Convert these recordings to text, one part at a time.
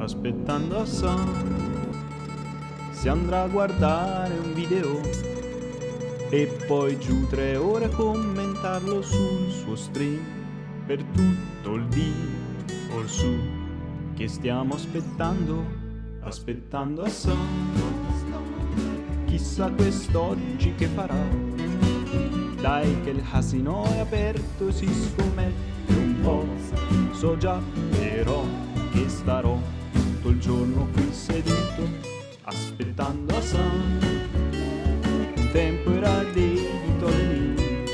aspettando Hasan. Si andrà a guardare un video e poi giù 3 ore a commentarlo sul suo stream per tutto il D o il su che stiamo aspettando Hasan. Chissà quest'oggi che farà, dai che il casino è aperto, si scommette un po', so già però che starò tutto il giorno qui seduto aspettando Hasan. Un tempo era dedito alle news,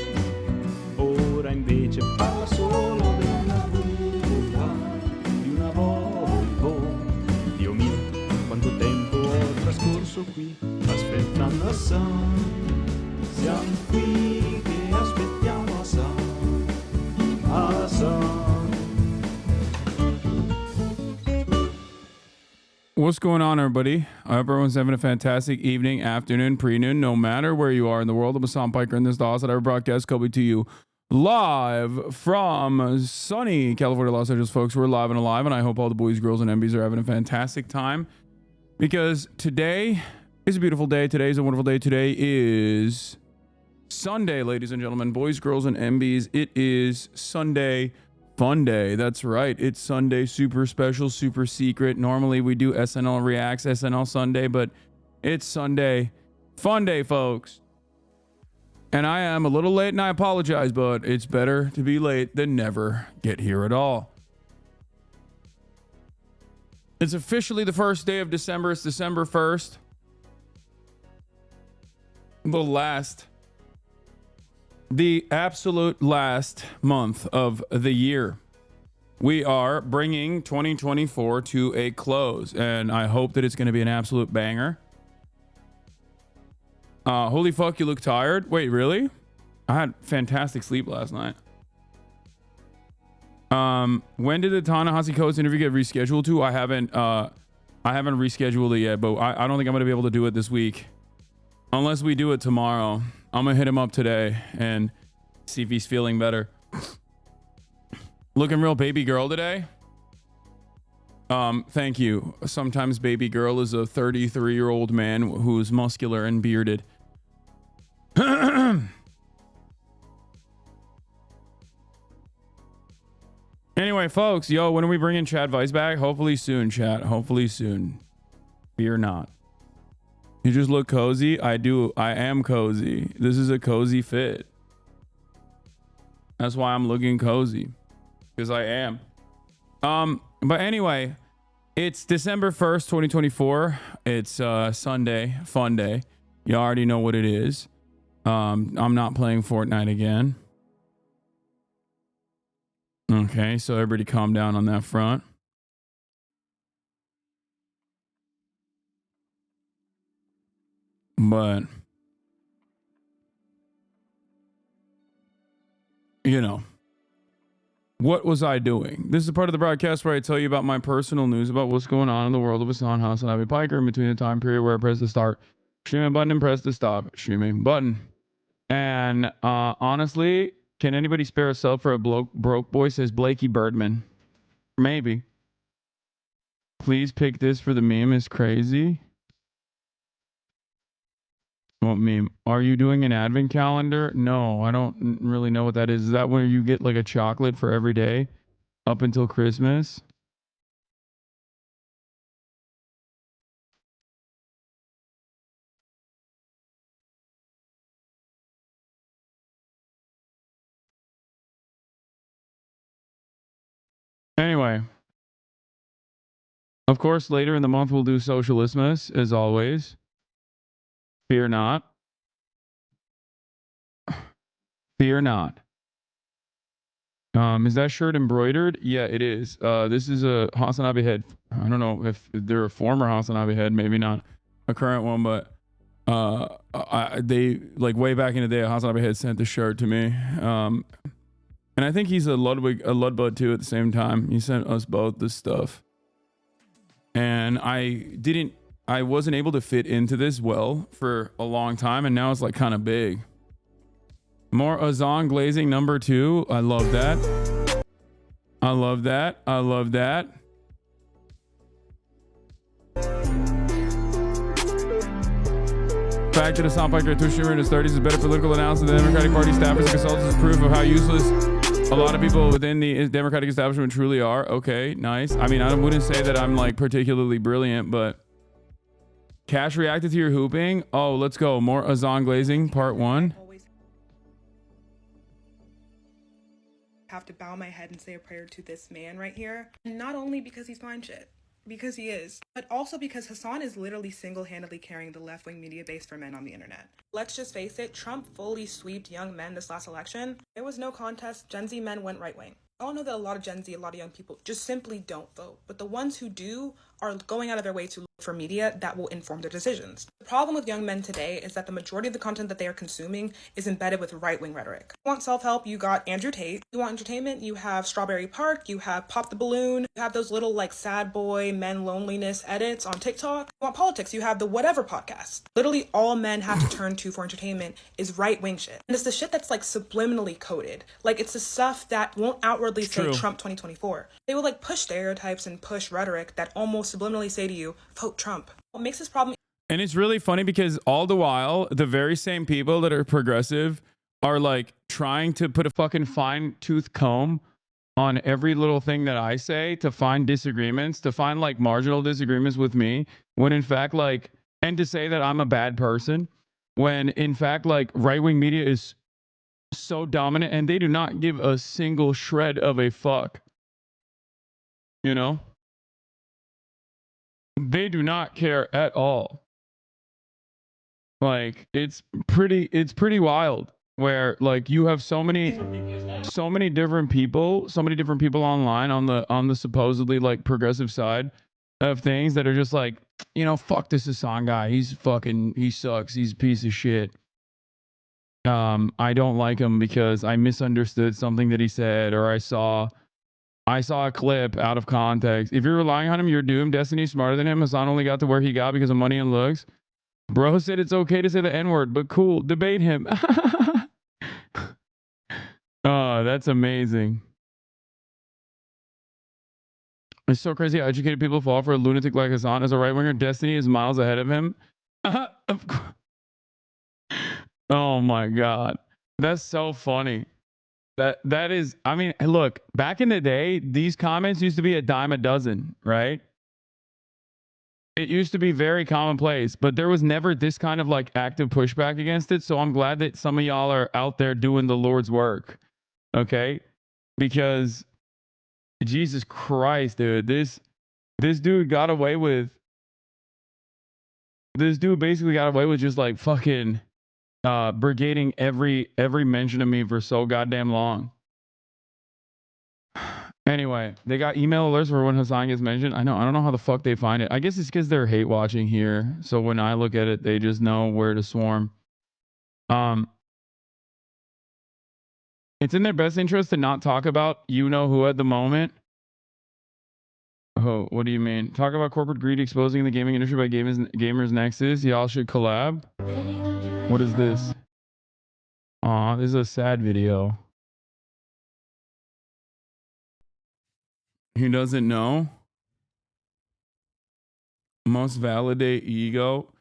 ora invece parla solo della curva di una Volvo. Dio mio, quanto tempo ho trascorso qui aspettando Hasan. Siamo qui che aspettiamo Hasan. What's going on, everybody? I hope everyone's having a fantastic evening, afternoon, pre-noon, no matter where you are in the world. I'm Hasan Piker, and this is the HasanAbi broadcast coming to you live from sunny California, Los Angeles, folks. We're live and alive, and I hope all the boys, girls, and MBs are having a fantastic time because today is a beautiful day. Today is a wonderful day. Today is Sunday, ladies and gentlemen, boys, girls, and MBs. It is Sunday Funday. That's right. It's Sunday, super special, super secret. Normally we do SNL Reacts, SNL Sunday, but it's Sunday Funday, folks. And I am a little late and I apologize, but it's better to be late than never get here at all. It's officially the first day of December. It's December 1st. The absolute last month of the year. We are bringing 2024 to a close, and I hope that it's going to be an absolute banger. Holy fuck, you look tired. Wait, really? I had fantastic sleep last night. When did the Ta-Nehisi Coates interview get rescheduled to? I haven't rescheduled it yet, but I don't think I'm going to be able to do it this week. Unless we do it tomorrow. I'm gonna hit him up today and see if he's feeling better. Looking real baby girl today. Thank you. Sometimes baby girl is a 33-year-old man who's muscular and bearded. Anyway, folks, yo, when are we bringing Chad Vice back? Hopefully soon, chat. Hopefully soon. Fear not. You just look cozy. I do. I am cozy. This is a cozy fit. That's why I'm looking cozy. Because I am. But anyway, it's December 1st, 2024. It's Sunday, fun day. You already know what it is. I'm not playing Fortnite again. Okay, so everybody calm down on that front. But, you know, what was I doing? This is a part of the broadcast where I tell you about my personal news about what's going on in the world of Hasan, HasanAbi Piker in between the time period where I press the start streaming button and press the stop streaming button. And honestly, can anybody spare a sub for a broke boy? Says Blakey Birdman. Maybe. Please pick this for the meme is crazy. What meme? Are you doing an advent calendar? No, I don't really know what that is. Is that where you get like a chocolate for every day up until Christmas? Anyway, of course, later in the month we'll do Socialismus as always. Fear not. Fear not. Is that shirt embroidered? Yeah, it is. This is a HasanAbi head. I don't know if they're a former HasanAbi head, maybe not a current one, but they like way back in the day, HasanAbi head sent the shirt to me. And I think he's a Ludbud too at the same time. He sent us both this stuff. And I wasn't able to fit into this well for a long time, and now it's like kind of big. More Azan glazing number 2. I love that. I love that. I love that. fact that Hasan Piker, a Twitch streamer in his 30s, is better political analysis than the Democratic Party staffers and consultants is proof of how useless a lot of people within the Democratic establishment truly are. Okay, nice. I mean, I wouldn't say that I'm like particularly brilliant, but Cash reacted to your hooping. Oh, let's go. More Azan glazing, part 1. Have to bow my head and say a prayer to this man right here. Not only because he's fine shit, because he is, but also because Hasan is literally single-handedly carrying the left-wing media base for men on the internet. Let's just face it, Trump fully sweeped young men this last election. There was no contest. Gen Z men went right-wing. I all know that a lot of Gen Z, a lot of young people just simply don't vote, but the ones who do are going out of their way to look for media that will inform their decisions. The problem with young men today is that the majority of the content that they are consuming is embedded with right-wing rhetoric. You want self-help, you got Andrew Tate. You want entertainment, you have Strawberry Park, you have Pop the Balloon, you have those little like sad boy men loneliness edits on TikTok. You want politics, you have the Whatever podcast. Literally all men have to turn to for entertainment is right-wing shit. And it's the shit that's like subliminally coded. Like it's the stuff that won't outwardly say Trump 2024. They will like push stereotypes and push rhetoric that almost subliminally say to you, vote Trump. What makes this problem? And it's really funny because all the while, the very same people that are progressive are like trying to put a fucking fine tooth comb on every little thing that I say to find disagreements, to find like marginal disagreements with me, when in fact like, and to say that I'm a bad person, when in fact like right-wing media is so dominant and they do not give a single shred of a fuck. You know? They do not care at all. Like it's pretty wild where like you have so many different people online on the supposedly like progressive side of things that are just like, you know, fuck this Hasan guy. He sucks. He's a piece of shit. I don't like him because I misunderstood something that he said, or I saw a clip out of context. If you're relying on him, you're doomed. Destiny's smarter than him. Hasan only got to where he got because of money and looks. Bro said it's okay to say the N-word, but cool. Debate him. Oh, that's amazing. It's so crazy how educated people fall for a lunatic like Hasan. As a right-winger, Destiny is miles ahead of him. Of course. Oh my God. That's so funny. That is, I mean, look, back in the day, these comments used to be a dime a dozen, right? It used to be very commonplace, but there was never this kind of like active pushback against it. So I'm glad that some of y'all are out there doing the Lord's work. Okay? Because Jesus Christ, dude, this dude got away with, this dude basically got away with just like fucking brigading every mention of me for so goddamn long. Anyway, they got email alerts for when Hasan gets mentioned. I don't know how the fuck they find it. I guess it's because they're hate watching here. So when I look at it, they just know where to swarm. It's in their best interest to not talk about you know who at the moment. Oh, what do you mean? Talk about corporate greed exposing the gaming industry by Gamers Nexus. Y'all should collab. What is this? Aw, this is a sad video. He doesn't know. Most validate ego.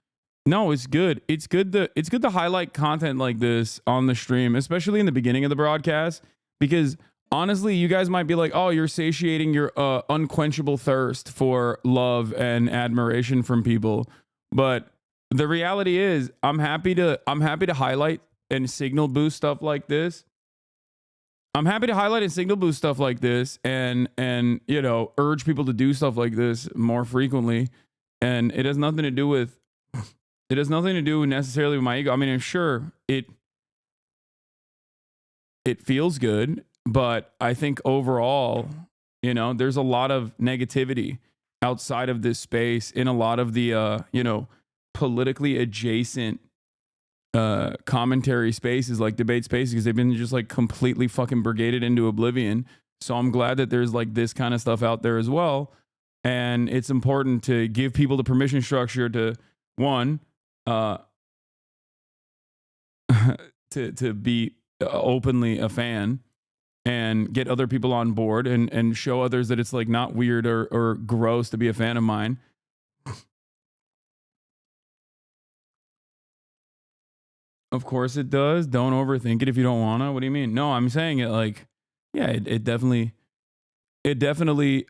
No, it's good. It's good to highlight content like this on the stream, especially in the beginning of the broadcast, because honestly, you guys might be like, "Oh, you're satiating your unquenchable thirst for love and admiration from people." But the reality is, I'm happy to highlight and signal boost stuff like this. I'm happy to highlight and signal boost stuff like this and you know, urge people to do stuff like this more frequently. And it has nothing to do with necessarily with my ego. I mean, I'm sure it feels good, but I think overall, you know, there's a lot of negativity outside of this space in a lot of the you know, politically adjacent commentary spaces, like debate spaces, because they've been just like completely fucking brigaded into oblivion. So I'm glad that there's like this kind of stuff out there as well. And it's important to give people the permission structure to, one, to be openly a fan and get other people on board and show others that it's like not weird or gross to be a fan of mine. Of course it does. Don't overthink it if you don't wanna. What do you mean? No, I'm saying it like, yeah, it definitely it definitely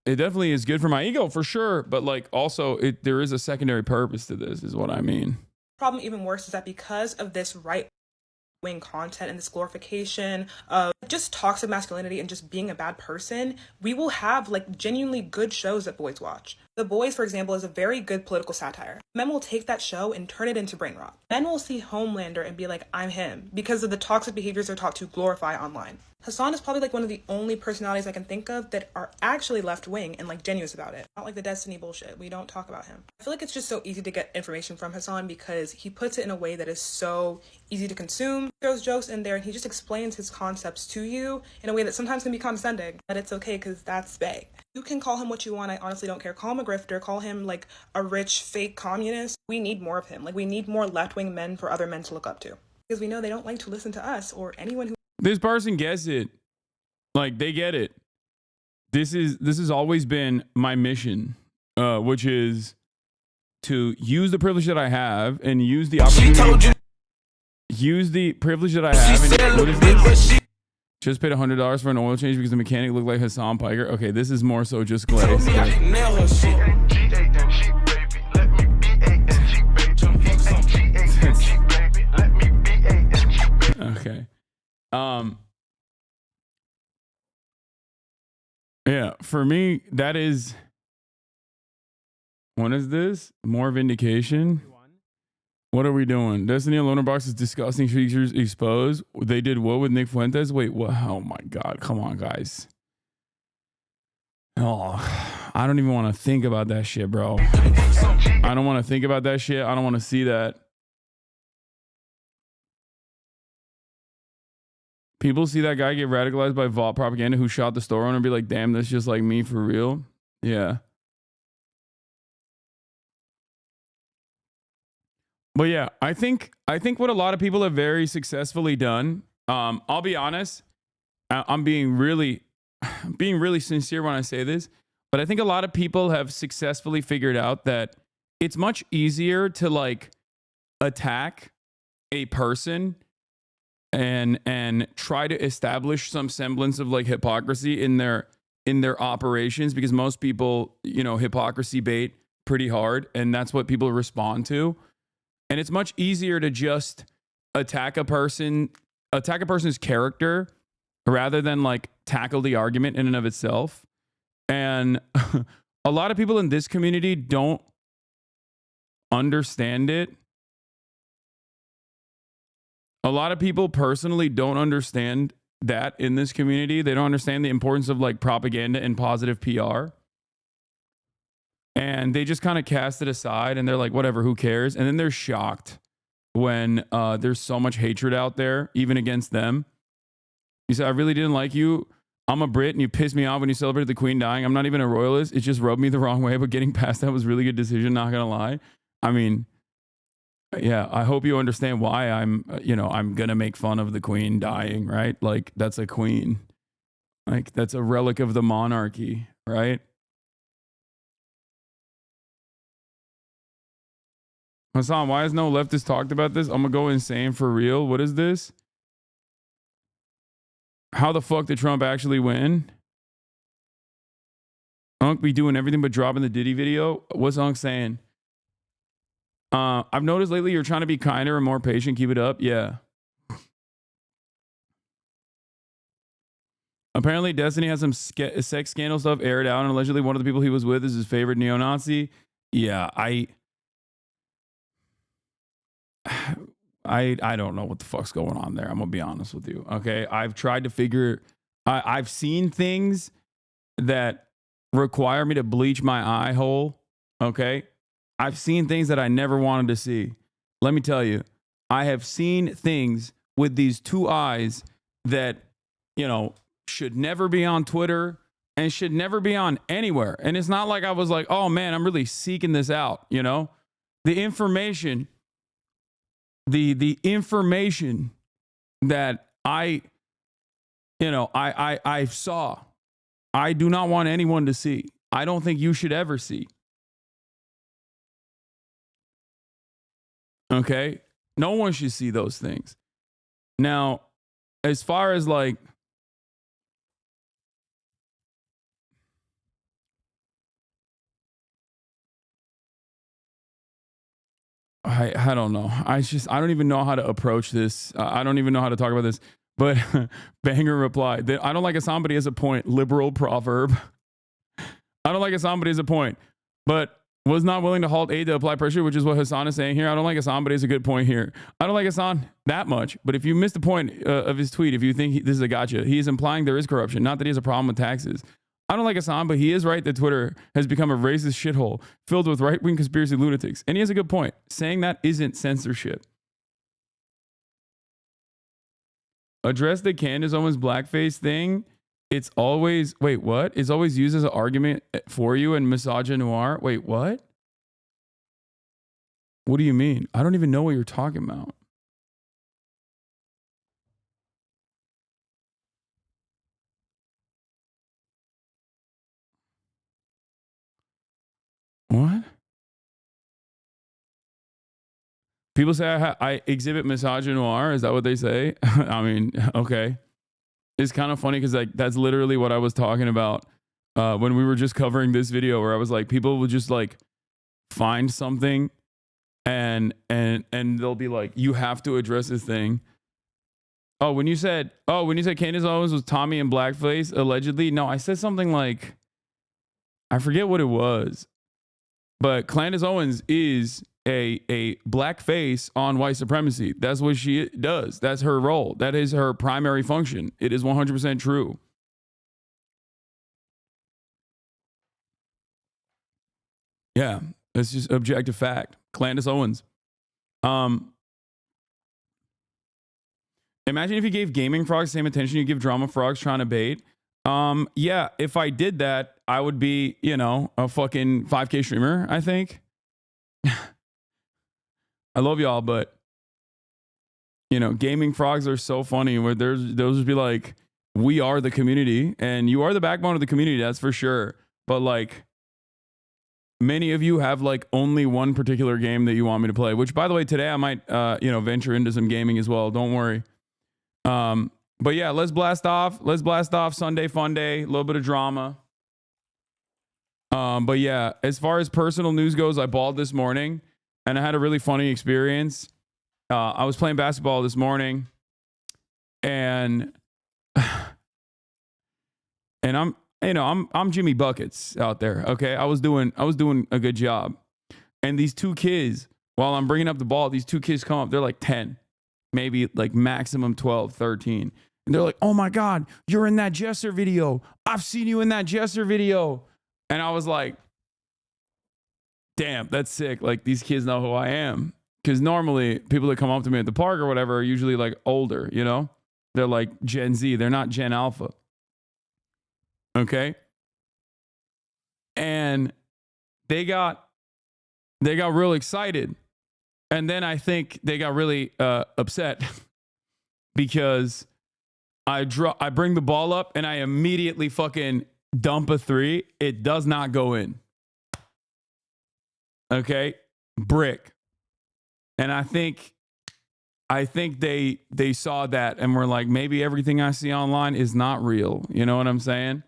is good for my ego for sure, but like also there is a secondary purpose to this is what I mean. Problem even worse is that because of this right-wing content and this glorification of just toxic masculinity and just being a bad person, we will have like genuinely good shows that boys watch. The Boys, for example, is a very good political satire. Men will take that show and turn it into brain rot. Men will see Homelander and be like, I'm him, because of the toxic behaviors they're taught to glorify online. Hasan is probably like one of the only personalities I can think of that are actually left-wing and like genuine about it. Not like the Destiny bullshit. We don't talk about him. I feel like it's just so easy to get information from Hasan because he puts it in a way that is so easy to consume. He throws jokes in there and he just explains his concepts to you in a way that sometimes can be condescending, but it's okay because that's bae. You can call him what you want. I honestly don't care. Call him a grifter. Call him like a rich fake communist. We need more of him. Like we need more left-wing men for other men to look up to because we know they don't like to listen to us or anyone who. This person gets it. Like they get it. This has always been my mission, which is to use the privilege that I have and use the opportunity. Use the privilege that I have. And what is this? Just paid $100 for an oil change because the mechanic looked like Hasan Piker. Okay, this is more so just glaze. Okay. Yeah, for me, that is. What is this? More vindication? What are we doing? Destiny and Loner Box's disgusting features exposed. They did what with Nick Fuentes? Wait, what? Oh my God. Come on, guys. Oh, I don't even want to think about that shit, bro. I don't want to think about that shit. I don't want to see that. People see that guy get radicalized by VOD propaganda who shot the store owner and be like, damn, that's just like me for real. Yeah. But yeah, I think what a lot of people have very successfully done. I'll be honest. I'm being really sincere when I say this, but I think a lot of people have successfully figured out that it's much easier to like attack a person and try to establish some semblance of like hypocrisy in their operations because most people, you know, hypocrisy bait pretty hard and that's what people respond to. And it's much easier to just attack a person's character rather than like tackle the argument in and of itself. And a lot of people in this community don't understand it. A lot of people personally don't understand that in this community. They don't understand the importance of like propaganda and positive PR. And they just kind of cast it aside and they're like, whatever, who cares? And then they're shocked when there's so much hatred out there, even against them. You said, I really didn't like you. I'm a Brit and you pissed me off when you celebrated the Queen dying. I'm not even a royalist. It just rubbed me the wrong way, but getting past that was a really good decision, not going to lie. I mean, yeah, I hope you understand why I'm going to make fun of the Queen dying, right? Like, that's a queen. Like, that's a relic of the monarchy, right? Hasan, why has no leftist talked about this? I'm going to go insane for real. What is this? How the fuck did Trump actually win? Unc be doing everything but dropping the Diddy video. What's Unc saying? I've noticed lately you're trying to be kinder and more patient. Keep it up. Yeah. Apparently, Destiny has some sex scandal stuff aired out, and allegedly one of the people he was with is his favorite neo-Nazi. Yeah, I don't know what the fuck's going on there. I'm gonna be honest with you. Okay, I've tried to figure. I've seen things that require me to bleach my eye hole. Okay, I've seen things that I never wanted to see. Let me tell you, I have seen things with these two eyes that, you know, should never be on Twitter and should never be on anywhere. And it's not like I was like, oh man, I'm really seeking this out. You know, the information. The information that I saw, I do not want anyone to see. I don't think you should ever see. Okay? No one should see those things. Now, as far as like, I don't know. I don't even know how to approach this. I don't even know how to talk about this. But Banger replied, I don't like a somebody as a point. Liberal proverb. I don't like a somebody as a point, but was not willing to halt aid to apply pressure, which is what Hasan is saying here. I don't like a somebody is a good point here. I don't like Hasan that much, but if you missed the point of his tweet, if you think this is a gotcha, he is implying there is corruption, not that he has a problem with taxes. I don't like Hasan, but he is right that Twitter has become a racist shithole filled with right-wing conspiracy lunatics. And he has a good point. Saying that isn't censorship. Address the Candace Owens blackface thing. It's always, wait, what? It's always used as an argument for you in misogynoir. Wait, what? What do you mean? I don't even know what you're talking about. What? People say I exhibit misogynoir. Is that what they say? I mean, okay. It's kind of funny because like that's literally what I was talking about when we were just covering this video, where I was like, people will just like find something and they'll be like, you have to address this thing. When you said Candace Owens was Tommy in blackface allegedly, no, I said something like, I forget what it was, but Candace Owens is a black face on white supremacy. That's what she does. That's her role. That is her primary function. It is 100% true. Yeah, it's just objective fact. Candace Owens. Imagine if you gave gaming frogs the same attention you give drama frogs trying to bait. Yeah, if I did that, I would be, a fucking 5K streamer, I think. I love y'all, but gaming frogs are so funny where those would be like, we are the community and you are the backbone of the community, that's for sure. But like many of you have like only one particular game that you want me to play, which by the way, today I might venture into some gaming as well. Don't worry. But yeah, let's blast off. Sunday Funday, a little bit of drama. But yeah, as far as personal news goes, I balled this morning and I had a really funny experience. I was playing basketball this morning and I'm Jimmy Buckets out there. Okay. I was doing a good job. And these two kids, while I'm bringing up the ball, these two kids come up, they're like 10, maybe like maximum 12, 13. And they're like, oh my God, you're in that Jesser video. I've seen you in that Jesser video. And I was like, damn, that's sick. Like these kids know who I am. Because normally people that come up to me at the park or whatever are usually like older, They're like Gen Z. They're not Gen Alpha. Okay. And they got real excited. And then I think they got really upset because I bring the ball up and I immediately fucking dump a three. It does not go in. Okay. Brick. And I think they saw that and were like, maybe everything I see online is not real. You know what I'm saying?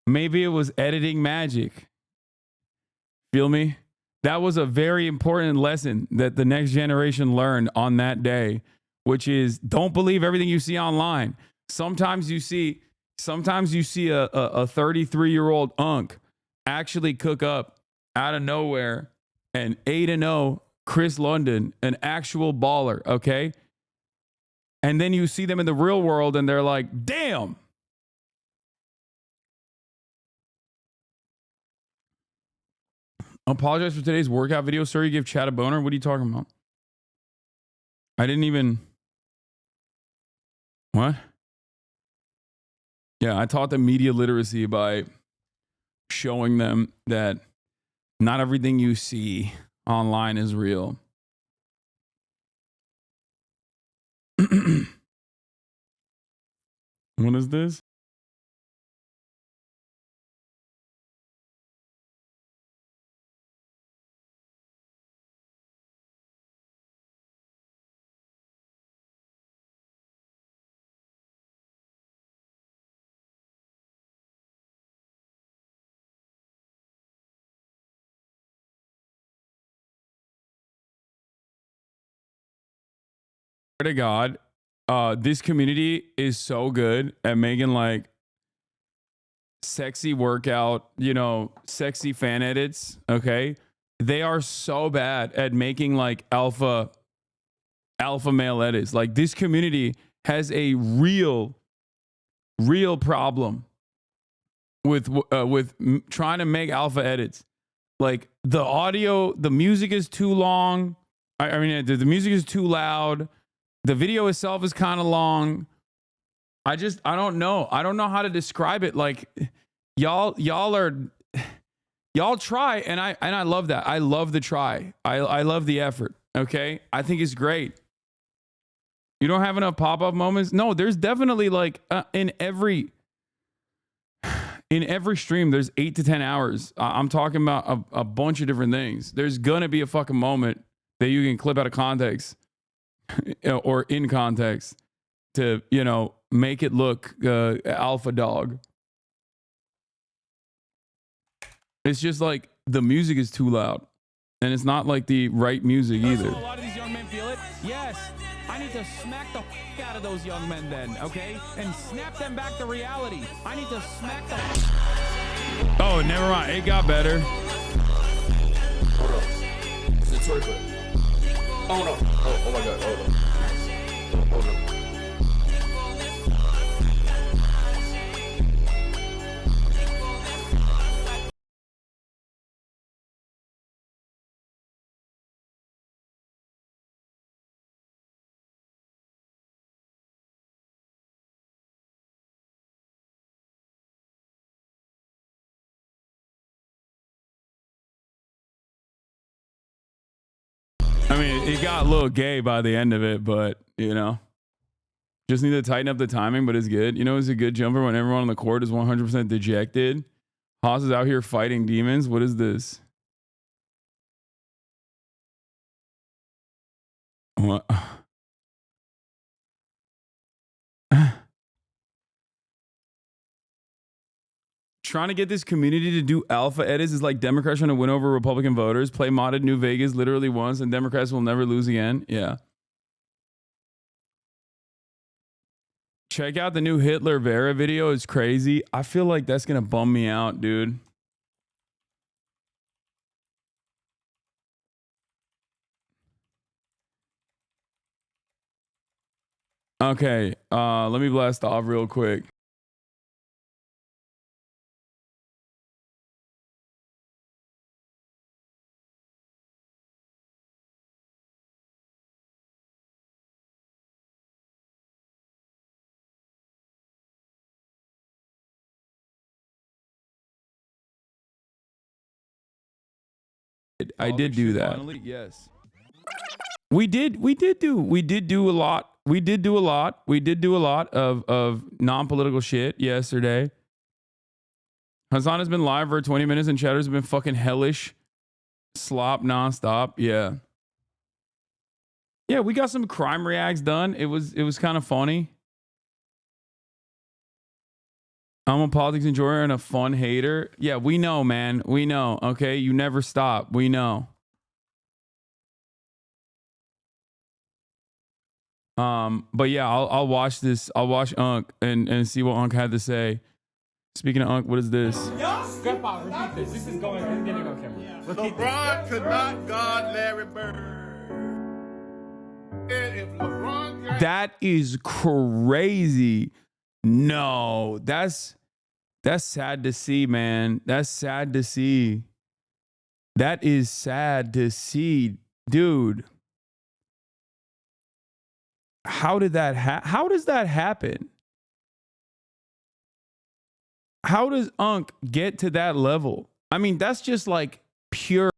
Maybe it was editing magic. Feel me? That was a very important lesson that the next generation learned on that day, which is don't believe everything you see online. Sometimes you see a 33-year-old unk actually cook up out of nowhere an 8-0 Chris London, an actual baller, okay? And then you see them in the real world and they're like, damn. Apologize for today's workout video, sir. You give Chad a boner? What are you talking about? I didn't even... What? Yeah, I taught them media literacy by showing them that not everything you see online is real. What is this? to God, this community is so good at making like sexy workout, you know, sexy fan edits. Okay. They are so bad at making like alpha male edits. Like this community has a real problem with trying to make alpha edits. Like the audio, the music is too long. I mean, the music is too loud. The video itself is kind of long. I don't know. I don't know how to describe it. Like y'all try, and I love that. I love the try. I love the effort. Okay, I think it's great. You don't have enough pop-up moments? No, there's definitely like in every stream, there's 8 to 10 hours. I'm talking about a bunch of different things. There's gonna be a fucking moment that you can clip out of context or in context to, you know, make it look alpha dog. It's just like the music is too loud, and it's not like the right music either. A lot of these young men feel it. Yes, I need to smack the out of those young men then, okay? And snap them back to reality. I need to smack the. Oh, never mind. It got better. Hold on. It's sorry, but. Oh no. Oh my god. Hold on. Hold on. I mean, it got a little gay by the end of it, but, you know, just need to tighten up the timing, but it's good. You know, it's a good jumper when everyone on the court is 100% dejected. Haas is out here fighting demons. What is this? What? Trying to get this community to do alpha edits is like Democrats trying to win over Republican voters. Play modded New Vegas literally once, and Democrats will never lose again. Yeah. Check out the new Hitler Vera video. It's crazy. I feel like that's going to bum me out, dude. Okay. Let me blast off real quick. I did do that. Finally, yes. We did do a lot. We did do a lot of non-political shit yesterday. Hasan has been live for 20 minutes and Chatter's been fucking hellish slop nonstop. Yeah. Yeah, we got some crime reacts done. It was kind of funny. I'm a politics enjoyer and a fun hater. Yeah, we know, man. We know. Okay, you never stop. We know. But yeah, I'll watch this. I'll watch Unc and see what Unc had to say. Speaking of Unc, what is this? Grandpa, repeat this. This is going and getting on camera. LeBron could not guard Larry Bird. And if LeBron That is crazy. No, that's sad to see, man. That's sad to see. That is sad to see, dude. How did that how does that happen? How does Unc get to that level? I mean, that's just like pure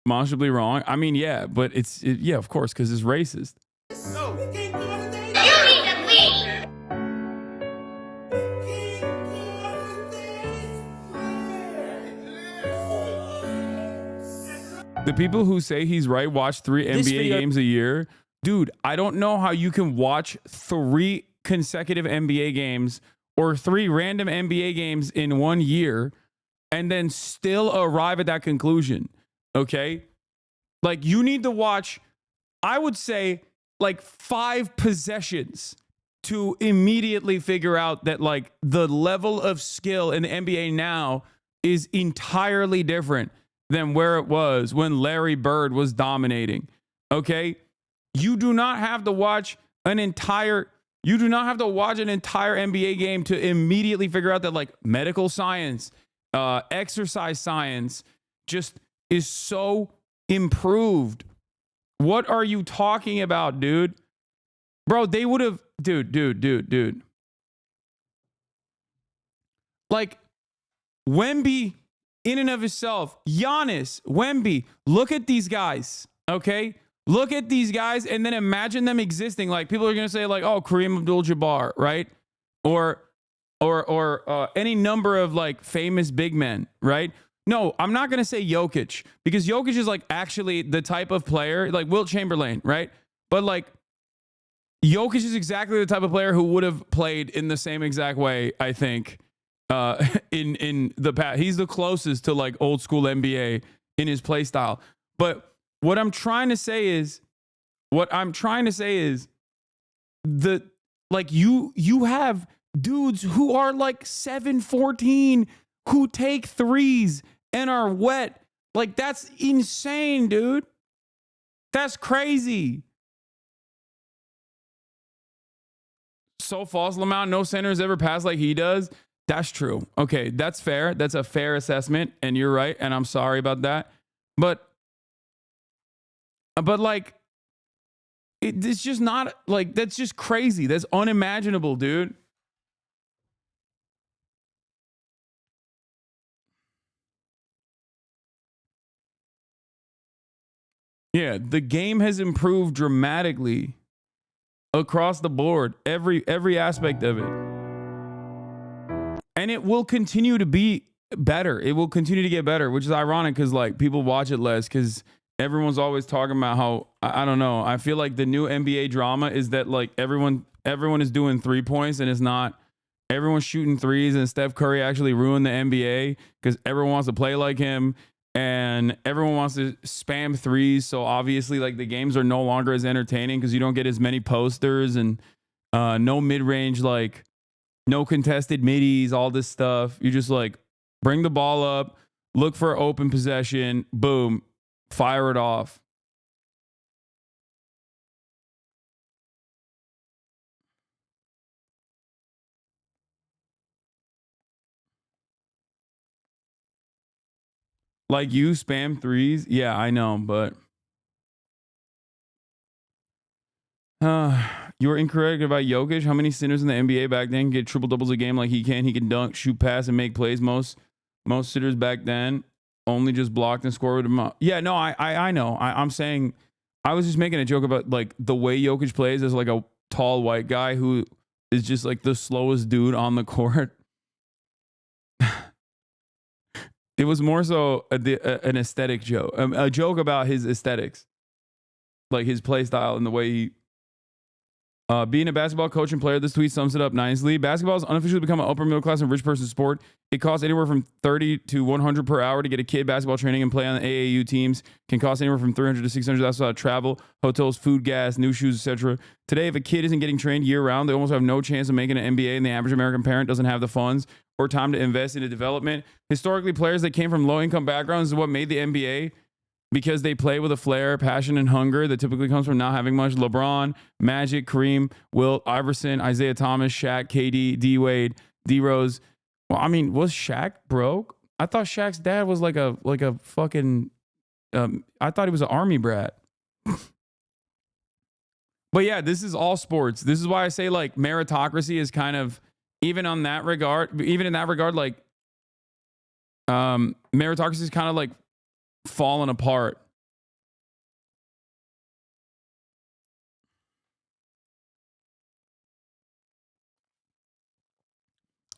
demonstrably wrong. I mean, yeah, but yeah, of course, because it's racist. The people who say he's right watch 3 NBA games a year. Dude, I don't know how you can watch 3 consecutive NBA games or 3 random NBA games in 1 year and then still arrive at that conclusion. Okay? Like, you need to watch, I would say, like 5 possessions to immediately figure out that, like, the level of skill in the NBA now is entirely different than where it was when Larry Bird was dominating. Okay? You do not have to watch an entire NBA game to immediately figure out that, like, medical science, exercise science just is so improved. What are you talking about, dude? Bro, they would have, dude. Like, Wemby, in and of itself, Giannis, Wemby, look at these guys, okay? Look at these guys and then imagine them existing. Like, people are going to say, like, oh, Kareem Abdul-Jabbar, right? Or any number of, like, famous big men, right? No, I'm not going to say Jokic, because Jokic is, like, actually the type of player, like Wilt Chamberlain, right? But, like, Jokic is exactly the type of player who would have played in the same exact way, I think, in the past. He's the closest to, like, old school NBA in his play style. But what I'm trying to say is the, like, you have dudes who are like 7'14" who take threes and are wet. Like, that's insane, dude. That's crazy. So false, Lamont. No center has ever passed like he does. That's true. Okay, that's fair. That's a fair assessment, and you're right, and I'm sorry about that. But like, it's just not, like, that's just crazy. That's unimaginable, dude. Yeah, the game has improved dramatically across the board, every aspect of it. And it will continue to be better. It will continue to get better, which is ironic because, like, people watch it less because everyone's always talking about how, I don't know. I feel like the new NBA drama is that, like, everyone is doing 3 points and it's not. Everyone's shooting threes, and Steph Curry actually ruined the NBA because everyone wants to play like him and everyone wants to spam threes. So obviously, like, the games are no longer as entertaining because you don't get as many posters and no mid-range, like, no contested middies, all this stuff. You just, like, bring the ball up, look for open possession, boom, fire it off. Like, you spam threes? Yeah, I know, but you were incorrect about Jokic. How many sinners in the NBA back then get triple doubles a game like he can? He can dunk, shoot, pass, and make plays. Most sitters back then only just blocked and scored with him up. Yeah, no, I know. I'm saying, I was just making a joke about, like, the way Jokic plays as, like, a tall white guy who is just, like, the slowest dude on the court. It was more so an aesthetic joke, a joke about his aesthetics, like his play style and the way he. Being a basketball coach and player, this tweet sums it up nicely. Basketball has unofficially become an upper middle class and rich person sport. It costs anywhere from $30 to $100 per hour to get a kid basketball training and play on the AAU teams. Can cost anywhere from $300 to $600. That's without travel, hotels, food, gas, new shoes, etc. Today, if a kid isn't getting trained year round, they almost have no chance of making an NBA, and the average American parent doesn't have the funds or time to invest into development. Historically, players that came from low-income backgrounds is what made the NBA, because they play with a flair, passion, and hunger that typically comes from not having much. LeBron, Magic, Kareem, Wilt, Iverson, Isaiah Thomas, Shaq, KD, D-Wade, D-Rose. Well, I mean, was Shaq broke? I thought Shaq's dad was like a fucking, I thought he was an army brat. But yeah, this is all sports. This is why I say, like, meritocracy is kind of, even in that regard, like, meritocracy is kind of like falling apart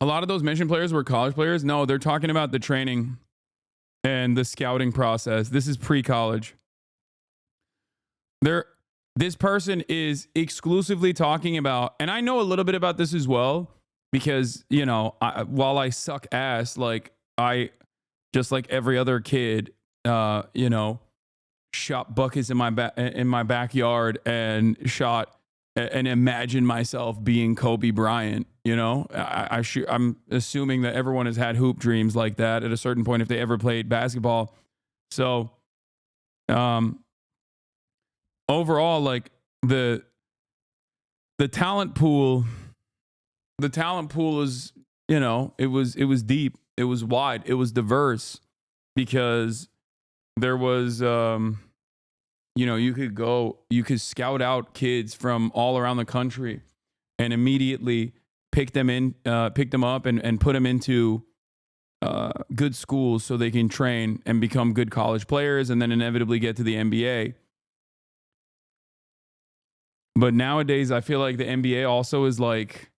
A lot of those mentioned players were college players. No, they're talking about the training and the scouting process. This is pre-college. This person is exclusively talking about, and I know a little bit about this as well, because, you know, while I suck ass, like I, just like every other kid, you know, shot buckets in my backyard and shot and imagine myself being Kobe Bryant. You know, I'm assuming that everyone has had hoop dreams like that at a certain point if they ever played basketball. So, overall, like the talent pool is, you know, it was deep, it was wide, it was diverse, because there was, you know, you could scout out kids from all around the country and immediately pick them up and put them into good schools so they can train and become good college players and then inevitably get to the NBA. But nowadays, I feel like the NBA also is like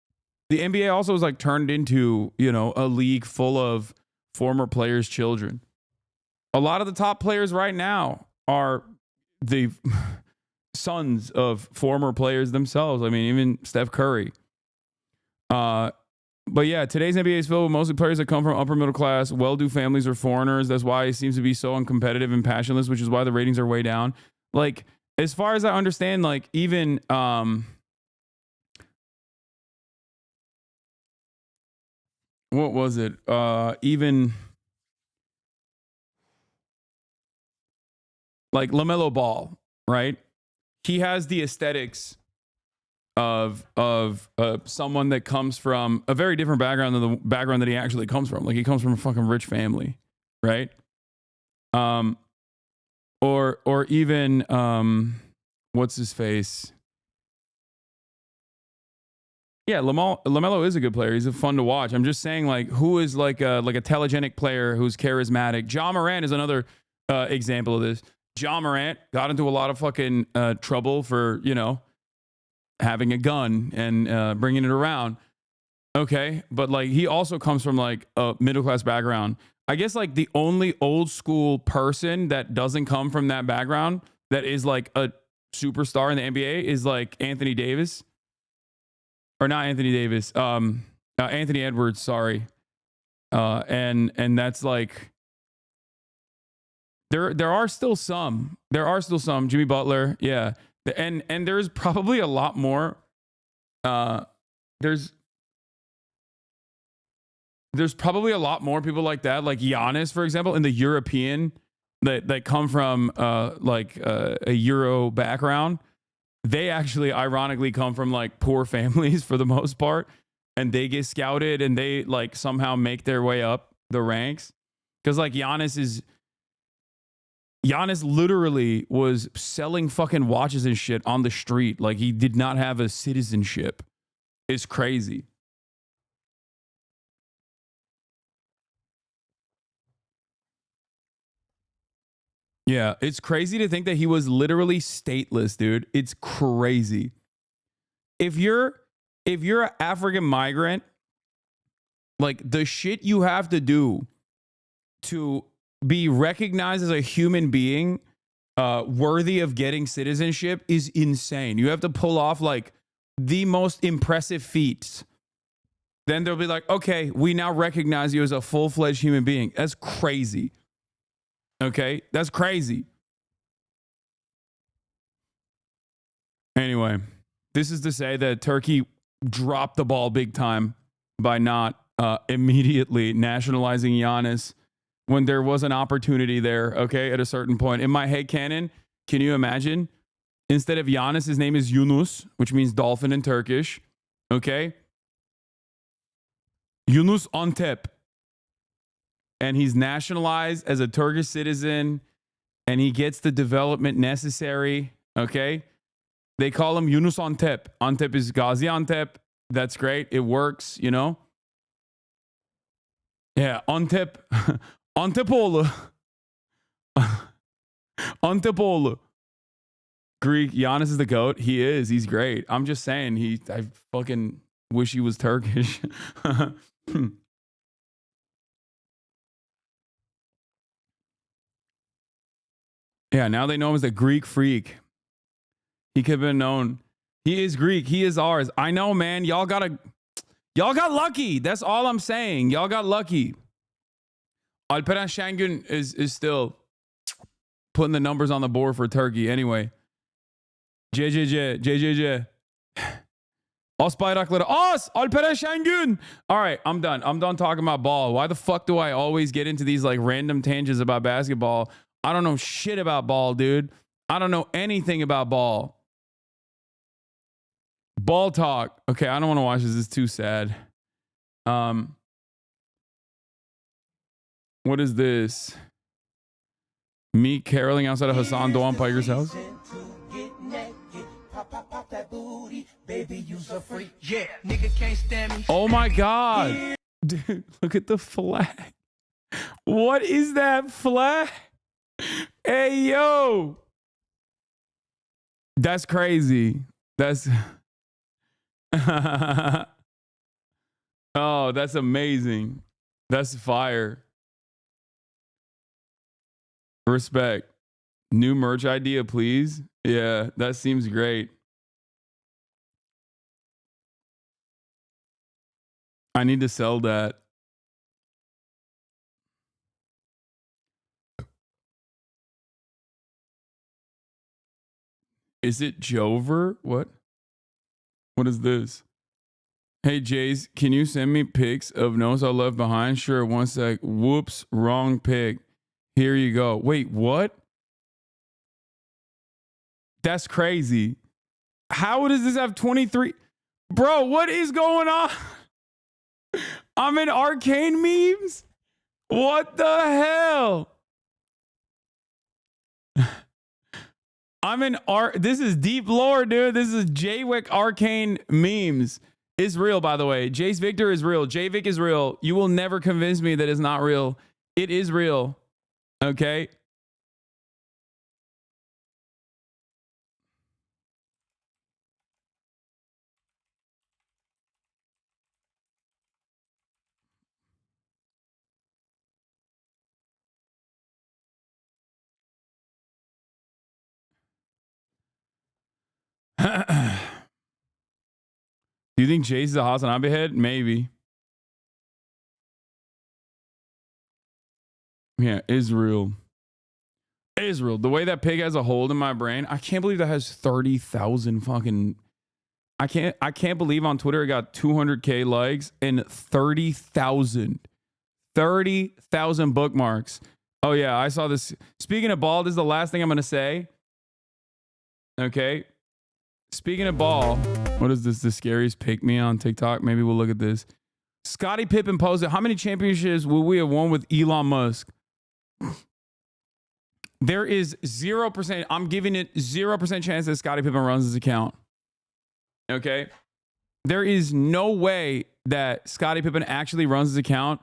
turned into, you know, a league full of former players' children. A lot of the top players right now are the sons of former players themselves. I mean, even Steph Curry. But yeah, today's NBA is filled with mostly players that come from upper middle class, well-to families or foreigners. That's why it seems to be so uncompetitive and passionless, which is why the ratings are way down. Like, as far as I understand, like even what was it? Even like LaMelo Ball, right? He has the aesthetics of someone that comes from a very different background than the background that he actually comes from. Like, he comes from a fucking rich family, right? Or even what's his face? Yeah, LaMelo is a good player. He's fun to watch. I'm just saying, like, who is like a telegenic player who's charismatic? Ja Morant is another example of this. Ja Morant got into a lot of fucking trouble for, you know, having a gun and bringing it around. Okay, but like he also comes from like a middle class background. I guess like the only old school person that doesn't come from that background that is like a superstar in the NBA is like Anthony Davis. Or not Anthony Davis. Anthony Edwards, sorry. And that's like there are still some. Jimmy Butler, yeah. And there's probably a lot more. There's probably a lot more people like that, like Giannis, for example, in the European that come from like a Euro background. They actually ironically come from like poor families for the most part, and they get scouted and they like somehow make their way up the ranks. Because like Giannis literally was selling fucking watches and shit on the street. Like, he did not have a citizenship. It's crazy. Yeah, it's crazy to think that he was literally stateless, dude. It's crazy. If you're an African migrant, like the shit you have to do to be recognized as a human being worthy of getting citizenship is insane. You have to pull off like the most impressive feats. Then they'll be like, okay, we now recognize you as a full-fledged human being. That's crazy. Okay, that's crazy. Anyway, this is to say that Turkey dropped the ball big time by not immediately nationalizing Giannis when there was an opportunity there, okay, at a certain point. In my head canon, can you imagine? Instead of Giannis, his name is Yunus, which means dolphin in Turkish, okay? Yunus Antep. And he's nationalized as a Turkish citizen, and he gets the development necessary, okay? They call him Yunus Antep. Antep is Gaziantep. That's great. It works, you know? Yeah, Antep. Antepoğlu. Antepoğlu. Greek. Giannis is the GOAT. He is. He's great. I'm just saying, I fucking wish he was Turkish. Yeah, now they know him as the Greek freak. He could have been known. He is Greek. He is ours. I know, man. Y'all got lucky. That's all I'm saying. Y'all got lucky. Alperen Şengün is still putting the numbers on the board for Turkey. Anyway. JJJ. Os bayrakları. Os! Alperen Şengün! All right, I'm done. I'm done talking about ball. Why the fuck do I always get into these like random tangents about basketball? I don't know shit about ball, dude. I don't know anything about ball. Ball talk. Okay, I don't want to watch this. It's too sad. What is this? Me caroling outside of Hasan Doğan Piker's house? Oh my God. Dude, look at the flag. What is that flag? Hey, yo. That's crazy. That's... Oh, that's amazing. That's fire. Respect. New merch idea, please. Yeah, that seems great. I need to sell that. Is it Jover? What? What is this? Hey, Jace, can you send me pics of Notes I Left Behind? Sure, one sec. Whoops, wrong pic. Here you go. Wait, what? That's crazy. How does this have 23? Bro, what is going on? I'm in arcane memes? What the hell? I'm in this is deep lore, dude. This is Jwick arcane memes. It's real, by the way. Jace Victor is real. Jvic is real. You will never convince me that it's not real. It is real. Okay? Do you think Jace is a HasanAbi head? Maybe. Yeah, Israel. The way that pig has a hold in my brain, I can't believe that has 30,000 fucking... I can't believe on Twitter it got 200K likes and 30,000 bookmarks. Oh yeah, I saw this. Speaking of ball, this is the last thing I'm going to say. Okay. Speaking of ball, what is this? The scariest pick me on TikTok? Maybe we'll look at this. Scottie Pippen posted, how many championships will we have won with Elon Musk? There is 0%. I'm giving it 0% chance that Scottie Pippen runs his account. Okay. There is no way that Scottie Pippen actually runs his account.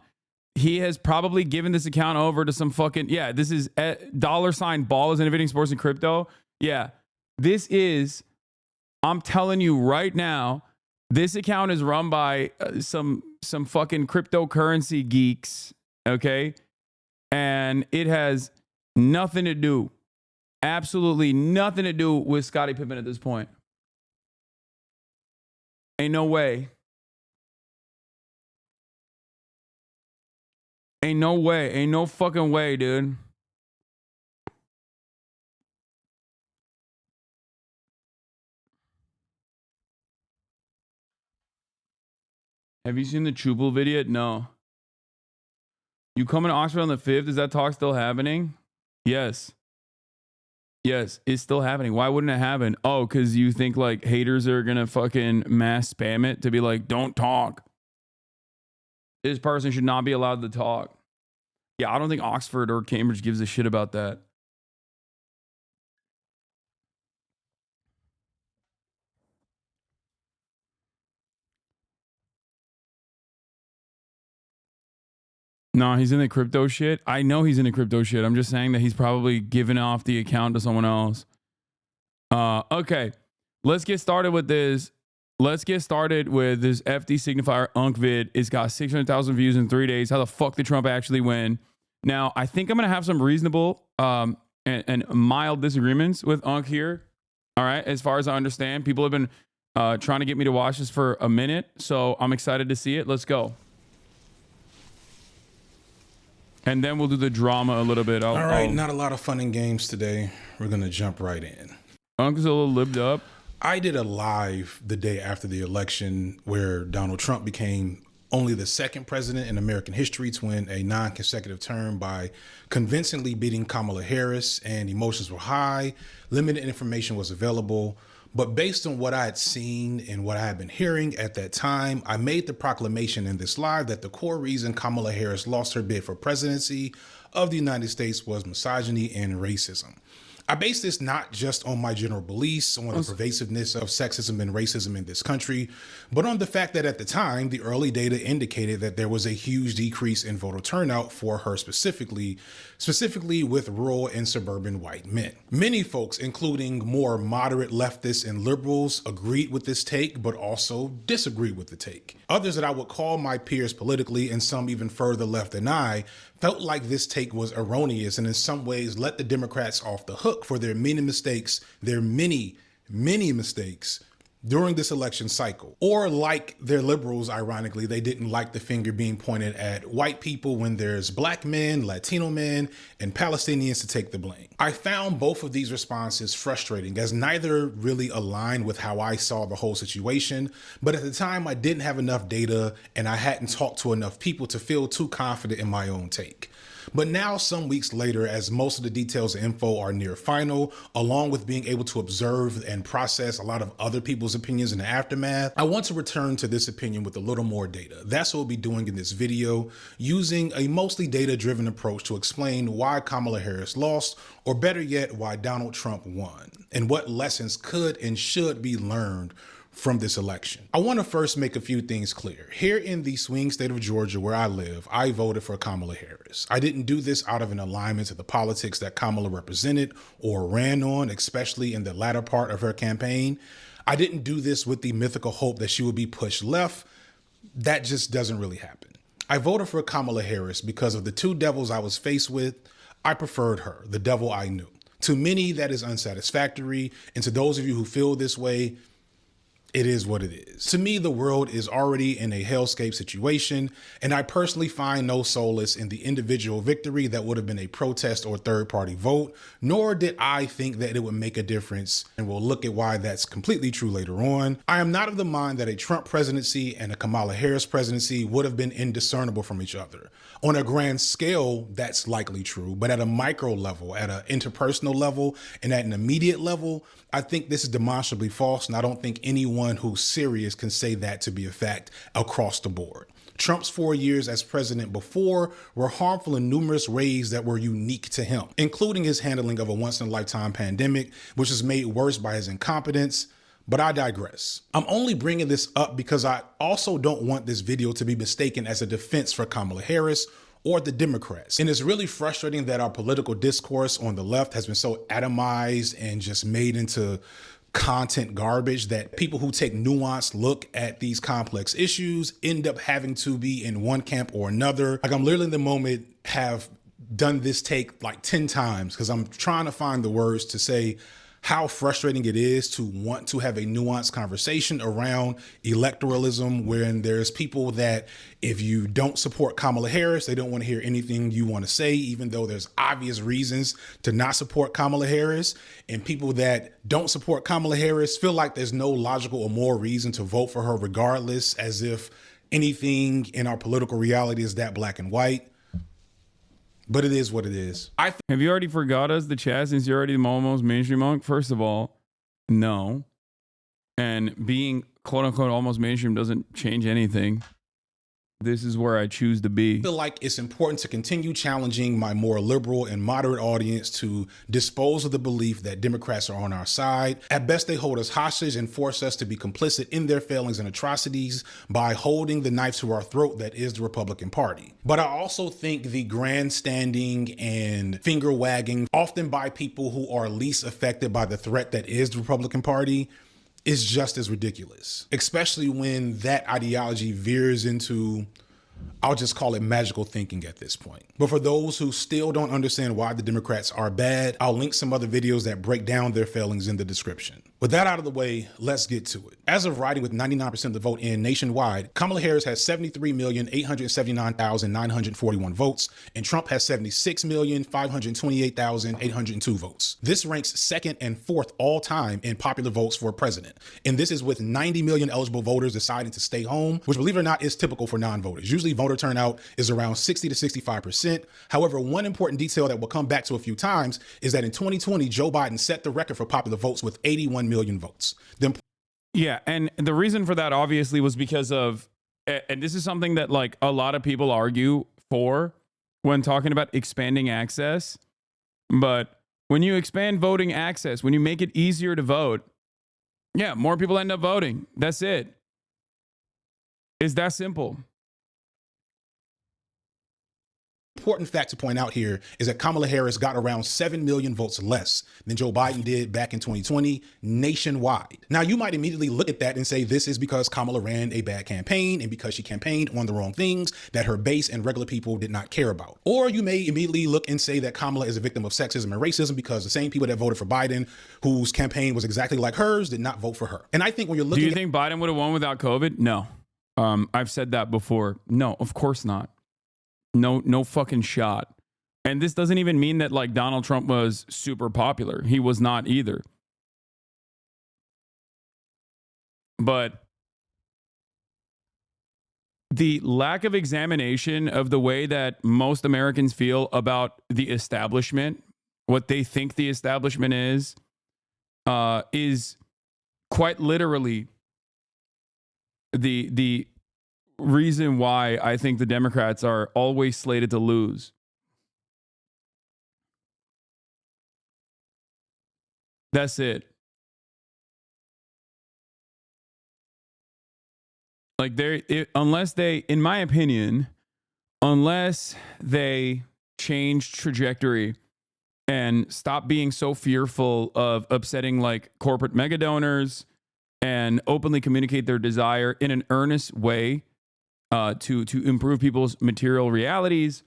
He has probably given this account over to some fucking, yeah, this is $ ball is innovating sports and crypto. Yeah. This is, I'm telling you right now, this account is run by some fucking cryptocurrency geeks, okay? And it has nothing to do, absolutely nothing to do with Scottie Pippen at this point. Ain't no way. Ain't no way. Ain't no fucking way, dude. Have you seen the Chupel video? No. You coming to Oxford on the 5th? Is that talk still happening? Yes. Yes, it's still happening. Why wouldn't it happen? Oh, because you think like haters are going to fucking mass spam it to be like, don't talk. This person should not be allowed to talk. Yeah, I don't think Oxford or Cambridge gives a shit about that. No, he's in the crypto shit. I know he's in the crypto shit. I'm just saying that he's probably giving off the account to someone else. Okay, let's get started with this. let's get started with this FD signifier Unk vid. It's got 600,000 views in 3 days. How the fuck did Trump actually win? Now, I think I'm going to have some reasonable and mild disagreements with Unk here. All right. As far as I understand, people have been trying to get me to watch this for a minute. So I'm excited to see it. Let's go. And then we'll do the drama a little bit. All right. Not a lot of fun and games today. We're going to jump right in. Unk is a little libbed up. I did a live the day after the election where Donald Trump became only the second president in American history to win a non-consecutive term by convincingly beating Kamala Harris, and emotions were high, limited information was available. But based on what I had seen and what I had been hearing at that time, I made the proclamation in this live that the core reason Kamala Harris lost her bid for presidency of the United States was misogyny and racism. I base this not just on my general beliefs on the pervasiveness of sexism and racism in this country, but on the fact that at the time, the early data indicated that there was a huge decrease in voter turnout for her specifically with rural and suburban white men. Many folks, including more moderate leftists and liberals, agreed with this take, but also disagreed with the take. Others that I would call my peers politically, and some even further left than I, felt like this take was erroneous and in some ways let the Democrats off the hook for their many mistakes, their many mistakes during this election cycle. Or like their liberals, ironically, they didn't like the finger being pointed at white people when there's black men, Latino men, and Palestinians to take the blame. I found both of these responses frustrating as neither really aligned with how I saw the whole situation. But at the time, I didn't have enough data and I hadn't talked to enough people to feel too confident in my own take. But now, some weeks later, as most of the details and info are near final, along with being able to observe and process a lot of other people's opinions in the aftermath, I want to return to this opinion with a little more data. That's what we'll be doing in this video, using a mostly data-driven approach to explain why Kamala Harris lost, or better yet, why Donald Trump won, and what lessons could and should be learned from this election. I want to first make a few things clear. Here in the swing state of Georgia where I live, I voted for Kamala Harris. I didn't do this out of an alignment to the politics that Kamala represented or ran on, especially in the latter part of her campaign. I didn't do this with the mythical hope that she would be pushed left. That just doesn't really happen. I voted for Kamala Harris because of the two devils I was faced with. I preferred her, the devil I knew. To many, that is unsatisfactory. And to those of you who feel this way, it is what it is. To me, the world is already in a hellscape situation, and I personally find no solace in the individual victory that would have been a protest or third-party vote, nor did I think that it would make a difference, and we'll look at why that's completely true later on. I am not of the mind that a Trump presidency and a Kamala Harris presidency would have been indiscernible from each other. On a grand scale, that's likely true, but at a micro level, at an interpersonal level, and at an immediate level, I think this is demonstrably false, and I don't think anyone who's serious can say that to be a fact across the board. Trump's 4 years as president before were harmful in numerous ways that were unique to him, including his handling of a once-in-a-lifetime pandemic, which was made worse by his incompetence. But I digress. I'm only bringing this up because I also don't want this video to be mistaken as a defense for Kamala Harris or the Democrats. And it's really frustrating that our political discourse on the left has been so atomized and just made into content garbage that people who take nuanced look at these complex issues end up having to be in one camp or another. Like, I'm literally in the moment have done this take like 10 times because I'm trying to find the words to say how frustrating it is to want to have a nuanced conversation around electoralism when there's people that if you don't support Kamala Harris, they don't want to hear anything you want to say, even though there's obvious reasons to not support Kamala Harris. And people that don't support Kamala Harris feel like there's no logical or moral reason to vote for her regardless, as if anything in our political reality is that black and white. But it is what it is. Have you already forgot us, the chat, since you're already the almost mainstream Monk? First of all, no. And being quote unquote almost mainstream doesn't change anything. This is where I choose to be. I feel like it's important to continue challenging my more liberal and moderate audience to dispose of the belief that Democrats are on our side. At best, they hold us hostage and force us to be complicit in their failings and atrocities by holding the knife to our throat that is the Republican Party. But I also think the grandstanding and finger wagging, often by people who are least affected by the threat that is the Republican Party, is just as ridiculous, especially when that ideology veers into, I'll just call it magical thinking at this point. But for those who still don't understand why the Democrats are bad, I'll link some other videos that break down their failings in the description. With that out of the way, let's get to it. As of writing with 99% of the vote in nationwide, Kamala Harris has 73,879,941 votes, and Trump has 76,528,802 votes. This ranks second and fourth all time in popular votes for president. And this is with 90 million eligible voters deciding to stay home, which, believe it or not, is typical for non-voters. Usually voter turnout is around 60 to 65%. However, one important detail that we'll come back to a few times is that in 2020, Joe Biden set the record for popular votes with 81 million votes. Yeah, and the reason for that obviously was because of, and this is something that like a lot of people argue for when talking about expanding access, but when you expand voting access, when you make it easier to vote, yeah, more people end up voting. That's it. It's that simple. Important fact to point out here is that Kamala Harris got around 7 million votes less than Joe Biden did back in 2020 nationwide. Now, you might immediately look at that and say this is because Kamala ran a bad campaign and because she campaigned on the wrong things that her base and regular people did not care about. Or you may immediately look and say that Kamala is a victim of sexism and racism because the same people that voted for Biden, whose campaign was exactly like hers, did not vote for her. And I think when you're looking Do you think Biden would have won without COVID? No. I've said that before. No, of course not. No fucking shot. And this doesn't even mean that like Donald Trump was super popular. He was not either. But the lack of examination of the way that most Americans feel about the establishment, what they think the establishment is quite literally the reason why I think the Democrats are always slated to lose. That's it. Like unless they, in my opinion, unless they change trajectory and stop being so fearful of upsetting like corporate mega donors and openly communicate their desire in an earnest way to improve people's material realities,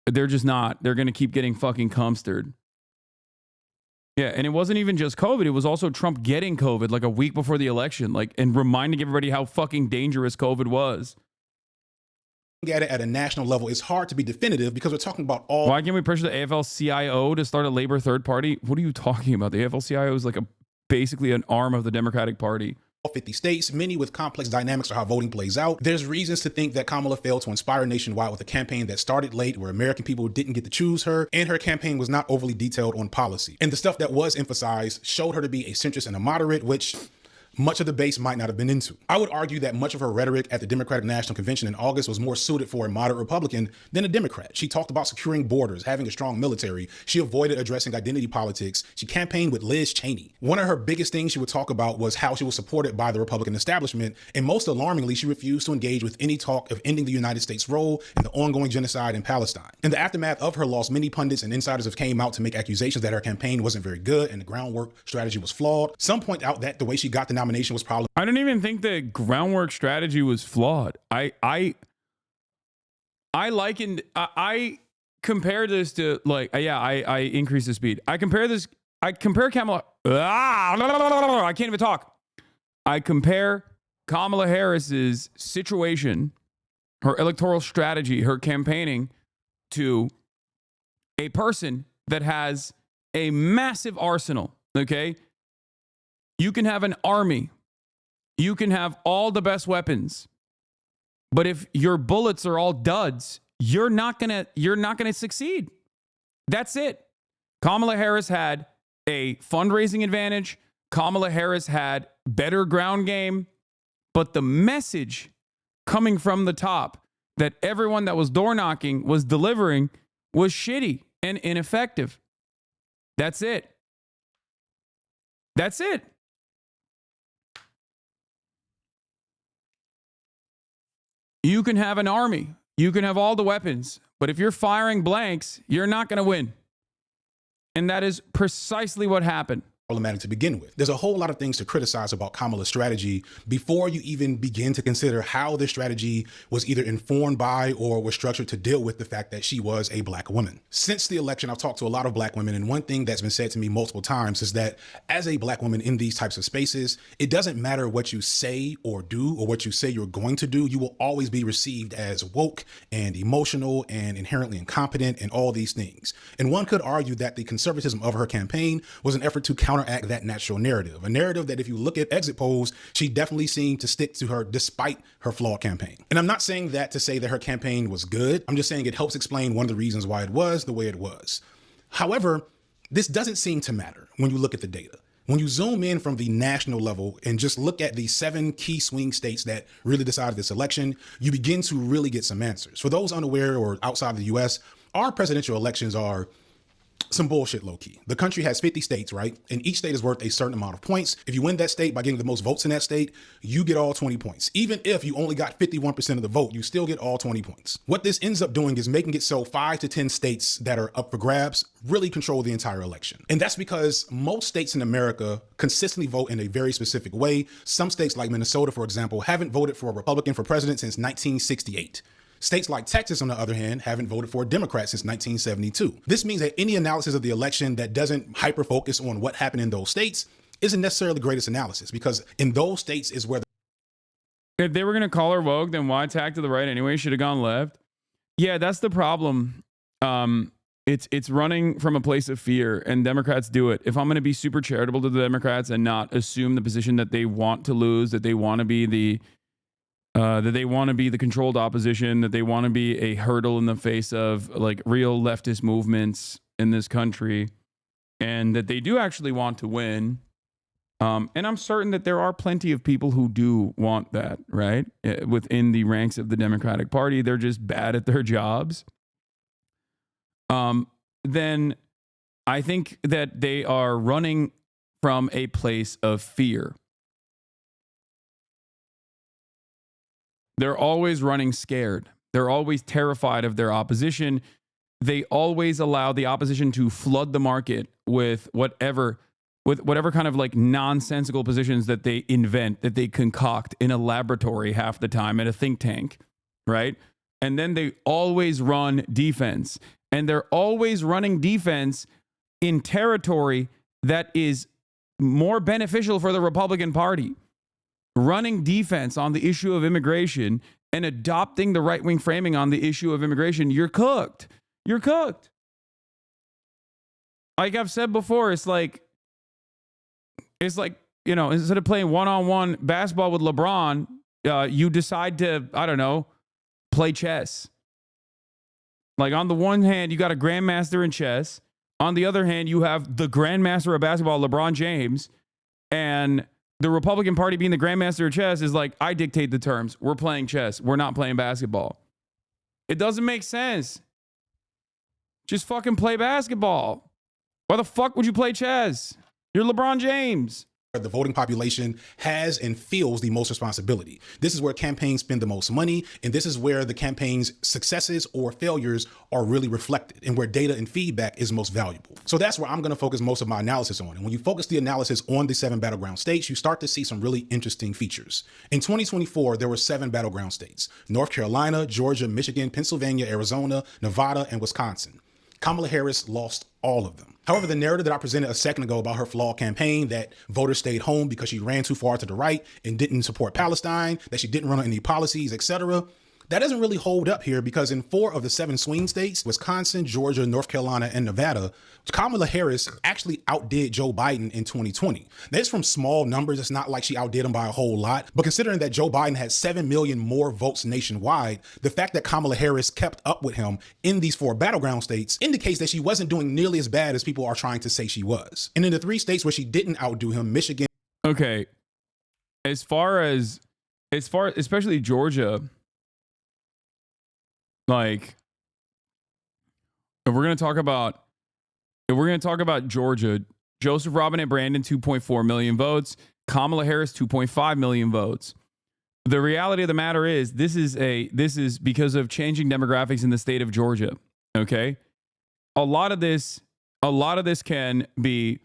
they're just not. They're going to keep getting fucking comstered. Yeah, and it wasn't even just COVID. It was also Trump getting COVID like a week before the election, like, and reminding everybody how fucking dangerous COVID was. At it at a national level, it's hard to be definitive because we're talking about all. Why can't we pressure the AFL-CIO to start a labor third party? What are you talking about? The AFL-CIO is like basically an arm of the Democratic Party. 50 states, many with complex dynamics of how voting plays out. There's reasons to think that Kamala failed to inspire nationwide with a campaign that started late, where American people didn't get to choose her, and her campaign was not overly detailed on policy. And the stuff that was emphasized showed her to be a centrist and a moderate, which much of the base might not have been into. I would argue that much of her rhetoric at the Democratic National Convention in August was more suited for a moderate Republican than a Democrat. She talked about securing borders, having a strong military. She avoided addressing identity politics. She campaigned with Liz Cheney. One of her biggest things she would talk about was how she was supported by the Republican establishment, and most alarmingly, she refused to engage with any talk of ending the United States' role in the ongoing genocide in Palestine. In the aftermath of her loss, many pundits and insiders have came out to make accusations that her campaign wasn't very good and the groundwork strategy was flawed. Some point out that the way she got the nomination was probably. I don't even think the groundwork strategy was flawed. I compare this to like, I increase the speed. I compare Kamala. I can't even talk. I compare Kamala Harris's situation, her electoral strategy, her campaigning to a person that has a massive arsenal. Okay. You can have an army. You can have all the best weapons. But if your bullets are all duds, you're not going to succeed. That's it. Kamala Harris had a fundraising advantage. Kamala Harris had better ground game, but the message coming from the top that everyone that was door knocking was delivering was shitty and ineffective. That's it. That's it. You can have an army. You can have all the weapons. But if you're firing blanks, you're not going to win. And that is precisely what happened. problematic to begin with. There's a whole lot of things to criticize about Kamala's strategy before you even begin to consider how this strategy was either informed by or was structured to deal with the fact that she was a black woman. Since the election, I've talked to a lot of black women, and one thing that's been said to me multiple times is that as a black woman in these types of spaces, it doesn't matter what you say or do or what you say you're going to do, you will always be received as woke and emotional and inherently incompetent and all these things. And one could argue that the conservatism of her campaign was an effort to counteract that natural narrative, a narrative that if you look at exit polls, she definitely seemed to stick to her despite her flawed campaign. And I'm not saying that to say that her campaign was good. I'm just saying it helps explain one of the reasons why it was the way it was. However, this doesn't seem to matter when you look at the data. When you zoom in from the national level and just look at the 7 key swing states that really decided this election, you begin to really get some answers. For those unaware or outside of the US, our presidential elections are some bullshit low key. The country has 50 states, right? And each state is worth a certain amount of points. If you win that state by getting the most votes in that state, you get all 20 points. Even if you only got 51% of the vote, you still get all 20 points. What this ends up doing is making it so 5 to 10 states that are up for grabs really control the entire election. And that's because most states in America consistently vote in a very specific way. Some states like Minnesota, for example, haven't voted for a Republican for president since 1968. States like Texas, on the other hand, haven't voted for a Democrat since 1972. This means that any analysis of the election that doesn't hyper-focus on what happened in those states isn't necessarily the greatest analysis, because in those states is where if they were going to call her woke, then why tack to the right anyway? Should have gone left. Yeah, that's the problem. It's running from a place of fear, and Democrats do it. If I'm going to be super charitable to the Democrats and not assume the position that they want to lose, that they want to be the controlled opposition, that they want to be a hurdle in the face of like real leftist movements in this country, and that they do actually want to win. And I'm certain that there are plenty of people who do want that, right? Within the ranks of the Democratic Party, they're just bad at their jobs. Then I think that they are running from a place of fear. They're always running scared. They're always terrified of their opposition. They always allow the opposition to flood the market with whatever kind of like nonsensical positions that they invent, that they concoct in a laboratory half the time at a think tank, right? And then they always run defense. And they're always running defense in territory that is more beneficial for the Republican Party. Running defense on the issue of immigration and adopting the right-wing framing on the issue of immigration, you're cooked. You're cooked. Like I've said before, it's like, you know, instead of playing one-on-one basketball with LeBron, you decide to, I don't know, play chess. Like on the one hand, you got a grandmaster in chess. On the other hand, you have the grandmaster of basketball, LeBron James, and the Republican Party being the grandmaster of chess is like, I dictate the terms. We're playing chess. We're not playing basketball. It doesn't make sense. Just fucking play basketball. Why the fuck would you play chess? You're LeBron James. The voting population has and feels the most responsibility. This is where campaigns spend the most money, and this is where the campaign's successes or failures are really reflected, and where data and feedback is most valuable. So that's where I'm going to focus most of my analysis on. And when you focus the analysis on the 7 battleground states, you start to see some really interesting features. In 2024, there were 7 battleground states: North Carolina, Georgia, Michigan, Pennsylvania, Arizona, Nevada, and Wisconsin. Kamala Harris lost all of them. However, the narrative that I presented a second ago about her flawed campaign, that voters stayed home because she ran too far to the right and didn't support Palestine, that she didn't run on any policies, etc., that doesn't really hold up here, because in 4 of the 7 swing states, Wisconsin, Georgia, North Carolina, and Nevada, Kamala Harris actually outdid Joe Biden in 2020. That's from small numbers. It's not like she outdid him by a whole lot. But considering that Joe Biden had 7 million more votes nationwide, the fact that Kamala Harris kept up with him in these 4 battleground states indicates that she wasn't doing nearly as bad as people are trying to say she was. And in the 3 states where she didn't outdo him, Michigan. Okay. As far as especially Georgia, like, if we're going to talk about Georgia, Joseph Robinette Brandon, 2.4 million votes. Kamala Harris, 2.5 million votes. The reality of the matter is this is because of changing demographics in the state of Georgia. Okay. A lot of this can be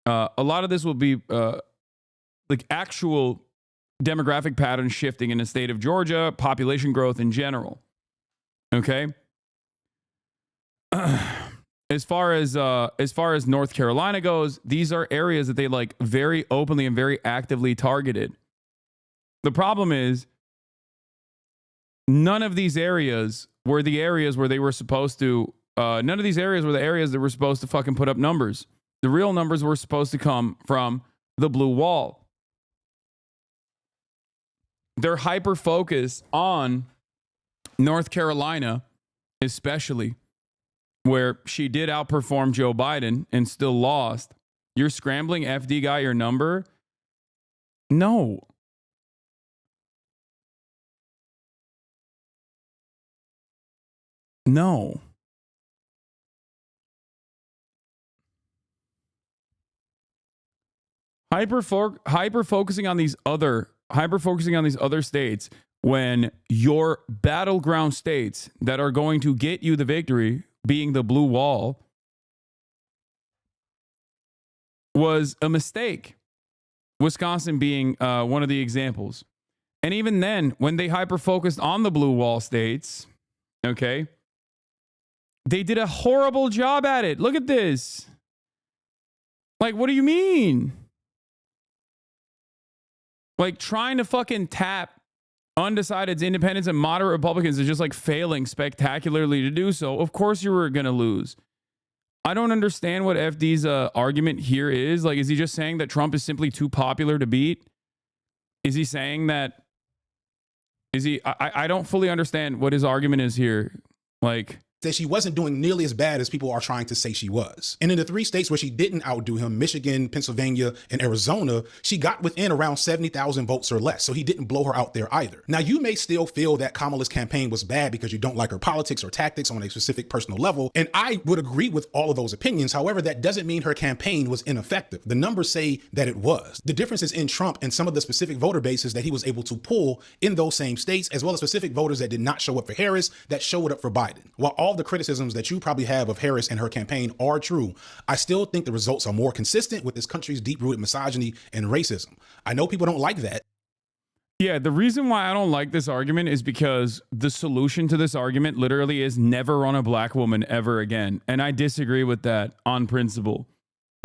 A lot of this will be like actual demographic patterns shifting in the state of Georgia, population growth in general. Okay. As far as North Carolina goes, these are areas that they like very openly and very actively targeted. The problem is none of these areas were the areas where they were supposed to. None of these areas were the areas that were supposed to fucking put up numbers. The real numbers were supposed to come from the blue wall. They're hyper focused on North Carolina, especially where she did outperform Joe Biden and still lost. You're scrambling, FD got your number? No. No. Hyper focusing on these other states when your battleground states that are going to get you the victory, being the blue wall, was a mistake. Wisconsin being one of the examples. And even then, when they hyper focused on the blue wall states, okay, they did a horrible job at it. Look at this. Like, what do you mean? Like, trying to fucking tap undecideds, independents, and moderate Republicans is just like failing spectacularly to do so. Of course you were going to lose. I don't understand what FD's argument here is. Like, is he just saying that Trump is simply too popular to beat? Is he saying that? I don't fully understand what his argument is here. Like, that she wasn't doing nearly as bad as people are trying to say she was. And in the 3 states where she didn't outdo him, Michigan, Pennsylvania, and Arizona, she got within around 70,000 votes or less. So he didn't blow her out there either. Now, you may still feel that Kamala's campaign was bad because you don't like her politics or tactics on a specific personal level. And I would agree with all of those opinions. However, that doesn't mean her campaign was ineffective. The numbers say that it was. The difference is in Trump and some of the specific voter bases that he was able to pull in those same states, as well as specific voters that did not show up for Harris, that showed up for Biden. While all the criticisms that you probably have of Harris and her campaign are true, I still think the results are more consistent with this country's deep-rooted misogyny and racism. I know people don't like that. Yeah, the reason why I don't like this argument is because the solution to this argument literally is never run a black woman ever again. And I disagree with that on principle.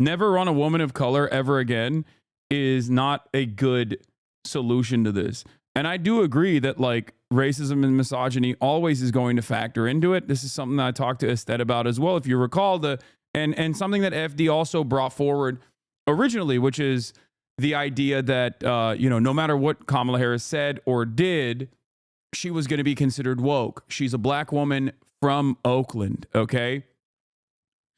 Never run a woman of color ever again is not a good solution to this. And I do agree that like racism and misogyny always is going to factor into it. This is something that I talked to Estet about as well. If you recall, and something that FD also brought forward originally, which is the idea that, no matter what Kamala Harris said or did, she was going to be considered woke. She's a black woman from Oakland, okay?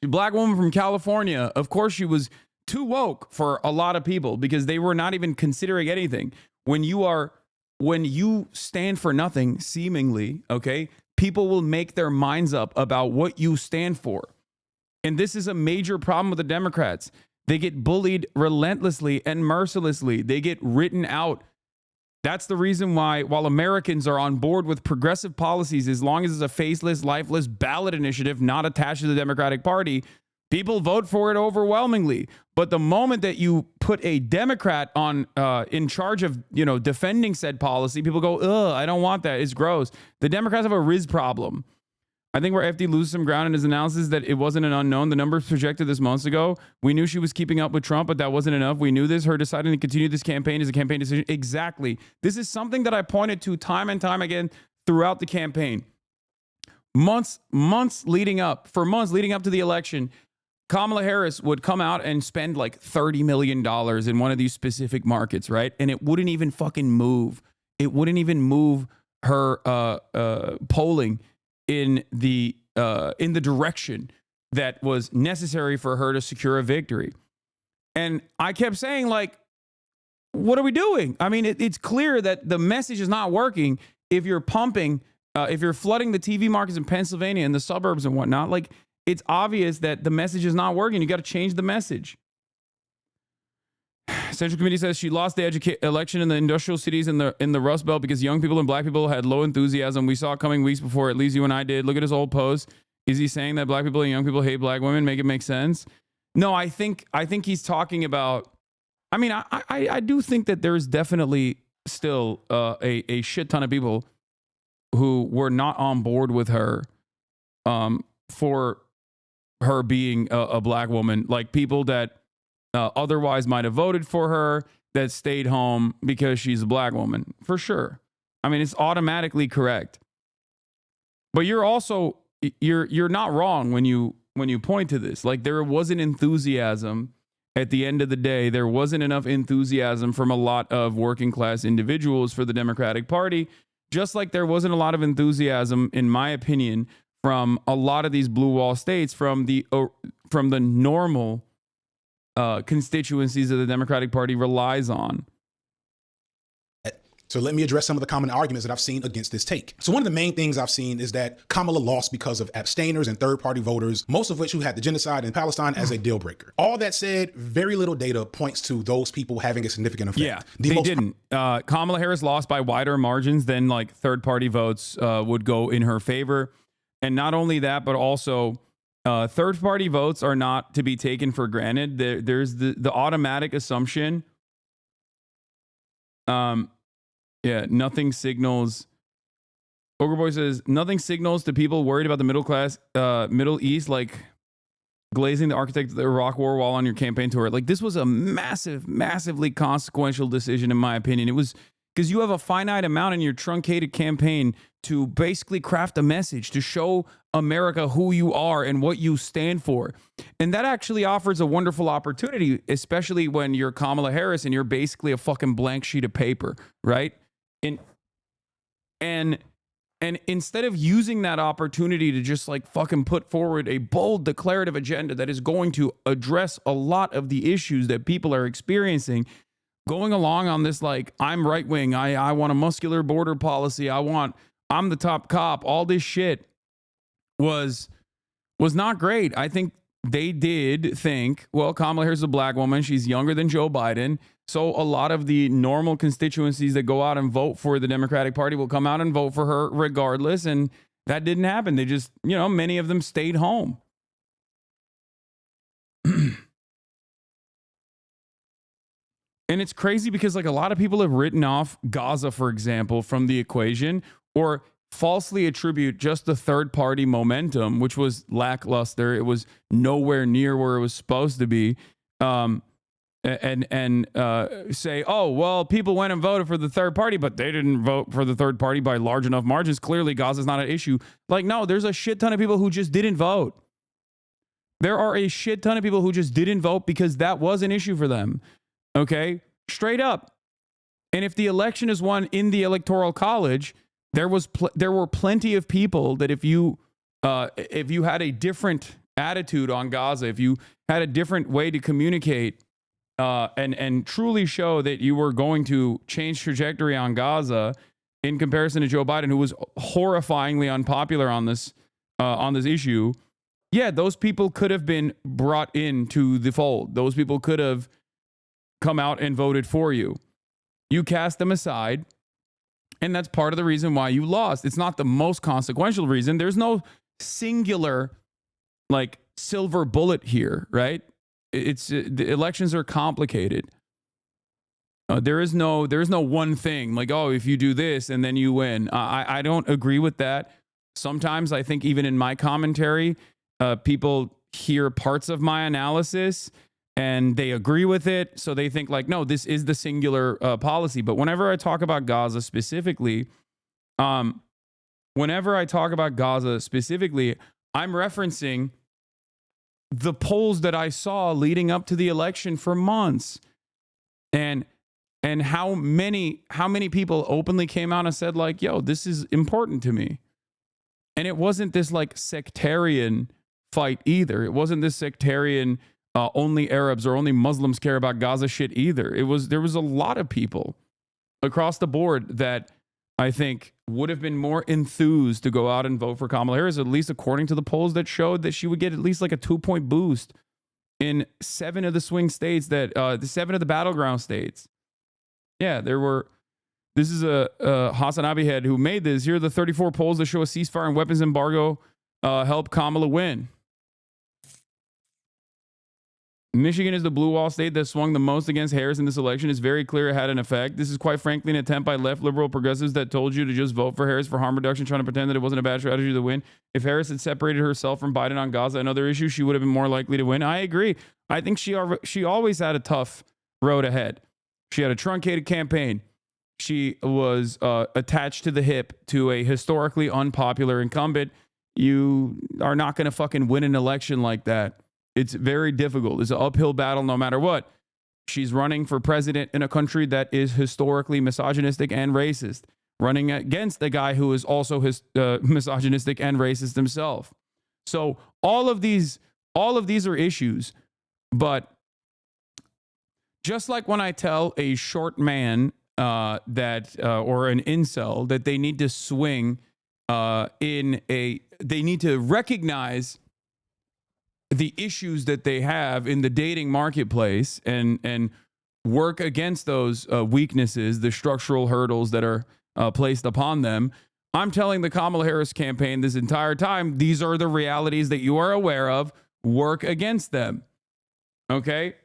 A black woman from California. Of course, she was too woke for a lot of people because they were not even considering anything. When you stand for nothing, seemingly, okay, people will make their minds up about what you stand for. And this is a major problem with the Democrats. They get bullied relentlessly and mercilessly. They get written out. That's the reason why, while Americans are on board with progressive policies, as long as it's a faceless, lifeless ballot initiative not attached to the Democratic Party, people vote for it overwhelmingly. But the moment that you put a Democrat on in charge of, defending said policy, people go, ugh, I don't want that. It's gross. The Democrats have a Riz problem. I think where FD loses some ground in his analysis that it wasn't an unknown. The numbers projected this months ago. We knew she was keeping up with Trump, but that wasn't enough. We knew this. Her deciding to continue this campaign is a campaign decision. Exactly. This is something that I pointed to time and time again throughout the campaign. Months leading up to the election, Kamala Harris would come out and spend like $30 million in one of these specific markets, right? And it wouldn't even fucking move. It wouldn't even move her polling in the direction that was necessary for her to secure a victory. And I kept saying, like, what are we doing? I mean, it's clear that the message is not working if you're flooding the TV markets in Pennsylvania and the suburbs and whatnot. Like, it's obvious that the message is not working. You got to change the message. Central Committee says she lost the election in the industrial cities in the Rust Belt because young people and black people had low enthusiasm. We saw it coming weeks before, at least you and I did. Look at his old post. Is he saying that black people and young people hate black women? Make it make sense. No, I think he's talking about. I mean, I do think that there's definitely still a shit ton of people who were not on board with her for her being a black woman, like people that otherwise might have voted for her that stayed home because she's a black woman, for sure. I mean, it's automatically correct. But you're also you're not wrong when you point to this. Like, there wasn't enthusiasm at the end of the day. There wasn't enough enthusiasm from a lot of working class individuals for the Democratic Party, just like there wasn't a lot of enthusiasm, in my opinion, from a lot of these blue wall states, from the normal constituencies that the Democratic Party relies on. So let me address some of the common arguments that I've seen against this take. So one of the main things I've seen is that Kamala lost because of abstainers and third-party voters, most of which who had the genocide in Palestine as a deal breaker. All that said, very little data points to those people having a significant effect. Yeah, they didn't. Kamala Harris lost by wider margins than like third-party votes would go in her favor. And not only that, but also third-party votes are not to be taken for granted. There's the automatic assumption. Yeah, nothing signals. Ogre Boy says nothing signals to people worried about the Middle East like glazing the architect of the Iraq War while on your campaign tour. Like, this was a massively consequential decision, in my opinion. It was because you have a finite amount in your truncated campaign to basically craft a message to show America who you are and what you stand for. And that actually offers a wonderful opportunity, especially when you're Kamala Harris and you're basically a fucking blank sheet of paper, right? And instead of using that opportunity to just like fucking put forward a bold declarative agenda that is going to address a lot of the issues that people are experiencing, going along on this like, I'm right wing, I want a muscular border policy, I'm the top cop, all this shit was not great. I think they did think, well, Kamala Harris is a black woman, she's younger than Joe Biden, so a lot of the normal constituencies that go out and vote for the Democratic Party will come out and vote for her regardless, and that didn't happen. They just, many of them stayed home. And it's crazy because like a lot of people have written off Gaza, for example, from the equation, or falsely attribute just the third party momentum, which was lackluster. It was nowhere near where it was supposed to be. And say, oh, well, people went and voted for the third party, but they didn't vote for the third party by large enough margins. Clearly, Gaza's not an issue. Like, no, there's a shit ton of people who just didn't vote. There are a shit ton of people who just didn't vote because that was an issue for them. Okay? Straight up. And if the election is won in the Electoral College, there were plenty of people that if you had a different attitude on Gaza, if you had a different way to communicate and truly show that you were going to change trajectory on Gaza in comparison to Joe Biden, who was horrifyingly unpopular on this issue, yeah, those people could have been brought into the fold. Those people could have come out and voted for you. You cast them aside, and that's part of the reason why you lost. It's not the most consequential reason. There's no singular, like, silver bullet here, right? The elections are complicated. There is no one thing like, oh, if you do this and then you win. I don't agree with that. Sometimes I think even in my commentary, people hear parts of my analysis and they agree with it. So they think like, no, this is the singular policy. But whenever I talk about Gaza specifically, I'm referencing the polls that I saw leading up to the election for months, and how many people openly came out and said like, yo, this is important to me. And it wasn't this like sectarian fight either. It wasn't this sectarian only Arabs or only Muslims care about Gaza shit either. There was a lot of people across the board that I think would have been more enthused to go out and vote for Kamala Harris, at least according to the polls that showed that she would get at least like a 2-point boost in 7 of the swing states, the 7 of the battleground states. Yeah, there were. This is a HasanAbi head who made this. Here are the 34 polls that show a ceasefire and weapons embargo help Kamala win. Michigan is the blue wall state that swung the most against Harris in this election. It's very clear it had an effect. This is quite frankly an attempt by left liberal progressives that told you to just vote for Harris for harm reduction, trying to pretend that it wasn't a bad strategy to win. If Harris had separated herself from Biden on Gaza and other issues, she would have been more likely to win. I agree. I think she always had a tough road ahead. She had a truncated campaign. She was attached to the hip to a historically unpopular incumbent. You are not going to fucking win an election like that. It's very difficult. It's an uphill battle no matter what. She's running for president in a country that is historically misogynistic and racist, running against a guy who is also misogynistic and racist himself. So all of these are issues, but just like when I tell a short man or an incel that they need to swing they need to recognize the issues that they have in the dating marketplace and work against those weaknesses, the structural hurdles that are placed upon them. I'm telling the Kamala Harris campaign this entire time, these are the realities that you are aware of. Work against them. Okay?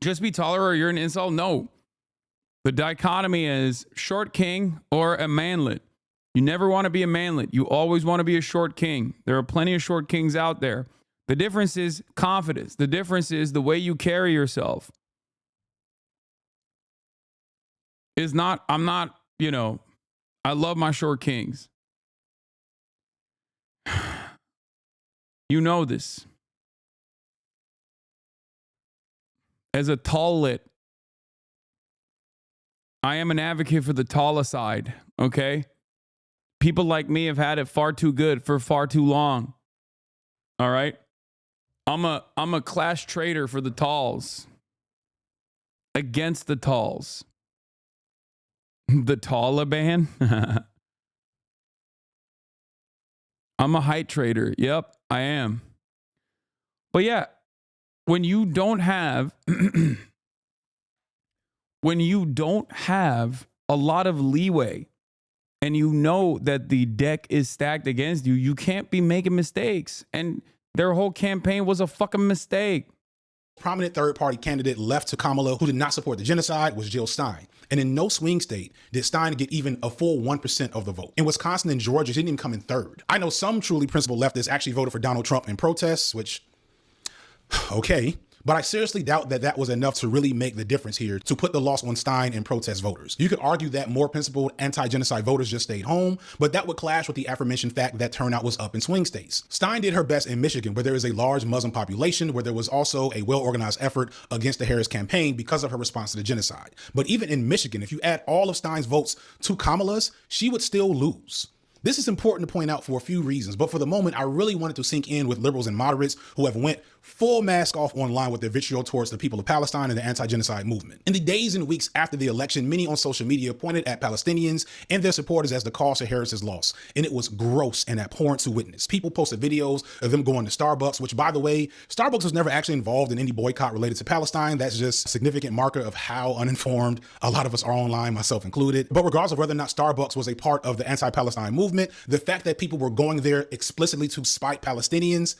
Just be taller or you're an incel? No. The dichotomy is short king or a manlet. You never want to be a manlet. You always want to be a short king. There are plenty of short kings out there. The difference is confidence. The difference is the way you carry yourself. I love my short kings. You know this. As a tall lit, I am an advocate for the taller side, okay? People like me have had it far too good for far too long. All right? I'm a class traitor for the talls. Against the talls. The Taliban? I'm a height traitor. Yep, I am. But yeah, when you don't have a lot of leeway and you know that the deck is stacked against you, you can't be making mistakes. And their whole campaign was a fucking mistake. Prominent third-party candidate left to Kamala who did not support the genocide was Jill Stein. And in no swing state did Stein get even a full 1% of the vote. In Wisconsin and Georgia, she didn't even come in third. I know some truly principled leftists actually voted for Donald Trump in protests, which, okay. But I seriously doubt that that was enough to really make the difference here to put the loss on Stein and protest voters. You could argue that more principled anti-genocide voters just stayed home, but that would clash with the aforementioned fact that turnout was up in swing states. Stein did her best in Michigan, where there is a large Muslim population, where there was also a well-organized effort against the Harris campaign because of her response to the genocide. But even in Michigan, if you add all of Stein's votes to Kamala's, she would still lose. This is important to point out for a few reasons, but for the moment, I really wanted to sink in with liberals and moderates who have went full mask off online with their vitriol towards the people of Palestine and the anti-genocide movement. In the days and weeks after the election, many on social media pointed at Palestinians and their supporters as the cause of Harris's loss, and it was gross and abhorrent to witness. People posted videos of them going to Starbucks, which, by the way, Starbucks was never actually involved in any boycott related to Palestine. That's just a significant marker of how uninformed a lot of us are online, myself included. But regardless of whether or not Starbucks was a part of the anti-Palestine movement, the fact that people were going there explicitly to spite Palestinians,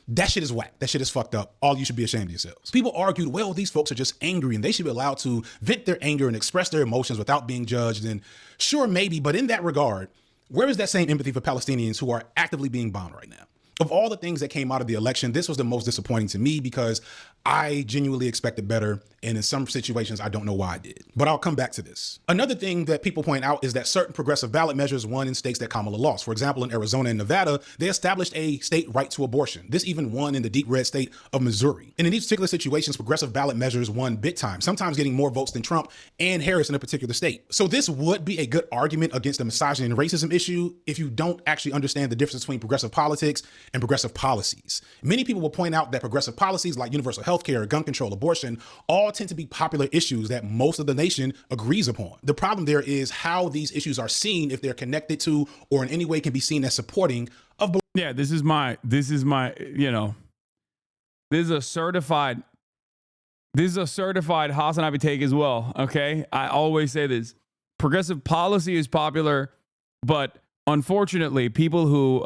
that shit is whack. That shit is fucked up. All you should be ashamed of yourselves. People argued, well, these folks are just angry and they should be allowed to vent their anger and express their emotions without being judged. And sure, maybe, but in that regard, where is that same empathy for Palestinians who are actively being bombed right now? Of all the things that came out of the election, this was the most disappointing to me because I genuinely expected better. And in some situations, I don't know why I did. But I'll come back to this. Another thing that people point out is that certain progressive ballot measures won in states that Kamala lost. For example, in Arizona and Nevada, they established a state right to abortion. This even won in the deep red state of Missouri. And in these particular situations, progressive ballot measures won big time, sometimes getting more votes than Trump and Harris in a particular state. So this would be a good argument against the misogyny and racism issue if you don't actually understand the difference between progressive politics and progressive policies. Many people will point out that progressive policies like universal healthcare, gun control, abortion, all tend to be popular issues that most of the nation agrees upon. The problem there is how these issues are seen, if they're connected to or in any way can be seen as supporting of. Yeah, this is my, this is a certified HasanAbi take as well. Okay. I always say this. Progressive policy is popular, but unfortunately, people who,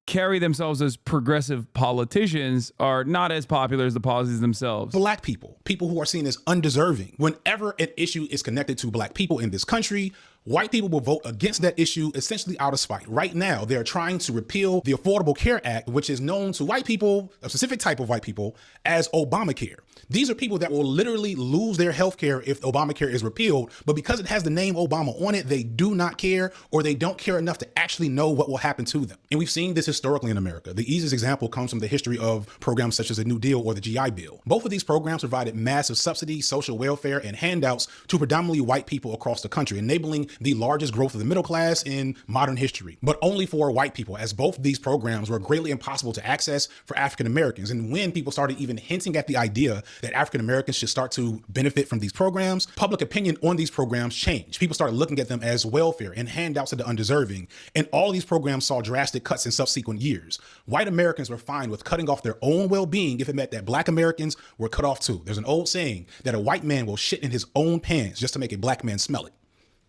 carry themselves as progressive politicians are not as popular as the policies themselves. Black people who are seen as undeserving. Whenever an issue is connected to black people in this country, white people will vote against that issue essentially out of spite. Right now, they're trying to repeal the Affordable Care Act, which is known to white people, a specific type of white people, as Obamacare. These are people that will literally lose their health care if Obamacare is repealed, but because it has the name Obama on it, they do not care, or they don't care enough to actually know what will happen to them. And we've seen this historically in America. The easiest example comes from the history of programs such as the New Deal or the GI Bill. Both of these programs provided massive subsidies, social welfare, and handouts to predominantly white people across the country, enabling the largest growth of the middle class in modern history, but only for white people, as both of these programs were greatly impossible to access for African Americans. And when people started even hinting at the idea that African Americans should start to benefit from these programs, public opinion on these programs changed. People started looking at them as welfare and handouts to the undeserving. And all of these programs saw drastic cuts in subsequent years. White Americans were fine with cutting off their own well-being if it meant that black Americans were cut off too. There's an old saying that a white man will shit in his own pants just to make a black man smell it.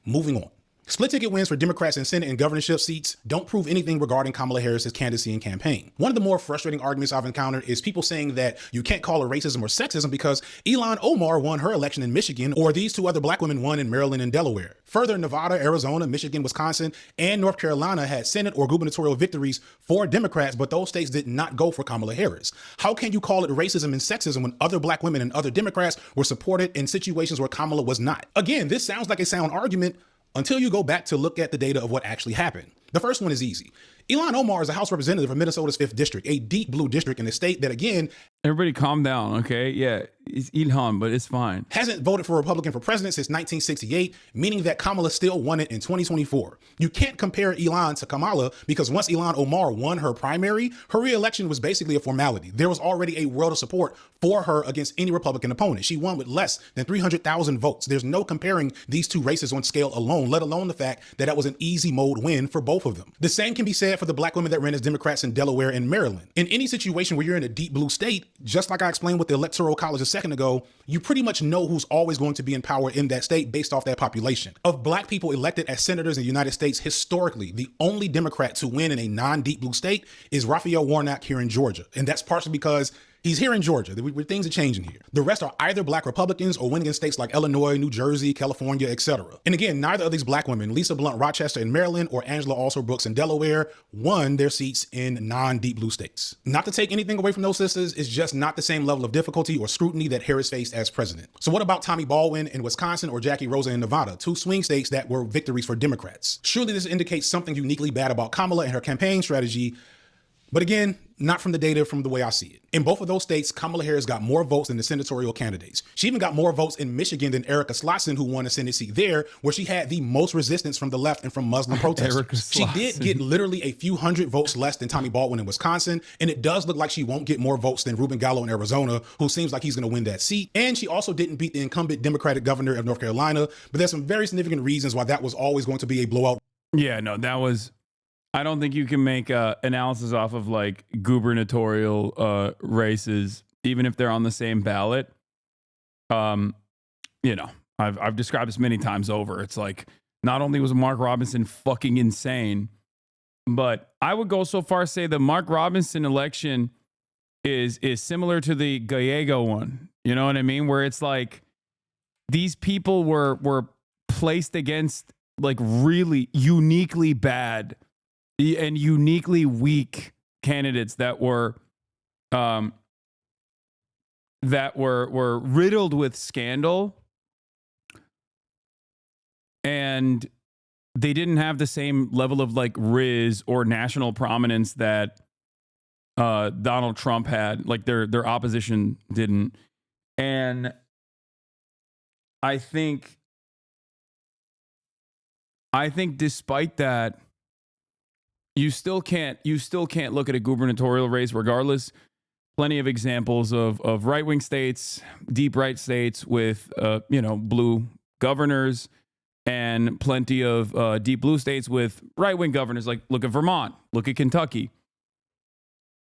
Moving on. Split ticket wins for Democrats in Senate and governorship seats don't prove anything regarding Kamala Harris's candidacy and campaign. One of the more frustrating arguments I've encountered is people saying that you can't call it racism or sexism because Ilhan Omar won her election in Michigan, or these two other black women won in Maryland and Delaware. Further, Nevada, Arizona, Michigan, Wisconsin, and North Carolina had Senate or gubernatorial victories for Democrats, but those states did not go for Kamala Harris. How can you call it racism and sexism when other black women and other Democrats were supported in situations where Kamala was not? Again, this sounds like a sound argument until you go back to look at the data of what actually happened. The first one is easy. Ilhan Omar is a House representative from Minnesota's 5th District, a deep blue district in a state that, again, Everybody calm down, okay? Yeah, it's Ilhan, but it's fine. hasn't voted for a Republican for president since 1968, meaning that Kamala still won it in 2024. You can't compare Ilhan to Kamala because once Ilhan Omar won her primary, her re-election was basically a formality. There was already a world of support for her against any Republican opponent. She won with less than 300,000 votes. There's no comparing these two races on scale alone, let alone the fact that that was an easy mode win for both of them. The same can be said for the black women that ran as Democrats in Delaware and Maryland. In any situation where you're in a deep blue state, just like I explained with the Electoral College a second ago, you pretty much know who's always going to be in power in that state based off that population. Of black people elected as senators in the United States, historically, the only Democrat to win in a non-deep blue state is Raphael Warnock here in Georgia. And that's partially because he's here in Georgia. Things are changing here. The rest are either black Republicans or winning in states like Illinois, New Jersey, California, etc. And again, neither of these black women, Lisa Blunt Rochester in Maryland or Angela Alsor Brooks in Delaware, won their seats in non-deep blue states. Not to take anything away from those sisters, it's just not the same level of difficulty or scrutiny that Harris faced as president. So what about Tommy Baldwin in Wisconsin or Jackie Rosa in Nevada, two swing states that were victories for Democrats? Surely this indicates something uniquely bad about Kamala and her campaign strategy. But again, not from the data, from the way I see it. In both of those states, Kamala Harris got more votes than the senatorial candidates. She even got more votes in Michigan than Erica Slotson, who won a Senate seat there, where she had the most resistance from the left and from Muslim protesters. She did get literally a few hundred votes less than Tommy Baldwin in Wisconsin, and it does look like she won't get more votes than Ruben Gallo in Arizona, who seems like he's going to win that seat. And she also didn't beat the incumbent Democratic governor of North Carolina, but there's some very significant reasons why that was always going to be a blowout. Yeah, no, that was... I don't think you can make analysis off of like gubernatorial races, even if they're on the same ballot. You know, I've described this many times over. It's like, not only was Mark Robinson fucking insane, but I would go so far as say the Mark Robinson election is similar to the Gallego one. You know what I mean? Where it's like these people were placed against like really uniquely bad and uniquely weak candidates that were riddled with scandal, and they didn't have the same level of like riz or national prominence that Donald Trump had. Like their opposition didn't. And I think despite that, you still can't look at a gubernatorial race regardless. Plenty of examples of right-wing states, deep right states with blue governors, and plenty of deep blue states with right-wing governors. Like look at Vermont, look at Kentucky.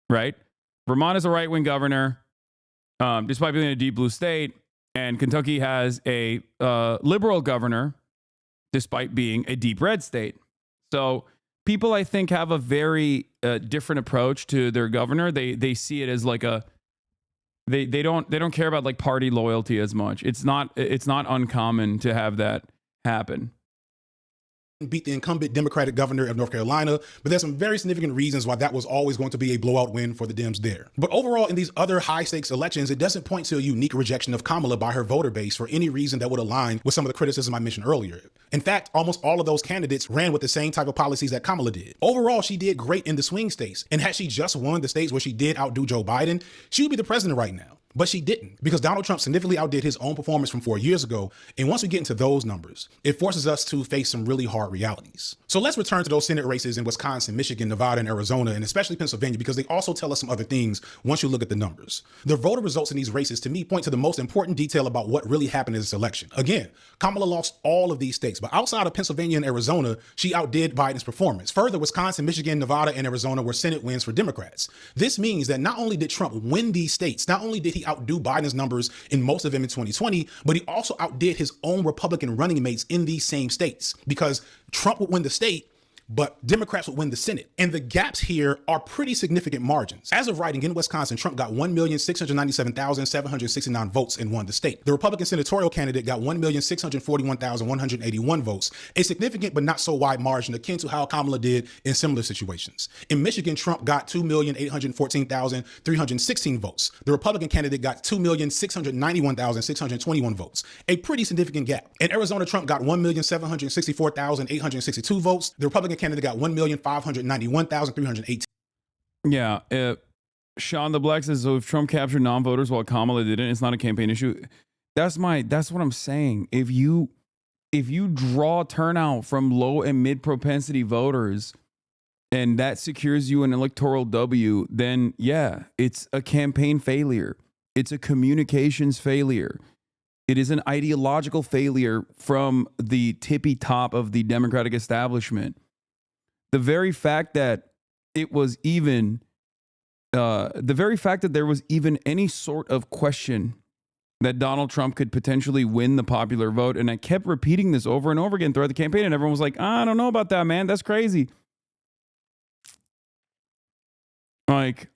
Right? Vermont is a right-wing governor, despite being a deep blue state, and Kentucky has a liberal governor, despite being a deep red state. So people I think have a very different approach to their governor. They see it as like they don't care about like party loyalty as much. It's not uncommon to have that happen. Beat the incumbent Democratic governor of North Carolina, but there's some very significant reasons why that was always going to be a blowout win for the Dems there. But overall, in these other high-stakes elections, it doesn't point to a unique rejection of Kamala by her voter base for any reason that would align with some of the criticism I mentioned earlier. In fact, almost all of those candidates ran with the same type of policies that Kamala did. Overall, she did great in the swing states, and had she just won the states where she did outdo Joe Biden, she would be the president right now. But she didn't, because Donald Trump significantly outdid his own performance from 4 years ago. And once we get into those numbers, it forces us to face some really hard realities. So let's return to those Senate races in Wisconsin, Michigan, Nevada, and Arizona, and especially Pennsylvania, because they also tell us some other things once you look at the numbers. The voter results in these races, to me, point to the most important detail about what really happened in this election. Again, Kamala lost all of these states, but outside of Pennsylvania and Arizona, she outdid Biden's performance. Further, Wisconsin, Michigan, Nevada, and Arizona were Senate wins for Democrats. This means that not only did Trump win these states, not only did he outdo Biden's numbers in most of them in 2020, but he also outdid his own Republican running mates in these same states, because Trump would win the state, but Democrats would win the Senate. And the gaps here are pretty significant margins. As of writing, in Wisconsin, Trump got 1,697,769 votes and won the state. The Republican senatorial candidate got 1,641,181 votes, a significant but not so wide margin akin to how Kamala did in similar situations. In Michigan, Trump got 2,814,316 votes. The Republican candidate got 2,691,621 votes, a pretty significant gap. In Arizona, Trump got 1,764,862 votes. The Republican candidate got 1,591,318. Yeah. Sean the Black says, so if Trump captured non-voters while Kamala didn't, it's not a campaign issue. That's what I'm saying. If you draw turnout from low and mid propensity voters and that secures you an electoral W, then yeah, it's a campaign failure. It's a communications failure. It is an ideological failure from the tippy top of the Democratic establishment. The very fact that there was even any sort of question that Donald Trump could potentially win the popular vote, and I kept repeating this over and over again throughout the campaign, and everyone was like, I don't know about that, man. That's crazy. Like,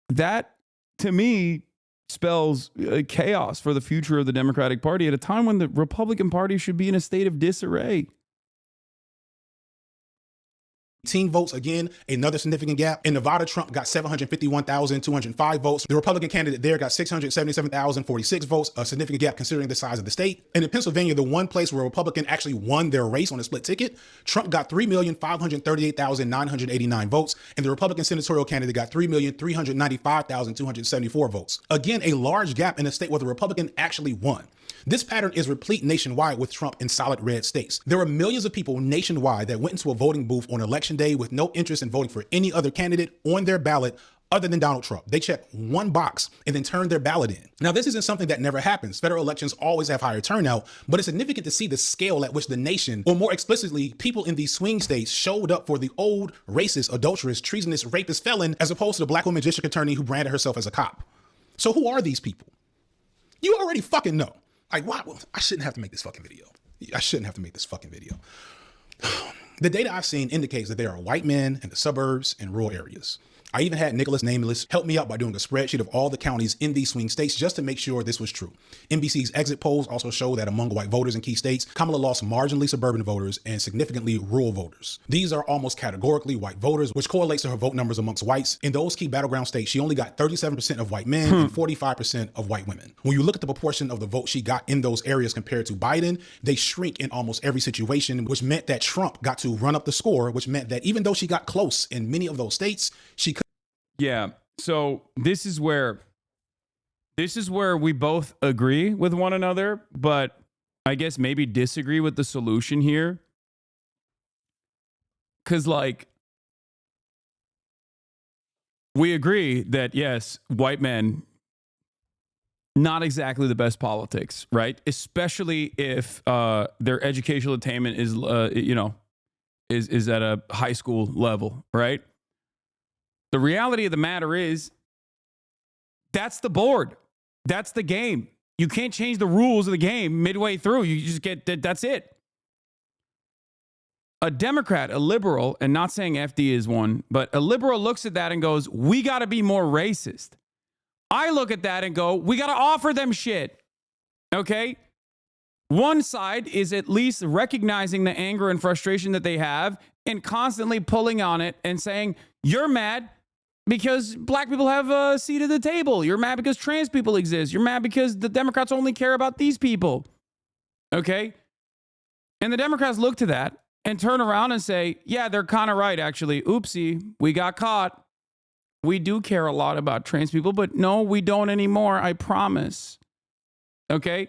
that, to me, spells chaos for the future of the Democratic Party at a time when the Republican Party should be in a state of disarray. 18 votes, again, another significant gap. In Nevada, Trump got 751,205 votes. The Republican candidate there got 677,046 votes, a significant gap considering the size of the state. And in Pennsylvania, the one place where a Republican actually won their race on a split ticket, Trump got 3,538,989 votes, and the Republican senatorial candidate got 3,395,274 votes. Again, a large gap in a state where the Republican actually won. This pattern is replete nationwide with Trump in solid red states. There are millions of people nationwide that went into a voting booth on election day with no interest in voting for any other candidate on their ballot other than Donald Trump. They check one box and then turn their ballot in. Now, this isn't something that never happens. Federal elections always have higher turnout, but it's significant to see the scale at which the nation, or more explicitly, people in these swing states, showed up for the old racist, adulterous, treasonous, rapist felon, as opposed to the black woman district attorney who branded herself as a cop. So who are these people? You already fucking know. Like, why? Well, I shouldn't have to make this fucking video. The data I've seen indicates that there are white men in the suburbs and rural areas. I even had Nicholas Nameless help me out by doing a spreadsheet of all the counties in these swing states just to make sure this was true. NBC's exit polls also show that among white voters in key states, Kamala lost marginally suburban voters and significantly rural voters. These are almost categorically white voters, which correlates to her vote numbers amongst whites. In those key battleground states, she only got 37% of white men and 45% of white women. When you look at the proportion of the vote she got in those areas compared to Biden, they shrink in almost every situation, which meant that Trump got to run up the score, which meant that even though she got close in many of those states, she could. Yeah. So this is where we both agree with one another, but I guess maybe disagree with the solution here. Because, like, we agree that, yes, white men, not exactly the best politics, right? Especially if their educational attainment is, is at a high school level, right? The reality of the matter is that's the board. That's the game. You can't change the rules of the game midway through. You just get, that's it. a Democrat, a liberal, and not saying FD is one, but a liberal looks at that and goes, we got to be more racist. I look at that and go, we got to offer them shit. Okay? One side is at least recognizing the anger and frustration that they have and constantly pulling on it and saying, you're mad because black people have a seat at the table. You're mad because trans people exist. You're mad because the Democrats only care about these people. Okay? And the Democrats look to that and turn around and say, yeah, they're kind of right, actually. Oopsie, we got caught. We do care a lot about trans people, but no, we don't anymore. I promise. Okay?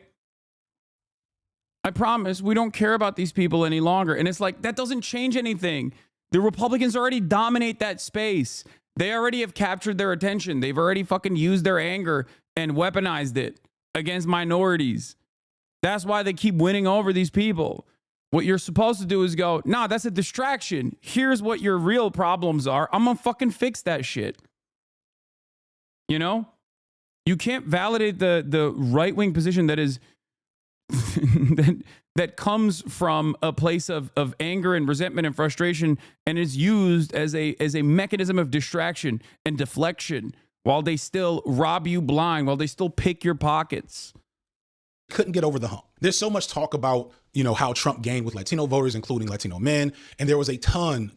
I promise we don't care about these people any longer. And it's like, that doesn't change anything. The Republicans already dominate that space. They already have captured their attention. They've already fucking used their anger and weaponized it against minorities. That's why they keep winning over these people. What you're supposed to do is go, nah, that's a distraction. Here's what your real problems are. I'm gonna fucking fix that shit. You know? You can't validate the right-wing position that is that comes from a place of anger and resentment and frustration and is used as a mechanism of distraction and deflection while they still rob you blind, while they still pick your pockets. Couldn't get over the hump. There's so much talk about, how Trump gained with Latino voters, including Latino men. And there was a ton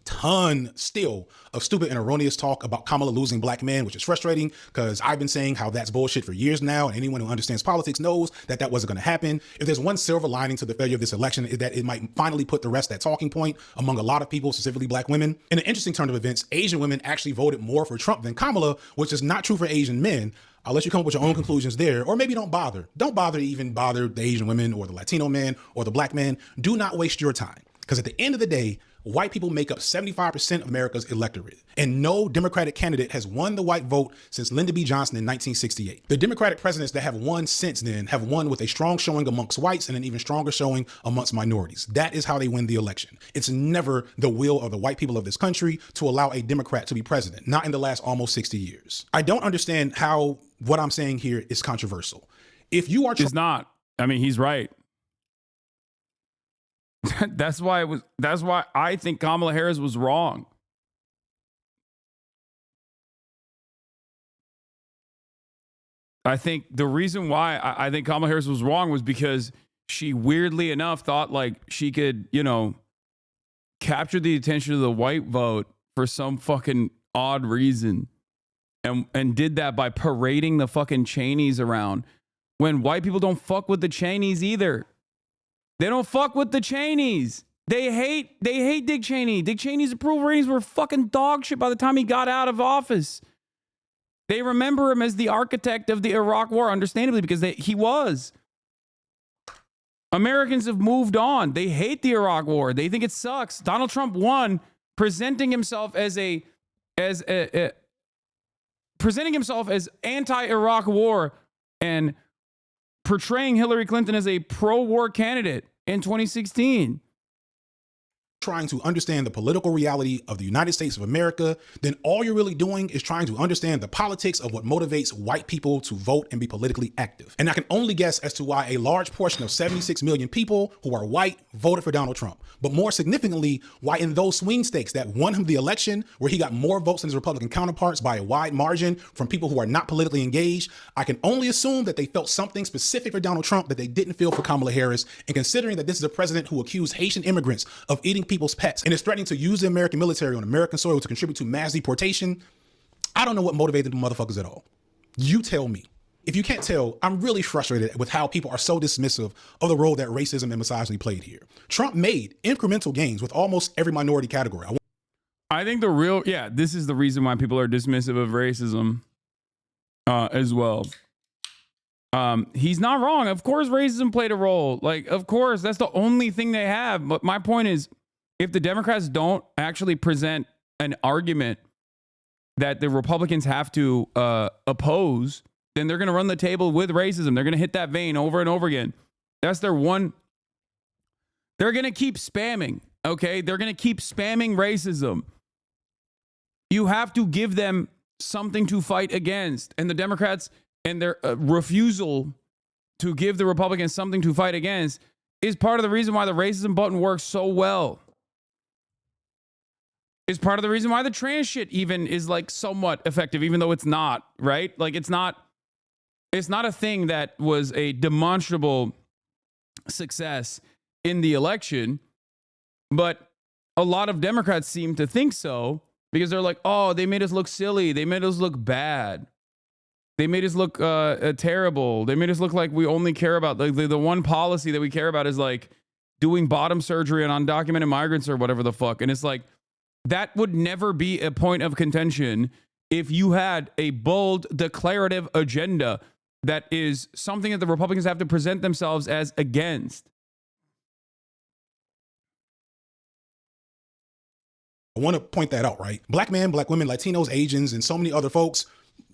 still of stupid and erroneous talk about Kamala losing black men, which is frustrating because I've been saying how that's bullshit for years now. And anyone who understands politics knows that that wasn't going to happen. If there's one silver lining to the failure of this election, is that it might finally put to rest that talking point among a lot of people, specifically black women. In an interesting turn of events, Asian women actually voted more for Trump than Kamala, which is not true for Asian men. I'll let you come up with your own conclusions there, or maybe don't bother. Don't bother to even bother the Asian women or the Latino men or the black men. Do not waste your time. Because at the end of the day, white people make up 75% of America's electorate. And no Democratic candidate has won the white vote since Lyndon B. Johnson in 1968. The Democratic presidents that have won since then have won with a strong showing amongst whites and an even stronger showing amongst minorities. That is how they win the election. It's never the will of the white people of this country to allow a Democrat to be president, not in the last almost 60 years. I don't understand how what I'm saying here is controversial. If you are... It's not. I mean, he's right. That's why I think Kamala Harris was wrong. I think the reason why I think Kamala Harris was wrong was because she weirdly enough thought like she could, capture the attention of the white vote for some fucking odd reason. And did that by parading the fucking Cheneys around when white people don't fuck with the Cheneys either. They don't fuck with the Cheneys. They hate Dick Cheney. Dick Cheney's approval ratings were fucking dog shit by the time he got out of office. They remember him as the architect of the Iraq War, understandably, because he was. Americans have moved on. They hate the Iraq War. They think it sucks. Donald Trump won, presenting himself as anti-Iraq war and portraying Hillary Clinton as a pro-war candidate in 2016. Trying to understand the political reality of the United States of America, then all you're really doing is trying to understand the politics of what motivates white people to vote and be politically active. And I can only guess as to why a large portion of 76 million people who are white voted for Donald Trump. But more significantly, why in those swing states that won him the election, where he got more votes than his Republican counterparts by a wide margin from people who are not politically engaged, I can only assume that they felt something specific for Donald Trump that they didn't feel for Kamala Harris. And considering that this is a president who accused Haitian immigrants of eating people's pets and is threatening to use the American military on American soil to contribute to mass deportation, I don't know what motivated the motherfuckers at all. You tell me. If you can't tell, I'm really frustrated with how people are so dismissive of the role that racism and misogyny played here. Trump made incremental gains with almost every minority category. I think this is the reason why people are dismissive of racism as well. He's not wrong. Of course, racism played a role. Like, of course, that's the only thing they have. But my point is, if the Democrats don't actually present an argument that the Republicans have to oppose, then they're going to run the table with racism. They're going to hit that vein over and over again. That's their one. They're going to keep spamming, okay? They're going to keep spamming racism. You have to give them something to fight against. And the Democrats and their refusal to give the Republicans something to fight against is part of the reason why the racism button works so well. is part of the reason why the trans shit even is like somewhat effective, even though it's not, right? Like it's not a thing that was a demonstrable success in the election, but a lot of Democrats seem to think so because they're like, oh, they made us look silly. They made us look bad. They made us look terrible. They made us look like we only care about the one policy that we care about is like doing bottom surgery on undocumented migrants or whatever the fuck. And it's like, that would never be a point of contention if you had a bold declarative agenda that is something that the Republicans have to present themselves as against. I want to point that out, right? Black men, black women, Latinos, Asians, and so many other folks,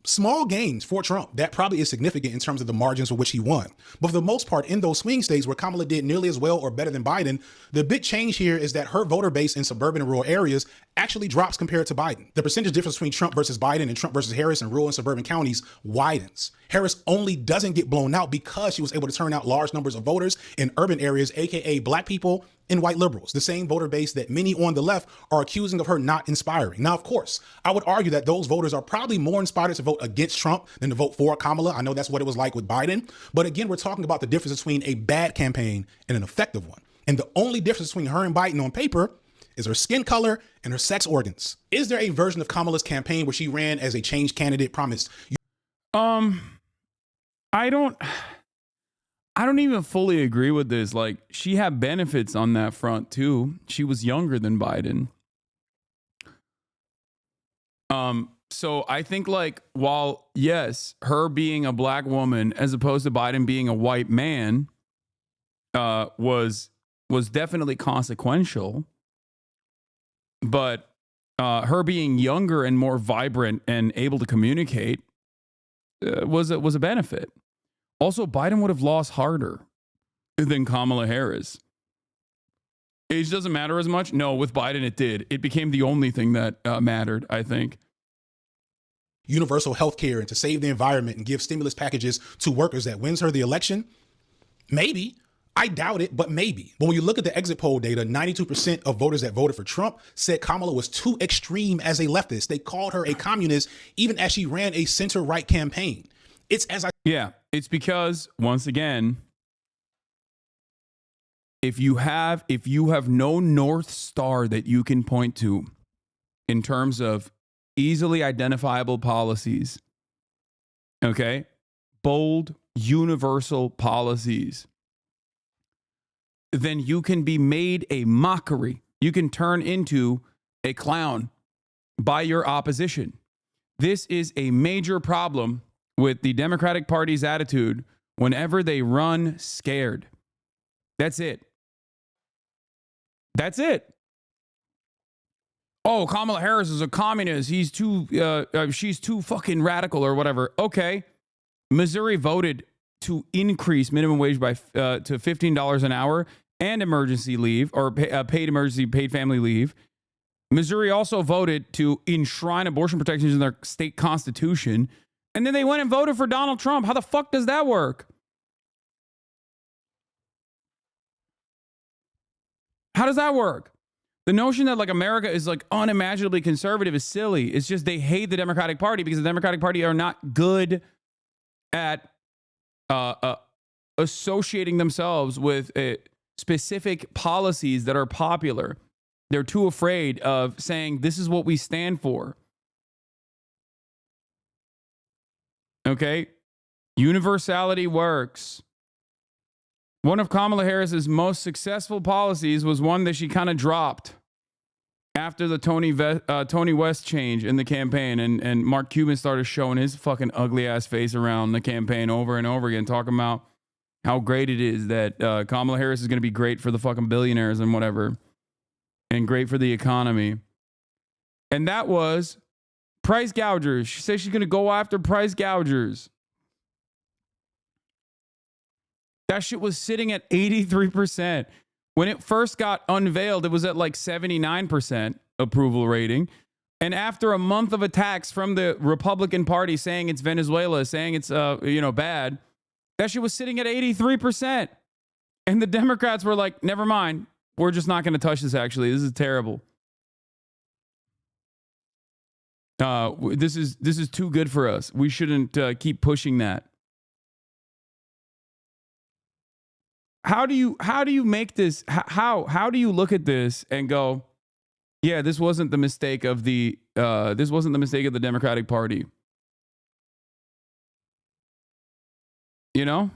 small gains for Trump. That probably is significant in terms of the margins for which he won. But for the most part, in those swing states where Kamala did nearly as well or better than Biden, the big change here is that her voter base in suburban and rural areas actually drops compared to Biden. The percentage difference between Trump versus Biden and Trump versus Harris in rural and suburban counties widens. Harris only doesn't get blown out because she was able to turn out large numbers of voters in urban areas, aka black people and white liberals, the same voter base that many on the left are accusing of her not inspiring. Now, of course, I would argue that those voters are probably more inspired to vote against Trump than to vote for Kamala. I know that's what it was like with Biden. But again, we're talking about the difference between a bad campaign and an effective one. And the only difference between her and Biden on paper is her skin color and her sex organs. Is there a version of Kamala's campaign where she ran as a change candidate, promised? I don't even fully agree with this. Like, she had benefits on that front too. She was younger than Biden. So I think like, while yes, her being a black woman as opposed to Biden being a white man, was definitely consequential. But her being younger and more vibrant and able to communicate was a benefit. Also, Biden would have lost harder than Kamala Harris. Age doesn't matter as much. No, with Biden, it did. It became the only thing that mattered, I think. Universal health care and to save the environment and give stimulus packages to workers that wins her the election? Maybe. I doubt it, but maybe. But when you look at the exit poll data, 92% of voters that voted for Trump said Kamala was too extreme as a leftist. They called her a communist even as she ran a center-right campaign. It's because, once again, if you have no North Star that you can point to in terms of easily identifiable policies, okay, bold, universal policies, then you can be made a mockery. You can turn into a clown by your opposition. This is a major problem with the Democratic Party's attitude whenever they run scared. That's it. That's it. Oh, Kamala Harris is a communist. She's too fucking radical or whatever. Okay. Missouri voted to increase minimum wage by to $15 an hour and emergency leave or paid family leave. Missouri also voted to enshrine abortion protections in their state constitution. And then they went and voted for Donald Trump. How the fuck does that work? How does that work? The notion that like America is like unimaginably conservative is silly. It's just they hate the Democratic Party because the Democratic Party are not good at associating themselves with specific policies that are popular. They're too afraid of saying this is what we stand for. Okay? Universality works. One of Kamala Harris's most successful policies was one that she kind of dropped after the Tony West change in the campaign. And Mark Cuban started showing his fucking ugly ass face around the campaign over and over again, talking about how great it is that Kamala Harris is going to be great for the fucking billionaires and whatever, and great for the economy. And that was price gougers. She says she's going to go after price gougers. That shit was sitting at 83%. When it first got unveiled, it was at like 79% approval rating. And after a month of attacks from the Republican Party saying it's Venezuela, saying it's bad, that shit was sitting at 83%. And the Democrats were like, never mind. We're just not going to touch this, actually. This is terrible. This is too good for us. We shouldn't keep pushing that. How do you make this? How do you look at this and go, yeah, this wasn't the mistake of the Democratic Party? You know?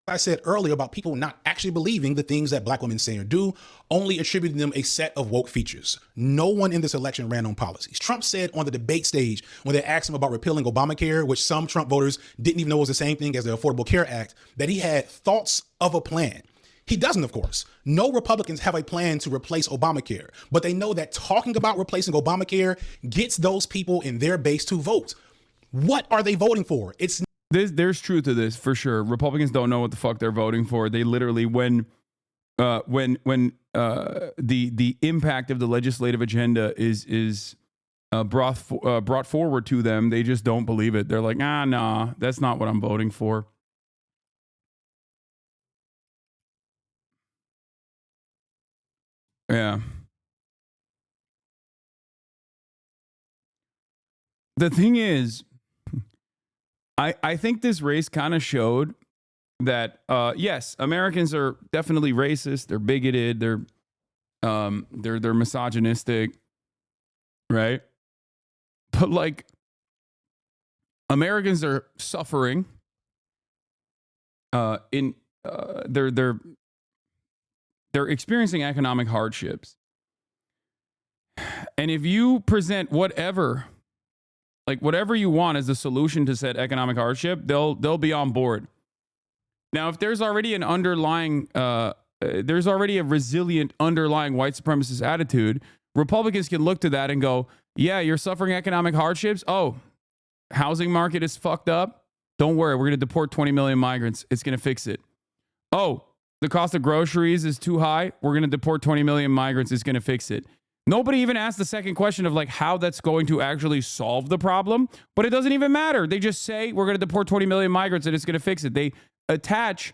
I said earlier about people not actually believing the things that black women say or do, only attributing them a set of woke features. No one in this election ran on policies. Trump said on the debate stage when they asked him about repealing Obamacare, which some Trump voters didn't even know was the same thing as the Affordable Care Act, that he had thoughts of a plan. He doesn't, of course. No Republicans have a plan to replace Obamacare, but they know that talking about replacing Obamacare gets those people in their base to vote. What are they voting for? There's truth to this for sure. Republicans don't know what the fuck they're voting for. They literally, when the impact of the legislative agenda is brought forward to them, they just don't believe it. They're like, nah, that's not what I'm voting for. Yeah. The thing is, I think this race kind of showed that, yes, Americans are definitely racist. They're bigoted. They're misogynistic, right? But like, Americans are suffering. They're experiencing economic hardships, and if you present whatever you want as a solution to said economic hardship, they'll be on board. Now, if there's already there's already a resilient underlying white supremacist attitude, Republicans can look to that and go, yeah, you're suffering economic hardships. Oh, housing market is fucked up. Don't worry, we're going to deport 20 million migrants. It's going to fix it. Oh, the cost of groceries is too high. We're going to deport 20 million migrants. It's going to fix it. Nobody even asked the second question of like how that's going to actually solve the problem, but it doesn't even matter. They just say we're going to deport 20 million migrants and it's going to fix it. They attach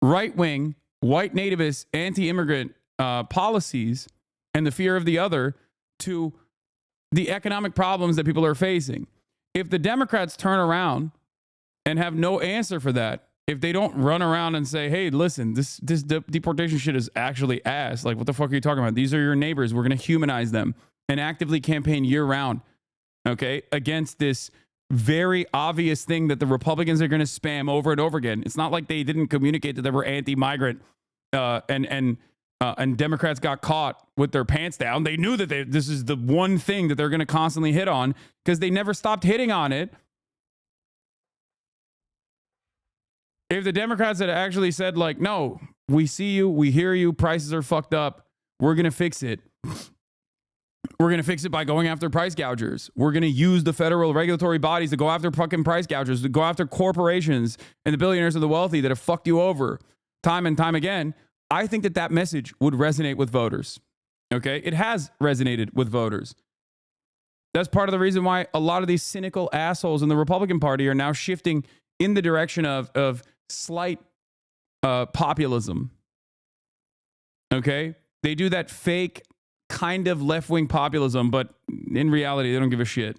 right-wing, white nativist, anti-immigrant policies and the fear of the other to the economic problems that people are facing. If the Democrats turn around and have no answer for that, if they don't run around and say, hey, listen, this deportation shit is actually ass. Like, what the fuck are you talking about? These are your neighbors. We're going to humanize them and actively campaign year round, okay, against this very obvious thing that the Republicans are going to spam over and over again. It's not like they didn't communicate that they were anti-migrant and Democrats got caught with their pants down. They knew that this is the one thing that they're going to constantly hit on because they never stopped hitting on it. If the Democrats had actually said, like, no, we see you, we hear you, prices are fucked up, we're going to fix it. We're going to fix it by going after price gougers. We're going to use the federal regulatory bodies to go after fucking price gougers, to go after corporations and the billionaires and the wealthy that have fucked you over time and time again. I think that message would resonate with voters. Okay? It has resonated with voters. That's part of the reason why a lot of these cynical assholes in the Republican Party are now shifting in the direction of slight populism. Okay? They do that fake kind of left-wing populism, but in reality, they don't give a shit.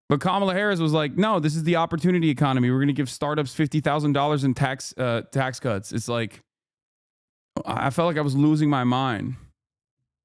But Kamala Harris was like, no, this is the opportunity economy. We're going to give startups $50,000 in tax cuts. It's like, I felt like I was losing my mind.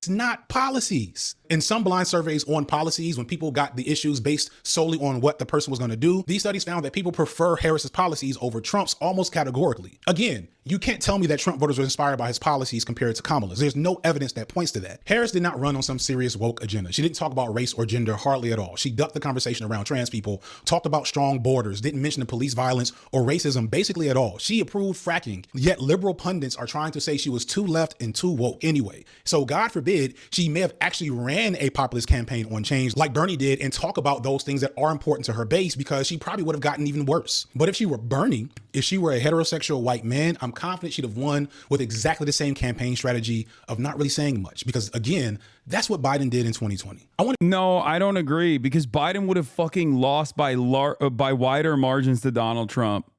It's not policies. In some blind surveys on policies, when people got the issues based solely on what the person was going to do, these studies found that people prefer Harris's policies over Trump's almost categorically. Again, you can't tell me that Trump voters were inspired by his policies compared to Kamala's. There's no evidence that points to that. Harris did not run on some serious woke agenda. She didn't talk about race or gender hardly at all. She ducked the conversation around trans people, talked about strong borders, didn't mention the police violence or racism basically at all. She approved fracking, yet liberal pundits are trying to say she was too left and too woke anyway. So God forbid she may have actually ran a populist campaign on change like Bernie did and talk about those things that are important to her base, because she probably would have gotten even worse. But if she were Bernie, if she were a heterosexual white man, I'm confident she'd have won with exactly the same campaign strategy of not really saying much, because again, that's what Biden did in 2020. No, I don't agree, because Biden would have fucking lost by wider margins to Donald Trump.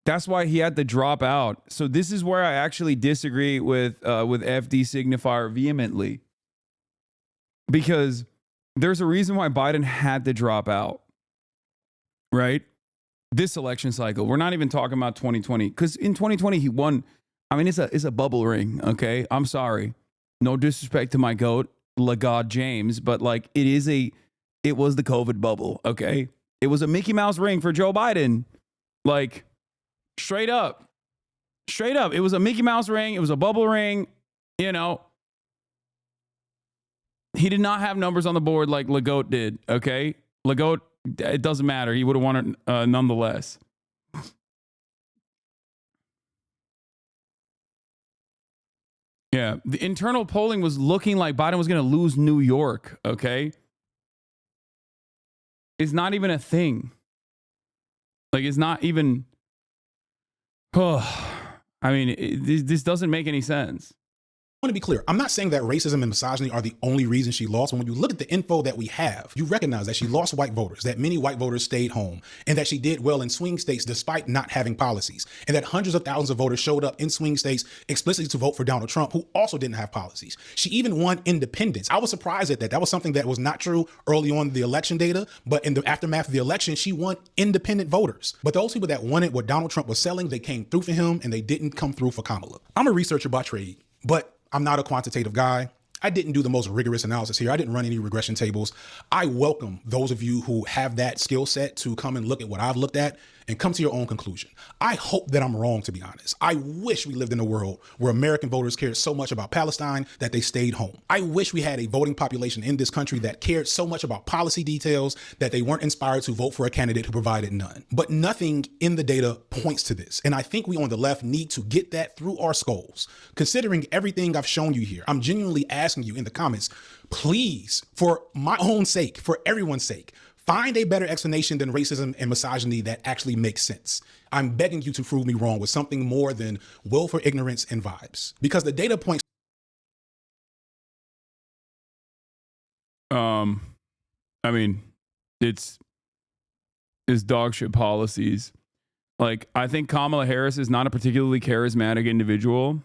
That's why he had to drop out. So this is where I actually disagree with FD Signifier vehemently, because there's a reason why Biden had to drop out, right? This election cycle. We're not even talking about 2020, because in 2020 he won. I mean, it's a bubble ring. Okay, I'm sorry, no disrespect to my goat, LaGod James, but like it was the COVID bubble. Okay, it was a Mickey Mouse ring for Joe Biden, like straight up. It was a Mickey Mouse ring. It was a bubble ring. You know, he did not have numbers on the board like LaGoat did. Okay, LaGoat, it doesn't matter. He would have won it nonetheless. Yeah, the internal polling was looking like Biden was going to lose New York, okay? It's not even a thing. Like, it's not even... Oh, I mean, this doesn't make any sense. I want to be clear. I'm not saying that racism and misogyny are the only reason she lost. When you look at the info that we have, you recognize that she lost white voters, that many white voters stayed home, and that she did well in swing states despite not having policies, and that hundreds of thousands of voters showed up in swing states explicitly to vote for Donald Trump, who also didn't have policies. She even won independents. I was surprised at that. That was something that was not true early on the election data, but in the aftermath of the election, she won independent voters. But those people that wanted what Donald Trump was selling, they came through for him, and they didn't come through for Kamala. I'm a researcher by trade, but I'm not a quantitative guy. I didn't do the most rigorous analysis here. I didn't run any regression tables. I welcome those of you who have that skill set to come and look at what I've looked at and come to your own conclusion. I hope that I'm wrong, to be honest. I wish we lived in a world where American voters cared so much about Palestine that they stayed home. I wish we had a voting population in this country that cared so much about policy details that they weren't inspired to vote for a candidate who provided none. But nothing in the data points to this. And I think we on the left need to get that through our skulls. Considering everything I've shown you here, I'm genuinely asking you in the comments, please, for my own sake, for everyone's sake, find a better explanation than racism and misogyny that actually makes sense. I'm begging you to prove me wrong with something more than willful ignorance and vibes, because the data points. I mean, it's dog shit policies. Like, I think Kamala Harris is not a particularly charismatic individual.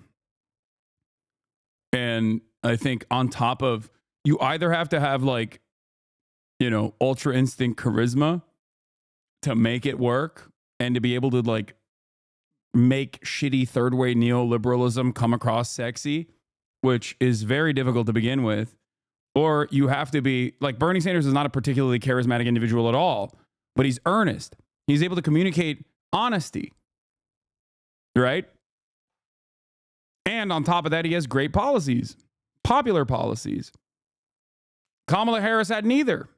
And I think on top of, you either have to have like, you know, ultra instinct charisma to make it work and to be able to like make shitty third way neoliberalism come across sexy, which is very difficult to begin with. Or you have to be like, Bernie Sanders is not a particularly charismatic individual at all, but he's earnest. He's able to communicate honesty, right? And on top of that, he has great policies, popular policies. Kamala Harris had neither.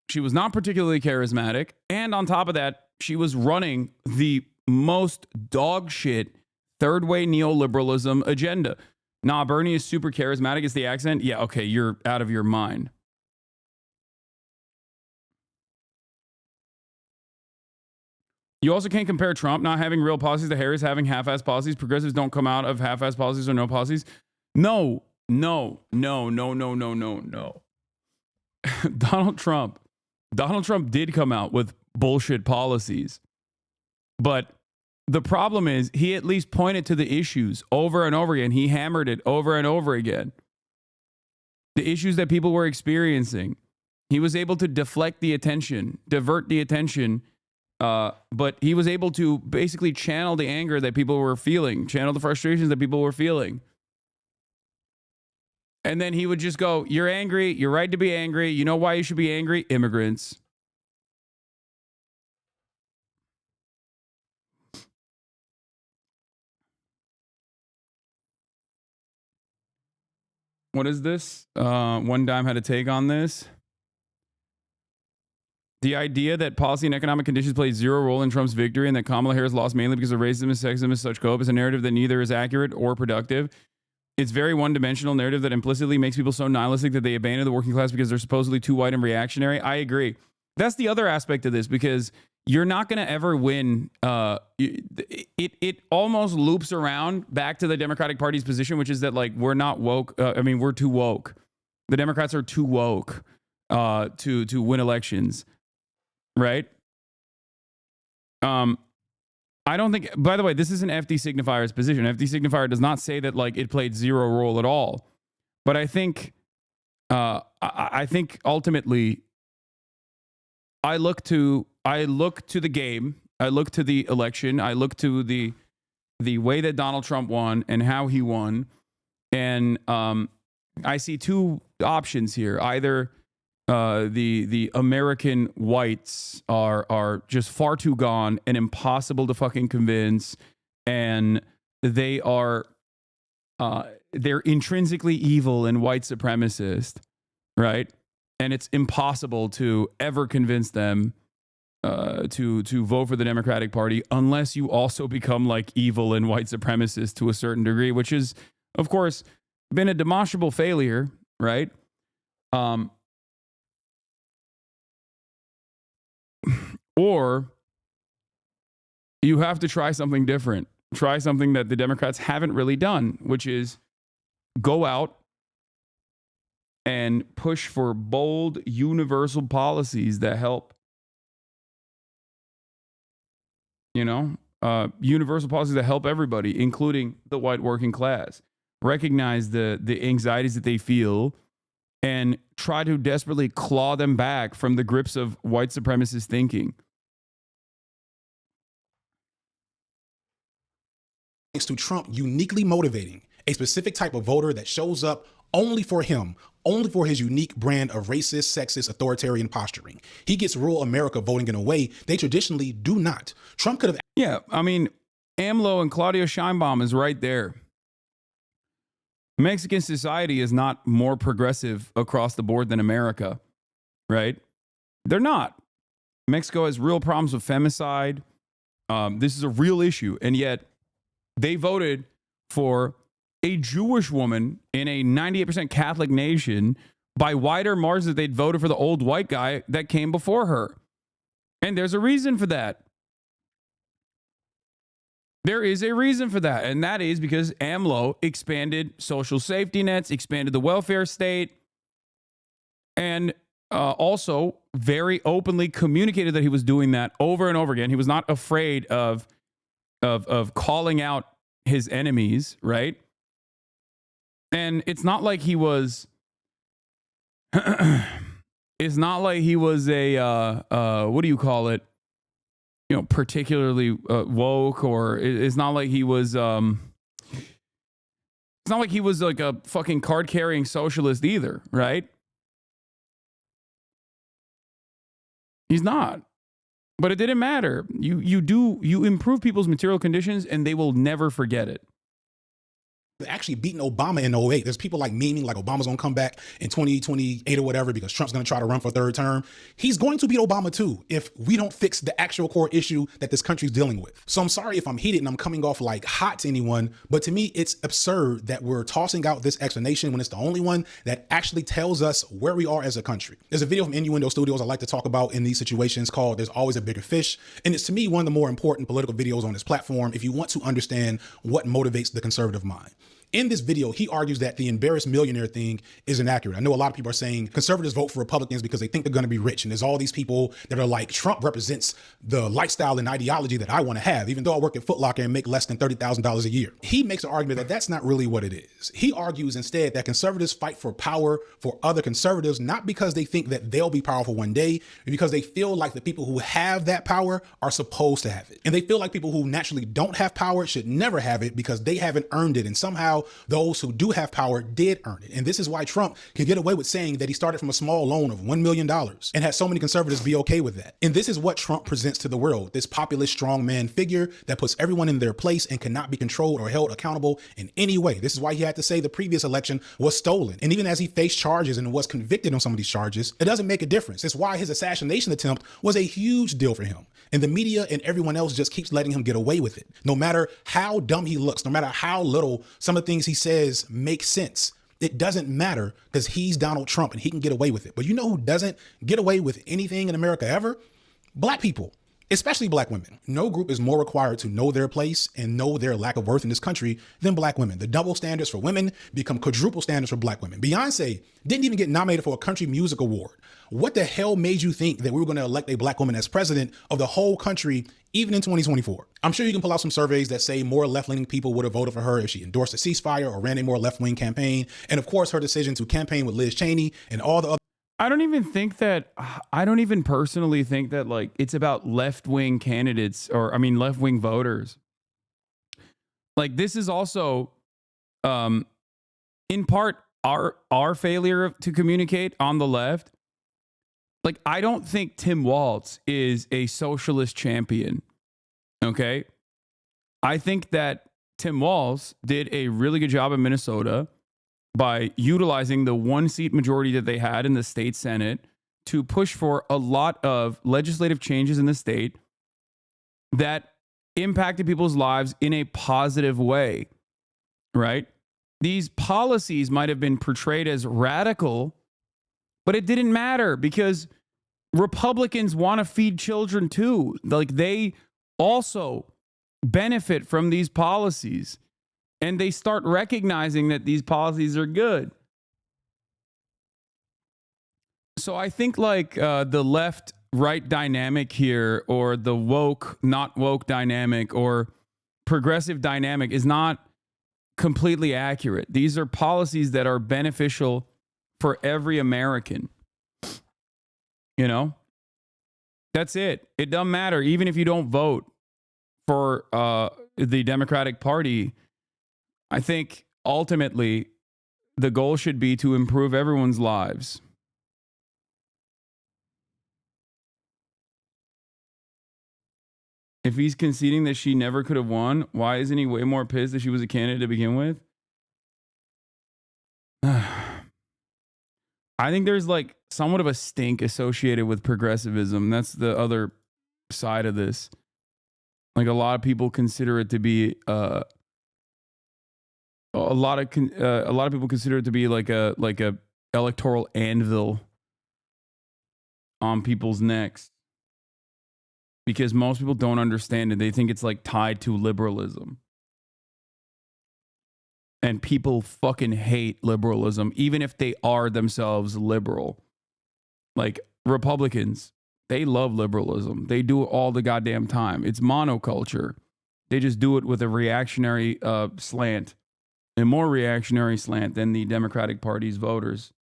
She was not particularly charismatic. And on top of that, she was running the most dog shit third way neoliberalism agenda. Nah, Bernie is super charismatic. Is the accent? Yeah, okay, you're out of your mind. You also can't compare Trump not having real policies to Harris having half-ass policies. Progressives don't come out of half-ass policies or no policies. No. Donald Trump did come out with bullshit policies. But the problem is he at least pointed to the issues over and over again. He hammered it over and over again. The issues that people were experiencing. He was able to deflect the attention, divert the attention, but he was able to basically channel the anger that people were feeling, channel the frustrations that people were feeling. And then he would just go, you're angry. You're right to be angry. You know why you should be angry? Immigrants. What is this? One Dime had a take on this. The idea that policy and economic conditions played zero role in Trump's victory and that Kamala Harris lost mainly because of racism and sexism and such cope is a narrative that neither is accurate or productive. It's very one-dimensional narrative that implicitly makes people so nihilistic that they abandon the working class because they're supposedly too white and reactionary. I agree. That's the other aspect of this, because you're not going to ever win. It almost loops around back to the Democratic Party's position, which is that like we're not woke. We're too woke. The Democrats are too woke to win elections, right? I don't think, by the way, this isn't FD Signifier's position. FD Signifier does not say that like it played zero role at all. But I think, I think ultimately, I look to the game. I look to the election. I look to the way that Donald Trump won and how he won. And I see two options here. Either the American whites are just far too gone and impossible to fucking convince, and they are they're intrinsically evil and white supremacist, right? And it's impossible to ever convince them to vote for the Democratic Party unless you also become like evil and white supremacist to a certain degree, which is, of course, been a demonstrable failure, right? Or you have to try something different. Try something that the Democrats haven't really done, which is go out and push for bold, universal policies that help, universal policies that help everybody, including the white working class. Recognize the anxieties that they feel and try to desperately claw them back from the grips of white supremacist thinking. Thanks to Trump uniquely motivating a specific type of voter that shows up only for him, only for his unique brand of racist, sexist, authoritarian posturing. He gets rural America voting in a way they traditionally do not. Trump could have... Yeah, I mean, AMLO and Claudia Sheinbaum is right there. Mexican society is not more progressive across the board than America, right? They're not. Mexico has real problems with femicide. This is a real issue, and yet they voted for a Jewish woman in a 98% Catholic nation by wider margins that they'd voted for the old white guy that came before her. And there's a reason for that. There is a reason for that. And that is because AMLO expanded social safety nets, expanded the welfare state, and also very openly communicated that he was doing that over and over again. He was not afraid of calling out his enemies, right? And it's not like he was it's not like he was a what do you call it? Particularly woke, or it's not like he was it's not like he was like a fucking card-carrying socialist either, right? He's not. But it didn't matter. You improve people's material conditions and they will never forget it. Actually beating Obama in 08. There's people like memeing like Obama's gonna come back in 2028 or whatever because Trump's gonna try to run for a third term. He's going to beat Obama too if we don't fix the actual core issue that this country's dealing with. So I'm sorry if I'm heated and I'm coming off like hot to anyone, but to me it's absurd that we're tossing out this explanation when it's the only one that actually tells us where we are as a country. There's a video from Innuendo Studios I like to talk about in these situations called There's Always a Bigger Fish, and it's to me one of the more important political videos on this platform if you want to understand what motivates the conservative mind. In this video, he argues that the embarrassed millionaire thing is inaccurate. I know a lot of people are saying conservatives vote for Republicans because they think they're going to be rich. And there's all these people that are like, Trump represents the lifestyle and ideology that I want to have, even though I work at Foot Locker and make less than $30,000 a year. He makes an argument that that's not really what it is. He argues instead that conservatives fight for power for other conservatives, not because they think that they'll be powerful one day, but because they feel like the people who have that power are supposed to have it. And they feel like people who naturally don't have power should never have it because they haven't earned it. And somehow those who do have power did earn it. And this is why Trump can get away with saying that he started from a small loan of $1 million and had so many conservatives be okay with that. And this is what Trump presents to the world, this populist strongman figure that puts everyone in their place and cannot be controlled or held accountable in any way. This is why he had to say the previous election was stolen. And even as he faced charges and was convicted on some of these charges, it doesn't make a difference. It's why his assassination attempt was a huge deal for him. And the media and everyone else just keeps letting him get away with it. No matter how dumb he looks, no matter how little some of the things he says make sense, it doesn't matter because he's Donald Trump and he can get away with it. But you know who doesn't get away with anything in America ever? Black people. especially black women. No group is more required to know their place and know their lack of worth in this country than black women. The double standards for women become quadruple standards for black women. Beyonce didn't even get nominated for a country music award. What the hell made you think that we were going to elect a black woman as president of the whole country, even in 2024? I'm sure you can pull out some surveys that say more left-leaning people would have voted for her if she endorsed a ceasefire or ran a more left-wing campaign. And of course, her decision to campaign with Liz Cheney and all the other. I don't even personally think that like it's about left-wing candidates left-wing voters. Like this is also in part our failure to communicate on the left. Like I don't think Tim Walz is a socialist champion. Okay? I think that Tim Walz did a really good job in Minnesota by utilizing the 1-seat majority that they had in the state Senate to push for a lot of legislative changes in the state that impacted people's lives in a positive way, right? These policies might have been portrayed as radical, but it didn't matter because Republicans want to feed children too. Like they also benefit from these policies. And they start recognizing that these policies are good. So I think like the left-right dynamic here, or the woke, not woke dynamic, or progressive dynamic is not completely accurate. These are policies that are beneficial for every American. You know? That's it. It doesn't matter. Even if you don't vote for the Democratic Party, I think ultimately the goal should be to improve everyone's lives. If he's conceding that she never could have won, why isn't he way more pissed that she was a candidate to begin with? I think there's like somewhat of a stink associated with progressivism. That's the other side of this. Like a lot of people consider it to be a lot of people consider it to be like a electoral anvil on people's necks, because most people don't understand it. They think it's like tied to liberalism, and people fucking hate liberalism, even if they are themselves liberal. Like Republicans, they love liberalism. They do it all the goddamn time. It's monoculture. They just do it with a reactionary slant. A more reactionary slant than the Democratic Party's voters.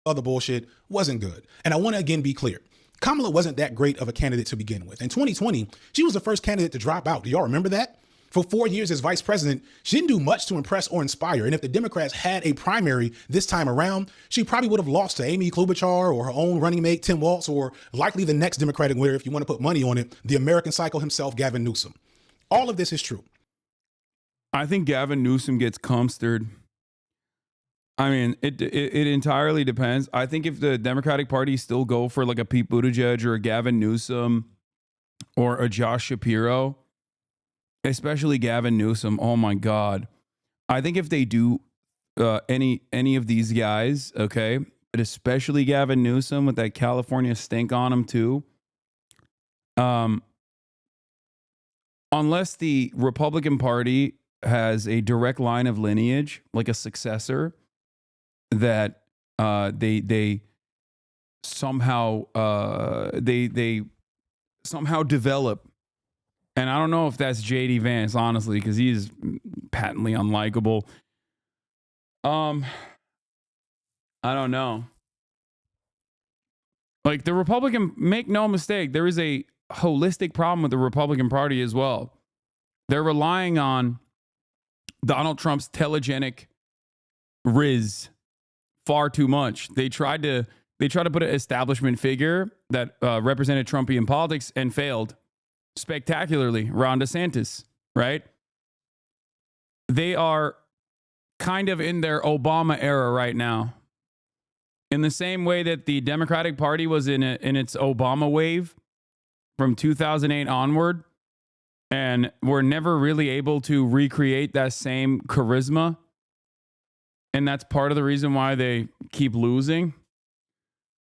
Other bullshit wasn't good. And I want to again be clear. Kamala wasn't that great of a candidate to begin with. In 2020, she was the first candidate to drop out. Do y'all remember that? For 4 years as vice president, she didn't do much to impress or inspire. And if the Democrats had a primary this time around, she probably would have lost to Amy Klobuchar or her own running mate, Tim Walz, or likely the next Democratic winner, if you want to put money on it, the American Psycho himself, Gavin Newsom. All of this is true. I think Gavin Newsom gets comstered. I mean, it entirely depends. I think if the Democratic Party still go for like a Pete Buttigieg or a Gavin Newsom or a Josh Shapiro, especially Gavin Newsom, oh my God. I think if they do any of these guys, okay, but especially Gavin Newsom with that California stink on him too, unless the Republican Party has a direct line of lineage, like a successor, that they somehow develop. And I don't know if that's JD Vance, honestly, because he's patently unlikable. I don't know. Like the Republican, make no mistake, there is a holistic problem with the Republican Party as well. They're relying on Donald Trump's telegenic riz far too much. They tried to put an establishment figure that represented Trumpian politics and failed spectacularly. Ron DeSantis, right? They are kind of in their Obama era right now. In the same way that the Democratic Party was in its Obama wave from 2008 onward, and were never really able to recreate that same charisma and that's part of the reason why they keep losing.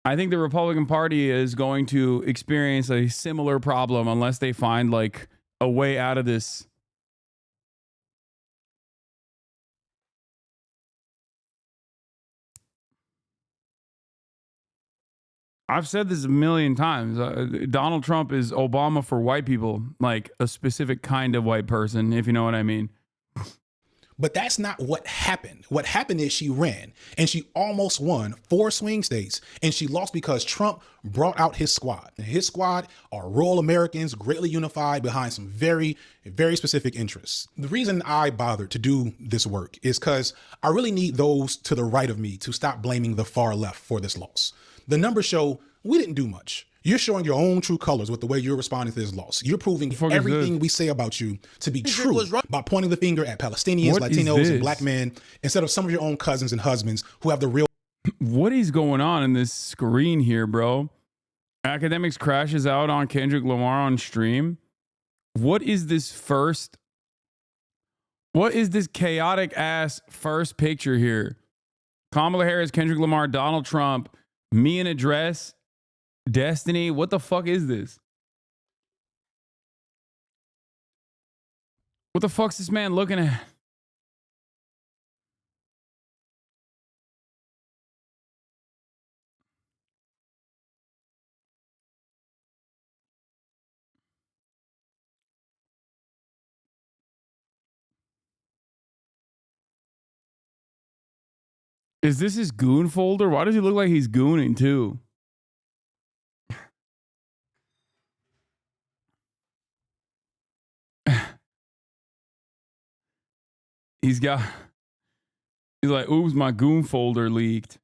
I think the Republican Party is going to experience a similar problem unless they find like a way out of this. I've said this a million times. Donald Trump is Obama for white people, like a specific kind of white person, if you know what I mean. But that's not what happened. What happened is she ran and she almost won 4 swing states, and she lost because Trump brought out his squad. And his squad are rural Americans greatly unified behind some very, very specific interests. The reason I bothered to do this work is because I really need those to the right of me to stop blaming the far left for this loss. The numbers show we didn't do much. You're showing your own true colors with the way you're responding to this loss. You're proving everything we say about you to be true by pointing the finger at Palestinians, Latinos, and black men instead of some of your own cousins and husbands who have the real. What is going on in this screen here, bro? Academics crashes out on Kendrick Lamar on stream. What is this chaotic ass first picture here? Kamala Harris, Kendrick Lamar, Donald Trump, me in a dress. Destiny, what the fuck is this? What the fuck's this man looking at? Is this his goon folder? Why does he look like he's gooning too? He's like, oops, my goon folder leaked.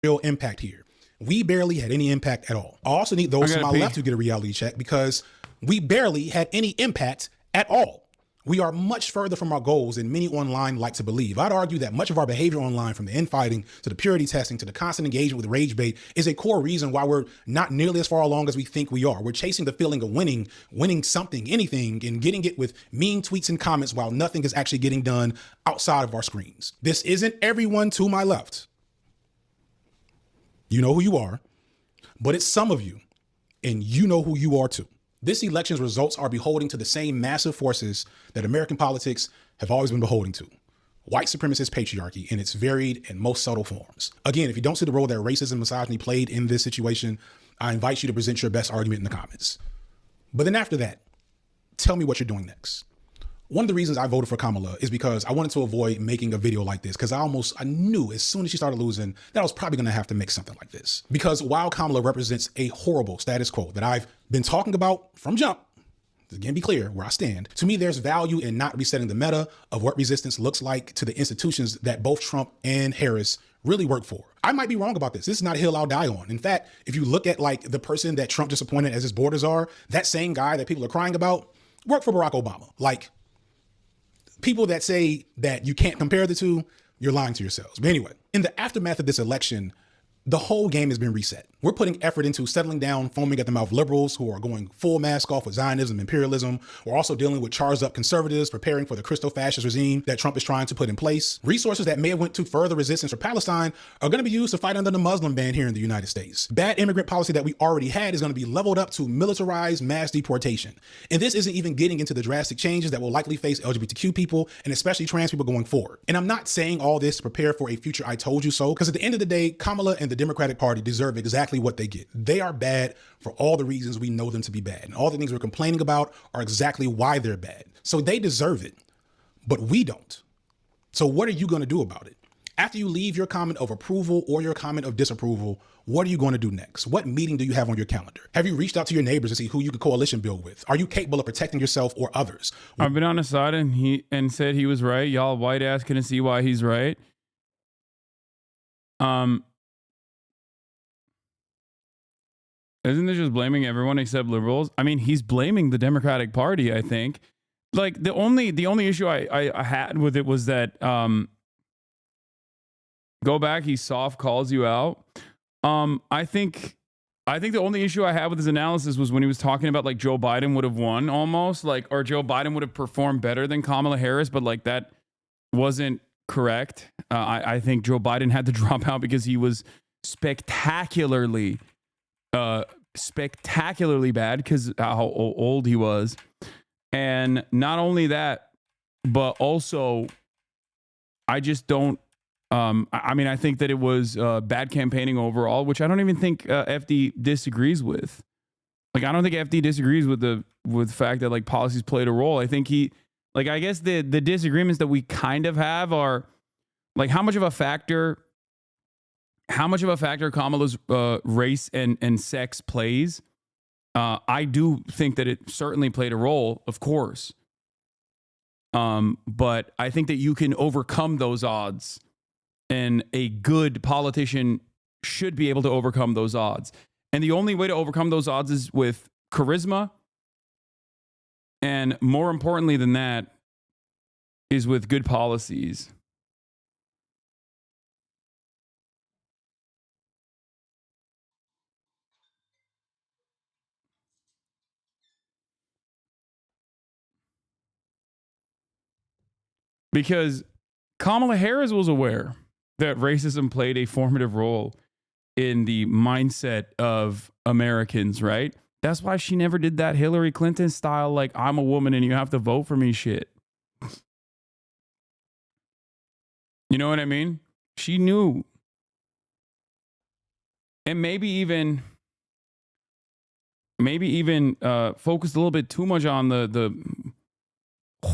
Real impact here. We barely had any impact at all. I also need those to my left to get a reality check because we barely had any impact at all. We are much further from our goals than many online like to believe. I'd argue that much of our behavior online, from the infighting to the purity testing to the constant engagement with rage bait, is a core reason why we're not nearly as far along as we think we are. We're chasing the feeling of winning something, anything, and getting it with mean tweets and comments while nothing is actually getting done outside of our screens. This isn't everyone to my left. You know who you are, but it's some of you, and you know who you are too. This election's results are beholding to the same massive forces that American politics have always been beholden to. White supremacist patriarchy in its varied and most subtle forms. Again, if you don't see the role that racism and misogyny played in this situation, I invite you to present your best argument in the comments. But then after that, tell me what you're doing next. One of the reasons I voted for Kamala is because I wanted to avoid making a video like this, because I knew as soon as she started losing that I was probably going to have to make something like this. Because while Kamala represents a horrible status quo that I've been talking about from jump, again, be clear where I stand, to me, there's value in not resetting the meta of what resistance looks like to the institutions that both Trump and Harris really work for. I might be wrong about this. This is not a hill I'll die on. In fact, if you look at like the person that Trump just appointed as his board czar, that same guy that people are crying about worked for Barack Obama. Like, people that say that you can't compare the two, you're lying to yourselves. But anyway, in the aftermath of this election, the whole game has been reset. We're putting effort into settling down foaming at the mouth liberals who are going full mask off with Zionism, imperialism. We're also dealing with charged up conservatives preparing for the Christo-fascist regime that Trump is trying to put in place. Resources that may have went to further resistance for Palestine are going to be used to fight under the Muslim ban here in the United States. Bad immigrant policy that we already had is going to be leveled up to militarized mass deportation. And this isn't even getting into the drastic changes that will likely face LGBTQ people and especially trans people going forward. And I'm not saying all this to prepare for a future I told you so, because at the end of the day, Kamala and the Democratic Party deserve exactly what they get. They are bad for all the reasons we know them to be bad. And all the things we're complaining about are exactly why they're bad. So they deserve it, but we don't. So what are you going to do about it? After you leave your comment of approval or your comment of disapproval, what are you going to do next? What meeting do you have on your calendar? Have you reached out to your neighbors to see who you could coalition build with? Are you capable of protecting yourself or others? I've been on his side and said he was right. Y'all white ass couldn't see why he's right. Isn't this just blaming everyone except liberals? I mean, he's blaming the Democratic Party, I think. like the only issue I had with it was that go back, he soft calls you out. I think the only issue I had with his analysis was when he was talking about like Joe Biden would have won almost, like, or Joe Biden would have performed better than Kamala Harris, but like that wasn't correct. I think Joe Biden had to drop out because he was spectacularly bad because how old he was. And not only that, but also I just don't, I mean, I think that it was bad campaigning overall, which I don't even think FD disagrees with. Like, I don't think FD disagrees with the fact that like policies played a role. I think I guess the disagreements that we kind of have are like how much of a factor Kamala's race and sex plays. I do think that it certainly played a role, of course. But I think that you can overcome those odds, and a good politician should be able to overcome those odds. And the only way to overcome those odds is with charisma. And more importantly than that is with good policies. Because Kamala Harris was aware that racism played a formative role in the mindset of Americans, right? That's why she never did that Hillary Clinton style, like, I'm a woman and you have to vote for me shit. You know what I mean? She knew. And maybe even focused a little bit too much on the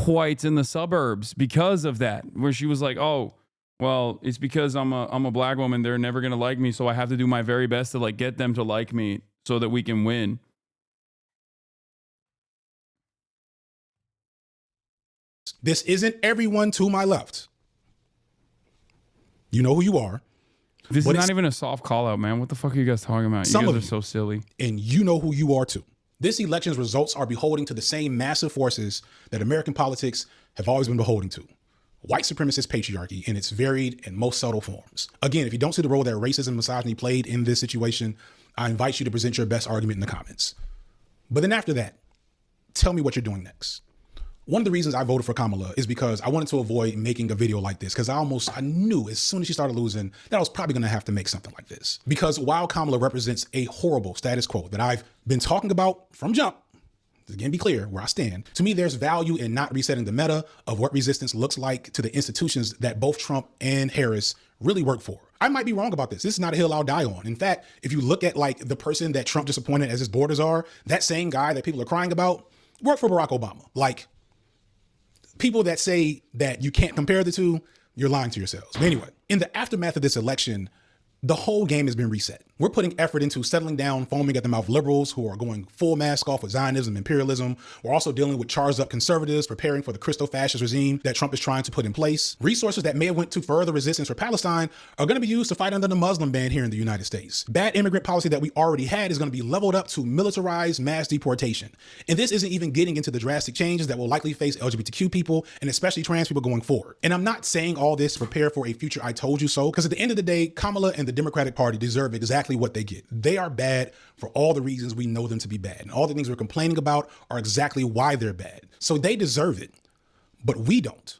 whites in the suburbs because of that, where she was like, oh, well, it's because I'm a black woman, they're never going to like me, so I have to do my very best to like get them to like me so that we can win. This isn't everyone to my left. You know who you are. This is not even a soft call out, man. What the fuck are you guys talking about? You guys are so silly. And you know who you are too. This election's results are beholding to the same massive forces that American politics have always been beholden to. White supremacist patriarchy in its varied and most subtle forms. Again, if you don't see the role that racism and misogyny played in this situation, I invite you to present your best argument in the comments. But then after that, tell me what you're doing next. One of the reasons I voted for Kamala is because I wanted to avoid making a video like this, because I knew as soon as she started losing that I was probably going to have to make something like this. Because while Kamala represents a horrible status quo that I've been talking about from jump, again, be clear where I stand, to me, there's value in not resetting the meta of what resistance looks like to the institutions that both Trump and Harris really work for. I might be wrong about this. This is not a hill I'll die on. In fact, if you look at like the person that Trump just appointed as his borders are, that same guy that people are crying about worked for Barack Obama. Like, people that say that you can't compare the two, you're lying to yourselves. But anyway, in the aftermath of this election, the whole game has been reset. We're putting effort into settling down foaming at the mouth liberals who are going full mask off with Zionism, imperialism. We're also dealing with charged up conservatives preparing for the Christo-fascist regime that Trump is trying to put in place. Resources that may have went to further resistance for Palestine are going to be used to fight under the Muslim ban here in the United States. Bad immigrant policy that we already had is going to be leveled up to militarized mass deportation. And this isn't even getting into the drastic changes that will likely face LGBTQ people and especially trans people going forward. And I'm not saying all this to prepare for a future I told you so, because at the end of the day, Kamala and the Democratic Party deserve exactly what they get. They are bad for all the reasons we know them to be bad. And all the things we're complaining about are exactly why they're bad. So they deserve it, but we don't.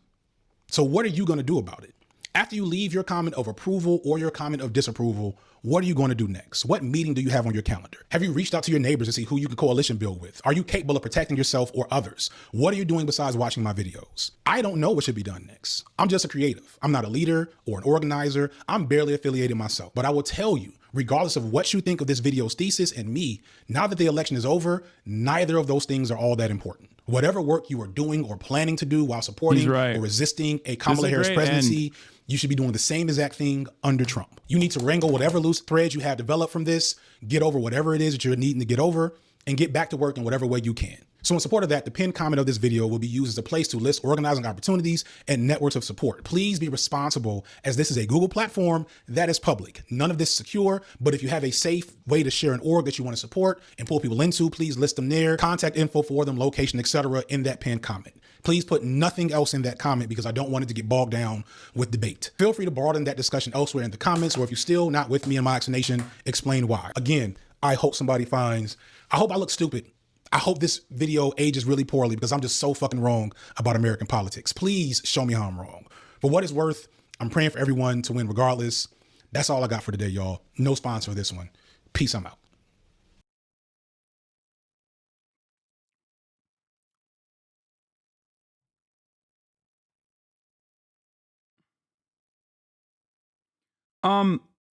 So what are you going to do about it? After you leave your comment of approval or your comment of disapproval, what are you going to do next? What meeting do you have on your calendar? Have you reached out to your neighbors to see who you can coalition build with? Are you capable of protecting yourself or others? What are you doing besides watching my videos? I don't know what should be done next. I'm just a creative. I'm not a leader or an organizer. I'm barely affiliated myself. But I will tell you, regardless of what you think of this video's thesis and me, now that the election is over, neither of those things are all that important. Whatever work you are doing or planning to do while supporting or resisting a Kamala Harris presidency, you should be doing the same exact thing under Trump. You need to wrangle whatever loose threads you have developed from this, get over whatever it is that you're needing to get over, and get back to work in whatever way you can. So in support of that, the pinned comment of this video will be used as a place to list organizing opportunities and networks of support. Please be responsible, as this is a Google platform that is public. None of this is secure, but if you have a safe way to share an org that you want to support and pull people into, please list them there, contact info for them, location, etc. in that pinned comment. Please put nothing else in that comment because I don't want it to get bogged down with debate. Feel free to broaden that discussion elsewhere in the comments, or if you're still not with me in my explanation, explain why. Again, I hope somebody finds, I hope I look stupid. I hope this video ages really poorly because I'm just so fucking wrong about American politics. Please show me how I'm wrong. For what it's worth, I'm praying for everyone to win regardless. That's all I got for today, y'all. No sponsor for this one. Peace, I'm out.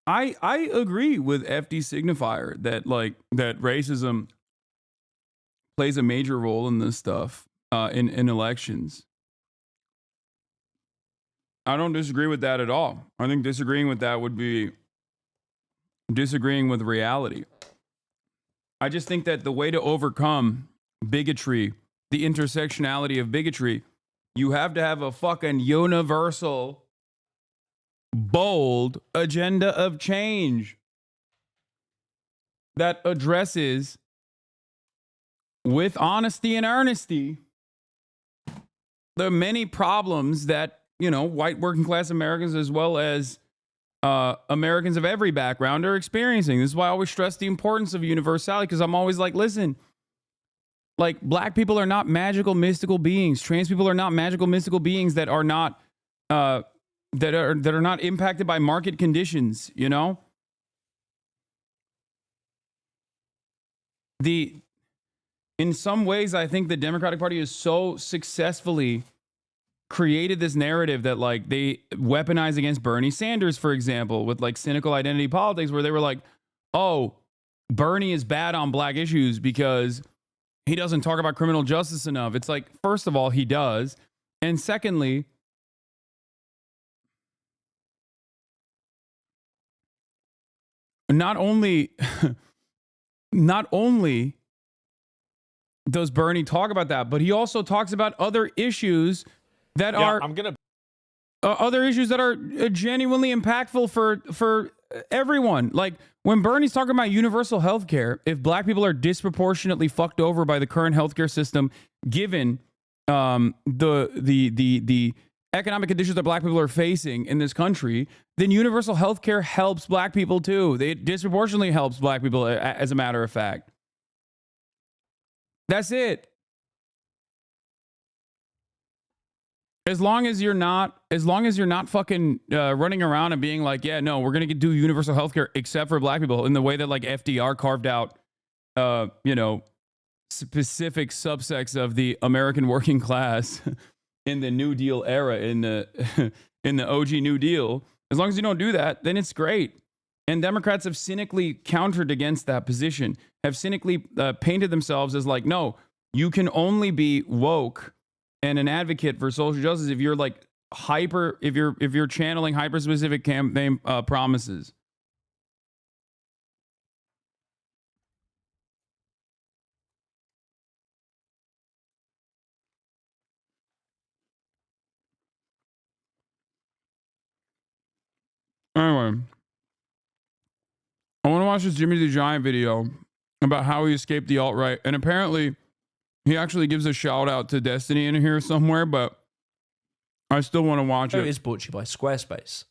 I agree with FD Signifier that that racism plays a major role in this stuff in elections. I don't disagree with that at all. I think disagreeing with that would be disagreeing with reality. I just think that the way to overcome bigotry, the intersectionality of bigotry, you have to have a fucking universal, bold agenda of change that addresses with honesty and earnesty the many problems that, you know, white working class Americans as well as Americans of every background are experiencing. This is why I always stress the importance of universality, because I'm always like, listen, like, black people are not magical, mystical beings. Trans people are not magical, mystical beings that are not that are not impacted by market conditions, you know? In some ways, I think the Democratic Party has so successfully created this narrative that, like, they weaponize against Bernie Sanders, for example, with like cynical identity politics, where they were like, oh, Bernie is bad on black issues because he doesn't talk about criminal justice enough. It's like, first of all, he does. And secondly, not only does Bernie talk about that, but he also talks about other issues that are other issues that are genuinely impactful for everyone. Like when Bernie's talking about universal health care, if black people are disproportionately fucked over by the current healthcare system, given the economic conditions that black people are facing in this country, then universal health care helps black people too. It disproportionately helps black people, as a matter of fact. That's it. As long as you're not fucking running around and being like, yeah, no, we're going to do universal health care except for black people, in the way that like FDR carved out, specific subsects of the American working class in the New Deal era, in the OG New Deal. As long as you don't do that, then it's great. And Democrats have cynically countered against that position, have cynically painted themselves as like, no, you can only be woke and an advocate for social justice if you're like if you're channeling hyper specific campaign promises. Anyway, I want to watch this Jimmy the Giant video about how he escaped the alt-right, and apparently he actually gives a shout out to Destiny in here somewhere, but I still want to watch it. It is brought to you by Squarespace.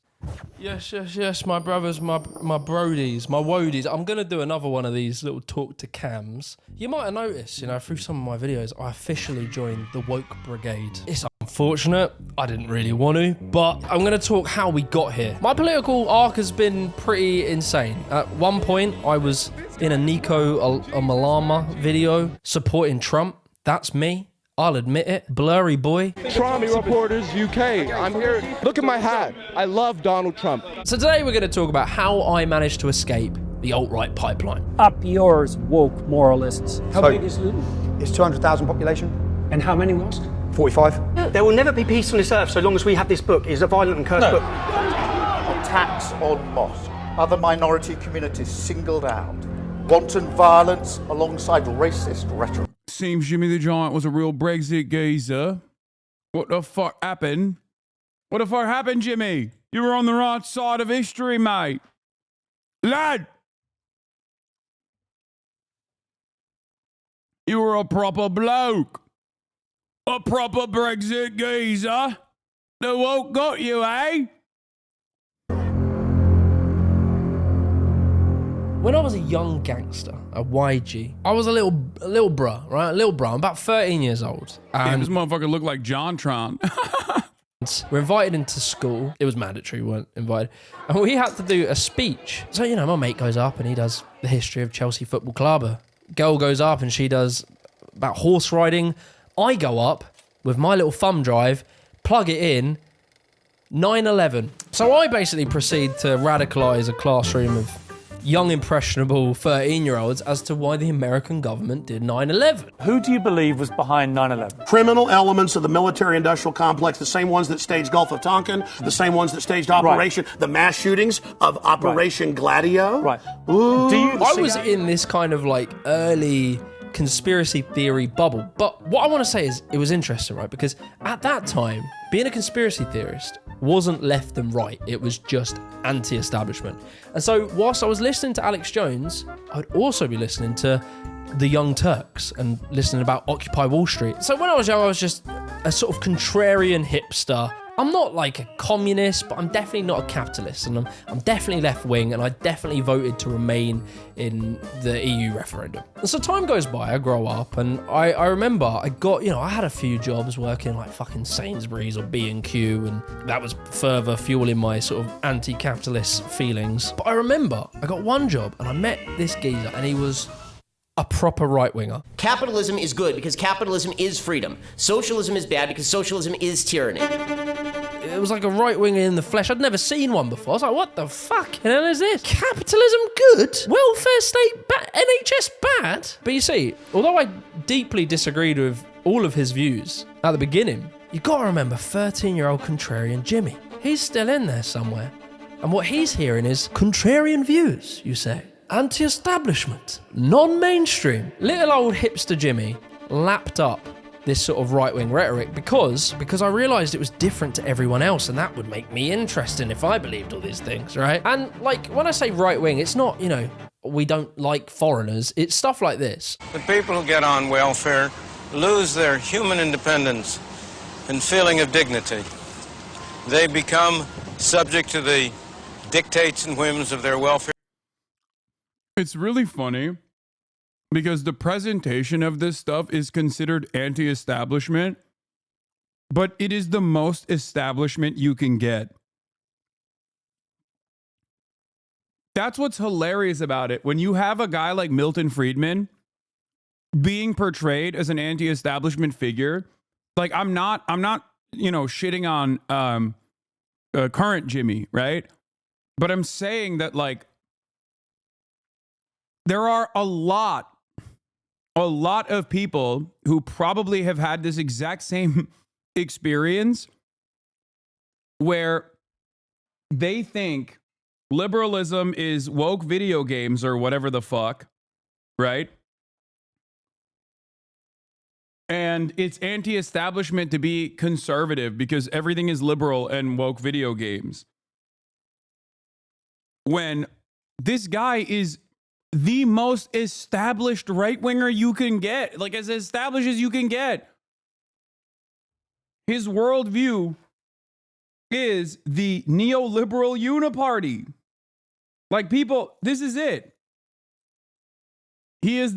Yes, my brothers, my brodies, my woadies. I'm going to do another one of these little talk to cams. You might have noticed, through some of my videos, I officially joined the woke brigade. It's unfortunate, I didn't really want to, but I'm going to talk how we got here. My political arc has been pretty insane. At one point, I was in a Nico Malama video supporting Trump. That's me. I'll admit it. Blurry boy. Trauma Reporters UK. I'm here. Look at my hat. I love Donald Trump. So today we're going to talk about how I managed to escape the alt-right pipeline. Up yours, woke moralists. How big is Luton? It's 200,000 population. And how many mosques? 45. There will never be peace on this earth so long as we have this book. It's a violent and cursed book. Attacks on mosques. Other minority communities singled out. Wanton violence alongside racist rhetoric. seems Jimmy the Giant was a real Brexit geezer. What the fuck happened? What the fuck happened, Jimmy? You were on the right side of history, mate. Lad! You were a proper bloke. A proper Brexit geezer. The woke got you, eh? When I was a young gangster, a YG, I was a little bruh, right? A little bruh. I'm about 13 years old. Damn, this motherfucker looked like JonTron. We're invited into school. It was mandatory, we weren't invited. And we had to do a speech. So, you know, my mate goes up and he does the history of Chelsea Football Club. A girl goes up and she does about horse riding. I go up with my little thumb drive, plug it in, 9/11. So I basically proceed to radicalise a classroom of young, impressionable 13-year-olds as to why the American government did 9/11. Who do you believe was behind 9/11? Criminal elements of the military-industrial complex, the same ones that staged Gulf of Tonkin, the same ones that staged the mass shootings of Operation Gladio. Right. Ooh, I was in this kind of like early conspiracy theory bubble. But what I want to say is it was interesting, right? Because at that time, being a conspiracy theorist wasn't left and right. It was just anti-establishment. And so whilst I was listening to Alex Jones, I'd also be listening to the Young Turks and listening about Occupy Wall Street. So when I was young, I was just a sort of contrarian hipster. I'm not like a communist, but I'm definitely not a capitalist, and I'm definitely left-wing, and I definitely voted to remain in the EU referendum. And so time goes by, I grow up, and I remember I got, you know, I had a few jobs working like fucking Sainsbury's or B&Q, and that was further fueling my sort of anti-capitalist feelings. But I remember I got one job, and I met this geezer, and he was a proper right-winger. Capitalism is good because capitalism is freedom. Socialism is bad because socialism is tyranny. It was like a right-winger in the flesh. I'd never seen one before. I was like, what the fuck hell is this? Capitalism good? Welfare state bad? NHS bad? But you see, although I deeply disagreed with all of his views at the beginning, you gotta remember 13-year-old contrarian Jimmy. He's still in there somewhere. And what he's hearing is contrarian views, you say. Anti-establishment, non-mainstream. Little old hipster Jimmy lapped up this sort of right-wing rhetoric because I realised it was different to everyone else, and that would make me interesting if I believed all these things, right? And like when I say right-wing, it's not, you know, we don't like foreigners. It's stuff like this. The people who get on welfare lose their human independence and feeling of dignity. They become subject to the dictates and whims of their welfare. It's really funny because the presentation of this stuff is considered anti-establishment, but it is the most establishment you can get. That's what's hilarious about it. When you have a guy like Milton Friedman being portrayed as an anti-establishment figure, like I'm not, you know, shitting on current Jimmy, right? But I'm saying that like there are a lot of people who probably have had this exact same experience where they think liberalism is woke video games or whatever the fuck, right? And it's anti-establishment to be conservative because everything is liberal and woke video games. When this guy is the most established right-winger you can get, like as established as you can get. His worldview is the neoliberal uniparty. Like people, this is it. He is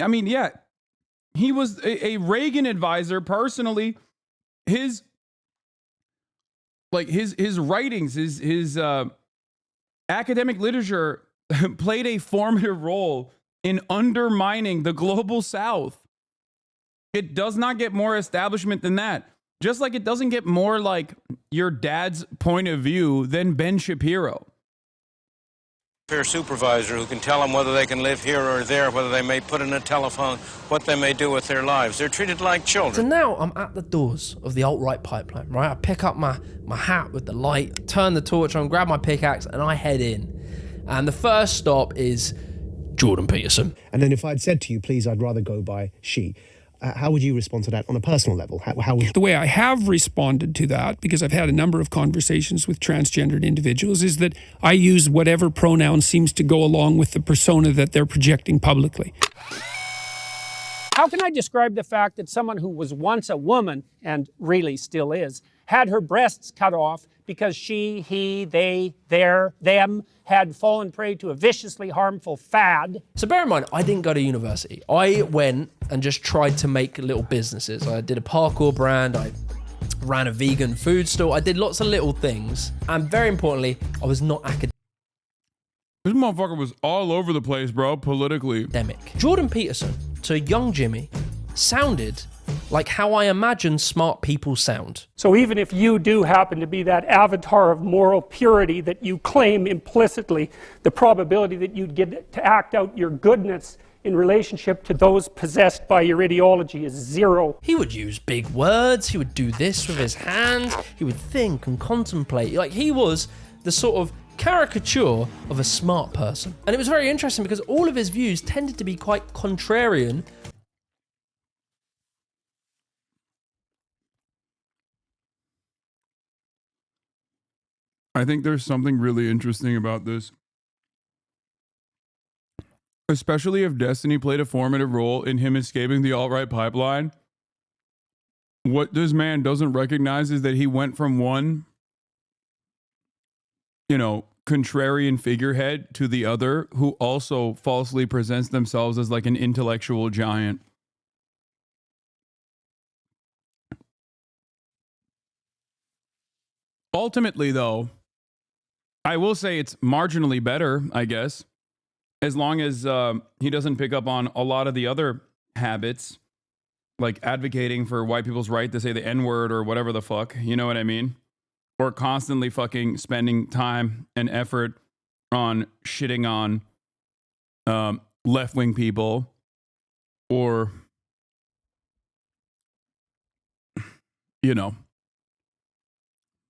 I mean, yeah, he was a Reagan advisor personally. His writings, his academic literature played a formative role in undermining the global South. It does not get more establishment than that. Just like it doesn't get more like your dad's point of view than Ben Shapiro. Fair supervisor who can tell them whether they can live here or there, whether they may put in a telephone, what they may do with their lives. They're treated like children. So now I'm at the doors of the alt-right pipeline, right? I pick up my hat with the light, turn the torch on, grab my pickaxe, and I head in. And the first stop is Jordan Peterson. And then if I'd said to you, please, I'd rather go by she, how would you respond to that on a personal level? How would The way I have responded to that, because I've had a number of conversations with transgendered individuals, is that I use whatever pronoun seems to go along with the persona that they're projecting publicly. How can I describe the fact that someone who was once a woman, and really still is, had her breasts cut off because she, he, they, their, them had fallen prey to a viciously harmful fad? So bear in mind, I didn't go to university. I went and just tried to make little businesses. I did a parkour brand, I ran a vegan food store, I did lots of little things. And very importantly, I was not academic. This motherfucker was all over the place, bro, politically. Jordan Peterson, to young Jimmy, sounded like how I imagine smart people sound. So even if you do happen to be that avatar of moral purity that you claim implicitly, the probability that you'd get to act out your goodness in relationship to those possessed by your ideology is zero. He would use big words, he would do this with his hands, he would think and contemplate. Like, he was the sort of caricature of a smart person. And it was very interesting because all of his views tended to be quite contrarian. I think there's something really interesting about this. Especially if Destiny played a formative role in him escaping the alt-right pipeline. What this man doesn't recognize is that he went from one, contrarian figurehead to the other, who also falsely presents themselves as like an intellectual giant. Ultimately, though, I will say it's marginally better, I guess, as long as he doesn't pick up on a lot of the other habits, like advocating for white people's right to say the N-word or whatever the fuck, you know what I mean? Or constantly fucking spending time and effort on shitting on left-wing people, or,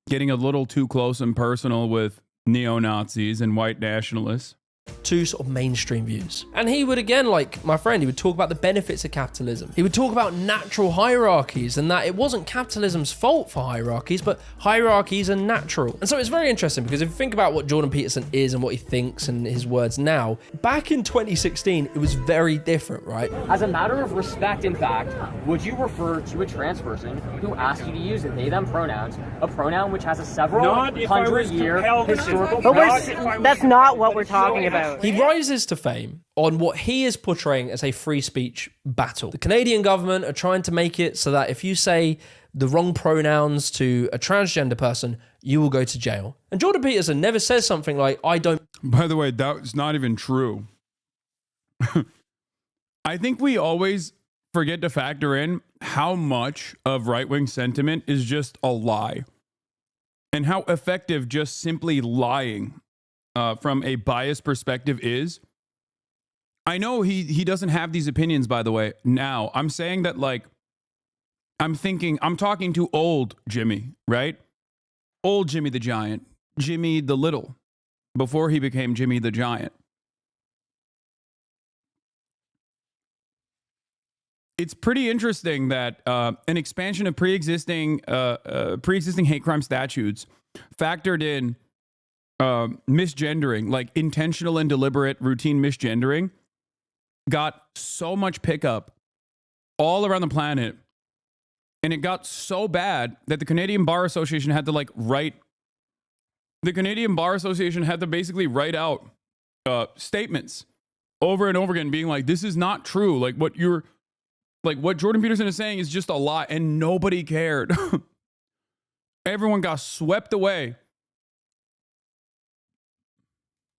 getting a little too close and personal with neo-Nazis and white nationalists. Two sort of mainstream views. And he would, again, like my friend, he would talk about the benefits of capitalism. He would talk about natural hierarchies and that it wasn't capitalism's fault for hierarchies, but hierarchies are natural. And so it's very interesting because if you think about what Jordan Peterson is and what he thinks and his words now, back in 2016, it was very different, right? As a matter of respect, in fact, would you refer to a trans person who asked you to use they, them pronouns, a pronoun which has a several hundred-year historical... But that's not what we're talking about. He rises to fame on what he is portraying as a free speech battle. The Canadian government are trying to make it so that if you say the wrong pronouns to a transgender person, you will go to jail. And Jordan Peterson never says something like, I don't... By the way, that's not even true. I think we always forget to factor in how much of right-wing sentiment is just a lie. And how effective just simply lying from a biased perspective is. I know he doesn't have these opinions, by the way. Now, I'm saying that, like, I'm talking to old Jimmy, right? Old Jimmy the Giant, Jimmy the Little, before he became Jimmy the Giant. It's pretty interesting that an expansion of pre-existing hate crime statutes factored in misgendering, like intentional and deliberate routine misgendering, got so much pickup all around the planet, and it got so bad that the Canadian Bar Association had to basically write out statements over and over again, being like, this is not true. Like what Jordan Peterson is saying is just a lie, and nobody cared. Everyone got swept away.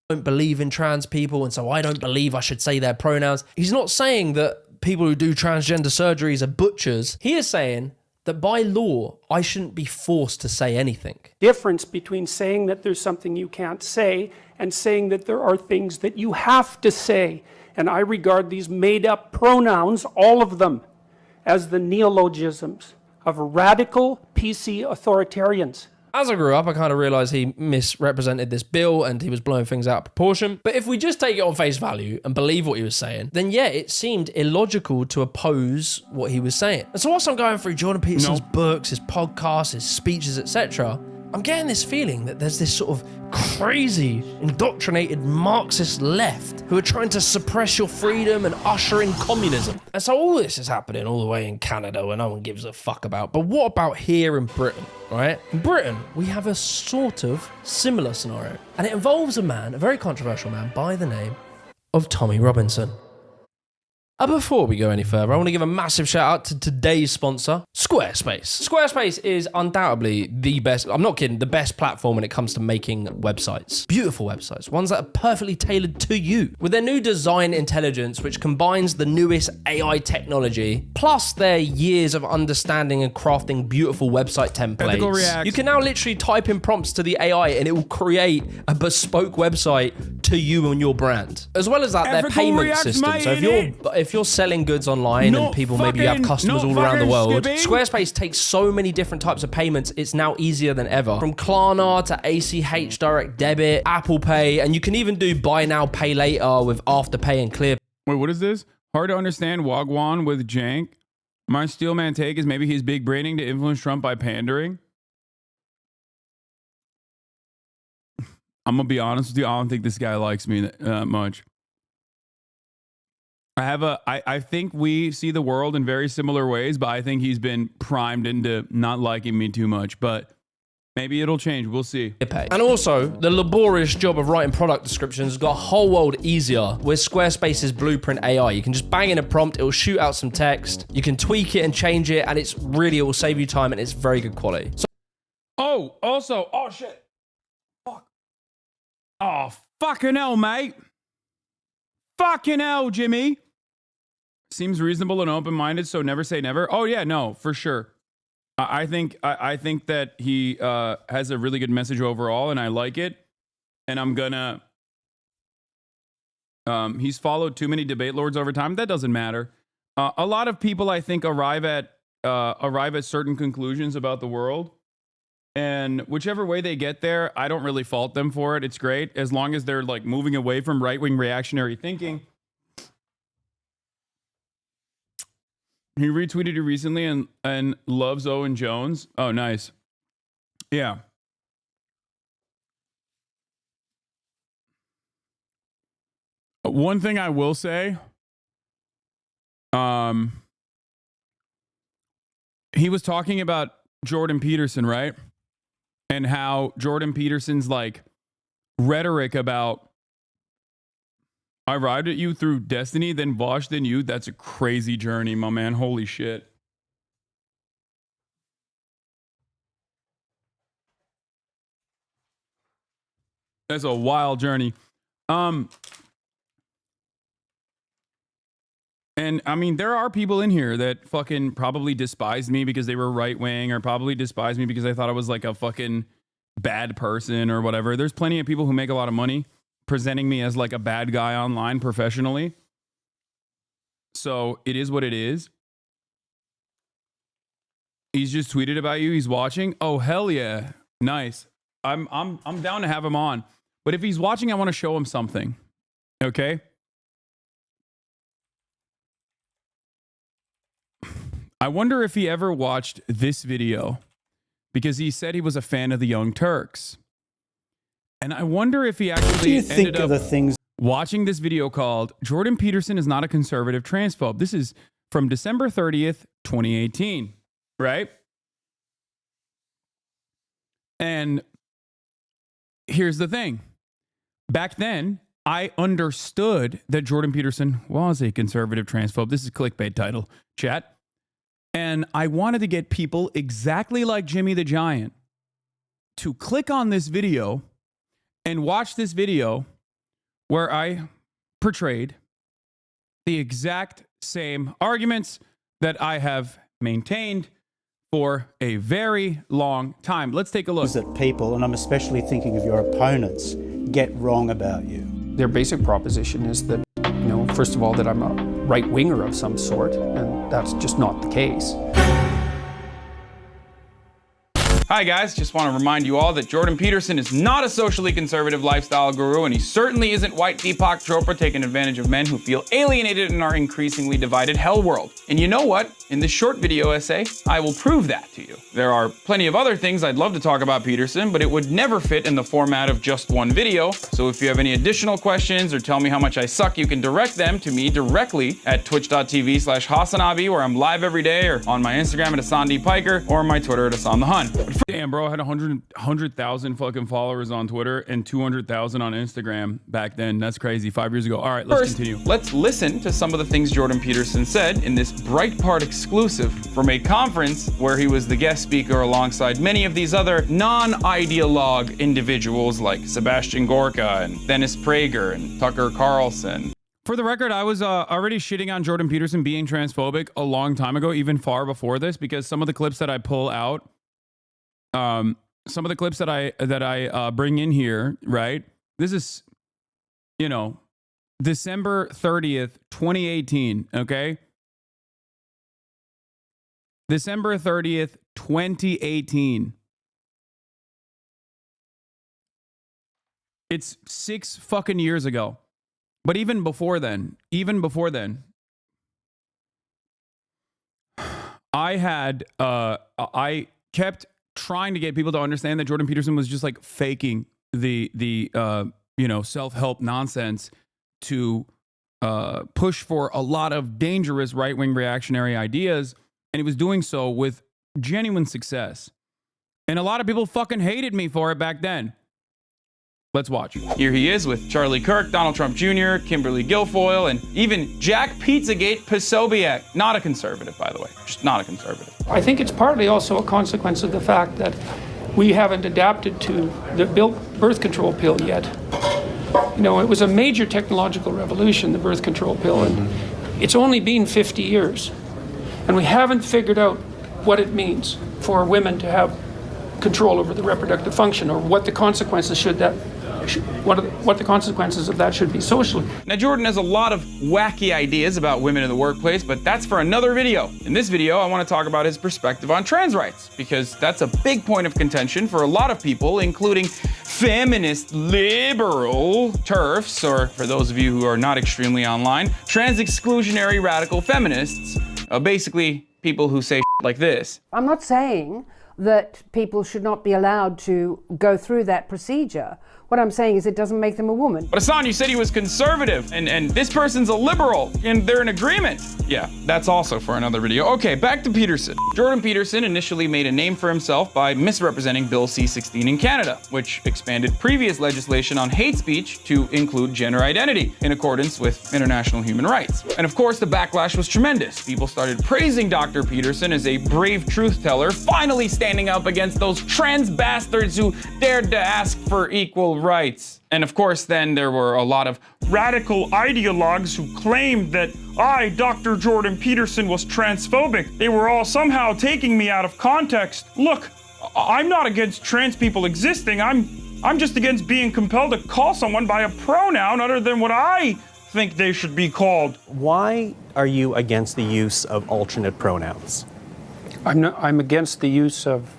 Don't believe in trans people, and so I don't believe I should say their pronouns. He's not saying that people who do transgender surgeries are butchers. He is saying that by law, I shouldn't be forced to say anything. Difference between saying that there's something you can't say and saying that there are things that you have to say. And I regard these made-up pronouns, all of them, as the neologisms of radical PC authoritarians. As I grew up, I kind of realized he misrepresented this bill and he was blowing things out of proportion. But if we just take it on face value and believe what he was saying, then yeah, it seemed illogical to oppose what he was saying. And so whilst I'm going through Jordan Peterson's books, his podcasts, his speeches, etc., I'm getting this feeling that there's this sort of crazy, indoctrinated Marxist left who are trying to suppress your freedom and usher in communism. And so all this is happening all the way in Canada where no one gives a fuck about. But what about here in Britain, right? In Britain, we have a sort of similar scenario. And it involves a man, a very controversial man by the name of Tommy Robinson. Before we go any further, I want to give a massive shout out to today's sponsor, Squarespace. Squarespace is undoubtedly the best, I'm not kidding, the best platform when it comes to making websites. Beautiful websites, ones that are perfectly tailored to you. With their new design intelligence, which combines the newest AI technology, plus their years of understanding and crafting beautiful website templates, you can now literally type in prompts to the AI and it will create a bespoke website to you and your brand. As well as that, their payment system. So if you're selling goods online and people, maybe you have customers all around the world, Squarespace takes so many different types of payments, it's now easier than ever. From Klarna to ACH direct debit, Apple Pay, and you can even do buy now, pay later with Afterpay and Clear. Wait, what is this? Hard to understand Wagwan with Jank. My Steelman take is maybe he's big braining to influence Trump by pandering. I'm gonna be honest with you, I don't think this guy likes me much. I think we see the world in very similar ways, but I think he's been primed into not liking me too much, but maybe it'll change. We'll see. And also, the laborious job of writing product descriptions got a whole world easier with Squarespace's Blueprint AI. You can just bang in a prompt, it will shoot out some text, you can tweak it and change it, and it will save you time and it's very good quality. So Oh shit. Fuck. Oh, fucking hell, mate. Fucking hell, Jimmy. Seems reasonable and open-minded, so never say never. Oh yeah, no, for sure. I think that he has a really good message overall, and I like it. And I'm gonna. He's followed too many debate lords over time. That doesn't matter. A lot of people, I think, arrive at certain conclusions about the world, and whichever way they get there, I don't really fault them for it. It's great as long as they're like moving away from right-wing reactionary thinking. He retweeted you recently and loves Owen Jones. Oh, nice. Yeah. One thing I will say, he was talking about Jordan Peterson, right? And how Jordan Peterson's like rhetoric about I arrived at you through destiny, then Vosh, then you. That's a crazy journey, my man. Holy shit. That's a wild journey. And I mean, there are people in here that fucking probably despised me because they were right wing, or probably despised me because I thought I was like a fucking bad person or whatever. There's plenty of people who make a lot of money presenting me as like a bad guy online professionally. So it is what it is. He's just tweeted about you. He's watching. Oh, hell yeah. Nice. I'm down to have him on. But if he's watching, I want to show him something. Okay? I wonder if he ever watched this video, because he said he was a fan of the Young Turks. And I wonder if he actually ended up watching this video called Jordan Peterson is not a conservative transphobe. This is from December 30th, 2018, right? And here's the thing. Back then, I understood that Jordan Peterson was a conservative transphobe. This is a clickbait title, chat. And I wanted to get people exactly like Jimmy the Giant to click on this video and watch this video where I portrayed the exact same arguments that I have maintained for a very long time. Let's take a look. That people, and I'm especially thinking of your opponents, get wrong about you. Their basic proposition is that, you know, first of all, that I'm a right-winger of some sort, and that's just not the case. Hi guys, just want to remind you all that Jordan Peterson is not a socially conservative lifestyle guru, and he certainly isn't white Deepak Chopra taking advantage of men who feel alienated in our increasingly divided hell world. And you know what? In this short video essay, I will prove that to you. There are plenty of other things I'd love to talk about Peterson, but it would never fit in the format of just one video. So if you have any additional questions or tell me how much I suck, you can direct them to me directly at twitch.tv/HasanAbi, where I'm live every day, or on my Instagram at HasanDPiker, or my Twitter at HasanTheHun. Damn, bro, I had 100,000 fucking followers on Twitter and 200,000 on Instagram back then. That's crazy. 5 years ago. All right, let's continue. Let's listen to some of the things Jordan Peterson said in this Breitbart exclusive from a conference where he was the guest speaker alongside many of these other non-ideologue individuals like Sebastian Gorka and Dennis Prager and Tucker Carlson. For the record, I was already shitting on Jordan Peterson being transphobic a long time ago, even far before this, because some of the clips that I pull out, some of the clips that I bring in here, right? This is, you know, December 30th, 2018, okay? December 30th, 2018. It's 6 fucking years ago. But even before then, I kept trying to get people to understand that Jordan Peterson was just like faking the you know, self-help nonsense to push for a lot of dangerous right-wing reactionary ideas, and he was doing so with genuine success. And a lot of people fucking hated me for it back then. Let's watch. Here he is with Charlie Kirk, Donald Trump Jr., Kimberly Guilfoyle, and even Jack Pizzagate Posobiec. Not a conservative, by the way. Just not a conservative. I think it's partly also a consequence of the fact that we haven't adapted to the birth control pill yet. You know, it was a major technological revolution, the birth control pill, and it's only been 50 years. And we haven't figured out what it means for women to have control over the reproductive function, or what the consequences what the consequences of that should be socially. Now, Jordan has a lot of wacky ideas about women in the workplace, but that's for another video. In this video, I want to talk about his perspective on trans rights, because that's a big point of contention for a lot of people, including feminist liberal TERFs, or for those of you who are not extremely online, trans exclusionary radical feminists, basically people who say like this. I'm not saying that people should not be allowed to go through that procedure. What I'm saying is it doesn't make them a woman. But Hasan, you said he was conservative, and this person's a liberal, and they're in agreement. Yeah, that's also for another video. Okay, back to Peterson. Jordan Peterson initially made a name for himself by misrepresenting Bill C-16 in Canada, which expanded previous legislation on hate speech to include gender identity, in accordance with international human rights. And of course, the backlash was tremendous. People started praising Dr. Peterson as a brave truth teller, finally standing up against those trans bastards who dared to ask for equal rights. And of course, then there were a lot of radical ideologues who claimed that I, Dr. Jordan Peterson, was transphobic. They were all somehow taking me out of context. Look, I'm not against trans people existing. I'm just against being compelled to call someone by a pronoun other than what I think they should be called. Why are you against the use of alternate pronouns? I'm against the use of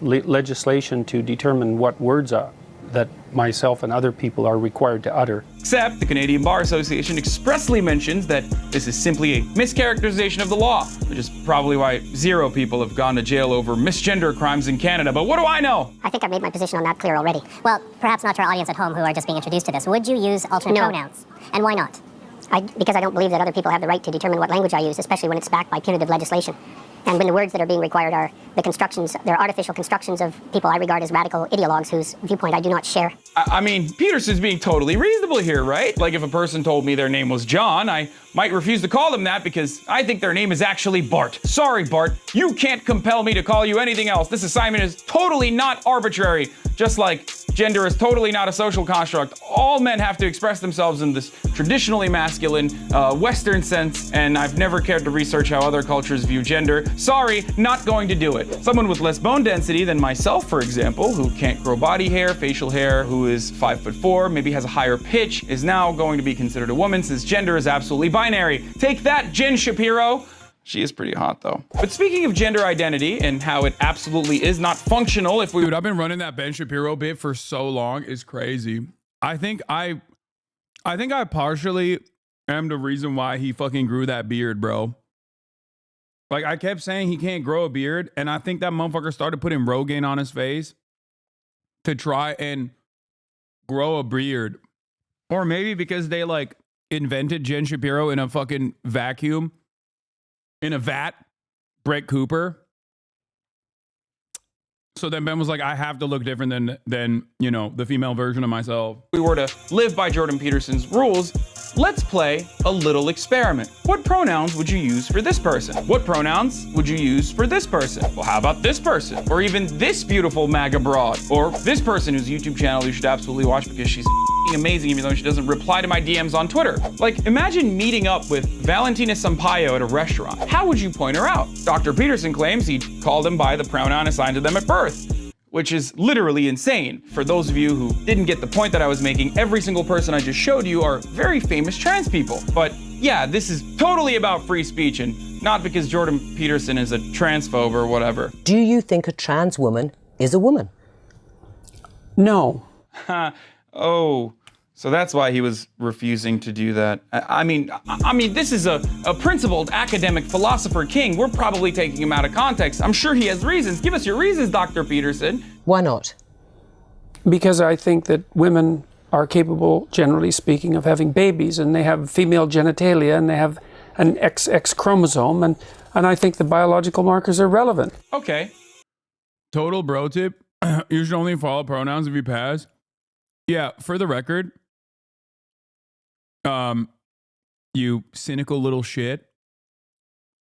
legislation to determine what words that myself and other people are required to utter. Except the Canadian Bar Association expressly mentions that this is simply a mischaracterization of the law, which is probably why 0 people have gone to jail over misgender crimes in Canada. But what do I know? I think I've made my position on that clear already. Well, perhaps not to our audience at home who are just being introduced to this. Would you use alternate pronouns? And why not? Because I don't believe that other people have the right to determine what language I use, especially when it's backed by punitive legislation. And when the words that are being required are the constructions, they're artificial constructions of people I regard as radical ideologues whose viewpoint I do not share. I mean, Peterson's being totally reasonable here, right? Like if a person told me their name was John, I might refuse to call them that because I think their name is actually Bart. Sorry, Bart, you can't compel me to call you anything else. This assignment is totally not arbitrary. Just like gender is totally not a social construct. All men have to express themselves in this traditionally masculine, Western sense, and I've never cared to research how other cultures view gender. Sorry, not going to do it. Someone with less bone density than myself, for example, who can't grow body hair, facial hair, who is 5'4", maybe has a higher pitch, is now going to be considered a woman since gender is absolutely binary. Take that, Jen Shapiro. She is pretty hot though. But speaking of gender identity and how it absolutely is not functional if we... Dude, I've been running that Ben Shapiro bit for so long. It's crazy. I think I partially am the reason why he fucking grew that beard, bro. Like, I kept saying he can't grow a beard, and I think that motherfucker started putting Rogaine on his face to try and grow a beard. Or maybe because they, like, invented Jen Shapiro in a fucking vacuum, in a vat, Brett Cooper. So then Ben was like, I have to look different than you know, the female version of myself. We were to live by Jordan Peterson's rules, let's play a little experiment. What pronouns would you use for this person? What pronouns would you use for this person? Well, how about this person? Or even this beautiful MAGA broad? Or this person whose YouTube channel you should absolutely watch because she's amazing even though she doesn't reply to my DMs on Twitter. Like, imagine meeting up with Valentina Sampaio at a restaurant. How would you point her out? Dr. Peterson claims he called them by the pronoun assigned to them at birth, which is literally insane. For those of you who didn't get the point that I was making, every single person I just showed you are very famous trans people. But yeah, this is totally about free speech and not because Jordan Peterson is a transphobe or whatever. Do you think a trans woman is a woman? No. Oh, so that's why he was refusing to do that. I mean, this is a principled academic philosopher king. We're probably taking him out of context. I'm sure he has reasons. Give us your reasons, Dr. Peterson. Why not? Because I think that women are capable, generally speaking, of having babies, and they have female genitalia, and they have an XX chromosome, and I think the biological markers are relevant. Okay. Total bro tip. You should only follow pronouns if you pass. Yeah, for the record, you cynical little shit.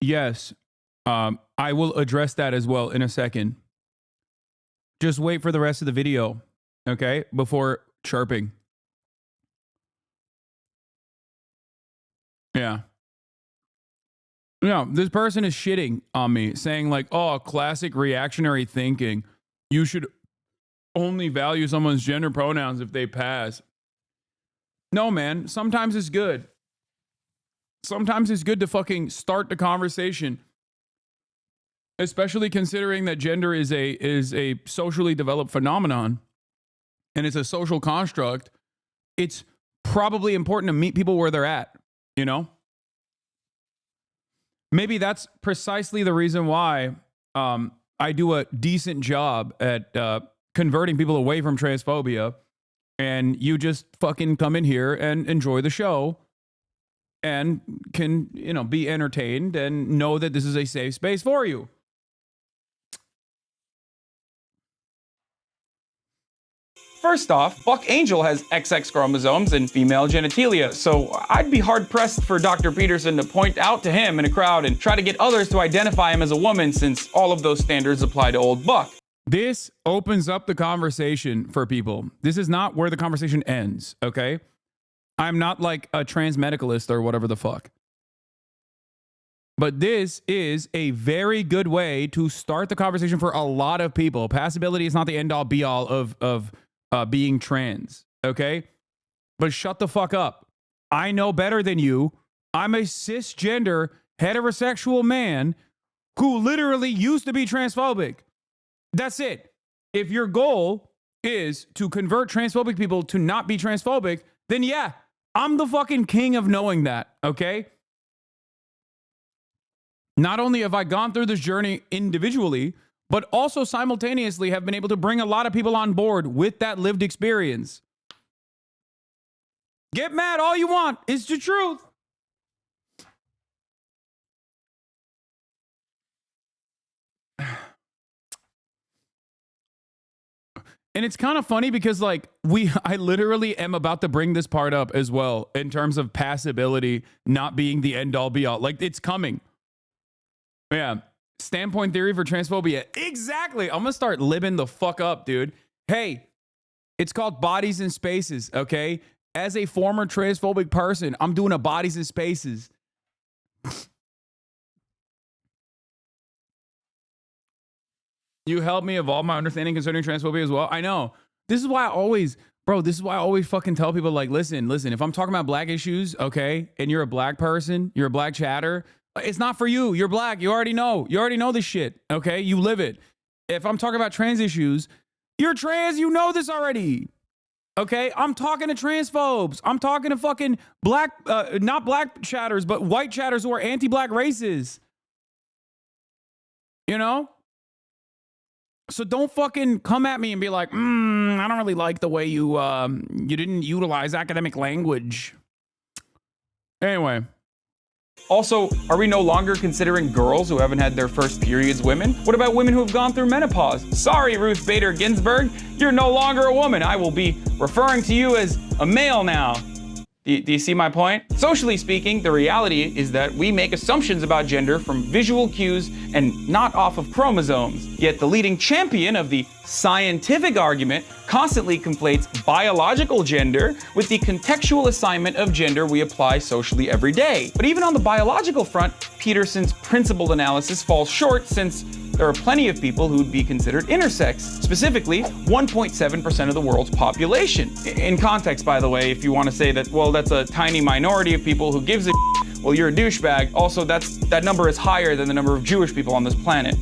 Yes, I will address that as well in a second. Just wait for the rest of the video, okay? Before chirping. Yeah. No, this person is shitting on me, saying like, oh, classic reactionary thinking. You should only value someone's gender pronouns if they pass. No, man. Sometimes it's good. Sometimes it's good to fucking start the conversation. Especially considering that gender is a socially developed phenomenon. And it's a social construct. It's probably important to meet people where they're at, you know? Maybe that's precisely the reason why I do a decent job at converting people away from transphobia, and you just fucking come in here and enjoy the show and can, you know, be entertained and know that this is a safe space for you. First off, Buck Angel has XX chromosomes and female genitalia, so I'd be hard-pressed for Dr. Peterson to point out to him in a crowd and try to get others to identify him as a woman since all of those standards apply to old Buck. This opens up the conversation for people. This is not where the conversation ends, okay? I'm not like a trans medicalist or whatever the fuck. But this is a very good way to start the conversation for a lot of people. Passability is not the end-all be-all of being trans, okay? But shut the fuck up. I know better than you. I'm a cisgender, heterosexual man who literally used to be transphobic. That's it. If your goal is to convert transphobic people to not be transphobic, then yeah, I'm the fucking king of knowing that, okay? Not only have I gone through this journey individually, but also simultaneously have been able to bring a lot of people on board with that lived experience. Get mad all you want. It's the truth. And it's kind of funny because like I literally am about to bring this part up as well in terms of passability not being the end all be all. Like it's coming. Yeah. Standpoint theory for transphobia. Exactly. I'm going to start libbing the fuck up, dude. Hey, it's called Bodies in Spaces, okay? As a former transphobic person, I'm doing a Bodies in Spaces. You helped me evolve my understanding concerning transphobia as well. I know. This is why I always, bro, this is why I always fucking tell people like, listen, if I'm talking about black issues, okay, and you're a black person, you're a black chatter, It's not for you. You're black. You already know. You already know this shit. Okay? You live it. If I'm talking about trans issues, you're trans. You know this already. Okay? I'm talking to transphobes. I'm talking to fucking black, not black chatters, but white chatters who are anti-black racists. You know? So don't fucking come at me and be like, I don't really like the way you didn't utilize academic language. Anyway. Also, are we no longer considering girls who haven't had their first periods women? What about women who have gone through menopause? Sorry, Ruth Bader Ginsburg, you're no longer a woman. I will be referring to you as a male now. Do you see my point? Socially speaking, the reality is that we make assumptions about gender from visual cues and not off of chromosomes. Yet the leading champion of the scientific argument constantly conflates biological gender with the contextual assignment of gender we apply socially every day. But even on the biological front, Peterson's principled analysis falls short, since there are plenty of people who would be considered intersex, specifically 1.7% of the world's population. In context, by the way, if you want to say that, well, that's a tiny minority of people who gives a well, you're a douchebag. Also, that number is higher than the number of Jewish people on this planet.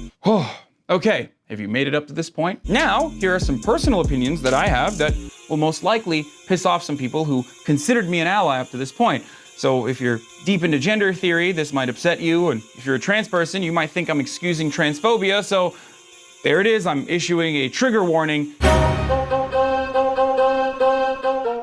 Okay, have you made it up to this point? Now, here are some personal opinions that I have that will most likely piss off some people who considered me an ally up to this point. So if you're deep into gender theory, this might upset you, and if you're a trans person, you might think I'm excusing transphobia, so there it is, I'm issuing a trigger warning.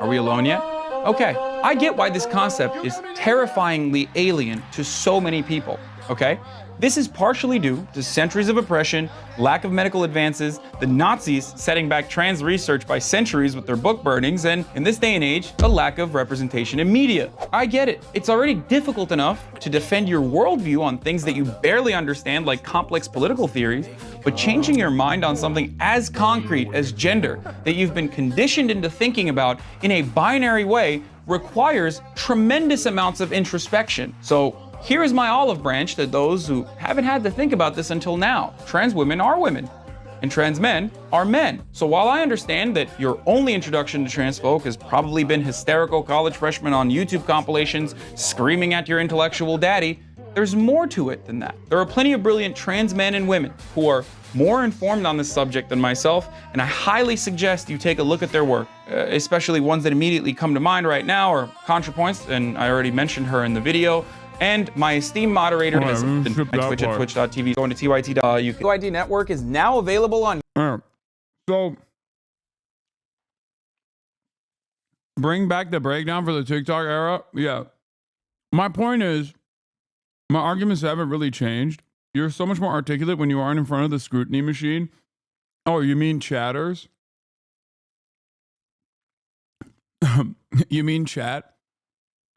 Are we alone yet? Okay, I get why this concept is terrifyingly alien to so many people, okay? This is partially due to centuries of oppression, lack of medical advances, the Nazis setting back trans research by centuries with their book burnings, and in this day and age, a lack of representation in media. I get it. It's already difficult enough to defend your worldview on things that you barely understand, like complex political theories, but changing your mind on something as concrete as gender that you've been conditioned into thinking about in a binary way requires tremendous amounts of introspection. So here is my olive branch to those who haven't had to think about this until now. Trans women are women, and trans men are men. So while I understand that your only introduction to trans folk has probably been hysterical college freshmen on YouTube compilations screaming at your intellectual daddy, there's more to it than that. There are plenty of brilliant trans men and women who are more informed on this subject than myself, and I highly suggest you take a look at their work, especially ones that immediately come to mind right now are ContraPoints, and I already mentioned her in the video, and my esteemed moderator is Twitch at twitch.tv. Going to TYT. UID Network is now available on. So, bring back the breakdown for the TikTok era. Yeah. My point is, my arguments haven't really changed. You're so much more articulate when you aren't in front of the scrutiny machine. Oh, you mean chatters? You mean chat?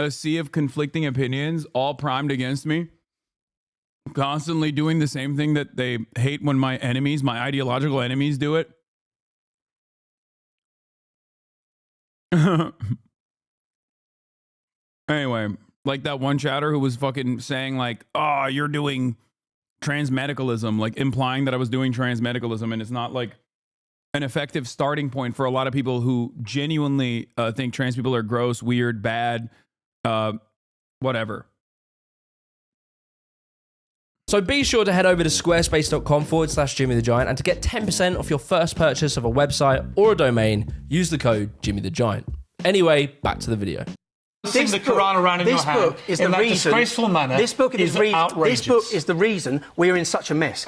A sea of conflicting opinions, all primed against me, constantly doing the same thing that they hate when my enemies, my ideological enemies, do it. Anyway, like that one chatter who was fucking saying like, oh, you're doing transmedicalism, like implying that I was doing transmedicalism, and it's not like an effective starting point for a lot of people who genuinely think trans people are gross, weird, bad, whatever. So be sure to head over to squarespace.com/Jimmy the Giant, and to get 10% off your first purchase of a website or a domain, use the code Jimmy the Giant. Anyway, back to the video. This the Quran around in your hand book is in the reason, disgraceful manner. This book is outrageous. This book is the reason we are in such a mess.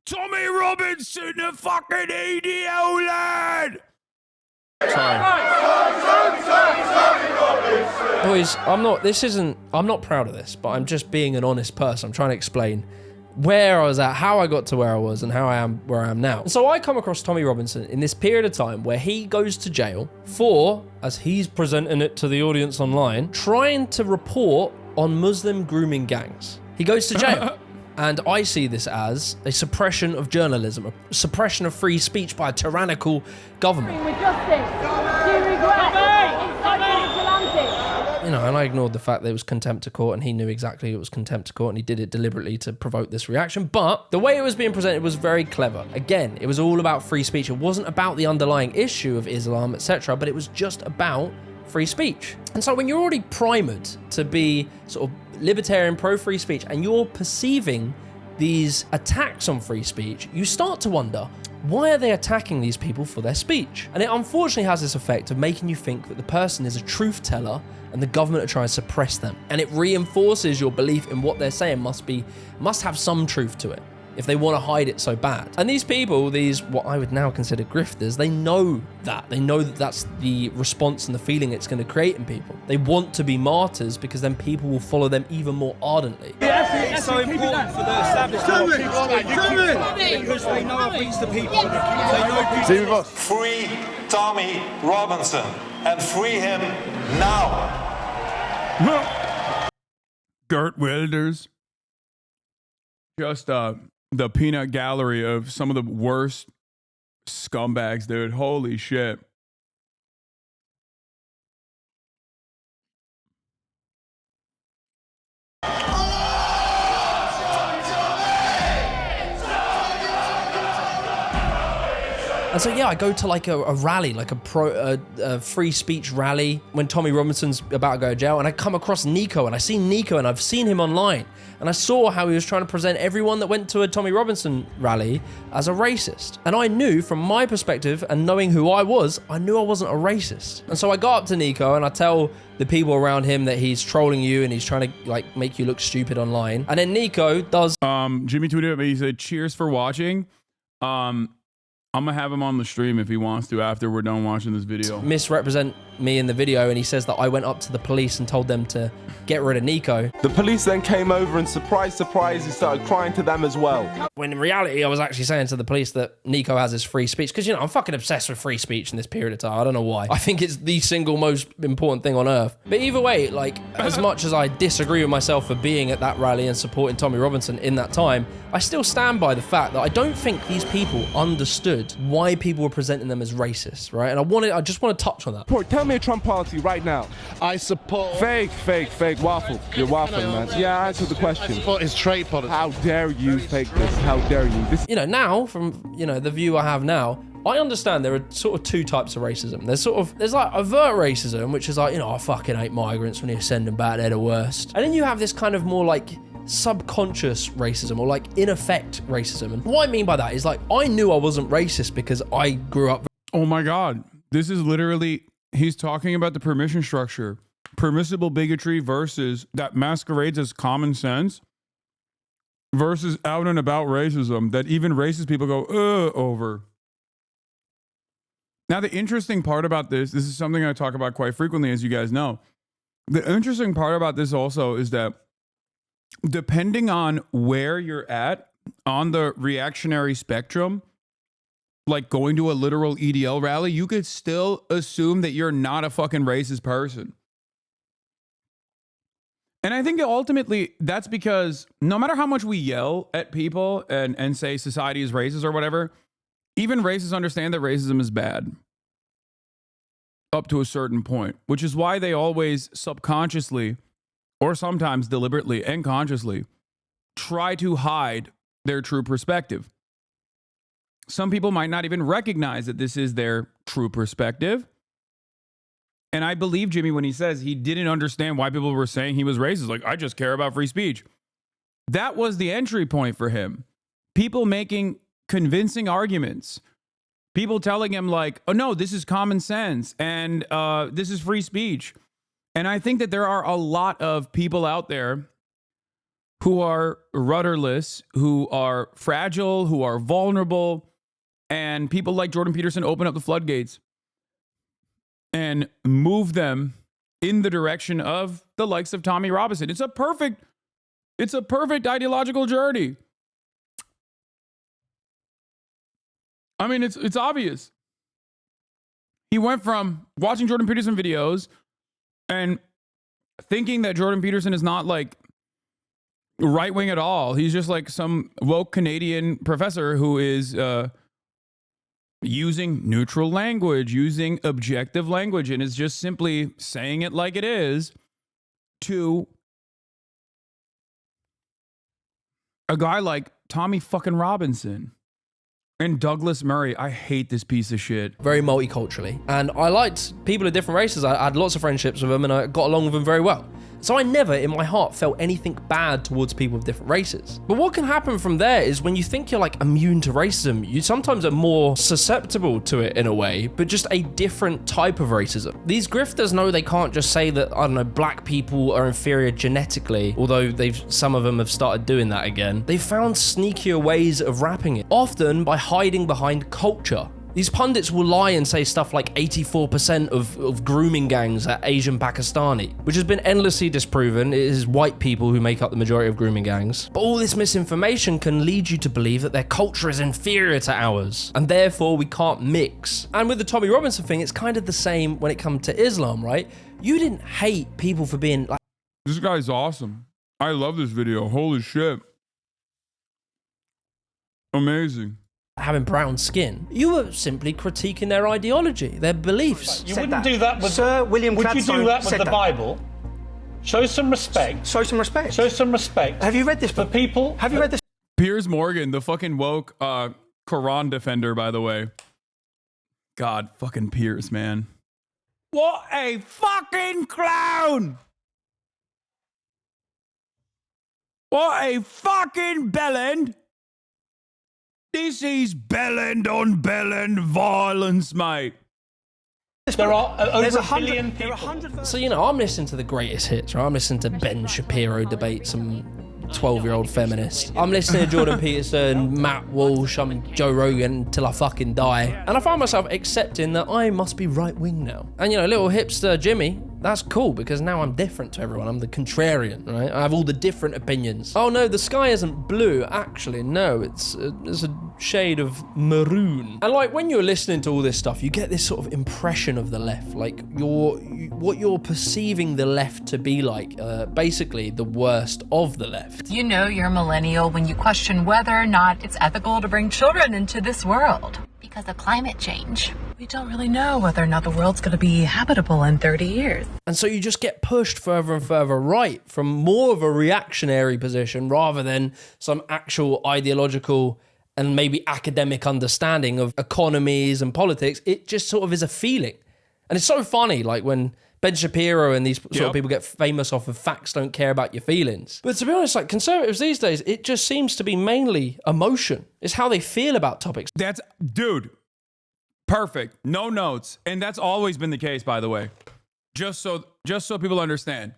Tommy Robinson, the fucking ADO lad. Boys, I'm not proud of this, but I'm just being an honest person. I'm trying to explain where I was at, how I got to where I was, and how I am where I am now. And so I come across Tommy Robinson in this period of time where he goes to jail for, as he's presenting it to the audience online, trying to report on Muslim grooming gangs. He goes to jail. And I see this as a suppression of journalism, a suppression of free speech by a tyrannical government. With justice, do you regret you know, and I ignored the fact that it was contempt of court, and he knew exactly it was contempt of court, and he did it deliberately to provoke this reaction. But the way it was being presented was very clever. Again, it was all about free speech. It wasn't about the underlying issue of Islam, etc., but it was just about free speech. And so when you're already primed to be sort of libertarian, pro-free speech, and you're perceiving these attacks on free speech, you start to wonder, why are they attacking these people for their speech? And it unfortunately has this effect of making you think that the person is a truth teller and the government are trying to suppress them. And it reinforces your belief in what they're saying must have some truth to it, if they want to hide it so bad. And these people, these what I would now consider grifters, they know that. They know that that's the response and the feeling it's going to create in people. They want to be martyrs because then people will follow them even more ardently. It's so important for the establishment because they know I've reached the people. They know Free Tommy Robinson and free him now. Gert Wilders. Just the peanut gallery of some of the worst scumbags, dude. Holy shit. And so, yeah, I go to like a rally, like a free speech rally when Tommy Robinson's about to go to jail, and I come across Nico, and I see Nico, and I've seen him online, and I saw how he was trying to present everyone that went to a Tommy Robinson rally as a racist. And I knew from my perspective, and knowing who I was, I knew I wasn't a racist. And so I go up to Nico and I tell the people around him that he's trolling you and he's trying to like make you look stupid online. And then Nico does... Jimmy tweeted at me, he said, cheers for watching. I'm gonna have him on the stream if he wants to after we're done watching this video. Misrepresent me in the video, and he says that I went up to the police and told them to get rid of Nico. The police then came over and surprise, he started crying to them as well. When in reality, I was actually saying to the police that Nico has his free speech, because, you know, I'm fucking obsessed with free speech in this period of time. I don't know why. I think it's the single most important thing on earth. But either way, like, as much as I disagree with myself for being at that rally and supporting Tommy Robinson in that time, I still stand by the fact that I don't think these people understood why people were presenting them as racist, right? And I just want to touch on that. Tell me a Trump policy right now. I support... Fake, waffle. You're waffling, man. Yeah, answer the question. I support his trade policy. How dare you fake this? How dare you? This... You know, now, from, you know, the view I have now, I understand there are sort of two types of racism. There's like overt racism, which is like, you know, I fucking hate migrants when you send them back, they're the worst. And then you have this kind of more like subconscious racism, or like in effect racism. And what I mean by that is, like, I knew I wasn't racist because I grew up... Oh my God. This is literally, he's talking about the permission structure. Permissible bigotry versus that masquerades as common sense versus out and about racism that even racist people go, over. Now, the interesting part about this is something I talk about quite frequently, as you guys know. The interesting part about this also is that depending on where you're at on the reactionary spectrum, like going to a literal EDL rally, you could still assume that you're not a fucking racist person. And I think ultimately that's because no matter how much we yell at people and say society is racist or whatever, even racists understand that racism is bad up to a certain point, which is why they always subconsciously, or sometimes deliberately and consciously, try to hide their true perspective. Some people might not even recognize that this is their true perspective. And I believe Jimmy when he says he didn't understand why people were saying he was racist. Like, I just care about free speech. That was the entry point for him. People making convincing arguments. People telling him like, oh no, this is common sense and this is free speech. And I think that there are a lot of people out there who are rudderless, who are fragile, who are vulnerable, and people like Jordan Peterson open up the floodgates and move them in the direction of the likes of Tommy Robinson. It's a perfect ideological journey. I mean, it's obvious. He went from watching Jordan Peterson videos and thinking that Jordan Peterson is not like right wing at all. He's just like some woke Canadian professor who is using neutral language, using objective language, and is just simply saying it like it is to a guy like Tommy fucking Robinson. And Douglas Murray, I hate this piece of shit. Very multiculturally. And I liked people of different races. I had lots of friendships with them and I got along with them very well. So I never in my heart felt anything bad towards people of different races. But what can happen from there is when you think you're like immune to racism, you sometimes are more susceptible to it in a way, but just a different type of racism. These grifters know they can't just say that, I don't know, black people are inferior genetically, although some of them have started doing that again. They've found sneakier ways of wrapping it, often by hiding behind culture. These pundits will lie and say stuff like 84% of grooming gangs are Asian Pakistani, which has been endlessly disproven. It is white people who make up the majority of grooming gangs. But all this misinformation can lead you to believe that their culture is inferior to ours, and therefore we can't mix. And with the Tommy Robinson thing, it's kind of the same when it comes to Islam, right? You didn't hate people for being like... This guy's awesome. I love this video. Holy shit. Amazing. Having brown skin. You were simply critiquing their ideology, their beliefs. You wouldn't do that with Sir William Gladstone. Would you do that with the Bible? Show some respect. Show some respect. Show some respect. Have you read this for people? Have you read this? Piers Morgan, the fucking woke Quran defender, by the way. God, fucking Piers, man. What a fucking clown! What a fucking bellend! This is bellend on bellend violence, mate. There are over a billion people. So, you know, I'm listening to the greatest hits, right? I'm listening to Ben Shapiro debate some 12-year-old feminist. I'm listening to Jordan Peterson, Matt Walsh, I'm Joe Rogan till I fucking die. And I find myself accepting that I must be right-wing now. And, you know, little hipster Jimmy, that's cool because now I'm different to everyone. I'm the contrarian, right? I have all the different opinions. Oh no, the sky isn't blue. Actually, no, it's a shade of maroon. And like when you're listening to all this stuff, you get this sort of impression of the left. Like what you're perceiving the left to be like, basically the worst of the left. You know you're a millennial when you question whether or not it's ethical to bring children into this world. Because of climate change. We don't really know whether or not the world's going to be habitable in 30 years. And so you just get pushed further and further right from more of a reactionary position rather than some actual ideological and maybe academic understanding of economies and politics. It just sort of is a feeling. And it's so funny, like when Ben Shapiro and these sort of people get famous off of facts don't care about your feelings. But to be honest, like conservatives these days, it just seems to be mainly emotion. It's how they feel about topics. That's, dude, perfect. No notes. And that's always been the case, by the way. Just so people understand.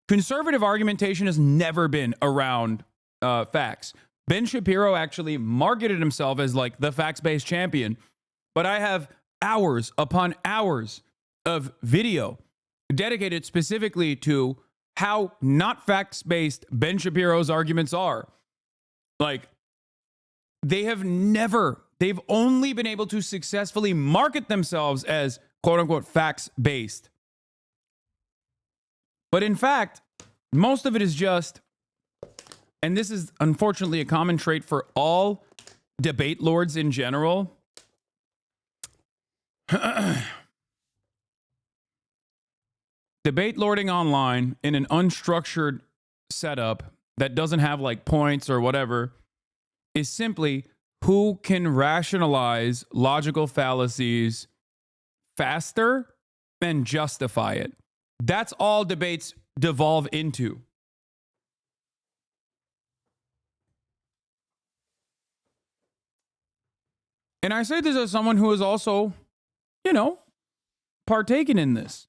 Conservative argumentation has never been around facts. Ben Shapiro actually marketed himself as like the facts-based champion. But I have hours upon hours of video dedicated specifically to how not facts-based Ben Shapiro's arguments are. Like, they've only been able to successfully market themselves as quote-unquote facts-based. But in fact, most of it is just, and this is unfortunately a common trait for all debate lords in general, debate lording online in an unstructured setup that doesn't have like points or whatever is simply who can rationalize logical fallacies faster and justify it. That's all debates devolve into. And I say this as someone who is also, you know, partaken in this.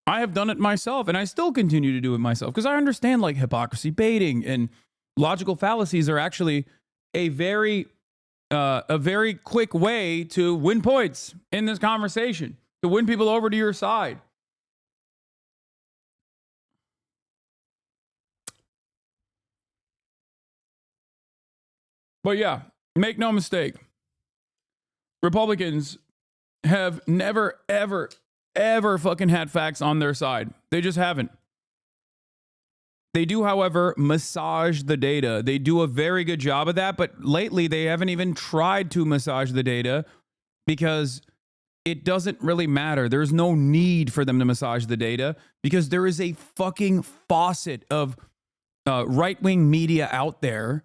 I have done it myself, and I still continue to do it myself because I understand like hypocrisy baiting and logical fallacies are actually a very quick way to win points in this conversation, to win people over to your side. But yeah, make no mistake. Republicans have never, ever fucking had facts on their side. They just haven't. They do, however, massage the data. They do a very good job of that, but lately they haven't even tried to massage the data because it doesn't really matter. There's no need for them to massage the data because there is a fucking faucet of right-wing media out there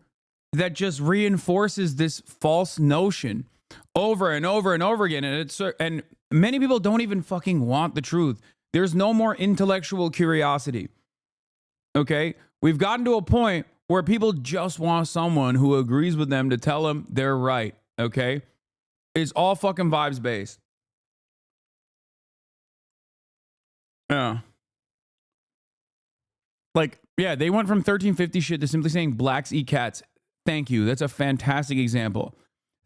that just reinforces this false notion over and over and over again. And many people don't even fucking want the truth. There's no more intellectual curiosity. Okay? We've gotten to a point where people just want someone who agrees with them to tell them they're right. Okay? It's all fucking vibes based. Yeah. Like, yeah, they went from 1350 shit to simply saying blacks eat cats. Thank you. That's a fantastic example.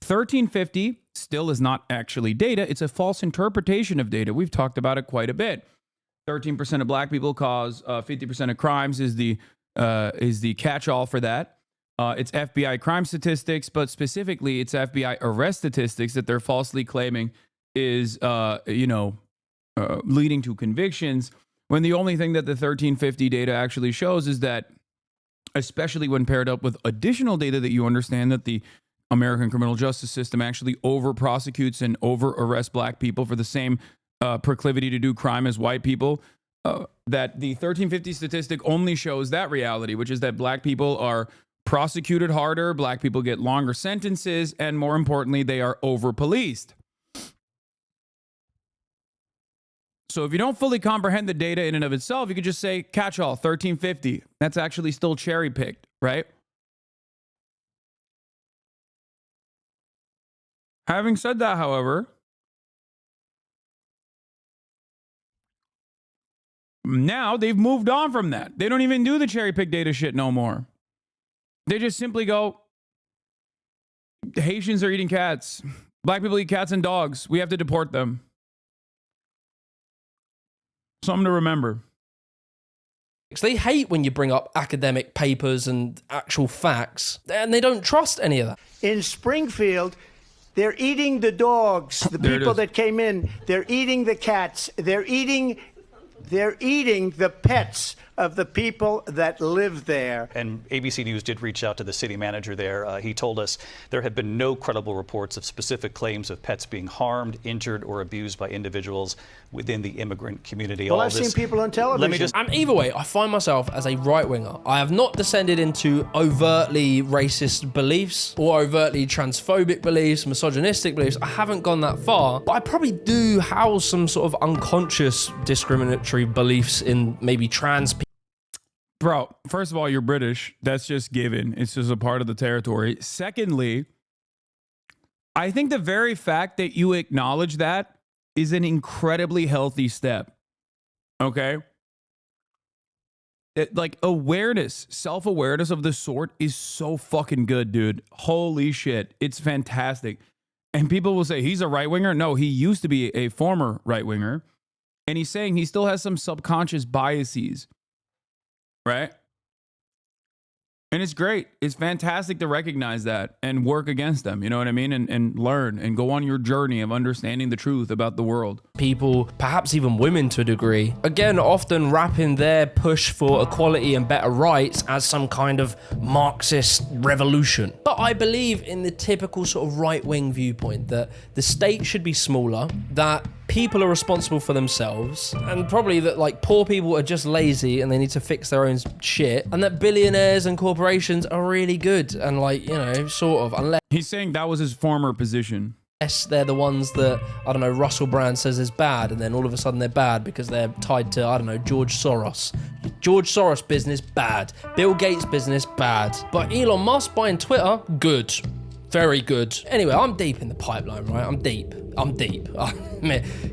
1350 still is not actually data. It's a false interpretation of data. We've talked about it quite a bit. 13% of black people cause 50% of crimes is the catch-all for that. It's FBI crime statistics, but specifically it's FBI arrest statistics that they're falsely claiming is, leading to convictions, when the only thing that the 1350 data actually shows is that, especially when paired up with additional data that you understand that the American criminal justice system actually over-prosecutes and over-arrests black people for the same proclivity to do crime as white people, that the 1350 statistic only shows that reality, which is that black people are prosecuted harder, black people get longer sentences, and more importantly, they are over-policed. So if you don't fully comprehend the data in and of itself, you could just say catch-all 1350. That's actually still cherry-picked, right? Having said that, however, now they've moved on from that. They don't even do the cherry-pick data shit no more. They just simply go, Haitians are eating cats. Black people eat cats and dogs. We have to deport them. Something to remember. They hate when you bring up academic papers and actual facts, and they don't trust any of that. In Springfield, they're eating the dogs, the people that came in. They're eating the cats. They're eating the pets of the people that live there. And ABC News did reach out to the city manager there. He told us there have been no credible reports of specific claims of pets being harmed, injured, or abused by individuals within the immigrant community. Well, I've seen people on television. And either way, I find myself as a right-winger. I have not descended into overtly racist beliefs or overtly transphobic beliefs, misogynistic beliefs. I haven't gone that far, but I probably do house some sort of unconscious discriminatory beliefs in maybe trans people. Bro, first of all, you're British. That's just given. It's just a part of the territory. Secondly, I think the very fact that you acknowledge that is an incredibly healthy step. Okay? Like awareness, self-awareness of the sort is so fucking good, dude. Holy shit. It's fantastic. And people will say, he's a right-winger. No, he used to be a former right-winger. And he's saying he still has some subconscious biases. Right? And it's great. It's fantastic to recognize that and work against them. You know what I mean? And learn and go on your journey of understanding the truth about the world. People, perhaps even women to a degree, again, often wrapping their push for equality and better rights as some kind of Marxist revolution. But I believe in the typical sort of right-wing viewpoint that the state should be smaller, that people are responsible for themselves, and probably that like poor people are just lazy and they need to fix their own shit, and that billionaires and corporations are really good and like, you know, sort of, unless he's saying that was his former position. They're the ones that, I don't know, Russell Brand says is bad, and then all of a sudden they're bad because they're tied to, I don't know, George Soros. George Soros business, bad. Bill Gates business, bad. But Elon Musk buying Twitter, good. Very good. Anyway, I'm deep in the pipeline, right? I'm deep.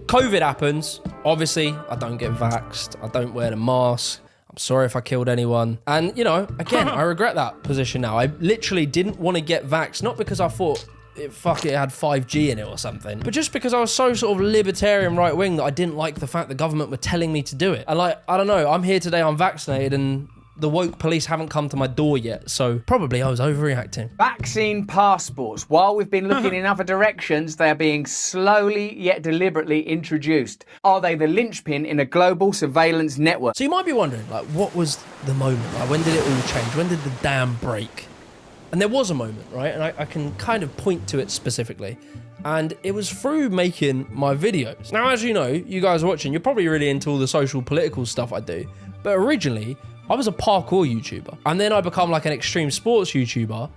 COVID happens. Obviously, I don't get vaxxed. I don't wear the mask. I'm sorry if I killed anyone. And, you know, again, I regret that position now. I literally didn't want to get vaxxed, not because I thought it had 5G in it or something, but just because I was so sort of libertarian right wing that I didn't like the fact the government were telling me to do it. And like, I don't know, I'm here today, I'm vaccinated, and the woke police haven't come to my door yet, so probably I was overreacting. Vaccine passports. While we've been looking in other directions, they are being slowly yet deliberately introduced. Are they the linchpin in a global surveillance network? So you might be wondering, like, what was the moment? Like, when did it all change? When did the dam break? And there was a moment, right? And I can kind of point to it specifically. And it was through making my videos. Now, as you know, you guys watching, you're probably really into all the social political stuff I do. But originally, I was a parkour YouTuber. And then I become like an extreme sports YouTuber.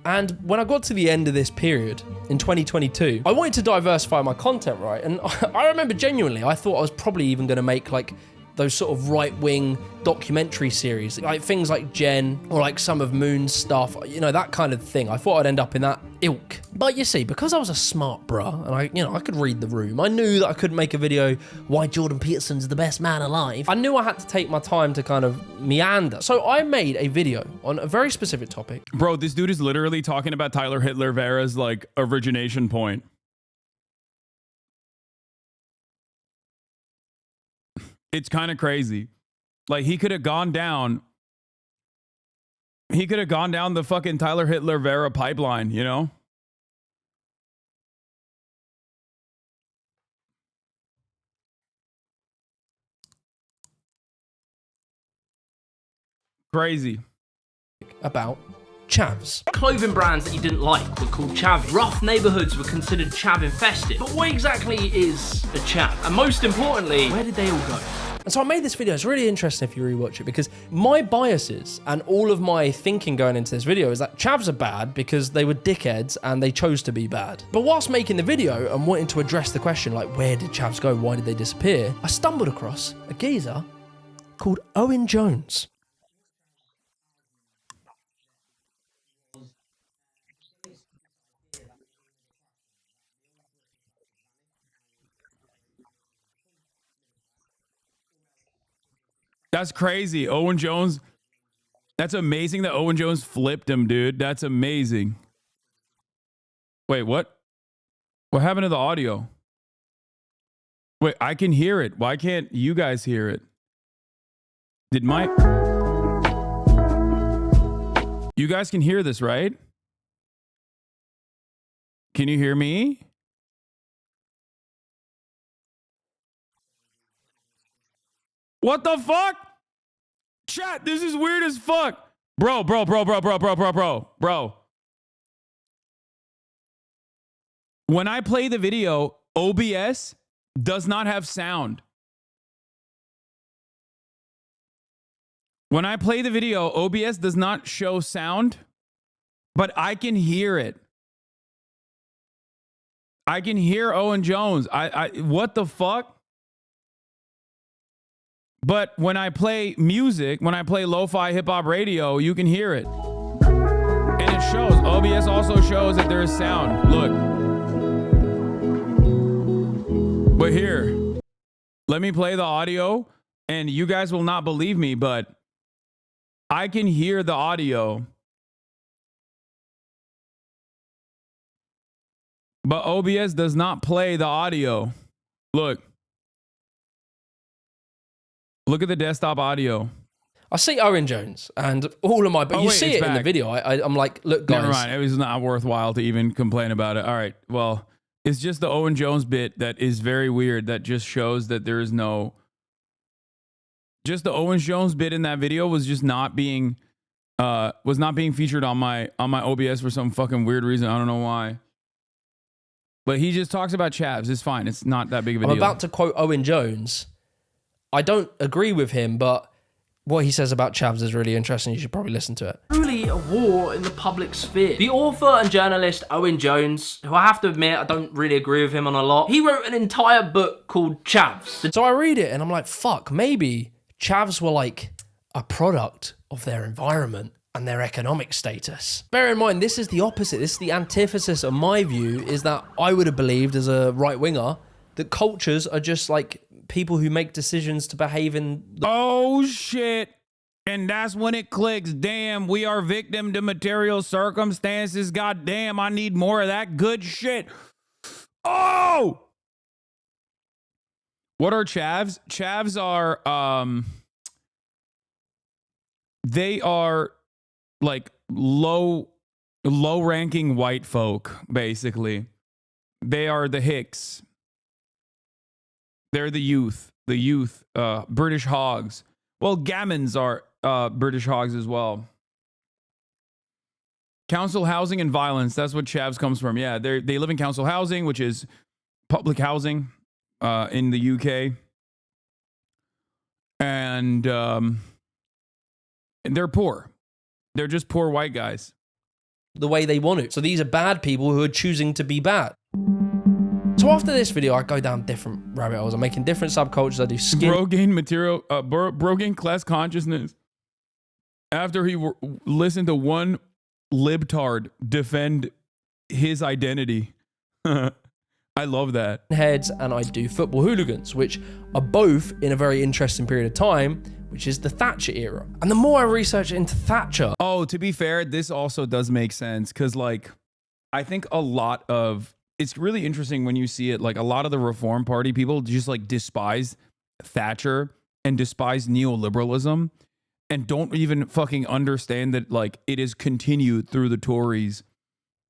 And when I got to the end of this period in 2022, I wanted to diversify my content, right? And I remember genuinely, I thought I was probably even going to make like those sort of right-wing documentary series, like things like Jen or like some of Moon's stuff, you know, that kind of thing. I thought I'd end up in that ilk. But you see, because I was a smart bruh and I could read the room, I knew that I couldn't make a video why Jordan Peterson's the best man alive. I knew I had to take my time to kind of meander. So I made a video on a very specific topic. Bro, this dude is literally talking about Tyler Hitler Vera's like origination point. It's kind of crazy. Like he could have gone down the fucking Tyler Hitler Vera pipeline, you know? Crazy. About chavs. Clothing brands that you didn't like were called chavvy. Rough neighborhoods were considered chav infested. But what exactly is a chav? And most importantly, where did they all go? And so I made this video. It's really interesting if you rewatch it, because my biases and all of my thinking going into this video is that chavs are bad because they were dickheads and they chose to be bad. But whilst making the video and wanting to address the question, like, where did chavs go? Why did they disappear? I stumbled across a geezer called Owen Jones. That's crazy. Owen Jones. That's amazing that Owen Jones flipped him, dude. That's amazing. Wait, what? What happened to the audio? Wait, I can hear it. Why can't you guys hear it? Did my... You guys can hear this, right? Can you hear me? What the fuck? Chat, this is weird as fuck. Bro. When I play the video, OBS does not have sound. When I play the video, OBS does not show sound, but I can hear it. I can hear Owen Jones. What the fuck? But when I play music, when I play lo-fi hip-hop radio, you can hear it. And it shows. OBS also shows that there is sound. Look. But here, let me play the audio, and you guys will not believe me, but I can hear the audio. But OBS does not play the audio. Look. Look at the desktop audio. I see Owen Jones and all of my... But you see it in the video. I'm like, look, guys. Never mind. It was not worthwhile to even complain about it. All right. Well, it's just the Owen Jones bit that is very weird. That just shows that there is no... Just the Owen Jones bit in that video was just not being... was not being featured on my OBS for some fucking weird reason. I don't know why. But he just talks about chavs. It's fine. It's not that big of a deal. I'm about to quote Owen Jones. I don't agree with him, but what he says about chavs is really interesting. You should probably listen to it. Truly a war in the public sphere. The author and journalist Owen Jones, who I have to admit I don't really agree with him on a lot, he wrote an entire book called Chavs. So I read it and I'm like, fuck, maybe chavs were like a product of their environment and their economic status. Bear in mind, this is the opposite. This is the antithesis of my view, is that I would have believed as a right-winger that cultures are just like people who make decisions to behave in... Oh, shit. And that's when it clicks. Damn, we are victim to material circumstances. God damn, I need more of that good shit. Oh! What are chavs? Chavs are, they are like low-ranking white folk, basically. They are the hicks. They're the youth, British hogs. Well, gammons are British hogs as well. Council housing and violence. That's what chavs comes from. Yeah, they live in council housing, which is public housing in the UK. And they're poor. They're just poor white guys. the way they want to. So these are bad people who are choosing to be bad. So after this video, I go down different rabbit holes. I'm making different subcultures. I do skin. Bro gained material, bro gained class consciousness after he listened to one libtard defend his identity. I love that. Heads, and I do football hooligans, which are both in a very interesting period of time, which is the Thatcher era. And the more I research into Thatcher... Oh, to be fair, this also does make sense, because like, I think a lot of... It's really interesting when you see it, like a lot of the Reform Party people just like despise Thatcher and despise neoliberalism and don't even fucking understand that like it is continued through the Tories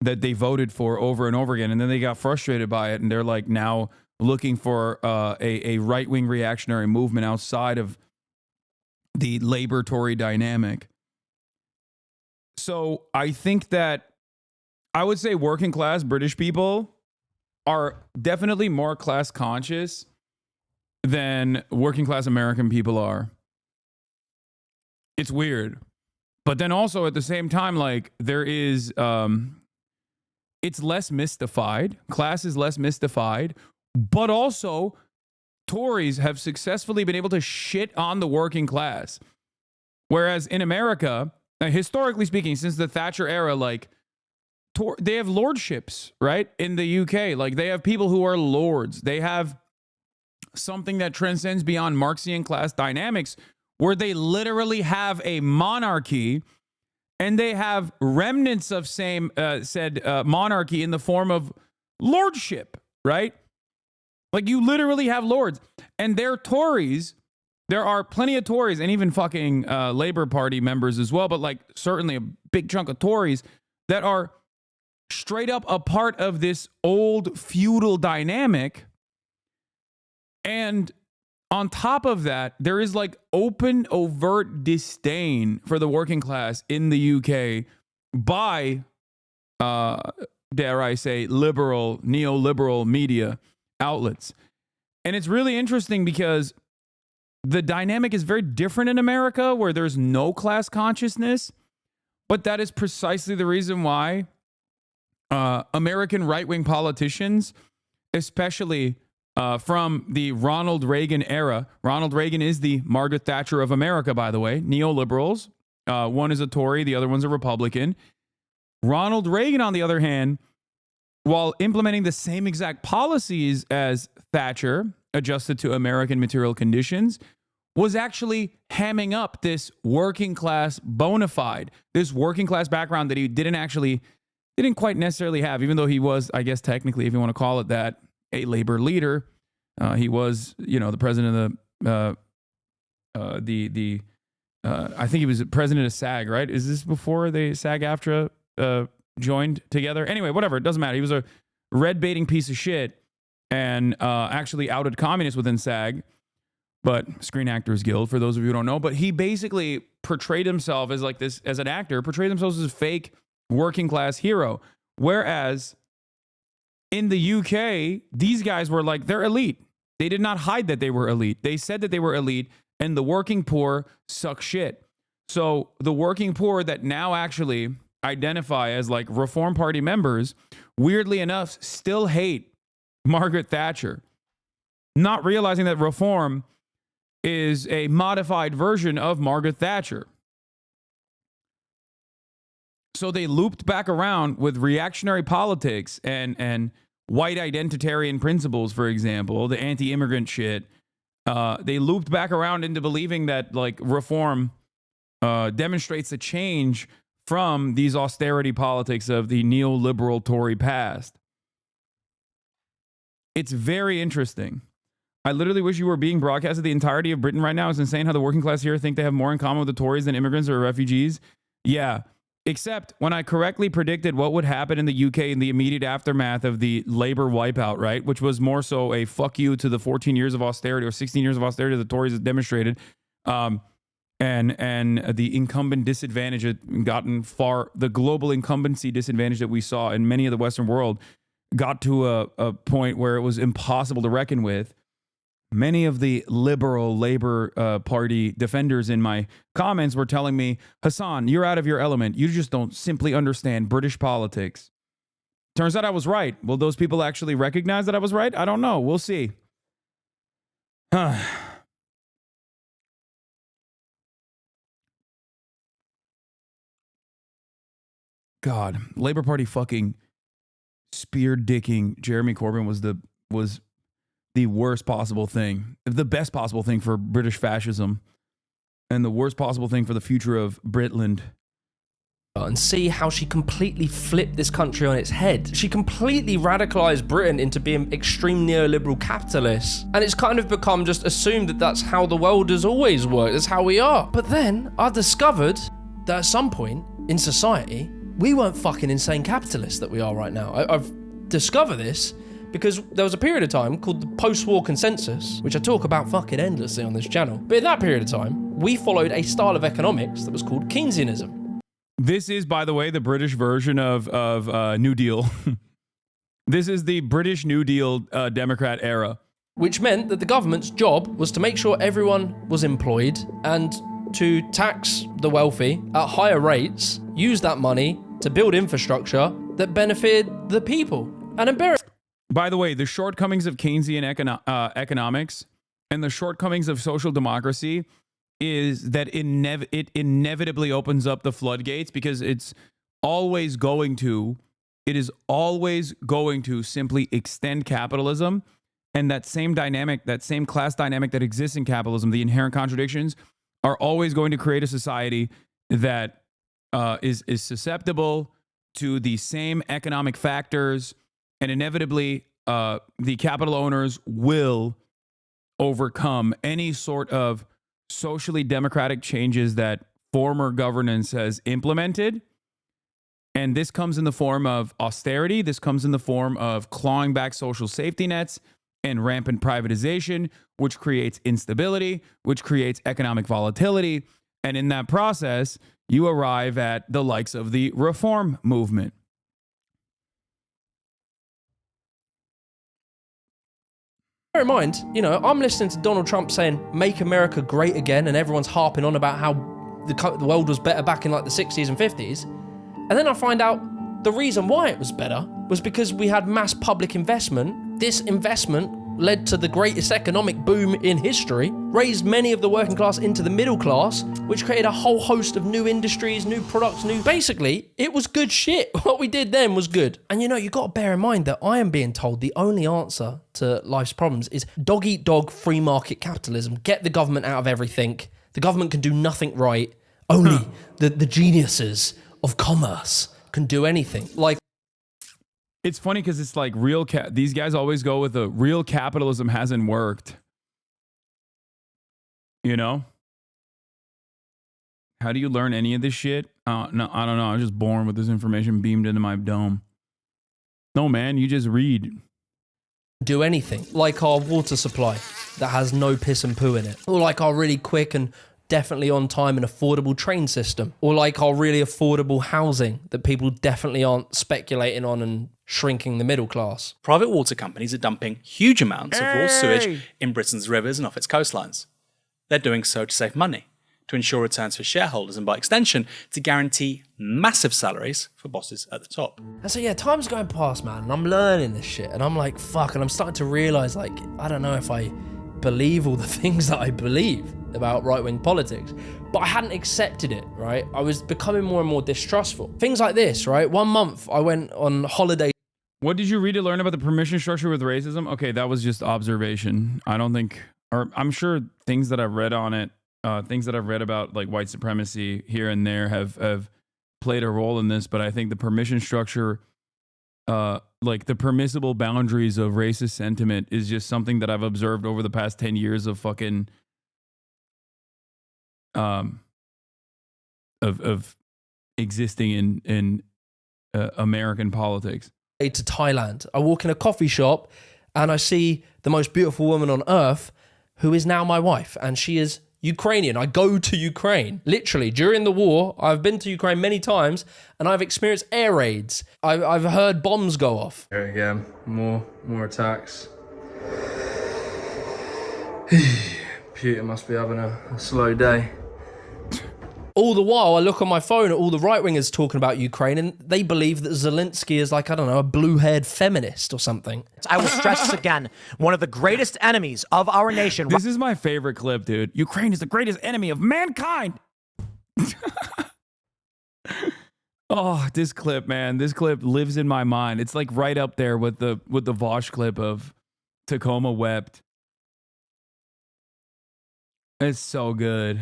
that they voted for over and over again. And then they got frustrated by it. And they're like now looking for a right-wing reactionary movement outside of the Labor-Tory dynamic. So I think that I would say working class British people are definitely more class conscious than working class American people are. It's weird. But then also at the same time, like there is, it's less mystified. Class is less mystified, but also Tories have successfully been able to shit on the working class. Whereas in America, historically speaking, since the Thatcher era, like they have lordships, right? In the UK, like they have people who are lords. They have something that transcends beyond Marxian class dynamics, where they literally have a monarchy and they have remnants of said monarchy in the form of lordship, right? Like you literally have lords, and they're Tories. There are plenty of Tories and even fucking Labour Party members as well, but like certainly a big chunk of Tories that are straight up a part of this old feudal dynamic. And on top of that, there is like open, overt disdain for the working class in the UK by, dare I say, liberal, neoliberal media outlets. And it's really interesting because the dynamic is very different in America, where there's no class consciousness. But that is precisely the reason why American right-wing politicians, especially from the Ronald Reagan era. Ronald Reagan is the Margaret Thatcher of America, by the way. Neoliberals. One is a Tory, the other one's a Republican. Ronald Reagan, on the other hand, while implementing the same exact policies as Thatcher, adjusted to American material conditions, was actually hamming up this working class bona fide, this working class background that he didn't quite necessarily have, even though he was, I guess technically, if you want to call it that, a labor leader. He was, the president of I think he was president of SAG, right? Is this before they SAG-AFTRA joined together? Anyway, whatever, it doesn't matter. He was a red baiting piece of shit and actually outed communists within SAG, but Screen Actors Guild, for those of you who don't know. But he basically portrayed himself as like this, as an actor, portrayed himself as a fake working class hero. Whereas in the UK, these guys were like, they're elite. They did not hide that they were elite. They said that they were elite, and the working poor suck shit. So the working poor that now actually identify as like Reform Party members, weirdly enough, still hate Margaret Thatcher, not realizing that Reform is a modified version of Margaret Thatcher. So they looped back around with reactionary politics and white identitarian principles, for example, the anti-immigrant shit. They looped back around into believing that like Reform demonstrates a change from these austerity politics of the neoliberal Tory past. It's very interesting. I literally wish you were being broadcasted the entirety of Britain right now. It's insane how the working class here think they have more in common with the Tories than immigrants or refugees. Yeah. Except when I correctly predicted what would happen in the UK in the immediate aftermath of the Labour wipeout, right? Which was more so a fuck you to the 14 years of austerity or 16 years of austerity the Tories have demonstrated. And the incumbent disadvantage had gotten far, the global incumbency disadvantage that we saw in many of the Western world got to a point where it was impossible to reckon with. Many of the liberal Labour Party defenders in my comments were telling me, Hasan, you're out of your element. You just don't simply understand British politics. Turns out I was right. Will those people actually recognize that I was right? I don't know. We'll see. God, Labour Party fucking spear-dicking Jeremy Corbyn was the worst possible thing, the best possible thing for British fascism, and the worst possible thing for the future of Britland. And see how she completely flipped this country on its head. She completely radicalized Britain into being extreme neoliberal capitalists. And it's kind of become just assumed that that's how the world has always worked. That's how we are. But then I discovered that at some point in society, we weren't fucking insane capitalists that we are right now. I've discovered this because there was a period of time called the post-war consensus, which I talk about fucking endlessly on this channel. But in that period of time, we followed a style of economics that was called Keynesianism. This is, by the way, the British version of New Deal. This is the British New Deal Democrat era. Which meant that the government's job was to make sure everyone was employed and to tax the wealthy at higher rates, use that money to build infrastructure that benefited the people. And by the way, the shortcomings of Keynesian economics and the shortcomings of social democracy is that it inevitably opens up the floodgates, because it is always going to simply extend capitalism, and that same dynamic, that same class dynamic that exists in capitalism, the inherent contradictions, are always going to create a society that is susceptible to the same economic factors, and inevitably the capital owners will overcome any sort of socially democratic changes that former governance has implemented. And this comes in the form of austerity. This comes in the form of clawing back social safety nets and rampant privatization, which creates instability, which creates economic volatility. And in that process, you arrive at the likes of the reform movement. Bear in mind, you know, I'm listening to Donald Trump saying, make America great again, and everyone's harping on about how the world was better back in like the 60s and 50s. And then I find out the reason why it was better was because we had mass public investment. This investment led to the greatest economic boom in history, raised many of the working class into the middle class, which created a whole host of new industries, new products, basically, it was good shit. What we did then was good. And you know, you got to bear in mind that I am being told the only answer to life's problems is dog eat dog, free market capitalism. Get the government out of everything. The government can do nothing right. Only the geniuses of commerce can do anything. Like, it's funny because it's like these guys always go with the real capitalism hasn't worked. You know? How do you learn any of this shit? No, I don't know. I was just born with this information beamed into my dome. No, man, you just read. Do anything. Like our water supply that has no piss and poo in it. Or like our really quick and definitely on time and affordable train system. Or like our really affordable housing that people definitely aren't speculating on and shrinking the middle class. Private water companies are dumping huge amounts of raw sewage in Britain's rivers and off its coastlines. They're doing so to save money, to ensure returns for shareholders, and by extension, to guarantee massive salaries for bosses at the top. And so yeah, time's going past, man, and I'm learning this shit, and I'm like, fuck, and I'm starting to realise, like, I don't know if I believe all the things that I believe about right-wing politics, but I hadn't accepted it, right? I was becoming more and more distrustful. Things like this, right? 1 month I went on holiday. What did you read to learn about the permission structure with racism? Okay, that was just observation. I don't think, or I'm sure things that I've read on it, things that I've read about like white supremacy here and there have played a role in this, but I think the permission structure, like the permissible boundaries of racist sentiment is just something that I've observed over the past 10 years of fucking, of existing in American politics. To Thailand. I walk in a coffee shop and I see the most beautiful woman on earth who is now my wife, and she is Ukrainian. I go to Ukraine. Literally, during the war, I've been to Ukraine many times and I've experienced air raids. I've heard bombs go off. Yeah, more attacks. Peter must be having a slow day. All the while, I look on my phone at all the right-wingers talking about Ukraine, and they believe that Zelensky is like, I don't know, a blue-haired feminist or something. I will stress this again. One of the greatest enemies of our nation. This is my favorite clip, dude. Ukraine is the greatest enemy of mankind. Oh, this clip, man. This clip lives in my mind. It's like right up there with the Vosh clip of Tacoma wept. It's so good.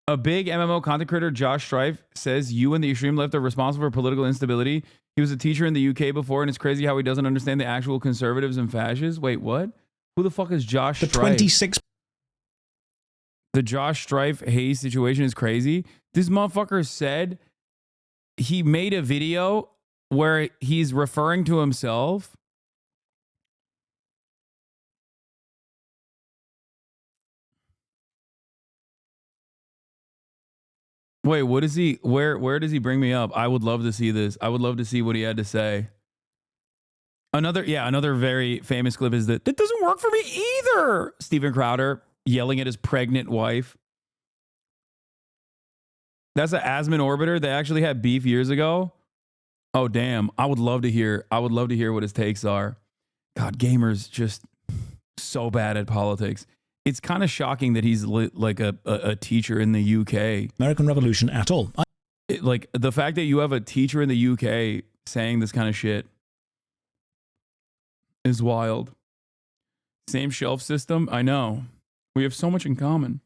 A big MMO content creator, Josh Strife, says you and the extreme left are responsible for political instability. He was a teacher in the UK before, and it's crazy how he doesn't understand the actual conservatives and fascists. Wait, what? Who the fuck is Josh Strife? 26. The Josh Strife Hayes situation is crazy. This motherfucker said he made a video where he's referring to himself. Wait, what is he? Where does he bring me up? I would love to see this. I would love to see what he had to say. Another very famous clip is that doesn't work for me either. Steven Crowder yelling at his pregnant wife. That's an Asman orbiter. They actually had beef years ago. Oh damn! I would love to hear what his takes are. God, gamers just so bad at politics. It's kind of shocking that he's like a teacher in the UK. American Revolution at all. Like the fact that you have a teacher in the UK saying this kind of shit is wild. Same shelf system. I know. We have so much in common.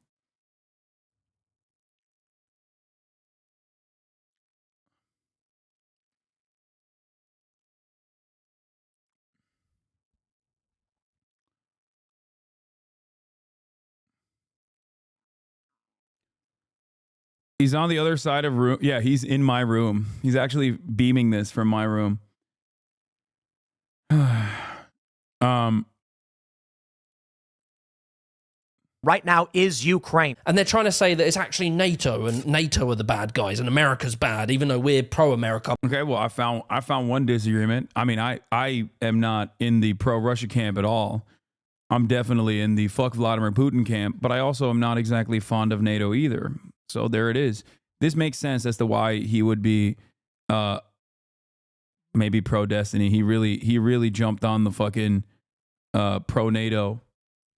He's on the other side of room. Yeah, he's in my room. He's actually beaming this from my room. Right now is Ukraine. And they're trying to say that it's actually NATO, and NATO are the bad guys, and America's bad, even though we're pro-America. Okay, well, I found one disagreement. I mean, I am not in the pro-Russia camp at all. I'm definitely in the fuck Vladimir Putin camp, but I also am not exactly fond of NATO either. So there it is. This makes sense as to why he would be maybe pro-Destiny. He really jumped on the fucking pro-NATO.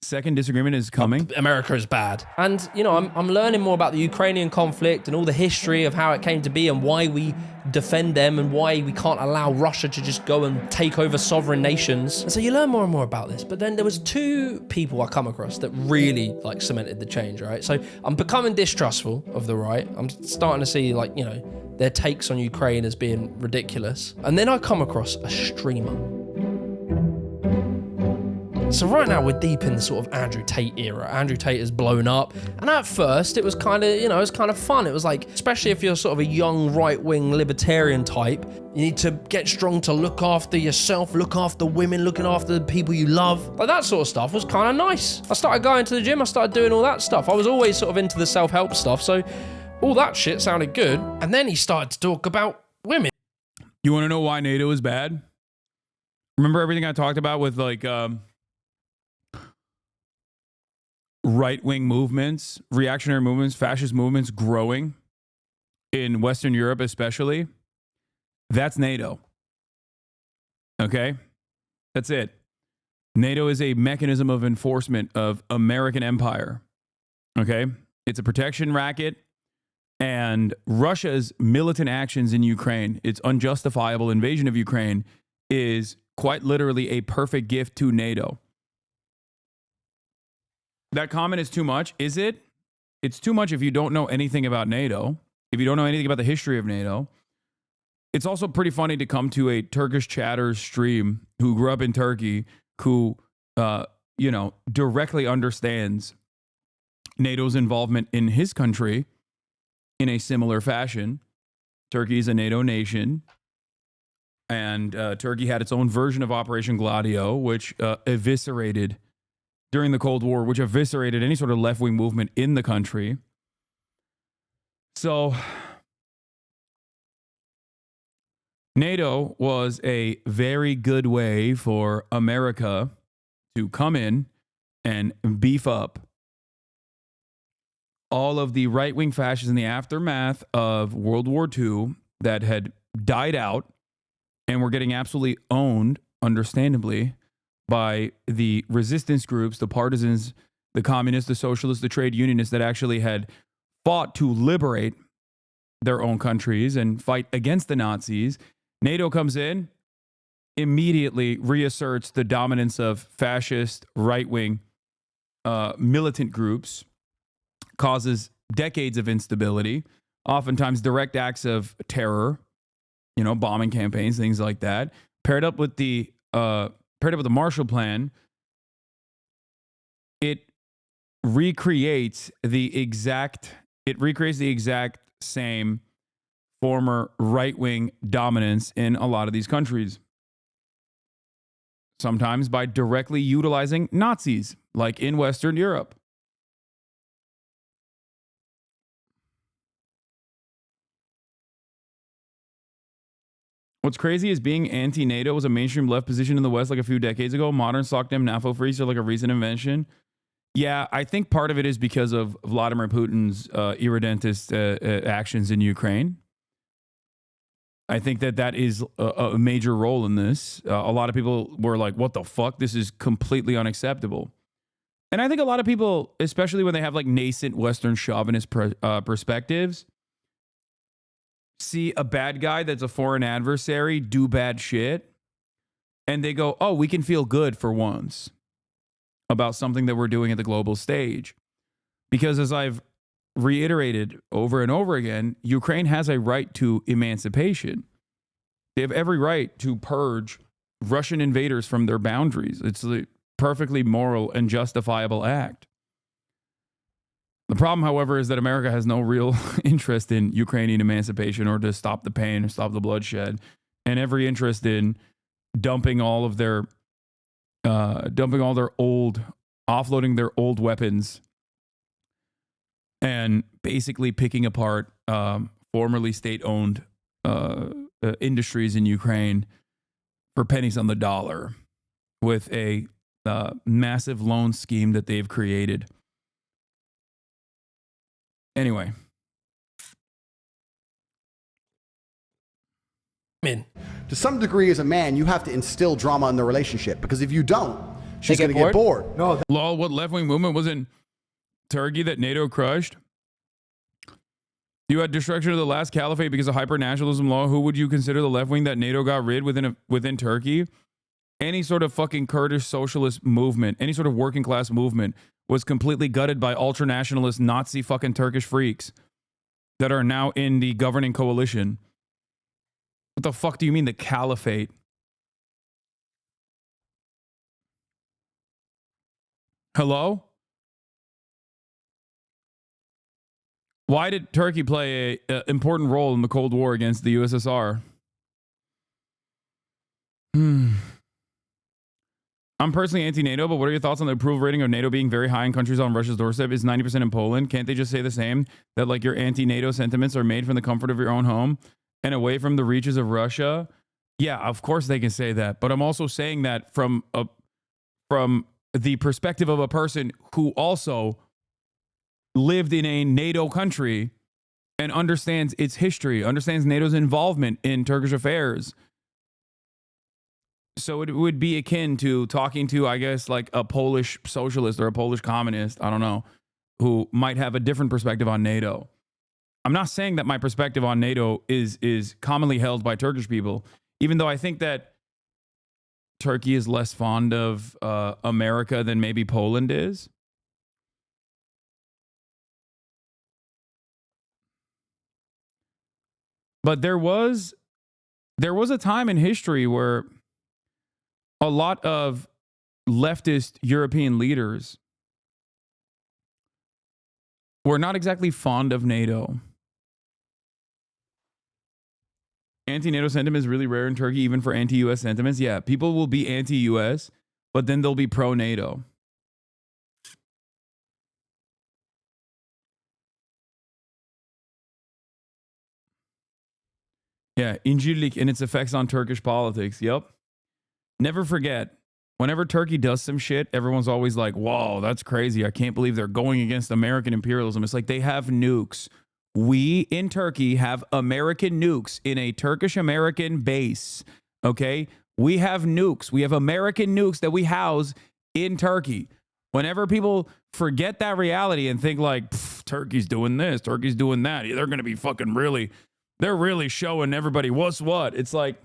Second disagreement is coming. America is bad. And, you know, I'm learning more about the Ukrainian conflict and all the history of how it came to be and why we defend them and why we can't allow Russia to just go and take over sovereign nations. And so you learn more and more about this. But then there was two people I come across that really, like, cemented the change, right? So I'm becoming distrustful of the right. I'm starting to see, like, you know, their takes on Ukraine as being ridiculous. And then I come across a streamer. So right now we're deep in the sort of Andrew Tate era. Andrew Tate has blown up, and at first it was kind of, you know, it was kind of fun. It was like, especially if you're sort of a young right-wing libertarian type, you need to get strong to look after yourself, look after women, looking after the people you love. Like that sort of stuff was kind of nice. I started going to the gym, I started doing all that stuff. I was always sort of into the self-help stuff, so all that shit sounded good. And then he started to talk about women. You want to know why NATO is bad? Remember everything I talked about with like right-wing movements, reactionary movements, fascist movements growing in Western Europe especially? That's NATO. Okay? That's it. NATO is a mechanism of enforcement of American empire. Okay? It's a protection racket, and Russia's militant actions in Ukraine, its unjustifiable invasion of Ukraine, is quite literally a perfect gift to NATO. That comment is too much, is it? It's too much if you don't know anything about NATO, if you don't know anything about the history of NATO. It's also pretty funny to come to a Turkish chatter stream who grew up in Turkey, who, you know, directly understands NATO's involvement in his country in a similar fashion. Turkey is a NATO nation, and Turkey had its own version of Operation Gladio, which eviscerated during the Cold War, which eviscerated any sort of left-wing movement in the country. So NATO was a very good way for America to come in and beef up all of the right-wing fascists in the aftermath of World War II that had died out and were getting absolutely owned, understandably, by the resistance groups, the partisans, the communists, the socialists, the trade unionists that actually had fought to liberate their own countries and fight against the Nazis. NATO comes in, immediately reasserts the dominance of fascist, right-wing, militant groups, causes decades of instability, oftentimes direct acts of terror, bombing campaigns, things like that. Paired up with the Marshall Plan, it recreates the exact same former right-wing dominance in a lot of these countries. Sometimes by directly utilizing Nazis, like in Western Europe. What's crazy is being anti-NATO was a mainstream left position in the West like a few decades ago. Modern SOCDEM NAFO freaks are like a recent invention. Yeah, I think part of it is because of Vladimir Putin's irredentist actions in Ukraine. I think that is a major role in this. A lot of people were like, what the fuck? This is completely unacceptable. And I think a lot of people, especially when they have like nascent Western chauvinist perspectives, see a bad guy that's a foreign adversary do bad shit, and they go, oh, we can feel good for once about something that we're doing at the global stage. Because as I've reiterated over and over again, Ukraine has a right to emancipation. They have every right to purge Russian invaders from their boundaries. It's a perfectly moral and justifiable act. The problem, however, is that America has no real interest in Ukrainian emancipation or to stop the pain or stop the bloodshed, and every interest in offloading their old weapons and basically picking apart formerly state-owned industries in Ukraine for pennies on the dollar with a massive loan scheme that they've created. Anyway. To some degree, as a man, you have to instill drama in the relationship, because if you don't, she's going to get bored. No. Lol, what left-wing movement was in Turkey that NATO crushed? You had destruction of the last caliphate because of hyper-nationalism law. Who would you consider the left-wing that NATO got rid within Turkey? Any sort of fucking Kurdish socialist movement, any sort of working-class movement was completely gutted by ultra-nationalist Nazi fucking Turkish freaks that are now in the governing coalition. What the fuck do you mean the caliphate? Hello? Why did Turkey play an important role in the Cold War against the USSR? I'm personally anti-NATO, but what are your thoughts on the approval rating of NATO being very high in countries on Russia's doorstep? Is 90% in Poland? Can't they just say the same? That like your anti-NATO sentiments are made from the comfort of your own home and away from the reaches of Russia? Yeah, of course they can say that. But I'm also saying that from the perspective of a person who also lived in a NATO country and understands its history, understands NATO's involvement in Turkish affairs. So it would be akin to talking to, I guess, like a Polish socialist or a Polish communist, I don't know, who might have a different perspective on NATO. I'm not saying that my perspective on NATO is commonly held by Turkish people, even though I think that Turkey is less fond of America than maybe Poland is. But there was a time in history where a lot of leftist European leaders were not exactly fond of NATO. Anti-NATO sentiment is really rare in Turkey, even for anti-US sentiments. Yeah, people will be anti-US, but then they'll be pro-NATO. Yeah, İncirlik and its effects on Turkish politics. Yep. Never forget whenever Turkey does some shit, everyone's always like, whoa, that's crazy. I can't believe they're going against American imperialism. It's like they have nukes. We in Turkey have American nukes in a Turkish-American base, okay? We have nukes. We have American nukes that we house in Turkey. Whenever people forget that reality and think like, Turkey's doing this, Turkey's doing that, they're going to be fucking really, they're really showing everybody what's what. It's like,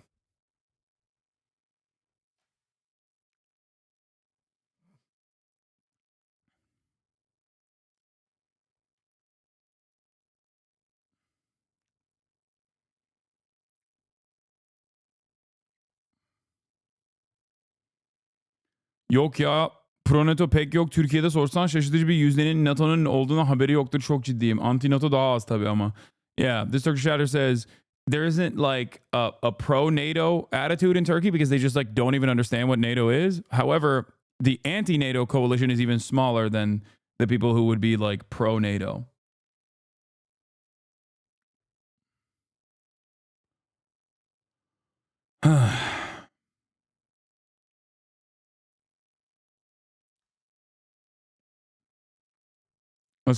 yok ya, Proneto pek yok. Türkiye'de sorsan şaşırtıcı bir yüzdenin NATO'nun olduğunu haberi yoktur. Çok ciddiyim. Anti-NATO daha az tabii ama. Yeah, this Turkish chatter says there isn't like a pro-NATO attitude in Turkey because they just like don't even understand what NATO is. However, the anti-NATO coalition is even smaller than the people who would be like pro-NATO.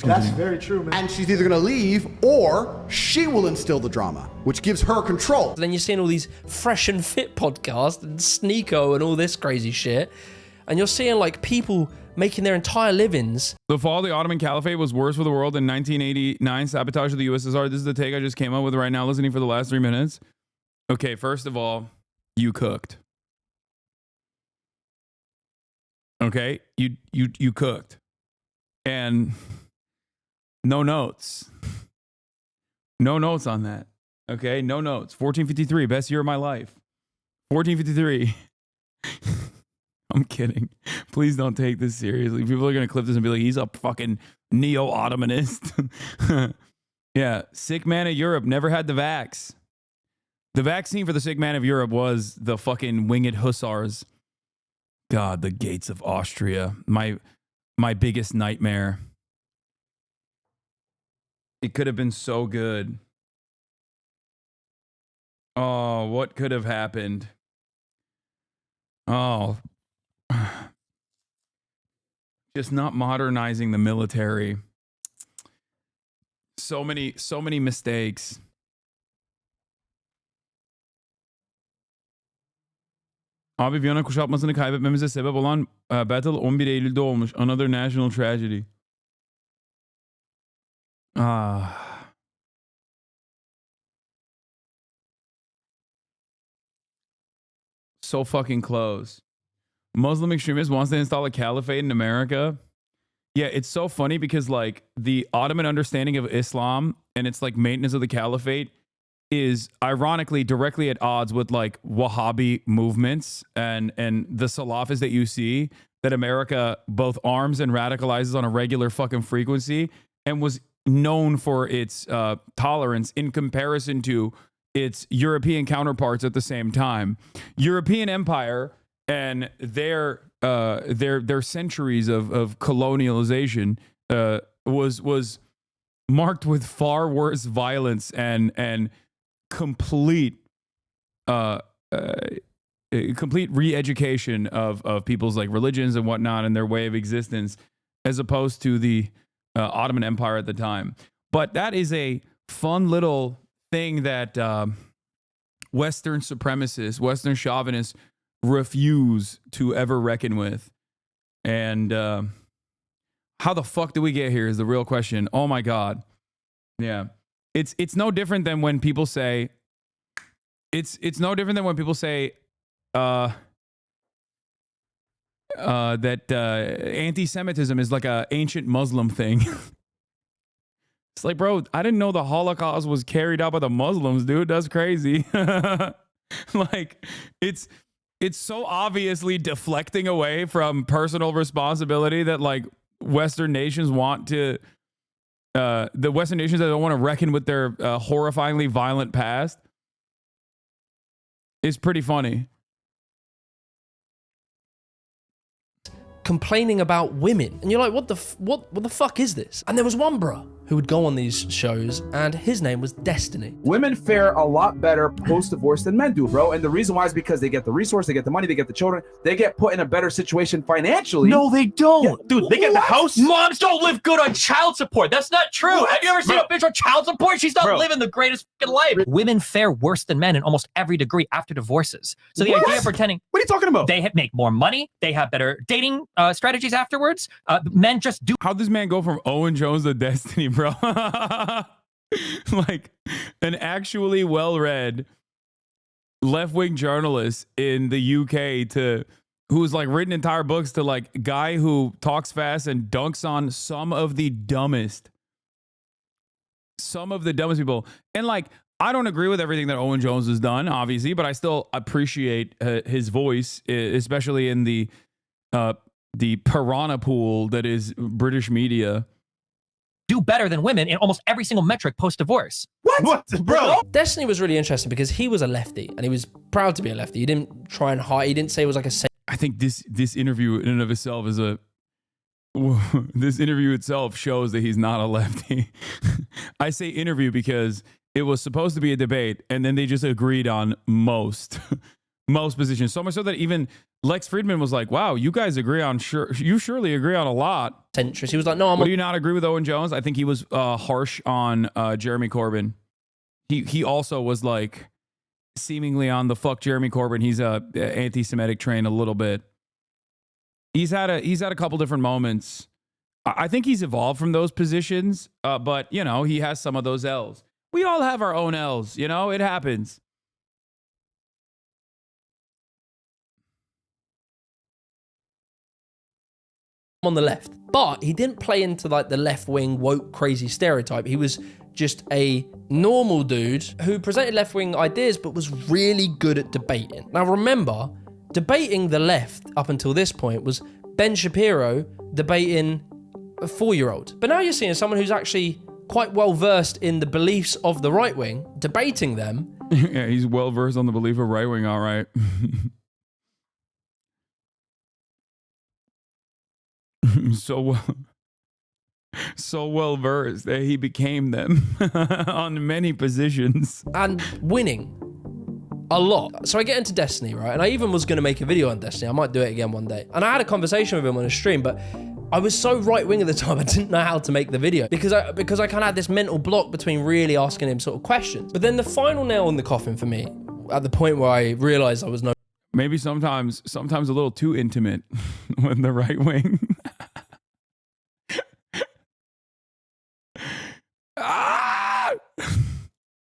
That's very true, man. And she's either going to leave or she will instill the drama, which gives her control. Then you're seeing all these Fresh and Fit podcasts and Sneeko and all this crazy shit. And you're seeing like people making their entire livings. The fall of the Ottoman Caliphate was worse for the world in 1989. Sabotage of the USSR. This is the take I just came up with right now, listening for the last 3 minutes. Okay, first of all, you cooked. Okay, you cooked. And no notes. No notes on that. Okay, no notes. 1453, best year of my life. 1453. I'm kidding. Please don't take this seriously. People are going to clip this and be like, he's a fucking neo-Ottomanist. Yeah, sick man of Europe never had the vax. The vaccine for the sick man of Europe was the fucking winged hussars. God, the gates of Austria. My biggest nightmare. It could have been so good. Oh, what could have happened? Oh. Just not modernizing the military. So many mistakes. Abi Viyana kuşatmasını kaybetmemize sebep olan battle 11 Eylül'de olmuş. Another national tragedy. So fucking close. Muslim extremist wants to install a caliphate in America. Yeah, it's so funny because like the Ottoman understanding of Islam and its like maintenance of the caliphate is ironically directly at odds with like Wahhabi movements and the Salafists that you see that America both arms and radicalizes on a regular fucking frequency and was known for its tolerance in comparison to its European counterparts at the same time. European empire and their centuries of colonialization was marked with far worse violence and complete re-education of people's like religions and whatnot and their way of existence, as opposed to the Ottoman Empire at the time. But that is a fun little thing that Western supremacists, Western chauvinists refuse to ever reckon with. And how the fuck did we get here is the real question. Oh my God. Yeah. It's no different than when people say it's no different than when people say that anti-Semitism is like a ancient Muslim thing. It's like, bro, I didn't know the Holocaust was carried out by the Muslims, dude. That's crazy. Like, it's so obviously deflecting away from personal responsibility that like Western nations want to, the Western nations that don't want to reckon with their horrifyingly violent past. Is pretty funny. Complaining about women, and you're like, what the fuck is this? And there was one bruh who would go on these shows, and his name was Destiny. Women fare a lot better post-divorce than men do, bro. And the reason why is because they get the resource, they get the money, they get the children, they get put in a better situation financially. No, they don't. Yeah, dude, they get the house. Moms don't live good on child support. That's not true. Have you ever seen a bitch on child support? She's not living the greatest fucking life. Women fare worse than men in almost every degree after divorces. So the idea of pretending... What are you talking about? They make more money. They have better dating strategies afterwards. Men just do... How'd this man go from Owen Jones to Destiny, bro? Like an actually well-read left-wing journalist in the UK who's like written entire books to like guy who talks fast and dunks on some of the dumbest people. And like, I don't agree with everything that Owen Jones has done, obviously, but I still appreciate his voice, especially in the piranha pool that is British media. Do better than women in almost every single metric post-divorce. What? Bro? Destiny was really interesting because he was a lefty and he was proud to be a lefty. He didn't try and hide. He didn't say it was like a... I think this interview in and of itself is this interview itself shows that he's not a lefty. I say interview because it was supposed to be a debate and then they just agreed on most positions. So much so that even Lex Friedman was like, wow, you guys agree on you surely agree on a lot. Centrist. He was like, no, do you not agree with Owen Jones? I think he was harsh on Jeremy Corbyn. He also was like seemingly on the fuck Jeremy Corbyn. He's anti-Semitic train a little bit. He's had a couple different moments. I think he's evolved from those positions, but you know, he has some of those L's. We all have our own L's, you know, it happens. On the left, but he didn't play into like the left-wing woke crazy stereotype. He was just a normal dude who presented left-wing ideas but was really good at debating. Now remember, debating the left up until this point was Ben Shapiro debating a 4-year-old. But now you're seeing someone who's actually quite well versed in the beliefs of the right wing, debating them. Yeah, he's well versed on the belief of right wing, all right. so well versed that he became them on many positions and winning a lot. So I get into Destiny, right? And I even was going to make a video on Destiny. I might do it again one day. And I had a conversation with him on a stream, but I was so right wing at the time, I didn't know how to make the video because I kind of had this mental block between really asking him sort of questions. But then the final nail in the coffin for me, at the point where I realized I was no. Maybe sometimes a little too intimate with the right wing.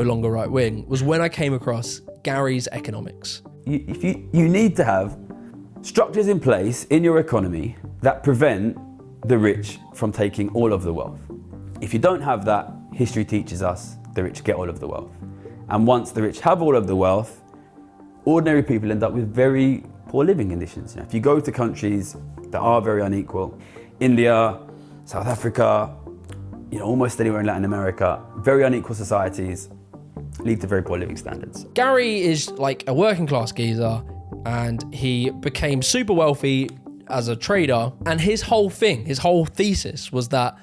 No longer right wing was when I came across Gary's economics. You need to have structures in place in your economy that prevent the rich from taking all of the wealth. If you don't have that, history teaches us the rich get all of the wealth. And once the rich have all of the wealth, ordinary people end up with very poor living conditions. You know, if you go to countries that are very unequal, India, South Africa, you know, almost anywhere in Latin America, very unequal societies lead to very poor living standards. Gary is like a working class geezer and he became super wealthy as a trader. And his whole thesis was that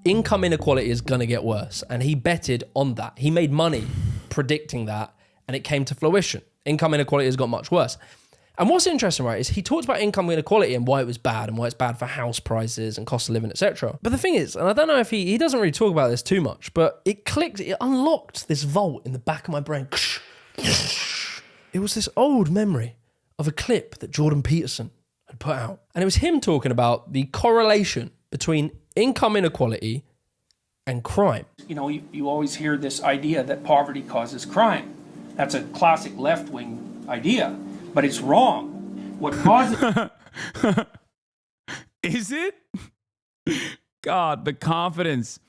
income inequality is gonna get worse. And he betted on that. He made money predicting that and it came to fruition. Income inequality has got much worse. And what's interesting, right, is he talks about income inequality and why it was bad and why it's bad for house prices and cost of living, etc. But the thing is, and I don't know if he doesn't really talk about this too much, but it unlocked this vault in the back of my brain. It was this old memory of a clip that Jordan Peterson had put out. And it was him talking about the correlation between income inequality and crime. You know, you always hear this idea that poverty causes crime. That's a classic left-wing idea. But it's wrong. What causes... Is it? God, the confidence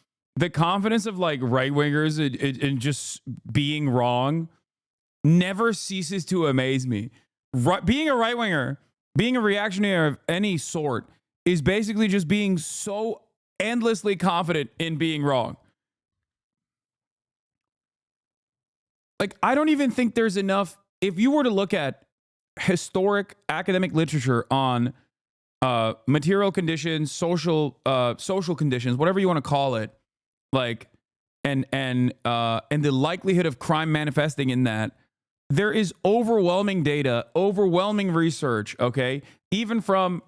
of like right-wingers and just being wrong never ceases to amaze me. Being a right-winger, being a reactionary of any sort is basically just being so endlessly confident in being wrong. Like, I don't even think there's enough. If you were to look at historic academic literature on material conditions, social conditions, whatever you want to call it, like, and the likelihood of crime manifesting in that, there is overwhelming data, overwhelming research, okay? Even from,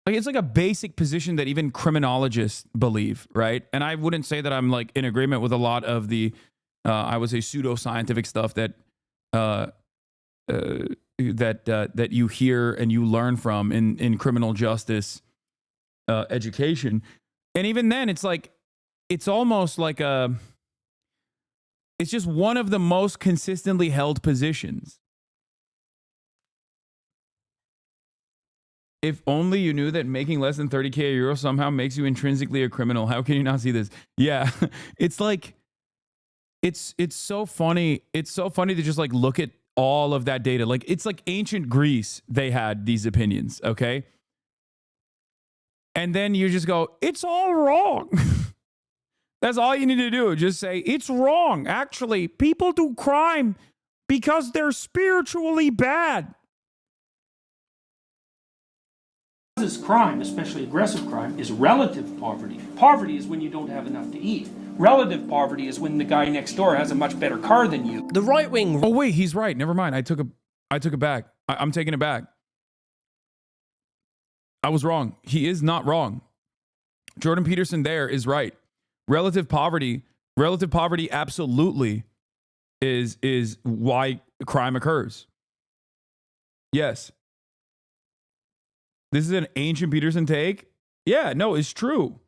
like, it's like a basic position that even criminologists believe, right? And I wouldn't say that I'm like in agreement with a lot of the, I would say, pseudoscientific stuff that that you hear and you learn from in criminal justice education. And even then, it's like, it's almost like it's just one of the most consistently held positions. If only you knew that making less than 30K a year somehow makes you intrinsically a criminal. How can you not see this? Yeah, it's like, it's so funny. It's so funny to just like look at all of that data. Like, it's like ancient Greece, they had these opinions, okay? And then you just go, it's all wrong. That's all you need to do. Just say, it's wrong. Actually, people do crime because they're spiritually bad. Causes crime, especially aggressive crime, is relative poverty. Poverty is when you don't have enough to eat. Relative poverty is when the guy next door has a much better car than you. The right wing. Oh wait, he's right. Never mind. I took it back. I'm taking it back. I was wrong. He is not wrong. Jordan Peterson there is right. Relative poverty absolutely is why crime occurs. Yes. This is an ancient Peterson take. Yeah, no, it's true.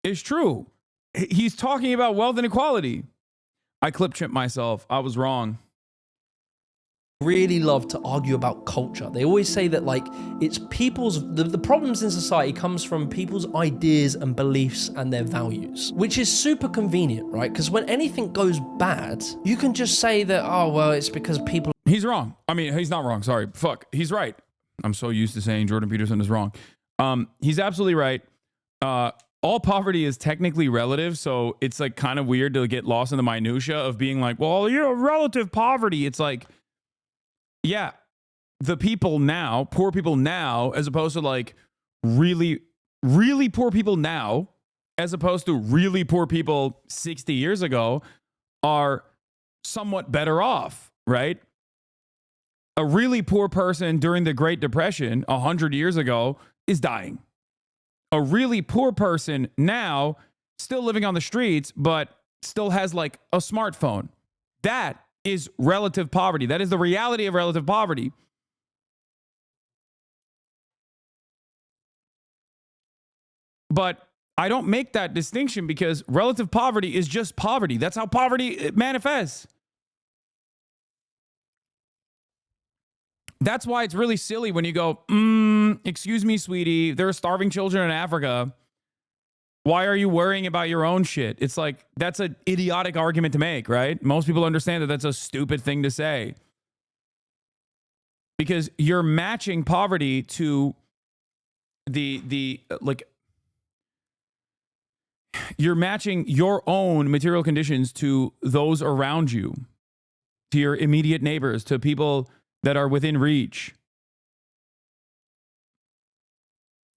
It's true. He's talking about wealth inequality. I clip-chimped myself. I was wrong. Really love to argue about culture. They always say that, like, it's people's, the problems in society comes from people's ideas and beliefs and their values, which is super convenient, right? Because when anything goes bad, you can just say that, oh, well, it's because people... He's wrong. I mean, he's not wrong. Sorry. Fuck. He's right. I'm so used to saying Jordan Peterson is wrong. He's absolutely right. All poverty is technically relative, so it's like kind of weird to get lost in the minutia of being like, well, you know, relative poverty. It's like, yeah, the people now, poor people now, as opposed to like really, really poor people now, as opposed to really poor people 60 years ago, are somewhat better off, right? A really poor person during the Great Depression 100 years ago is dying. A really poor person now, still living on the streets, but still has like a smartphone. That is relative poverty. That is the reality of relative poverty. But I don't make that distinction because relative poverty is just poverty. That's how poverty manifests. That's why it's really silly when you go, excuse me, sweetie, there are starving children in Africa. Why are you worrying about your own shit? It's like, that's an idiotic argument to make, right? Most people understand that that's a stupid thing to say. Because you're matching poverty to you're matching your own material conditions to those around you, to your immediate neighbors, to people that are within reach.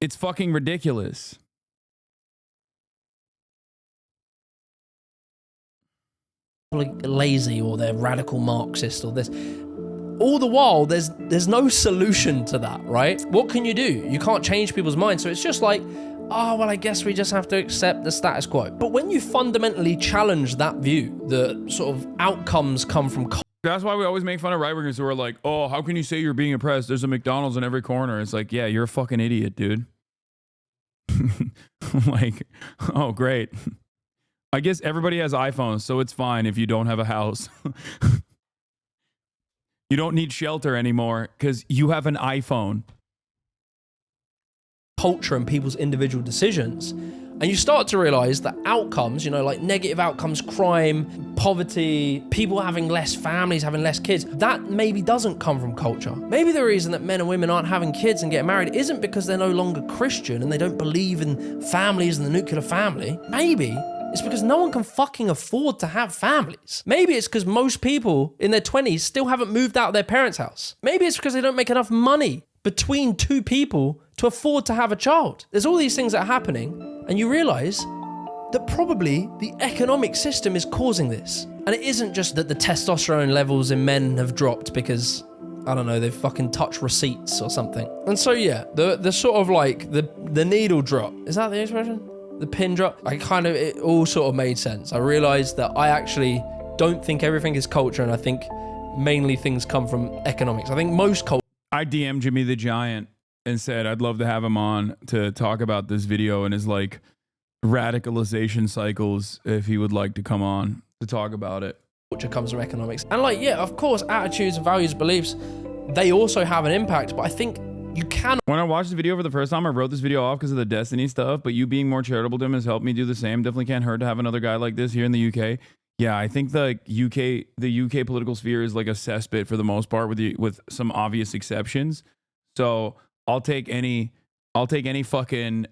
It's fucking ridiculous. Lazy, or they're radical Marxist, or this. All the while, there's no solution to that, right? What can you do? You can't change people's minds, so it's just like, oh, well, I guess we just have to accept the status quo. But when you fundamentally challenge that view, the sort of outcomes come from... That's why we always make fun of right-wingers who are like, oh, how can you say you're being oppressed? There's a McDonald's in every corner. It's like, yeah, you're a fucking idiot, dude. Like, oh, great. I guess everybody has iPhones, so it's fine if you don't have a house. You don't need shelter anymore because you have an iPhone. Culture and people's individual decisions. And you start to realize that outcomes, you know, like negative outcomes, crime, poverty, people having less families, having less kids, that maybe doesn't come from culture. Maybe the reason that men and women aren't having kids and getting married isn't because they're no longer Christian and they don't believe in families and the nuclear family. Maybe it's because no one can fucking afford to have families. Maybe it's because most people in their 20s still haven't moved out of their parents' house. Maybe it's because they don't make enough money between two people to afford to have a child. There's all these things that are happening, and you realize that probably the economic system is causing this. And it isn't just that the testosterone levels in men have dropped because, I don't know, they've fucking touched receipts or something. And so yeah, the sort of like the needle drop, is that the expression? The pin drop? It all sort of made sense. I realized that I actually don't think everything is culture, and I think mainly things come from economics. I think most culture. I DM'd Jimmy the Giant and said I'd love to have him on to talk about this video and his like radicalization cycles if he would like to come on to talk about it. Culture comes from economics. And like, yeah, of course, attitudes, values, beliefs, they also have an impact, but I think you can. When I watched the video for the first time, I wrote this video off because of the Destiny stuff, but you being more charitable to him has helped me do the same. Definitely can't hurt to have another guy like this here in the UK. Yeah, I think the UK political sphere is like a cesspit for the most part, with some obvious exceptions. So I'll take any fucking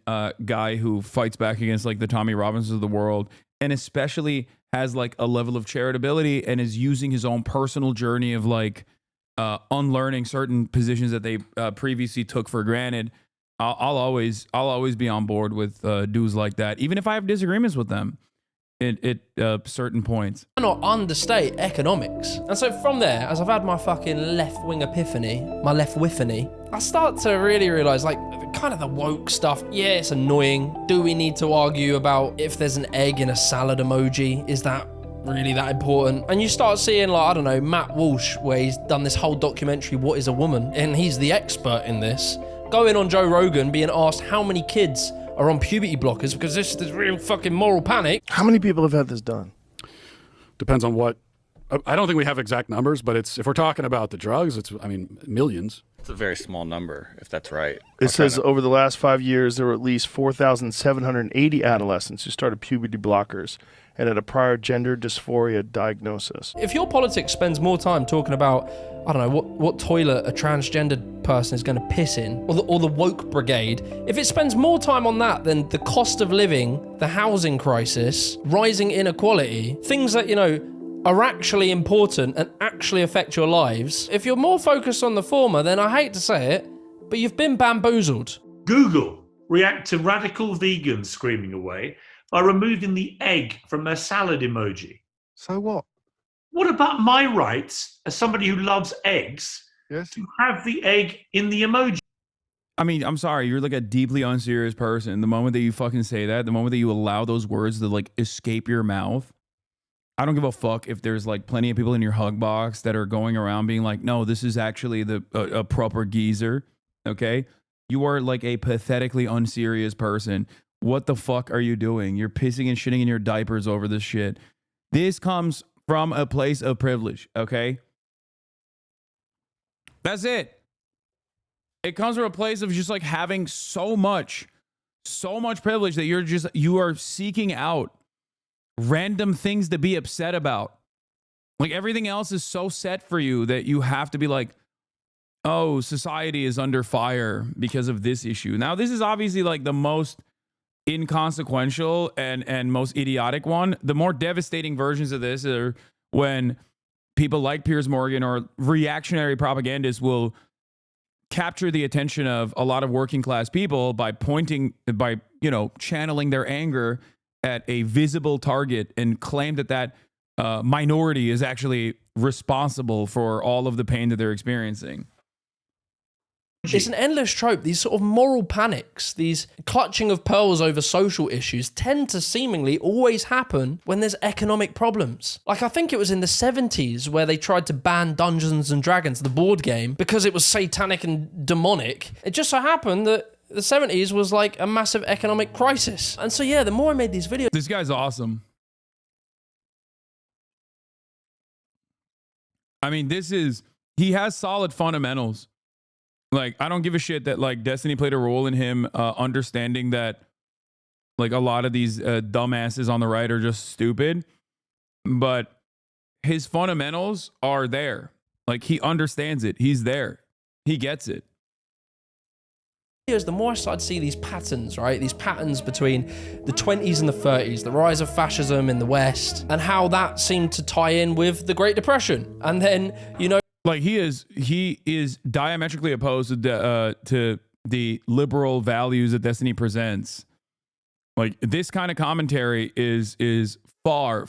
guy who fights back against like the Tommy Robinsons of the world, and especially has like a level of charitability and is using his own personal journey of like unlearning certain positions that they previously took for granted. I'll always be on board with dudes like that, even if I have disagreements with them at certain points. I cannot understate economics. And so from there, as I've had my fucking left-wing epiphany, my left-wiffany, I start to really realize like kind of the woke stuff. Yeah, it's annoying. Do we need to argue about if there's an egg in a salad emoji? Is that really that important? And you start seeing like, I don't know, Matt Walsh, where he's done this whole documentary, What is a Woman? And he's the expert in this. Going on Joe Rogan, being asked how many kids are on puberty blockers because this is real fucking moral panic. How many people have had this done? Depends on what. I don't think we have exact numbers, but if we're talking about the drugs, millions. It's a very small number, if that's right. It says over the last 5 years, there were at least 4,780 adolescents who started puberty blockers and had a prior gender dysphoria diagnosis. If your politics spends more time talking about, I don't know, what toilet a transgendered person is going to piss in, or the woke brigade, if it spends more time on that than the cost of living, the housing crisis, rising inequality, things that, you know, are actually important and actually affect your lives, if you're more focused on the former, then I hate to say it, but you've been bamboozled. Google react to radical vegans screaming away by removing the egg from their salad emoji. So what? What about my rights as somebody who loves eggs to have the egg in the emoji? I mean, I'm sorry, you're like a deeply unserious person. The moment that you fucking say that, the moment that you allow those words to like escape your mouth, I don't give a fuck if there's like plenty of people in your hug box that are going around being like, no, this is actually a proper geezer. Okay. You are like a pathetically unserious person. What the fuck are you doing? You're pissing and shitting in your diapers over this shit. This comes from a place of privilege. Okay. That's it. It comes from a place of just like having so much privilege that you are seeking out random things to be upset about. Like everything else is so set for you that you have to be like, oh, society is under fire because of this issue. Now, this is obviously like the most inconsequential and most idiotic one. The more devastating versions of this are when people like Piers Morgan or reactionary propagandists will capture the attention of a lot of working class people by channeling their anger at a visible target and claim that minority is actually responsible for all of the pain that they're experiencing. It's an endless trope. These sort of moral panics, these clutching of pearls over social issues tend to seemingly always happen when there's economic problems. Like I think it was in the 70s where they tried to ban Dungeons and Dragons, the board game, because it was satanic and demonic. It just so happened that the 70s was like a massive economic crisis. And so, yeah, the more I made these videos... This guy's awesome. I mean, he has solid fundamentals. Like, I don't give a shit that like Destiny played a role in him understanding that like a lot of these dumbasses on the right are just stupid. But his fundamentals are there. Like, he understands it. He's there. He gets it. The more I started to see these patterns, right? These patterns between the 20s and the 30s, the rise of fascism in the West, and how that seemed to tie in with the Great Depression. And then, you know... Like, he is diametrically opposed to the liberal values that Destiny presents. Like this kind of commentary is far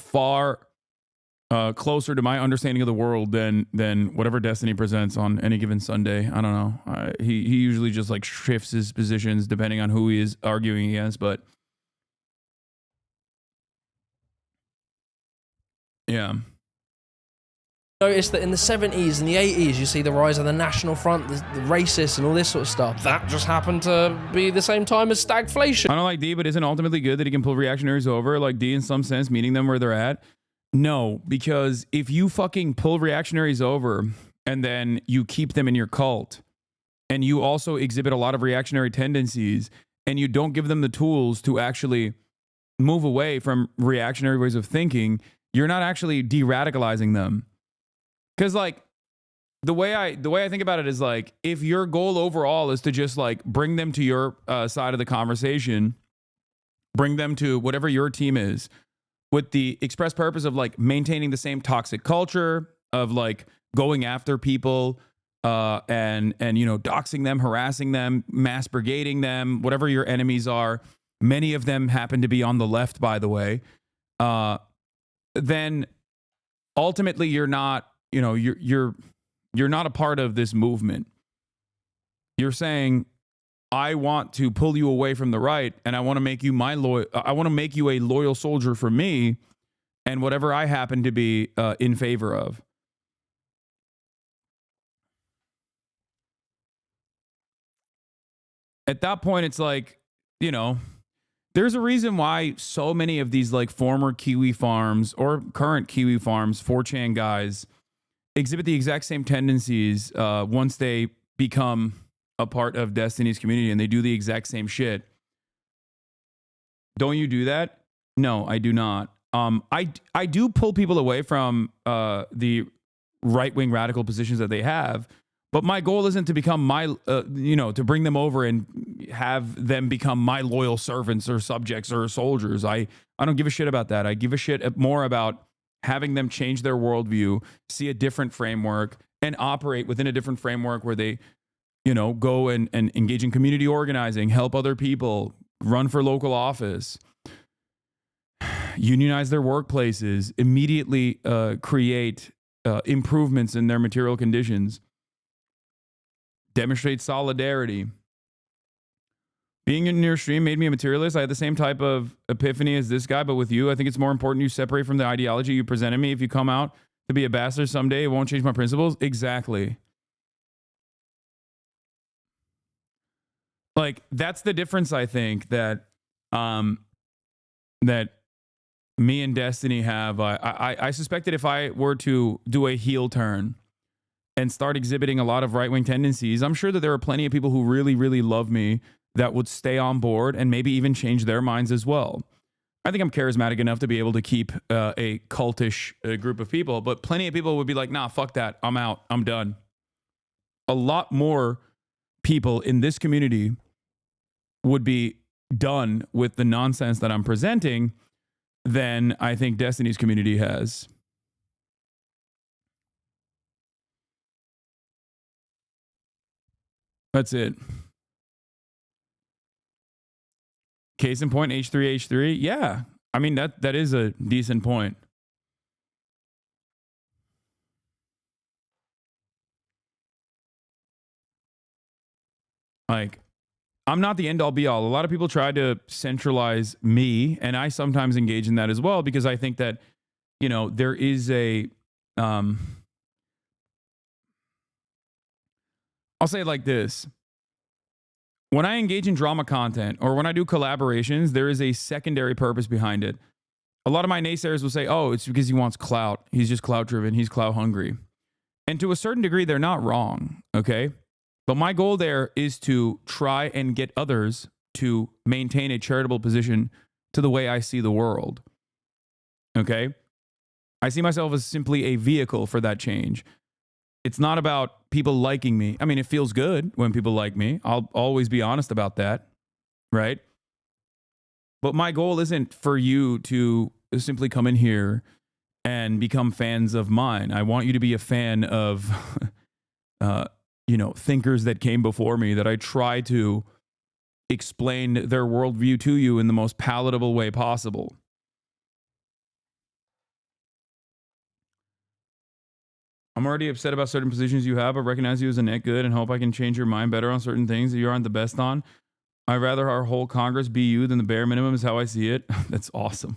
closer to my understanding of the world than whatever Destiny presents on any given Sunday. I don't know. He usually just like shifts his positions depending on who he is arguing against, but yeah. Notice that in the 70s and the 80s, you see the rise of the National Front, the racists and all this sort of stuff. That just happened to be the same time as stagflation. I don't like D, but isn't ultimately good that he can pull reactionaries over, like D in some sense, meeting them where they're at? No, because if you fucking pull reactionaries over and then you keep them in your cult and you also exhibit a lot of reactionary tendencies and you don't give them the tools to actually move away from reactionary ways of thinking, you're not actually de-radicalizing them. Because like the way I think about it is like, if your goal overall is to just like bring them to your side of the conversation, bring them to whatever your team is, with the express purpose of like maintaining the same toxic culture of like going after people and you know, doxing them, harassing them, mass brigading them, whatever your enemies are. Many of them happen to be on the left, by the way. Then ultimately you're not, you know, you're not a part of this movement. You're saying, I want to pull you away from the right, and I want to make you I want to make you a loyal soldier for me, and whatever I happen to be in favor of. At that point, it's like, you know, there's a reason why so many of these like former Kiwi farms or current Kiwi farms, 4chan guys, exhibit the exact same tendencies once they become a part of Destiny's community and they do the exact same shit. Don't you do that? No, I do not. I do pull people away from the right-wing radical positions that they have, but my goal isn't to become my, to bring them over and have them become my loyal servants or subjects or soldiers. I don't give a shit about that. I give a shit more about having them change their worldview, see a different framework, and operate within a different framework where they, you know, go and engage in community organizing, help other people, run for local office, unionize their workplaces, immediately create improvements in their material conditions, demonstrate solidarity. Being in your stream made me a materialist. I had the same type of epiphany as this guy, but with you, I think it's more important you separate from the ideology you presented me. If you come out to be a bastard someday, it won't change my principles. Exactly. Like, that's the difference, I think, that that me and Destiny have. I suspect that if I were to do a heel turn and start exhibiting a lot of right-wing tendencies, I'm sure that there are plenty of people who really, really love me that would stay on board and maybe even change their minds as well. I think I'm charismatic enough to be able to keep a cultish group of people, but plenty of people would be like, nah, fuck that. I'm out. I'm done. A lot more people in this community would be done with the nonsense that I'm presenting than I think Destiny's community has. That's it. Case in point, H3H3. Yeah. I mean, that is a decent point. Like, I'm not the end all be all. A lot of people try to centralize me, and I sometimes engage in that as well, because I think that, you know, there is a, I'll say it like this. When I engage in drama content or when I do collaborations, there is a secondary purpose behind it. A lot of my naysayers will say, oh, it's because he wants clout. He's just clout driven. He's clout hungry. And to a certain degree, they're not wrong. Okay. But my goal there is to try and get others to maintain a charitable position to the way I see the world. Okay. I see myself as simply a vehicle for that change. It's not about people liking me. I mean, it feels good when people like me. I'll always be honest about that, right? But my goal isn't for you to simply come in here and become fans of mine. I want you to be a fan of thinkers that came before me, that I try to explain their worldview to you in the most palatable way possible. I'm already upset about certain positions you have, but recognize you as a net good and hope I can change your mind better on certain things that you aren't the best on. I'd rather our whole Congress be you than the bare minimum is how I see it. That's awesome.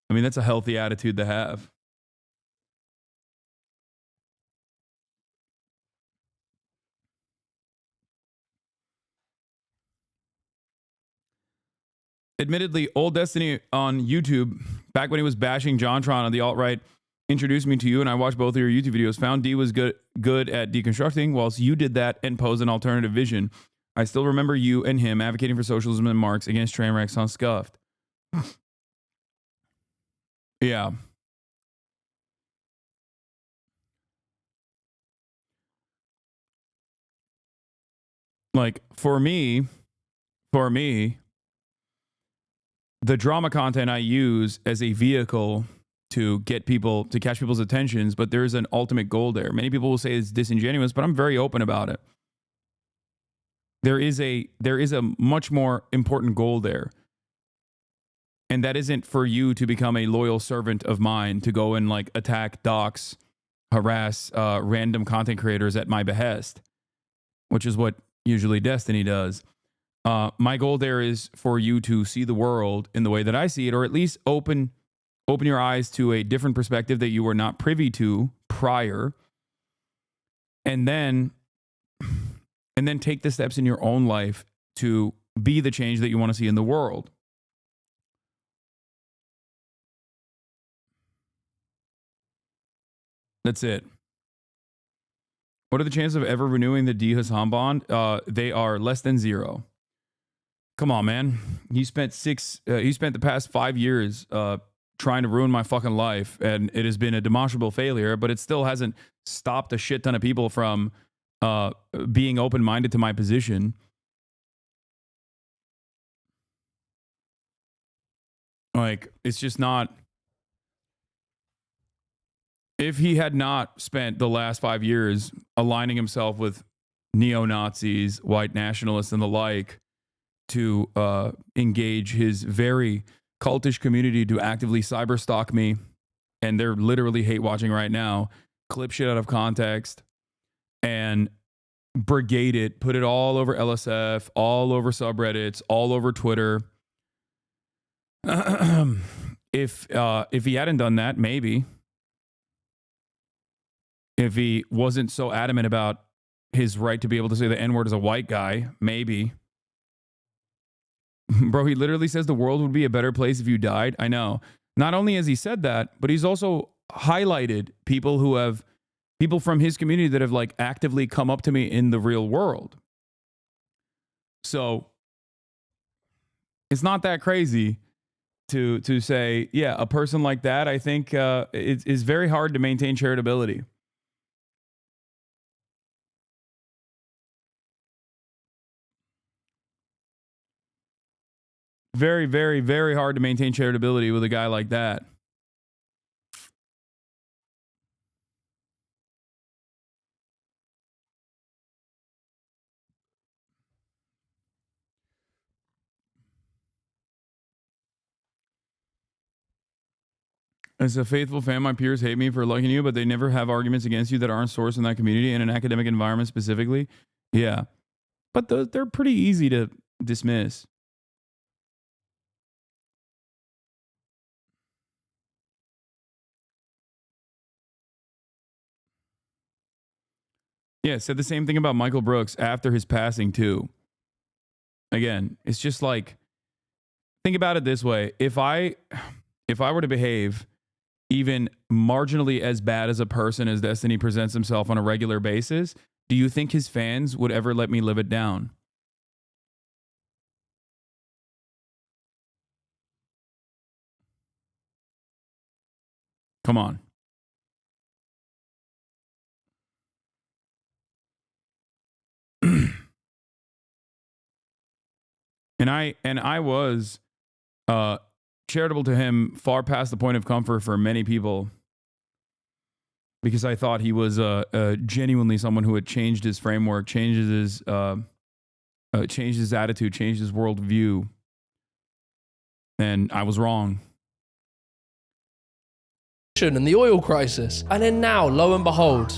I mean, that's a healthy attitude to have. Admittedly, Old Destiny on YouTube, back when he was bashing JonTron on the alt-right, introduced me to you, and I watched both of your YouTube videos. Found D was good at deconstructing, whilst you did that and posed an alternative vision. I still remember you and him advocating for socialism and Marx against train wrecks on Scuffed. Yeah. Like, for me, the drama content I use as a vehicle to get people, to catch people's attentions, but there's an ultimate goal there. Many people will say it's disingenuous, but I'm very open about it. There is a much more important goal there. And that isn't for you to become a loyal servant of mine, to go and like attack, dox, harass random content creators at my behest, which is what usually Destiny does. My goal there is for you to see the world in the way that I see it, or at least open your eyes to a different perspective that you were not privy to prior, and then take the steps in your own life to be the change that you want to see in the world. That's it. What are the chances of ever renewing the D Hasan bond? They are less than 0. Come on, man. He spent the past 5 years trying to ruin my fucking life, and it has been a demonstrable failure, but it still hasn't stopped a shit ton of people from being open-minded to my position. Like, it's just not... If he had not spent the last 5 years aligning himself with neo-Nazis, white nationalists, and the like to engage his very cultish community to actively cyberstalk me, and they're literally hate watching right now, clip shit out of context, and brigade it, put it all over LSF, all over subreddits, all over Twitter. If he hadn't done that, maybe. If he wasn't so adamant about his right to be able to say the N-word as a white guy, maybe. Bro, he literally says the world would be a better place if you died. I know. Not only has he said that, but he's also highlighted people from his community that have like actively come up to me in the real world. So it's not that crazy to say, yeah, a person like that, I think it is very hard to maintain charitability. Very, very, very hard to maintain charitability with a guy like that. As a faithful fan, my peers hate me for liking you, but they never have arguments against you that aren't sourced in that community in an academic environment specifically. Yeah. But they're pretty easy to dismiss. Yeah, said the same thing about Michael Brooks after his passing too. Again, it's just like, think about it this way. If I were to behave even marginally as bad as a person as Destiny presents himself on a regular basis, do you think his fans would ever let me live it down? Come on. And I was charitable to him far past the point of comfort for many people. because I thought he was genuinely someone who had changed his framework, changed his attitude, changed his worldview. And I was wrong. And the oil crisis. And then now, lo and behold,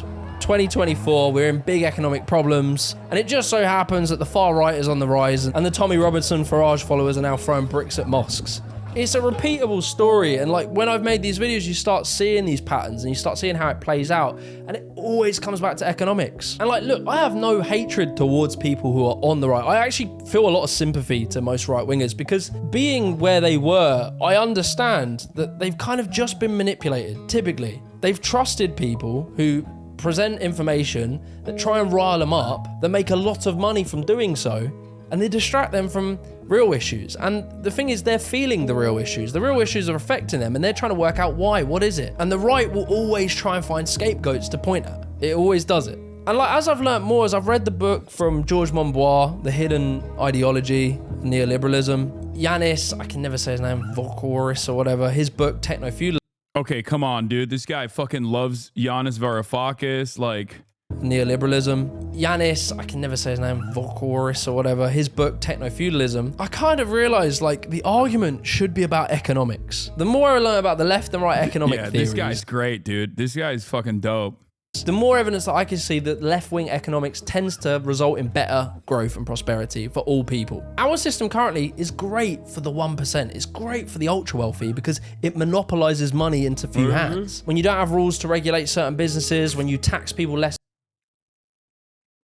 2024, we're in big economic problems. And it just so happens that the far right is on the rise and the Tommy Robinson Farage followers are now throwing bricks at mosques. It's a repeatable story. And like when I've made these videos, you start seeing these patterns and you start seeing how it plays out. And it always comes back to economics. And like, look, I have no hatred towards people who are on the right. I actually feel a lot of sympathy to most right wingers because being where they were, I understand that they've kind of just been manipulated. Typically, they've trusted people who present information that try and rile them up, that make a lot of money from doing so, and they distract them from real issues. And the thing is, they're feeling the real issues. The real issues are affecting them and they're trying to work out why, what is it? And the right will always try and find scapegoats to point at. It always does it. And like, as I've learned more, as I've read the book from George Monbois, The Hidden Ideology of Neoliberalism, Yanis, I can never say his name, Vokoris or whatever, his book, Techno-Feudalism. Okay, come on, dude. This guy fucking loves Yanis Varoufakis, like... Neoliberalism. Yanis, I can never say his name, Vokoris or whatever, his book, Techno-Feudalism. I kind of realized, like, the argument should be about economics. The more I learn about the left and right economic theories... this guy's great, dude. This guy's fucking dope. The more evidence that I can see that left-wing economics tends to result in better growth and prosperity for all people. Our system currently is great for the 1%. It's great for the ultra-wealthy because it monopolizes money into few hands. When you don't have rules to regulate certain businesses, when you tax people less...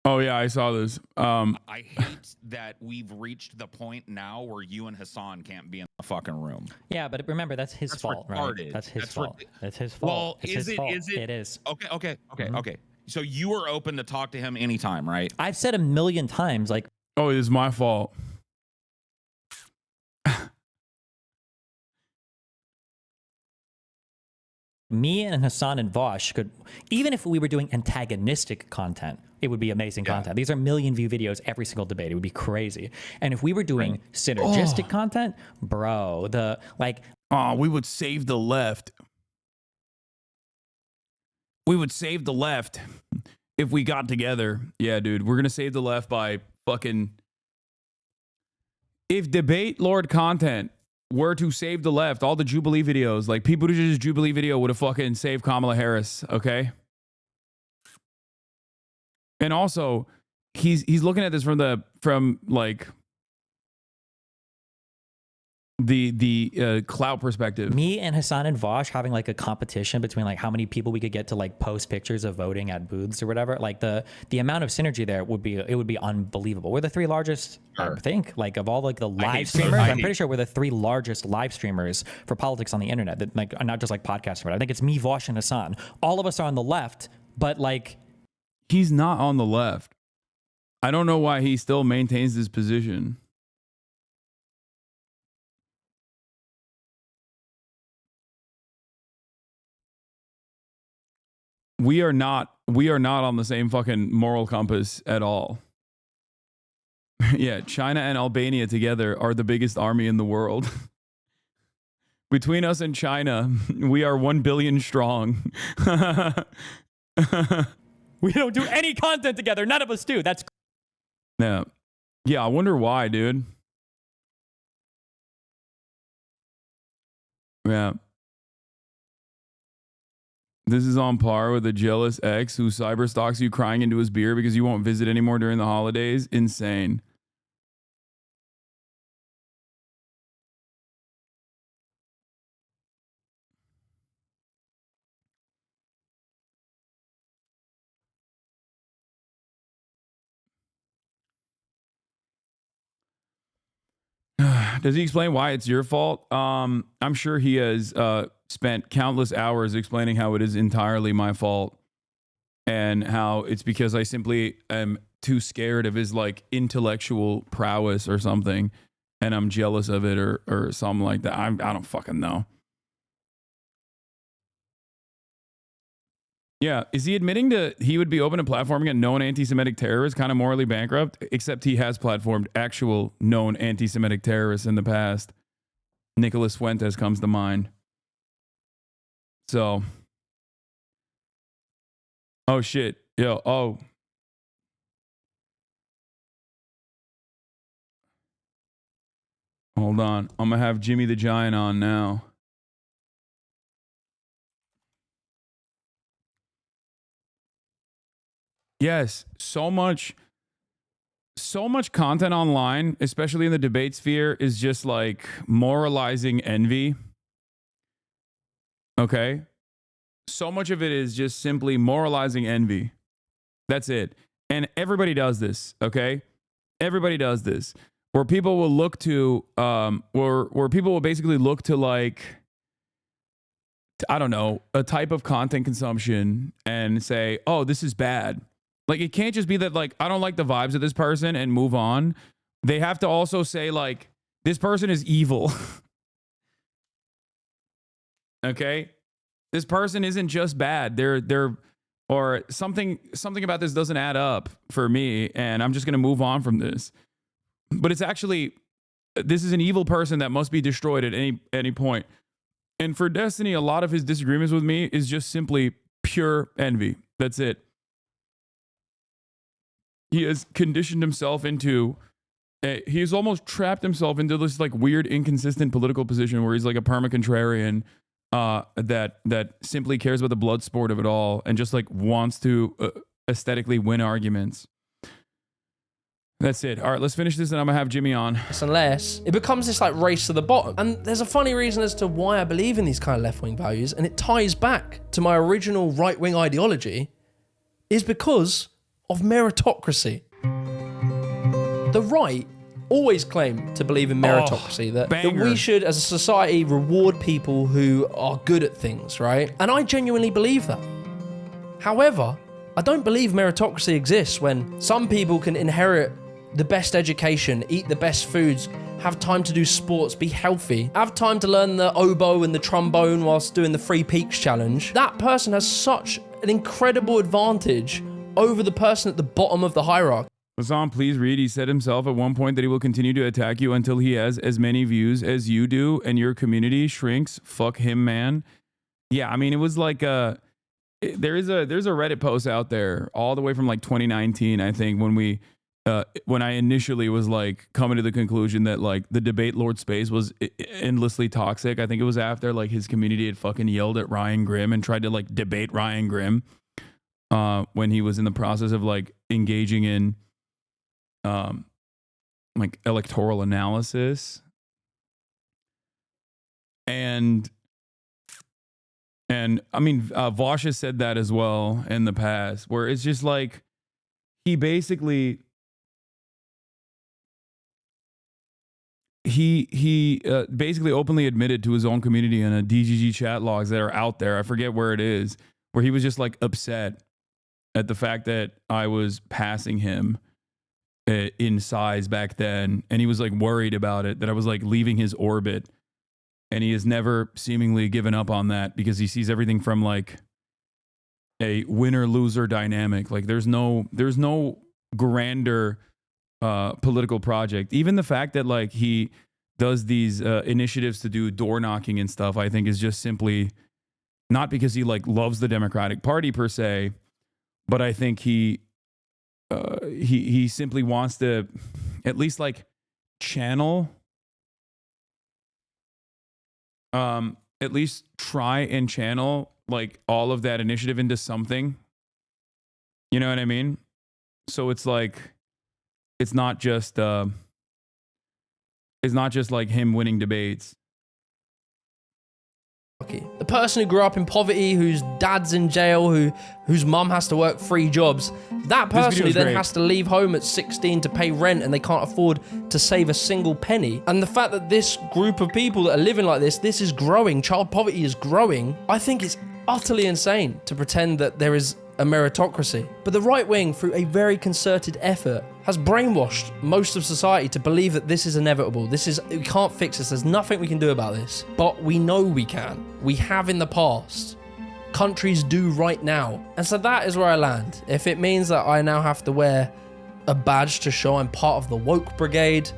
Oh yeah, I saw this. I hate that we've reached the point now where you and Hasan can't be in the fucking room. Yeah, but remember, that's his fault, retarded. right? That's his fault. That's his fault. Well, it's his fault. It is. Okay. So you are open to talk to him anytime, right? I've said 1,000,000 times, like, oh, it is my fault. me and Hasan and Vosh could, even if we were doing antagonistic content, it would be amazing content. These are 1,000,000 view videos every single debate. It would be crazy. And if we were doing synergistic content, bro, we would save the left. We would save the left if we got together. Yeah, dude, we're going to save the left by fucking... If debate lord content were to save the left, all the Jubilee videos, like people who did his Jubilee video would have fucking saved Kamala Harris, okay? And also, he's looking at this from the clout perspective. Me and Hasan and Vosh having like a competition between like how many people we could get to like post pictures of voting at booths or whatever. Like the amount of synergy there would be unbelievable. We're the 3 largest, I think, like of all like the live streamers. I'm pretty sure we're the 3 largest live streamers for politics on the internet. That like are not just like podcasting. But I think it's me, Vosh, and Hasan. All of us are on the left, but like he's not on the left. I don't know why he still maintains this position. We are not on the same fucking moral compass at all. Yeah, China and Albania together are the biggest army in the world. Between us and China, we are 1 billion strong. we don't do any content together. None of us do. That's yeah. I wonder why, dude. Yeah. This is on par with a jealous ex who cyberstalks you crying into his beer because you won't visit anymore during the holidays. Insane. Does he explain why it's your fault? I'm sure he has spent countless hours explaining how it is entirely my fault and how it's because I simply am too scared of his like intellectual prowess or something and I'm jealous of it or something like that. I don't fucking know. Yeah, is he admitting that he would be open to platforming a known anti-Semitic terrorist, kind of morally bankrupt, except he has platformed actual known anti-Semitic terrorists in the past? Nicholas Fuentes comes to mind. So, Oh shit. Yo, oh. Hold on. I'm gonna have Jimmy the Giant on now. Yes, so much content online, especially in the debate sphere, is just like moralizing envy. Okay? So much of it is just simply moralizing envy. That's it. And everybody does this, okay? Everybody does this. Where people will look to, where people will basically look to like, I don't know, a type of content consumption and say, oh, this is bad. Like, it can't just be that, like, I don't like the vibes of this person and move on. They have to also say, like, this person is evil. Okay? This person isn't just bad. They're or something about this doesn't add up for me, and I'm just going to move on from this. But it's actually, this is an evil person that must be destroyed at any point. And for Destiny, a lot of his disagreements with me is just simply pure envy. That's it. He has conditioned himself into, he's almost trapped himself into this like weird, inconsistent political position where he's like a perma-contrarian that simply cares about the blood sport of it all and just like wants to aesthetically win arguments. That's it. All right, let's finish this and I'm gonna have Jimmy on. Unless it becomes this like race to the bottom. And there's a funny reason as to why I believe in these kind of left-wing values, and it ties back to my original right-wing ideology, is because of meritocracy. The right always claim to believe in meritocracy, that we should, as a society, reward people who are good at things, right? And I genuinely believe that. However, I don't believe meritocracy exists when some people can inherit the best education, eat the best foods, have time to do sports, be healthy, have time to learn the oboe and the trombone whilst doing the Free Peaks challenge. That person has such an incredible advantage over the person at the bottom of the hierarchy. Hasan, please read. He said himself at one point that he will continue to attack you until he has as many views as you do and your community shrinks. Fuck him, man. Yeah, I mean, it was like there's a Reddit post out there all the way from like 2019, I think, when I initially was like coming to the conclusion that like the debate Lord Space was endlessly toxic. I think it was after like his community had fucking yelled at Ryan Grimm and tried to like debate Ryan Grimm when he was in the process of like engaging in like electoral analysis. And I mean, Vosh has said that as well in the past, where it's just like he basically basically openly admitted to his own community in a DGG chat logs that are out there. I forget where it is, where he was just like upset at the fact that I was passing him in size back then, and he was like worried about it, that I was like leaving his orbit. And he has never seemingly given up on that because he sees everything from like a winner-loser dynamic. Like there's no grander political project. Even the fact that like he does these initiatives to do door knocking and stuff, I think is just simply not because he like loves the Democratic Party per se, but I think he simply wants to at least like channel, at least try and channel like all of that initiative into something. You know what I mean? So it's like, it's not just like him winning debates. The person who grew up in poverty, whose dad's in jail, whose mum has to work 3 jobs, that person who then has to leave home at 16 to pay rent and they can't afford to save a single penny. And the fact that this group of people that are living like this is growing, child poverty is growing, I think it's utterly insane to pretend that there is a meritocracy. But the right wing, through a very concerted effort, has brainwashed most of society to believe that this is inevitable. We can't fix this. There's nothing we can do about this. But we know we can. We have in the past. Countries do right now. And so that is where I land. If it means that I now have to wear a badge to show I'm part of the woke brigade,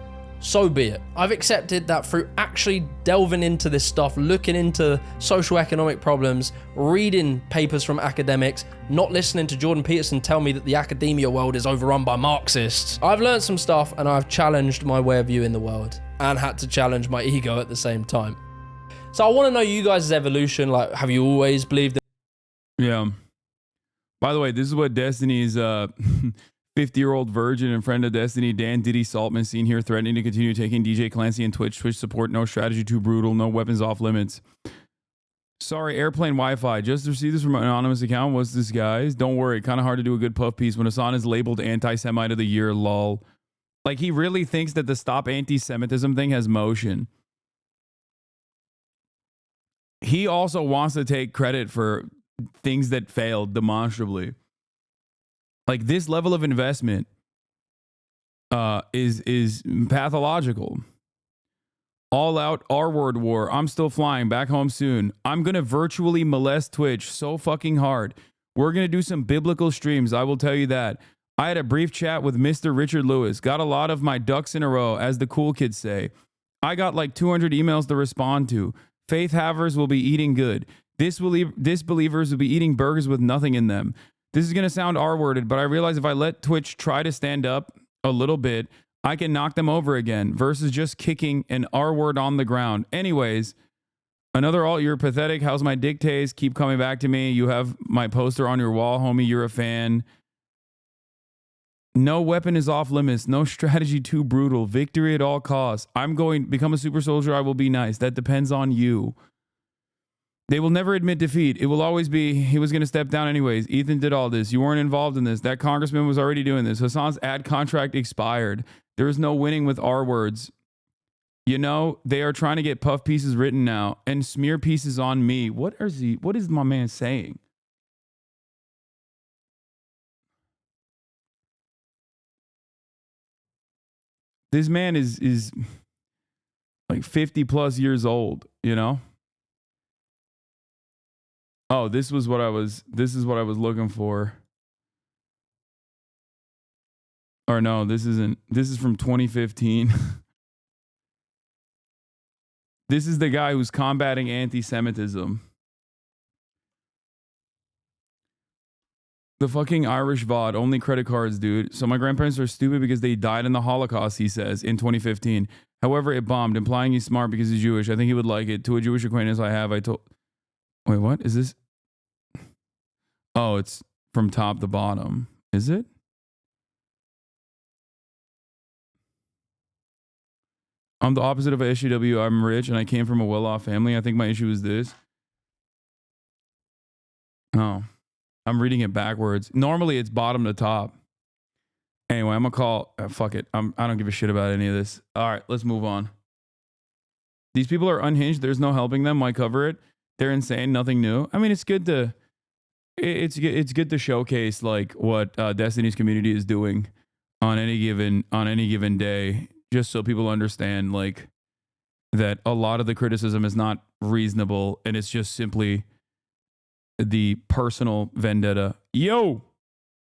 so be it. I've accepted that through actually delving into this stuff, looking into social economic problems, reading papers from academics, not listening to Jordan Peterson tell me that the academia world is overrun by Marxists. I've learned some stuff and I've challenged my way of viewing the world and had to challenge my ego at the same time. So I want to know you guys' evolution. Like, have you always believed in? Yeah. By the way, this is what Destiny's 50-year-old virgin and friend of Destiny, Dan Diddy Saltman, seen here threatening to continue taking DJ Clancy and Twitch support. No strategy too brutal. No weapons off limits. Sorry, airplane Wi-Fi. Just received this from an anonymous account. What's this, guys? Don't worry. Kind of hard to do a good puff piece when Hasan is labeled anti-Semite of the year. Lol. Like, he really thinks that the stop anti-Semitism thing has motion. He also wants to take credit for things that failed demonstrably. Like, this level of investment is pathological. All out R-word war. I'm still flying back home soon. I'm going to virtually molest Twitch so fucking hard. We're going to do some biblical streams. I will tell you that. I had a brief chat with Mr. Richard Lewis. Got a lot of my ducks in a row, as the cool kids say. I got like 200 emails to respond to. Faith havers will be eating good. Disbelievers will be eating burgers with nothing in them. This is going to sound R-worded, but I realize if I let Twitch try to stand up a little bit, I can knock them over again versus just kicking an R-word on the ground. Anyways, another alt, you're pathetic. How's my dictates? Keep coming back to me. You have my poster on your wall, homie. You're a fan. No weapon is off limits. No strategy too brutal. Victory at all costs. I'm going to become a super soldier. I will be nice. That depends on you. They will never admit defeat. It will always be, he was going to step down anyways. Ethan did all this. You weren't involved in this. That congressman was already doing this. Hasan's ad contract expired. There is no winning with R words. You know, they are trying to get puff pieces written now and smear pieces on me. What is my man saying? This man is like 50 plus years old, you know? Oh, this is what I was looking for. Or no, this isn't. This is from 2015. This is the guy who's combating anti-Semitism. The fucking Irish VOD, only credit cards, dude. So my grandparents are stupid because they died in the Holocaust, he says, in 2015. However, it bombed, implying he's smart because he's Jewish. I think he would like it. To a Jewish acquaintance I told... Wait, what? Is this... Oh, it's from top to bottom. Is it? I'm the opposite of a SUW. I'm rich and I came from a well-off family. I think my issue is this. Oh, I'm reading it backwards. Normally it's bottom to top. Anyway, I'm gonna call. Fuck it. I don't give a shit about any of this. All right, let's move on. These people are unhinged. There's no helping them. Why cover it? They're insane. Nothing new. I mean, it's good to. It's good to showcase like what Destiny's community is doing on any given day, just so people understand like that a lot of the criticism is not reasonable and it's just simply the personal vendetta. Yo,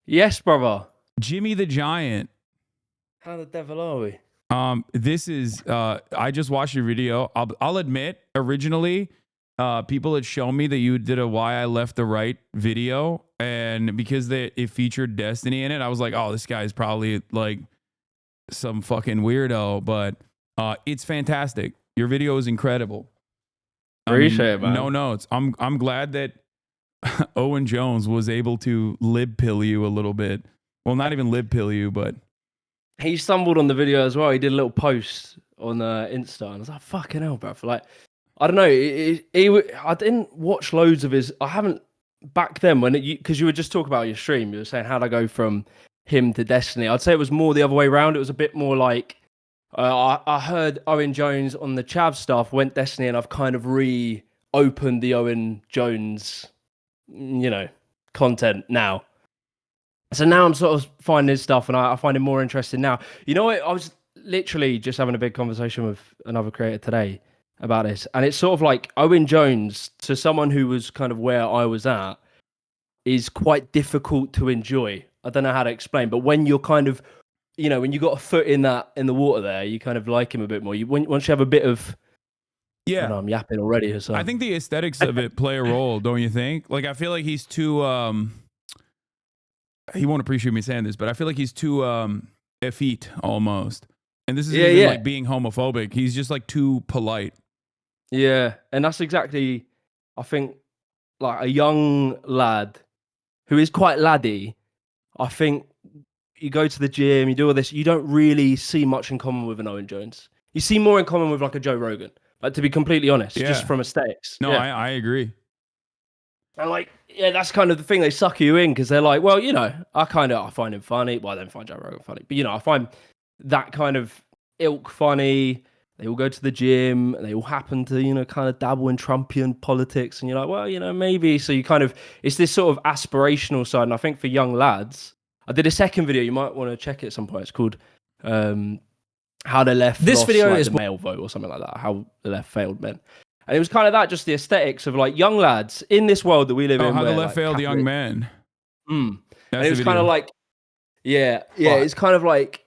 yes, brother. Jimmy the Giant. How the devil are we? This is I just watched your video. I'll admit, originally. People had shown me that you did a Why I Left the Right video, and because it featured Destiny in it, I was like, oh, this guy's probably like some fucking weirdo, but it's fantastic. Your video is incredible. Appreciate it, man. No notes. I'm glad that Owen Jones was able to lib pill you a little bit. Well, not even lib pill you, but he stumbled on the video as well. He did a little post on Insta, and I was like, fucking hell, bro. For like, I don't know. I didn't watch loads of his. I haven't back then when because you were just talking about your stream. You were saying how'd I go from him to Destiny. I'd say it was more the other way around. It was a bit more like I heard Owen Jones on the Chav stuff, went Destiny, and I've kind of reopened the Owen Jones, content now. So now I'm sort of finding his stuff, and I find it more interesting now. You know what? I was literally just having a big conversation with another creator today about this, and it's sort of like Owen Jones, to someone who was kind of where I was at, is quite difficult to enjoy. I don't know how to explain, but when you're kind of you know, when you got a foot in the water there, you kind of like him a bit more. Once you have a bit of, I don't know, I'm yapping already. Hasan. I think the aesthetics of it play a role, don't you think? Like, I feel like he's too. He won't appreciate me saying this, but I feel like he's too effete almost. And this is even like being homophobic. He's just like too polite. Yeah, and that's exactly, I think, like a young lad who is quite laddie. I think you go to the gym, you do all this, you don't really see much in common with an Owen Jones. You see more in common with like a Joe Rogan. Like, to be completely honest, just from aesthetics. No, I agree. And like, yeah, that's kind of the thing. They suck you in because they're like, well, you know, I find him funny. Well, I don't find Joe Rogan funny, but you know, I find that kind of ilk funny. They all go to the gym and they all happen to, you know, kind of dabble in Trumpian politics. And you're like, well, you know, maybe. So you kind of, it's this sort of aspirational side. And I think for young lads, I did a second video. You might want to check it at some point. It's called How the Left This Lost, video like, is the male vote or something like that. How the left failed men. And it was kind of that, just the aesthetics of like young lads in this world that we live in. How the where, left like, failed young men. And it was kind of like, it's kind of like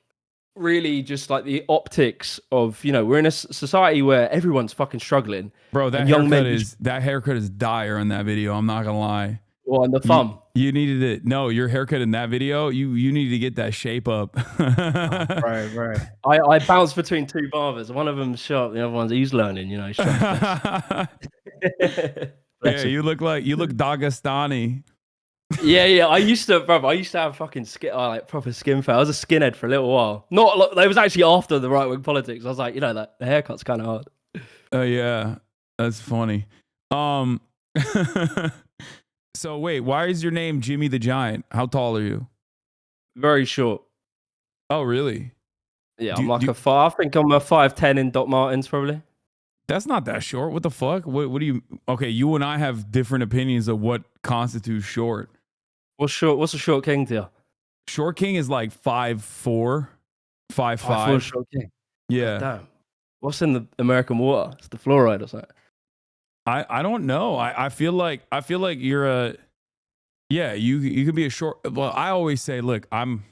really just like the optics of, you know, we're in a society where everyone's fucking struggling. Bro, that haircut is dire in that video. I'm not gonna lie. Well, and the thumb. You needed it. No, your haircut in that video, you needed to get that shape up. Right. I bounced between two barbers. One of them's sharp, the other one's he's learning, you know. Yeah, you look Dagestani. Yeah. I used to have fucking proper skin fat. I was a skinhead for a little while. It was actually after the right wing politics. I was like, you know, that the haircut's kind of hard. Oh yeah, that's funny. So wait, why is your name Jimmy the Giant? How tall are you? Very short. Oh really? Yeah, I think I'm a 5'10" in Doc Martens probably. That's not that short. What the fuck? What do you? Okay, you and I have different opinions of what constitutes short. What's short? What's a short king to you? Short king is like 5'4", 5'5". Short king. Yeah. Damn. What's in the American water? It's the fluoride or something. I don't know. I feel like you're you could be a short. Well, I always say, look, I'm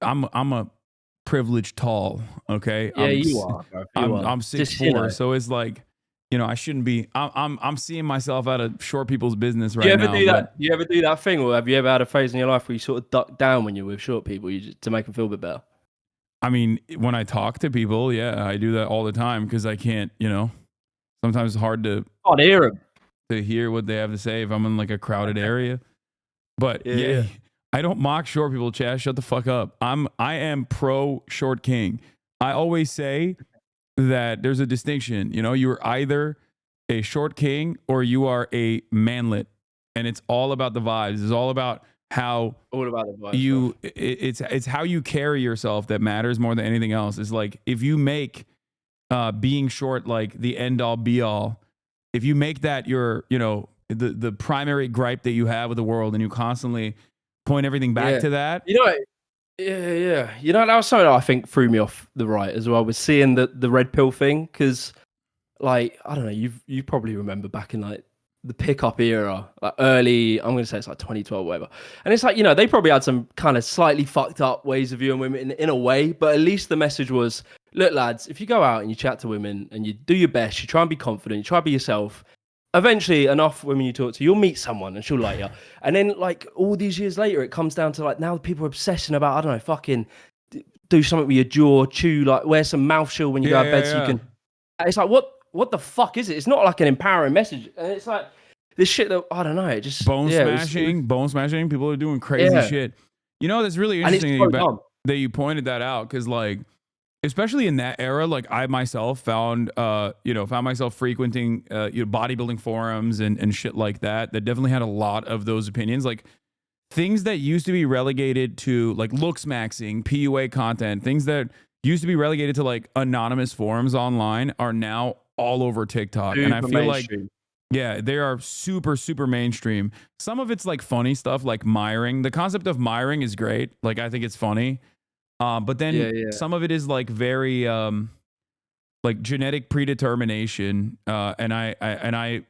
a privileged tall. Okay. Yeah, you are. Bro. I'm 6'4", so it's like, you know, I shouldn't be. I'm seeing myself out of short people's business right now. Do you ever do that thing, or have you ever had a phase in your life where you sort of duck down when you're with short people, to make them feel a bit better? I mean, when I talk to people, yeah, I do that all the time because I can't, you know. Sometimes it's hard to hear them, to hear what they have to say if I'm in like a crowded area. But yeah, I don't mock short people, Chaz. Shut the fuck up. I am pro short king. I always say that there's a distinction. You know, you're either a short king or you are a manlet, and it's all about the vibes. It's all about how it's how you carry yourself that matters more than anything else. It's like if you make being short like the end all be all, if you make that your, you know, the primary gripe that you have with the world, and you constantly point everything back to that, you know. You know, that was something that I think threw me off the right as well, was seeing the red pill thing, because like, I don't know, you probably remember back in like the pickup era, like early, I'm gonna say it's like 2012 or whatever, and it's like, you know, they probably had some kind of slightly fucked up ways of viewing women in a way, but at least the message was, look lads, if you go out and you chat to women and you do your best, you try and be confident, you try and be yourself, eventually enough women you talk to, you'll meet someone and she'll like you. And then like all these years later, it comes down to like, now people are obsessing about, I don't know, fucking do something with your jaw, chew, like wear some mouth shield when you go to bed so you can. It's like, what the fuck is it? It's not like an empowering message. And it's like this shit that, I don't know, it just bone smashing. People are doing crazy shit. You know, that's really interesting that you pointed that out, because like, especially in that era, like I myself found myself frequenting bodybuilding forums and shit like that definitely had a lot of those opinions. Like things that used to be relegated to like looks maxing, PUA content, things that used to be relegated to like anonymous forums online are now all over TikTok. And I feel like, yeah, they are super, super mainstream. Some of it's like funny stuff like miring. The concept of miring is great. Like I think it's funny. But then some of it is like very like genetic predetermination, and I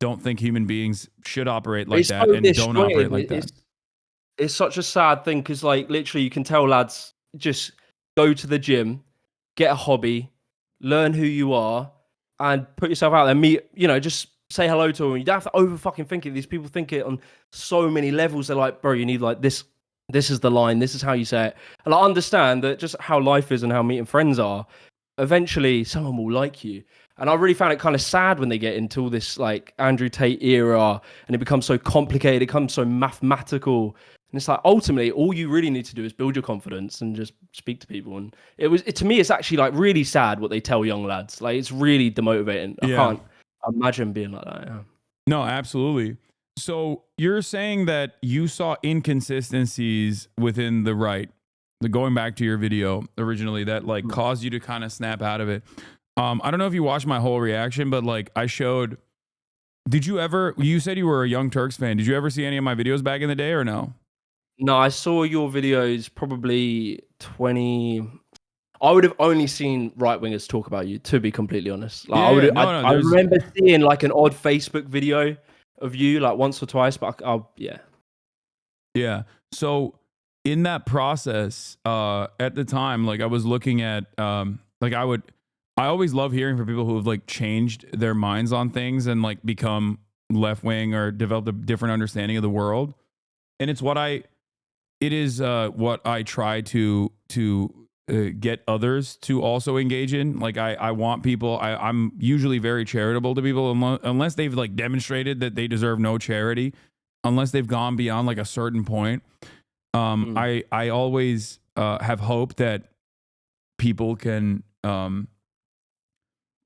don't think human beings should operate like that, and don't operate like that. It's such a sad thing, because like literally you can tell lads just go to the gym, get a hobby, learn who you are, and put yourself out there. Meet, just say hello to them. You don't have to over fucking think it. These people think it on so many levels. They're like, bro, you need like this. This is the line. This is how you say it. And I understand that just how life is and how meeting friends are. Eventually, someone will like you. And I really found it kind of sad when they get into all this like Andrew Tate era, and it becomes so complicated. It becomes so mathematical. And it's like, ultimately, all you really need to do is build your confidence and just speak to people. And to me, it's actually like really sad what they tell young lads. Like, it's really demotivating. I can't imagine being like that. Yeah. No, absolutely. So you're saying that you saw inconsistencies within the right, going back to your video originally, that like caused you to kind of snap out of it. I don't know if you watched my whole reaction, but like I showed, you said you were a Young Turks fan. Did you ever see any of my videos back in the day or no? No, I saw your videos probably I would have only seen right-wingers talk about you, to be completely honest. Like, I remember seeing like an odd Facebook video of you like once or twice, but yeah. So in that process, at the time, like I was looking at, I always love hearing from people who have like changed their minds on things and like become left wing or developed a different understanding of the world. And it's what I try to get others to also engage in. Like I want people, I'm usually very charitable to people unless they've like demonstrated that they deserve no charity, unless they've gone beyond like a certain point. I always have hope that people can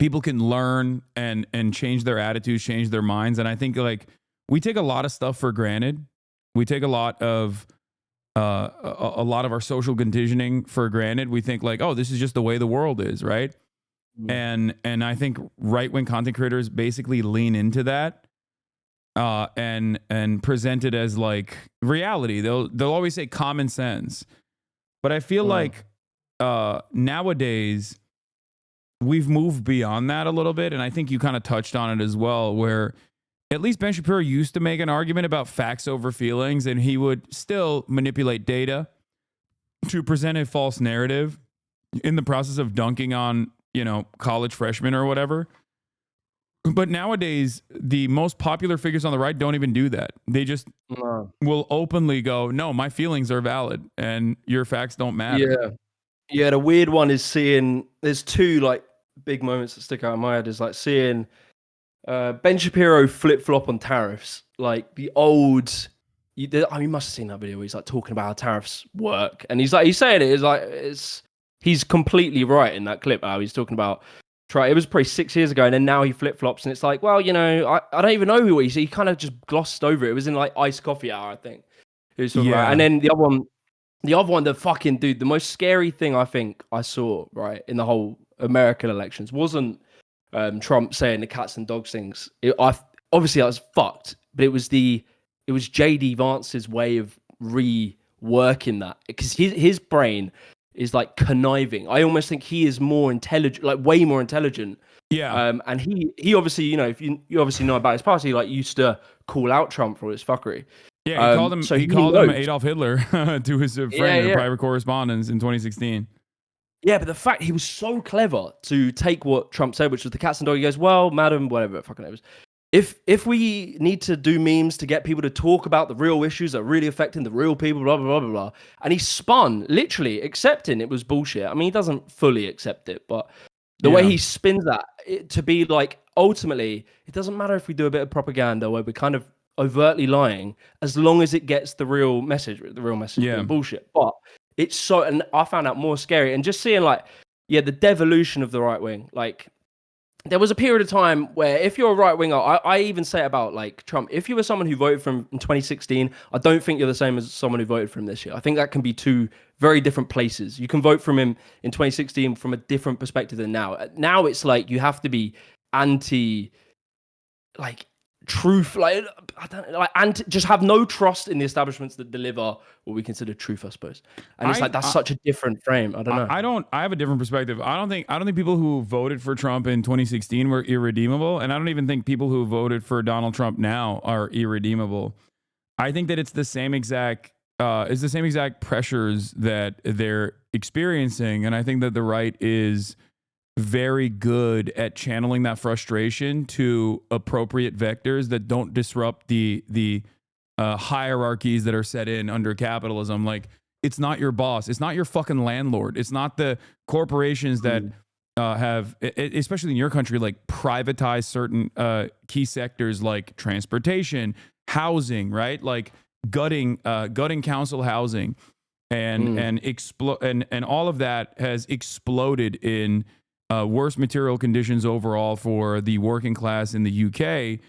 learn and change their attitudes, change their minds. And I think like we take a lot of stuff for granted. We take a lot of our social conditioning for granted. We think like, oh, this is just the way the world is, right? And I think right-wing content creators basically lean into that and present it as like reality. They'll always say common sense, but I feel like nowadays we've moved beyond that a little bit, and I think you kind of touched on it as well, where at least Ben Shapiro used to make an argument about facts over feelings, and he would still manipulate data to present a false narrative in the process of dunking on, college freshmen or whatever. But nowadays, the most popular figures on the right don't even do that. They just will openly go, no, my feelings are valid and your facts don't matter. Yeah, the weird one is seeing, there's two like big moments that stick out in my head, is like seeing Ben Shapiro flip-flop on tariffs. Like the old, you must have seen that video where he's like talking about how tariffs work. And he's saying he's completely right in that clip. How he's talking about, it was probably 6 years ago, and then now he flip-flops, and it's like, well, I don't even know who he kind of just glossed over it. It was in like iced coffee hour, I think. He was talking about. And then the other one, the fucking dude, the most scary thing I think I saw, right, in the whole American elections wasn't Trump saying the cats and dogs things. Obviously that was fucked, but it was JD Vance's way of reworking that, because his brain is like conniving. I almost think he is more intelligent, like way more intelligent. Yeah. And he obviously, if you obviously know about his past, he like used to call out Trump for his fuckery. Yeah, he called him Adolf Hitler to his friend in a private correspondence in 2016. Yeah, but the fact he was so clever to take what Trump said, which was the cats and dogs, he goes, well, madam, whatever, fucking it was. If we need to do memes to get people to talk about the real issues that are really affecting the real people, blah, blah, blah, blah, blah. And he spun, literally accepting it was bullshit. I mean, he doesn't fully accept it, but the way he spins that, to be like, ultimately, it doesn't matter if we do a bit of propaganda where we're kind of overtly lying, as long as it gets the real message being bullshit. But it's so, and I found out more scary, and just seeing like, the devolution of the right wing. Like, there was a period of time where if you're a right winger, I even say about like Trump, if you were someone who voted for him in 2016, I don't think you're the same as someone who voted for him this year. I think that can be two very different places. You can vote for him in 2016 from a different perspective than now. Now it's like you have to be anti, like, truth, like, I don't know, like, and just have no trust in the establishments that deliver what we consider truth, I suppose. And it's like that's such a different frame. I don't know. I have a different perspective. I don't think people who voted for Trump in 2016 were irredeemable, and I don't even think people who voted for Donald Trump now are irredeemable. I think that it's the same exact is the same exact pressures that they're experiencing, and I think that the right is very good at channeling that frustration to appropriate vectors that don't disrupt the hierarchies that are set in under capitalism. Like, it's not your boss, it's not your fucking landlord, it's not the corporations that have, especially in your country, like privatize certain key sectors like transportation, housing, right? Like gutting council housing, and all of that has exploded in worse material conditions overall for the working class in the UK.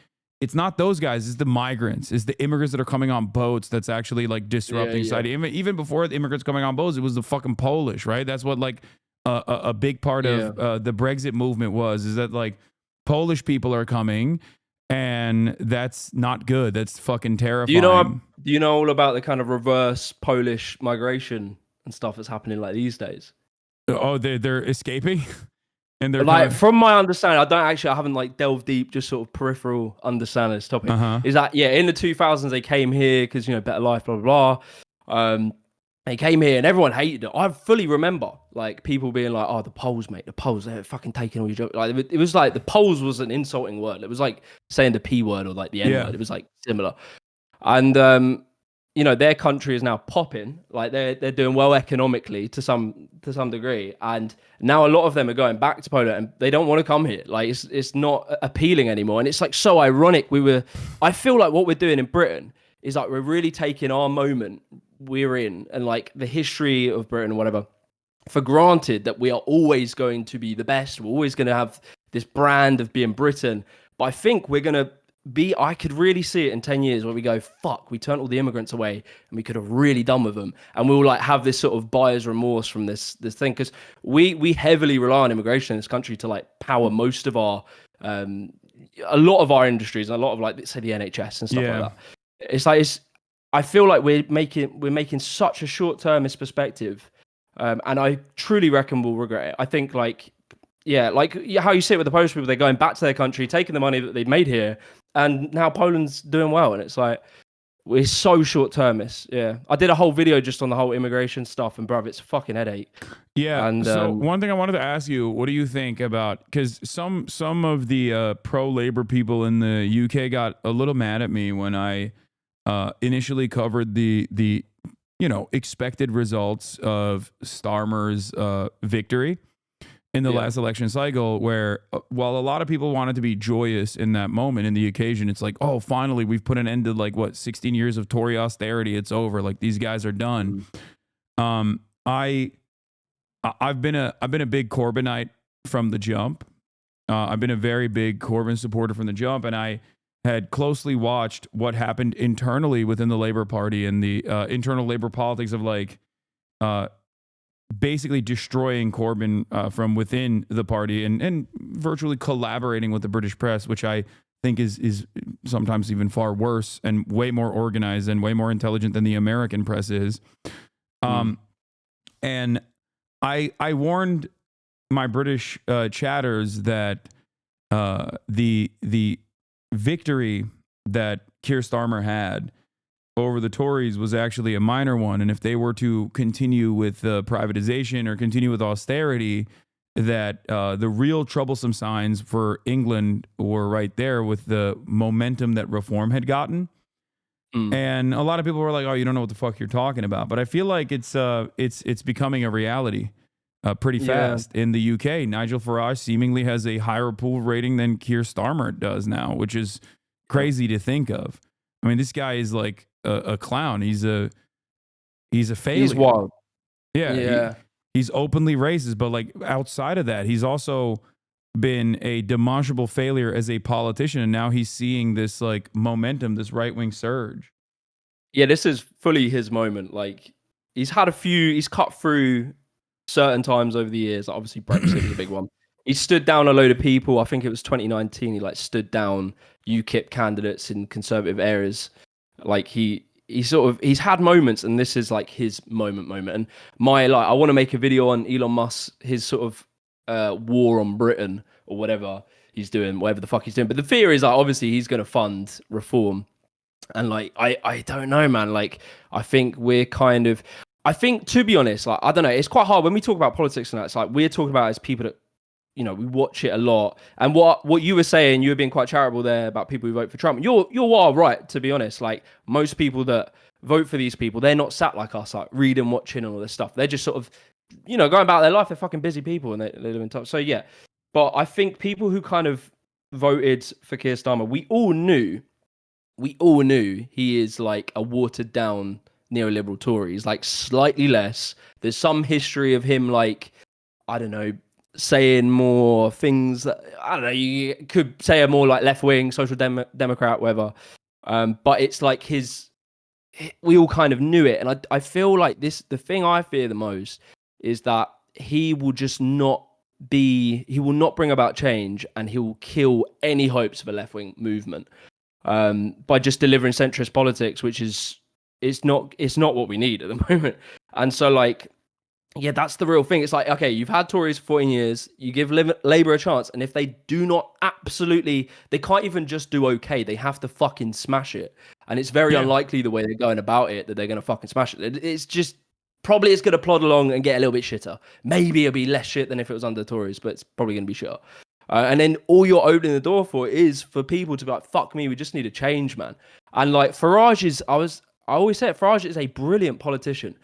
It's not those guys, it's the migrants, it's the immigrants that are coming on boats that's actually like disrupting society. Even before the immigrants coming on boats, it was the fucking Polish, right? That's what like a big part of the Brexit movement is that like Polish people are coming, and that's not good. That's fucking terrifying. Do you know all about the kind of reverse Polish migration and stuff that's happening like these days? Oh, they're escaping? And they're like, from my understanding, I haven't like delved deep, just sort of peripheral understanding this topic. Is that in the 2000s they came here because better life, blah blah blah. They came here and everyone hated it. I fully remember like people being like, "Oh, the Poles, mate, the Poles, they're fucking taking all your jokes." Like it was like the Poles was an insulting word. It was like saying the P word or like the N word. It was like similar. And their country is now popping. Like they're doing well economically to some degree, and now a lot of them are going back to Poland and they don't want to come here. Like it's not appealing anymore, and it's like so ironic. I feel like what we're doing in Britain is like we're really taking our moment we're in and like the history of Britain or whatever for granted, that we are always going to be the best. We're always going to have this brand of being Britain. But I think we're going to I could really see it in 10 years where we go, fuck, we turned all the immigrants away and we could have really done with them. And we'll like have this sort of buyer's remorse from this thing. Because we heavily rely on immigration in this country to like power most of our, a lot of our industries and a lot of like, say the NHS and stuff like that. It's like, I feel like we're making such a short-termist perspective. And I truly reckon we'll regret it. I think like how you see it with the Polish people, they're going back to their country, taking the money that they've made here, and now Poland's doing well. And it's like, we're so short-termist. Yeah. I did a whole video just on the whole immigration stuff, and bruv, it's a fucking headache. Yeah. And so one thing I wanted to ask you, what do you think about, because some of the pro-labor people in the UK got a little mad at me when I initially covered the expected results of Starmer's victory in the last election cycle, where while a lot of people wanted to be joyous in that moment, in the occasion, it's like, oh, finally we've put an end to like 16 years of Tory austerity. It's over. Like these guys are done. I've been a big Corbynite from the jump. I've been a very big Corbyn supporter from the jump, and I had closely watched what happened internally within the Labour Party and the internal Labour politics of like basically destroying Corbyn from within the party and virtually collaborating with the British press, which I think is sometimes even far worse and way more organized and way more intelligent than the American press is. And I warned my British chatters that the victory that Keir Starmer had over the Tories was actually a minor one. And if they were to continue with privatization or continue with austerity, that the real troublesome signs for England were right there with the momentum that reform had gotten. And a lot of people were like, oh, you don't know what the fuck you're talking about. But I feel like it's becoming a reality pretty fast in the UK. Nigel Farage seemingly has a higher approval rating than Keir Starmer does now, which is crazy to think of. I mean, this guy is like a clown. He's a failure. He's wild. Yeah. He's openly racist, but like outside of that, he's also been a demonstrable failure as a politician. And now he's seeing this like momentum, this right-wing surge. Yeah, this is fully his moment. Like he's cut through certain times over the years. Like, obviously Brexit was a big one. He stood down a load of people. I think it was 2019. He like stood down UKIP candidates in conservative areas. Like he's had moments, and this is like his moment. And I want to make a video on Elon Musk, his sort of war on Britain or whatever he's doing, whatever the fuck he's doing. But the fear is that obviously he's going to fund reform. And like, I don't know, man. Like, I think we're kind of, I think, to be honest, like, I don't know, it's quite hard when we talk about politics and that. It's like we're talking about as people that, you know, we watch it a lot. And what you were saying, you were being quite charitable there about people who vote for Trump. You're all right, to be honest. Like, most people that vote for these people, they're not sat like us, like reading, watching, and all this stuff. They're just sort of, you know, going about their life. They're fucking busy people, and they live in top. So yeah, but I think people who kind of voted for Keir Starmer, we all knew he is like a watered down neoliberal Tory. He's like slightly less. There's some history of him, like, I don't know, saying more things that, I don't know, you could say a more like left wing, social democrat, whatever. But it's like we all kind of knew it. And I feel like the thing I fear the most is that he will not bring about change, and he will kill any hopes of a left wing movement by just delivering centrist politics, which is it's not what we need at the moment. And so, like, yeah, that's the real thing. It's like, okay, you've had Tories for 14 years, you give Labour a chance, and if they do not they can't even just do okay, they have to fucking smash it. And it's very unlikely the way they're going about it that they're going to fucking smash it. It's just, probably it's going to plod along and get a little bit shitter. Maybe it'll be less shit than if it was under the Tories, but it's probably going to be shitter. And then all you're opening the door for is for people to be like, fuck me, we just need a change, man. And like, Farage is, I always say it, Farage is a brilliant politician.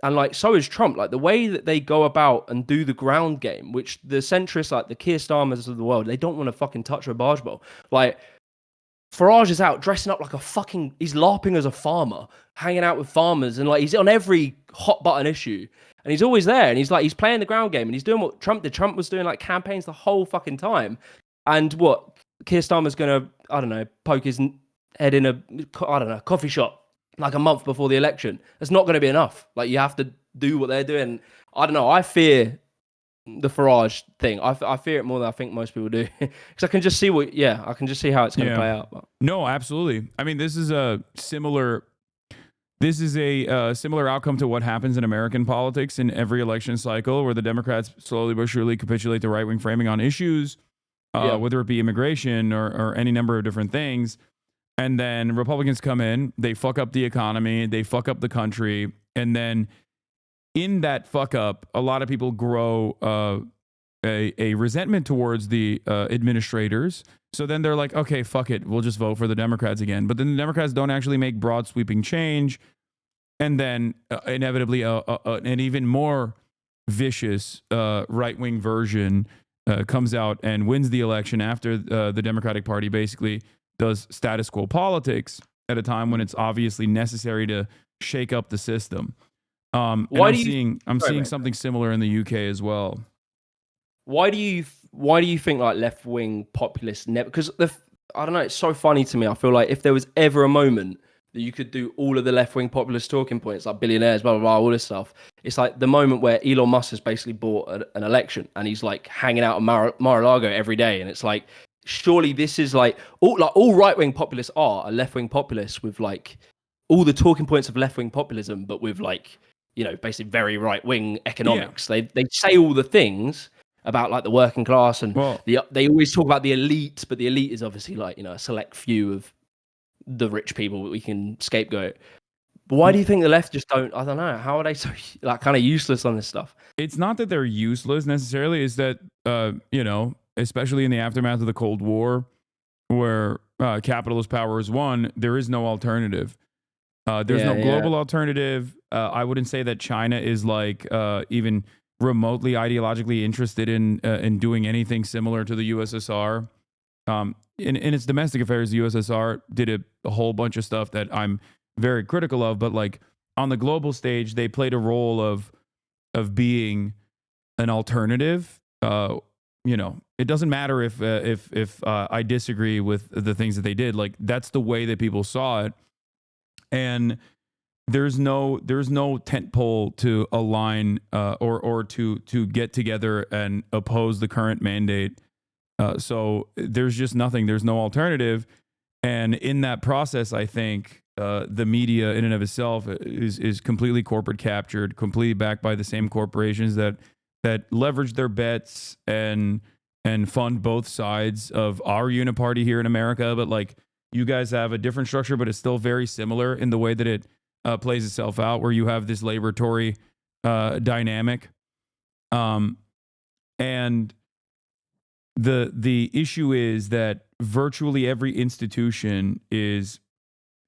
And like, so is Trump. Like, the way that they go about and do the ground game, which the centrists, like the Keir Starmers of the world, they don't want to fucking touch a barge bowl. Like, Farage is out dressing up like he's LARPing as a farmer, hanging out with farmers, and like, he's on every hot button issue. And he's always there, and he's playing the ground game, and he's doing what Trump did. Trump was doing like campaigns the whole fucking time. And what, Keir Starmer's gonna, I don't know, poke his head in a, I don't know, coffee shop like a month before the election. It's not going to be enough. Like, you have to do what they're doing. I don't know. I fear the Farage thing. I fear it more than I think most people do, because I can just see I can just see how it's going to play out. But. No, absolutely. I mean, this is a similar outcome to what happens in American politics in every election cycle, where the Democrats slowly but surely capitulate to right-wing framing on issues, whether it be immigration or any number of different things. And then Republicans come in, they fuck up the economy, they fuck up the country. And then in that fuck up, a lot of people grow a resentment towards the administrators. So then they're like, okay, fuck it, we'll just vote for the Democrats again. But then the Democrats don't actually make broad sweeping change. And then inevitably an even more vicious right-wing version comes out and wins the election after the Democratic Party basically does status quo politics at a time when it's obviously necessary to shake up the system. I'm seeing something similar in the UK as well. Why do you think like left wing populists never? Because I don't know. It's so funny to me. I feel like if there was ever a moment that you could do all of the left wing populist talking points, like billionaires, blah blah blah, all this stuff, it's like the moment where Elon Musk has basically bought an election, and he's like hanging out at Mar-a-Lago every day, and it's like, surely this is like all right-wing populists are left-wing populists with like all the talking points of left-wing populism, but with like, you know, basically very right-wing economics. Yeah. They say all the things about like the working class, and they always talk about the elite, but the elite is obviously like, you know, a select few of the rich people that we can scapegoat. But why do you think the left just don't? I don't know. How are they so like kind of useless on this stuff? It's not that they're useless necessarily. It's that you know, especially in the aftermath of the Cold War, where capitalist power is won, there is no alternative. There's no global alternative. I wouldn't say that China is like even remotely ideologically interested in doing anything similar to the USSR. In its domestic affairs, the USSR did a whole bunch of stuff that I'm very critical of, but like on the global stage, they played a role of being an alternative. You know, it doesn't matter if I disagree with the things that they did. Like, that's the way that people saw it, and there's no tentpole to align or to get together and oppose the current mandate. So there's just nothing. There's no alternative, and in that process, I think the media in and of itself is completely corporate captured, completely backed by the same corporations that leverage their bets and fund both sides of our uniparty here in America, but like You guys have a different structure, but it's still very similar in the way that it plays itself out, where you have this laboratory dynamic. And the issue is that virtually every institution is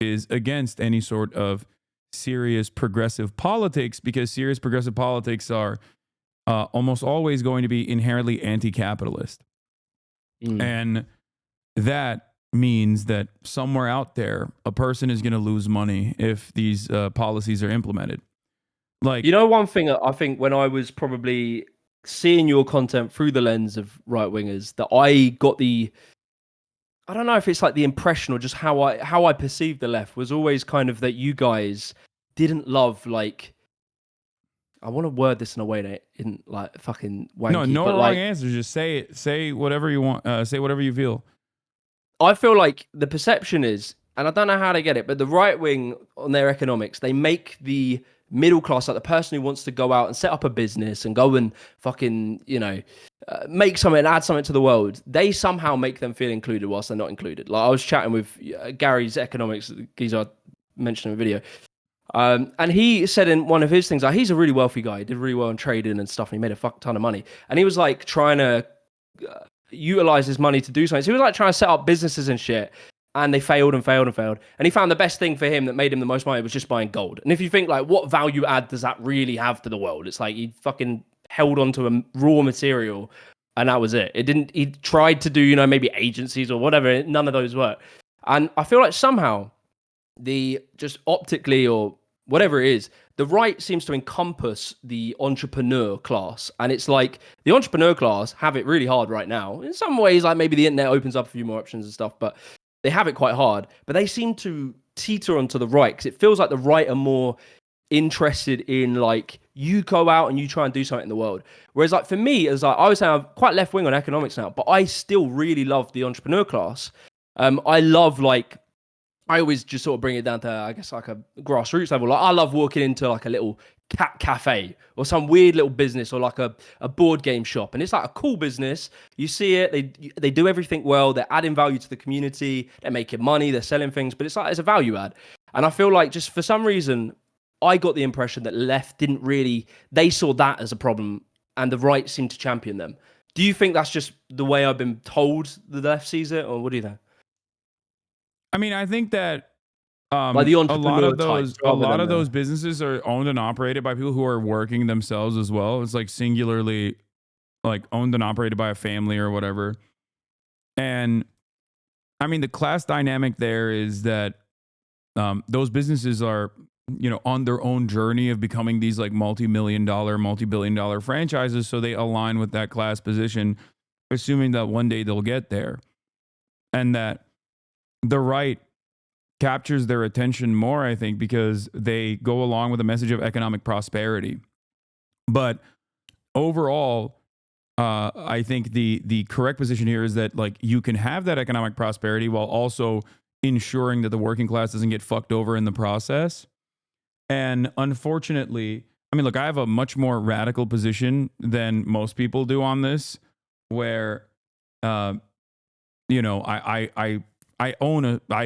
against any sort of serious progressive politics, because serious progressive politics are almost always going to be inherently anti-capitalist. And that means that somewhere out there, a person is going to lose money if these policies are implemented. Like, you know, one thing I think when I was probably seeing your content through the lens of right wingers, that I got I don't know if it's like the impression or just how I perceived the left was always kind of that you guys didn't love, like, I want to word this in a way that isn't like fucking wanky. no but wrong like, answer. Just say it. Say whatever you want. Say whatever you feel. I feel like the perception is, and I don't know how to get it, but the right wing on their economics, they make the middle class, like the person who wants to go out and set up a business and go and fucking, make something and add something to the world. They somehow make them feel included whilst they're not included. Like, I was chatting with Gary's economics, geezer I mentioned in a video. And he said in one of his things, like, he's a really wealthy guy. He did really well in trading and stuff. And he made a fuck ton of money. And he was like trying to utilize his money to do something. So he was like trying to set up businesses and shit. And they failed and failed and failed. And he found the best thing for him that made him the most money was just buying gold. And if you think, like, what value add does that really have to the world? It's like he fucking held onto a raw material and that was it. He tried to do, maybe agencies or whatever. None of those worked. And I feel like somehow just optically or whatever it is, the right seems to encompass the entrepreneur class. And it's like the entrepreneur class have it really hard right now. In some ways, like maybe the internet opens up a few more options and stuff, but they have it quite hard. But they seem to teeter onto the right, because it feels like the right are more interested in, like, you go out and you try and do something in the world. Whereas, like, for me, as I would say, I'm quite left wing on economics now, but I still really love the entrepreneur class. I love, like, I always just sort of bring it down to, I guess, like a grassroots level. Like, I love walking into like a little cat cafe or some weird little business or like a board game shop. And it's like a cool business. You see it, they do everything well. They're adding value to the community. They're making money. They're selling things, but it's like, it's a value add. And I feel like just for some reason, I got the impression that left didn't really, they saw that as a problem and the right seemed to champion them. Do you think that's just the way I've been told the left sees it, or what do you think? I mean, I think that like the a lot of types, those businesses are owned and operated by people who are working themselves as well. It's like singularly, like, owned and operated by a family or whatever. And I mean, the class dynamic there is that those businesses are, on their own journey of becoming these like multi-billion dollar franchises. So they align with that class position, assuming that one day they'll get there, and that the right captures their attention more, I think, because they go along with a message of economic prosperity. But overall, I think the correct position here is that, like, you can have that economic prosperity while also ensuring that the working class doesn't get fucked over in the process. And unfortunately, I mean, look, I have a much more radical position than most people do on this, where, I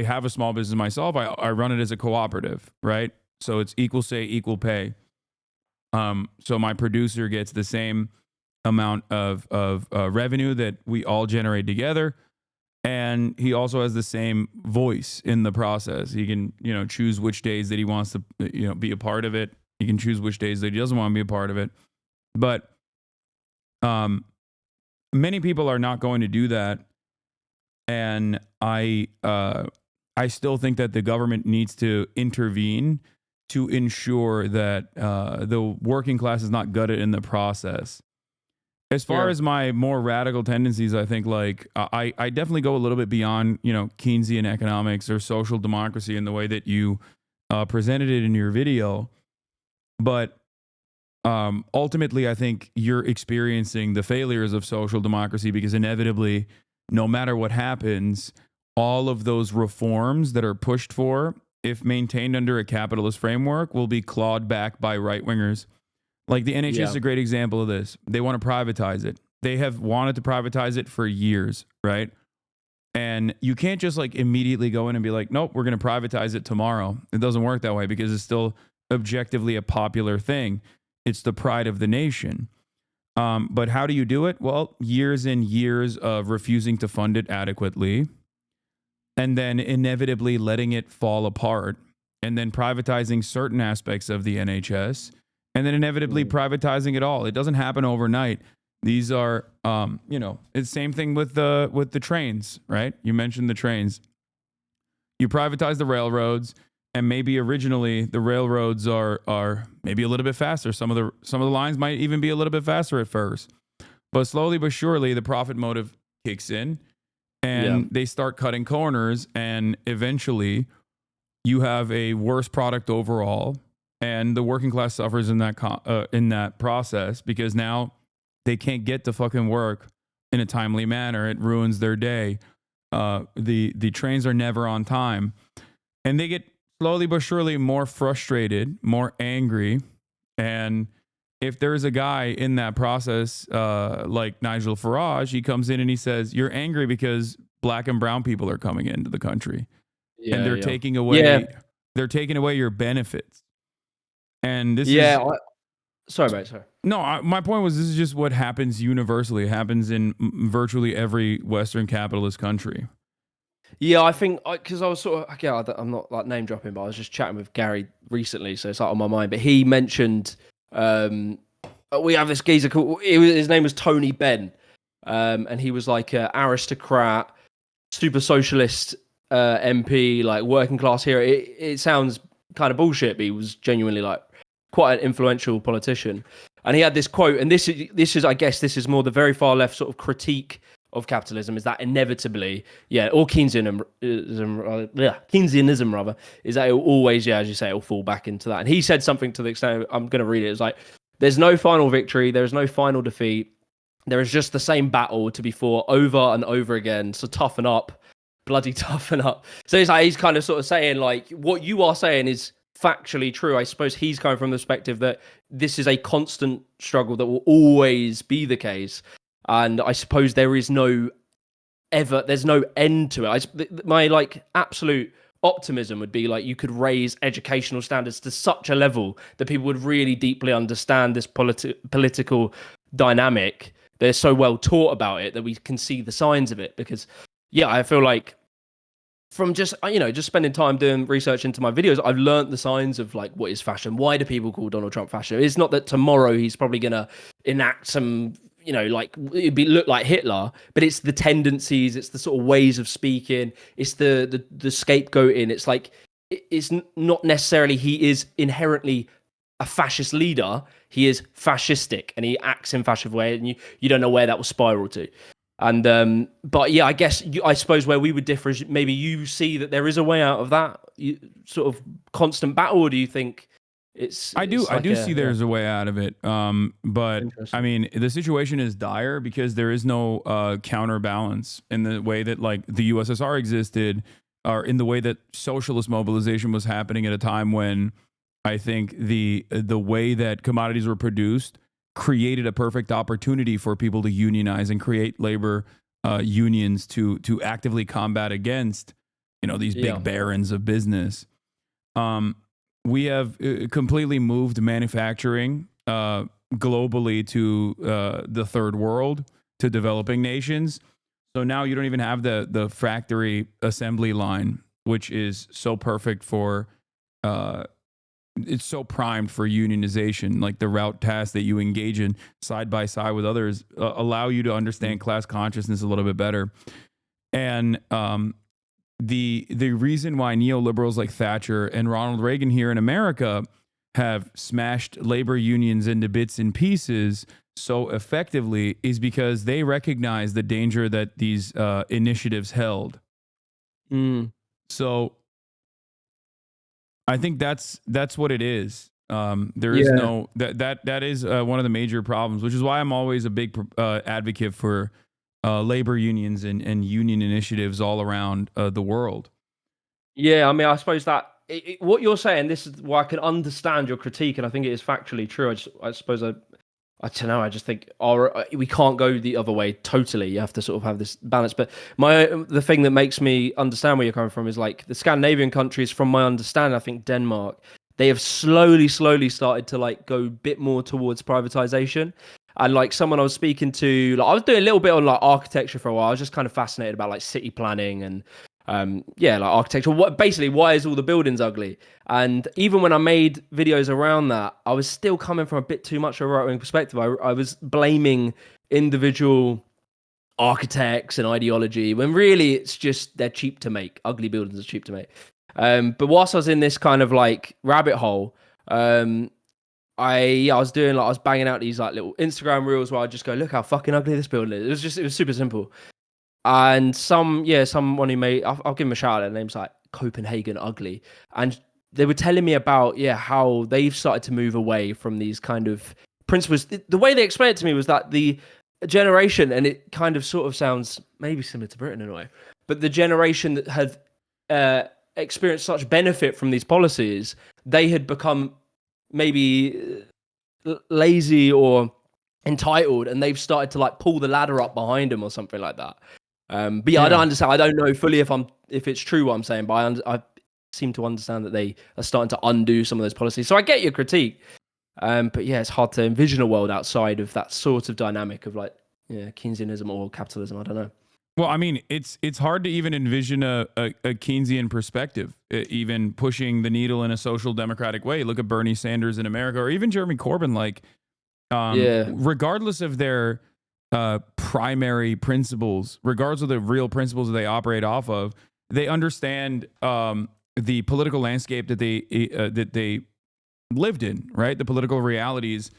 have a small business myself. I run it as a cooperative, right? So it's equal say, equal pay. So my producer gets the same amount of revenue that we all generate together. And he also has the same voice in the process. He can, choose which days that he wants to, be a part of it. He can choose which days that he doesn't want to be a part of it. But many people are not going to do that. And I still think that the government needs to intervene to ensure that the working class is not gutted in the process. As far as my more radical tendencies, I think, like, I definitely go a little bit beyond, Keynesian economics or social democracy in the way that you presented it in your video. But ultimately, I think you're experiencing the failures of social democracy, because inevitably, no matter what happens, all of those reforms that are pushed for, if maintained under a capitalist framework, will be clawed back by right-wingers. Like, the NHS is a great example of this. They want to privatize it. They have wanted to privatize it for years, right? And you can't just like immediately go in and be like, nope, we're going to privatize it tomorrow. It doesn't work that way because it's still objectively a popular thing. It's the pride of the nation. But how do you do it? Well, years and years of refusing to fund it adequately, and then inevitably letting it fall apart, and then privatizing certain aspects of the NHS, and then inevitably privatizing it all. It doesn't happen overnight. These are, you know, it's the same thing with the trains, right? You mentioned the trains. You privatize the railroads, and maybe originally the railroads are maybe a little bit faster. Some of the lines might even be a little bit faster at first, but slowly but surely the profit motive kicks in, and they start cutting corners, and eventually you have a worse product overall, and the working class suffers in that process because now they can't get to fucking work in a timely manner. It ruins their day. The trains are never on time, and they get slowly but surely more frustrated, more angry. And if there's a guy in that process, like Nigel Farage, he comes in and he says, "You're angry because black and brown people are coming into the country, and they're taking away they're taking away your benefits." And this is sorry, mate. Sorry. No, my point was this is just what happens universally. It happens in virtually every Western capitalist country. Yeah, I think because I was sort of I'm not like name dropping, but I was just chatting with Gary recently, so it's like on my mind. But he mentioned we have this geezer called his name was Tony Benn, and he was like an aristocrat, super socialist MP, like working class hero. It sounds kind of bullshit, but he was genuinely like quite an influential politician. And he had this quote, and this is I guess this is more the very far left sort of critique of capitalism, is that inevitably, or Keynesianism rather, is that it'll always, as you say, it'll fall back into that. And he said something to the extent, I'm going to read it, it's like, there's no final victory, there is no final defeat, there is just the same battle to be fought over and over again, so toughen up, bloody toughen up. So it's like, he's kind of sort of saying, like, what you are saying is factually true. I suppose he's coming from the perspective that this is a constant struggle that will always be the case. And I suppose there's no end to it. My like absolute optimism would be like you could raise educational standards to such a level that people would really deeply understand this political dynamic. They're so well taught about it that we can see the signs of it. Because I feel like from just spending time doing research into my videos, I've learned the signs of like what is fashion. Why do people call Donald Trump fashion? It's not that tomorrow he's probably gonna enact some, like it'd look like Hitler, but it's the tendencies, it's the sort of ways of speaking, it's the scapegoating. It's like, it's not necessarily he is inherently a fascist leader. He is fascistic and he acts in fascist way, and you don't know where that will spiral to. And but I suppose where we would differ is maybe you see that there is a way out of that sort of constant battle, or do you think I do see there's a way out of it. But I mean, the situation is dire because there is no counterbalance in the way that like the USSR existed, or in the way that socialist mobilization was happening at a time when I think the way that commodities were produced created a perfect opportunity for people to unionize and create labor unions to actively combat against, these big barons of business. We have completely moved manufacturing globally to the third world, to developing nations. So now you don't even have the factory assembly line, which is so perfect for, it's so primed for unionization. Like the route tasks that you engage in side by side with others allow you to understand class consciousness a little bit better. And the reason why neoliberals like Thatcher and Ronald Reagan here in America have smashed labor unions into bits and pieces so effectively is because they recognize the danger that these initiatives held. So I think that's what it is. There is no that is one of the major problems, which is why I'm always a big advocate for labor unions and union initiatives all around the world. Yeah, I mean, I suppose that what you're saying, this is why I can understand your critique, and I think it is factually true. I suppose I I don't know. I just think we can't go the other way totally. You have to sort of have this balance. But the thing that makes me understand where you're coming from is like the Scandinavian countries, from my understanding, I think Denmark, they have slowly started to like go a bit more towards privatization. And like someone I was speaking to, like I was doing a little bit on like architecture for a while. I was just kind of fascinated about like city planning and like architecture. Why is all the buildings ugly? And even when I made videos around that, I was still coming from a bit too much of a right-wing perspective. I was blaming individual architects and ideology when really it's just they're cheap to make. Ugly buildings are cheap to make. But whilst I was in this kind of like rabbit hole, I was banging out these like little Instagram reels where I just go, look how fucking ugly this building is. It was super simple. And someone who made, I'll give him a shout out. Their name's like Copenhagen Ugly, and they were telling me about how they've started to move away from these kind of principles. The way they explained it to me was that the generation, and it kind of sort of sounds maybe similar to Britain in a way, but the generation that had experienced such benefit from these policies, they had become maybe lazy or entitled, and they've started to like pull the ladder up behind them or something like that. But I don't understand. I don't know fully if it's true what I'm saying, but I seem to understand that they are starting to undo some of those policies. So I get your critique, but it's hard to envision a world outside of that sort of dynamic of like Keynesianism or capitalism. I don't know. Well, I mean, it's hard to even envision a Keynesian perspective, even pushing the needle in a social democratic way. Look at Bernie Sanders in America, or even Jeremy Corbyn. Like, regardless of their primary principles, regardless of the real principles that they operate off of, they understand the political landscape that they lived in. Right, the political realities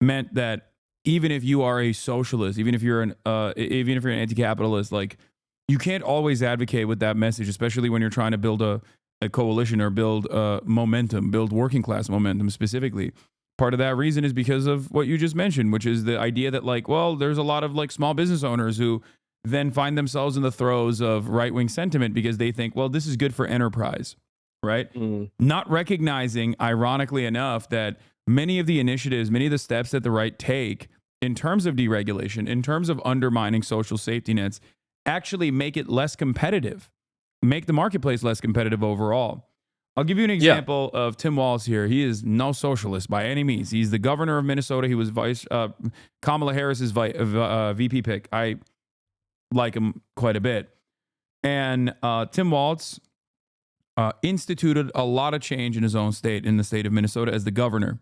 meant that even if you are a socialist, even if you're an anti-capitalist, like you can't always advocate with that message, especially when you're trying to build a coalition or build momentum, build working class momentum specifically. Part of that reason is because of what you just mentioned, which is the idea that like, well, there's a lot of like small business owners who then find themselves in the throes of right-wing sentiment because they think, well, this is good for enterprise, right? Not recognizing, ironically enough, that many of the initiatives, many of the steps that the right take in terms of deregulation, in terms of undermining social safety nets, actually make it less competitive, make the marketplace less competitive overall. I'll give you an example of Tim Walz here. He is no socialist by any means. He's the governor of Minnesota. He was Kamala Harris's VP pick. I like him quite a bit. And Tim Walz instituted a lot of change in his own state, in the state of Minnesota, as the governor.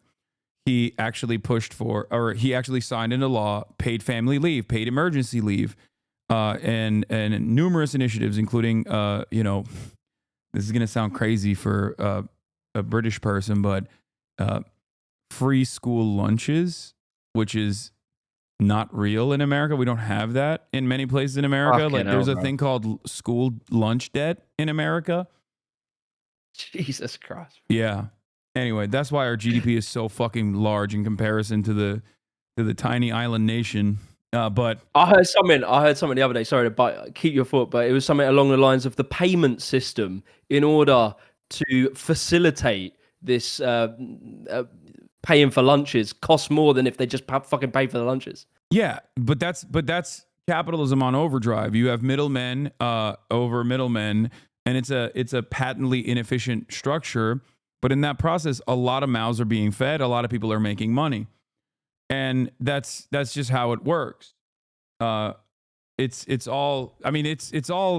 He actually he actually signed into law paid family leave, paid emergency leave, and numerous initiatives, including, this is going to sound crazy for a British person, but free school lunches, which is not real in America. We don't have that in many places in America. There's a thing called school lunch debt in America. Jesus Christ. Yeah. Anyway, that's why our GDP is so fucking large in comparison to the tiny island nation. But I heard something the other day. Sorry to keep your foot, but it was something along the lines of the payment system in order to facilitate this paying for lunches costs more than if they just fucking pay for the lunches. Yeah, but that's capitalism on overdrive. You have middlemen over middlemen, and it's a patently inefficient structure. But in that process, a lot of mouths are being fed. A lot of people are making money. And that's just how it works. It's all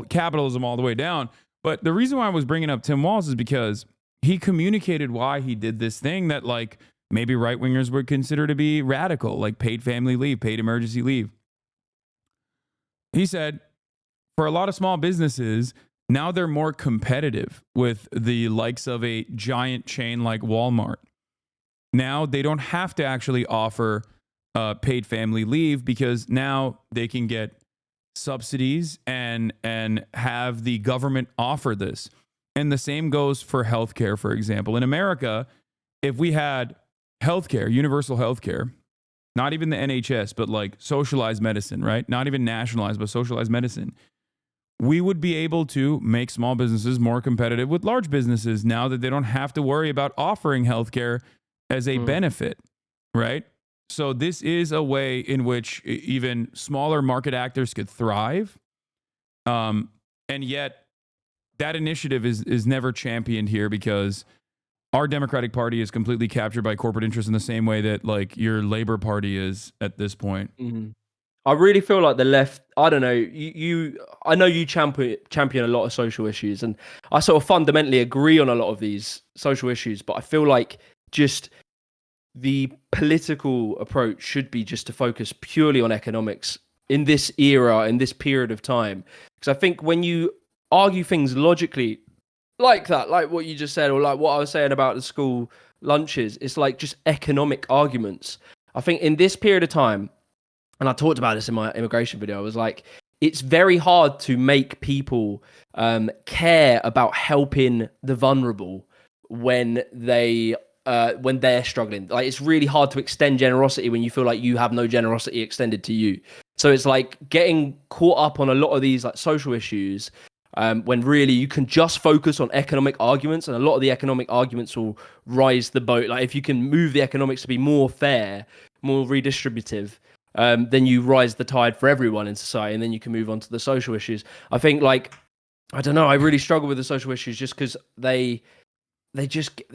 capitalism all the way down. But the reason why I was bringing up Tim Walz is because he communicated why he did this thing that like maybe right wingers would consider to be radical, like paid family leave, paid emergency leave. He said, for a lot of small businesses, now they're more competitive with the likes of a giant chain like Walmart. Now they don't have to actually offer paid family leave because now they can get subsidies and have the government offer this. And the same goes for healthcare, for example. In America, if we had healthcare, universal healthcare, not even the NHS, but like socialized medicine, right? Not even nationalized, but socialized medicine, we would be able to make small businesses more competitive with large businesses now that they don't have to worry about offering healthcare as a benefit, right? So this is a way in which even smaller market actors could thrive. And yet that initiative is never championed here because our Democratic Party is completely captured by corporate interests in the same way that like your Labor Party is at this point. Mm-hmm. I really feel like the left, I don't know, I know you champion a lot of social issues, and I sort of fundamentally agree on a lot of these social issues, but I feel like just the political approach should be just to focus purely on economics in this era, in this period of time. Because I think when you argue things logically like that, like what you just said, or like what I was saying about the school lunches, it's like just economic arguments. I think in this period of time, and I talked about this in my immigration video, I was like, it's very hard to make people care about helping the vulnerable when they're struggling. Like, it's really hard to extend generosity when you feel like you have no generosity extended to you. So it's like getting caught up on a lot of these like social issues when really you can just focus on economic arguments, and a lot of the economic arguments will rise the boat. Like if you can move the economics to be more fair, more redistributive, then you rise the tide for everyone in society, and then you can move on to the social issues. I think, like, I don't know, I really struggle with the social issues just because they're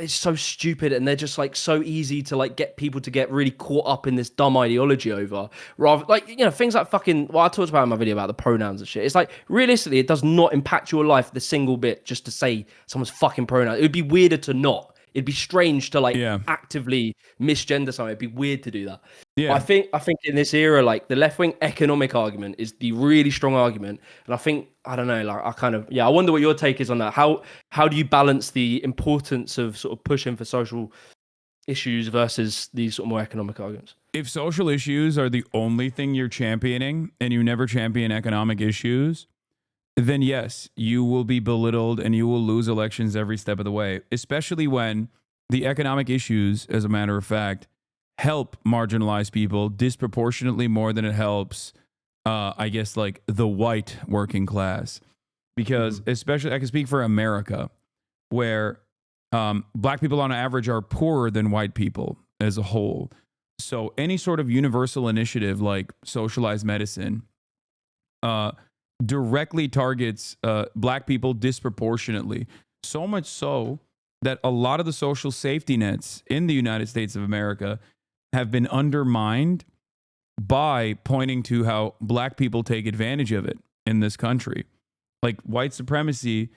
so stupid, and they're just like so easy to like get people to get really caught up in this dumb ideology over, rather like, you know, things like fucking, well, I talked about in my video about the pronouns and shit. It's like, realistically, it does not impact your life the single bit just to say someone's fucking pronoun. It would be weirder to not. It'd be strange to like actively misgender something. It'd be weird to do that. Yeah. I think in this era, like the left-wing economic argument is the really strong argument. And I think, I don't know, like I wonder what your take is on that. How do you balance the importance of sort of pushing for social issues versus these sort of more economic arguments? If social issues are the only thing you're championing and you never champion economic issues, then yes, you will be belittled and you will lose elections every step of the way, especially when the economic issues, as a matter of fact, help marginalized people disproportionately more than it helps, I guess, like the white working class. Because especially, I can speak for America, where black people on average are poorer than white people as a whole. So any sort of universal initiative like socialized medicine directly targets black people disproportionately. So much so that a lot of the social safety nets in the United States of America have been undermined by pointing to how black people take advantage of it in this country. Like, white supremacy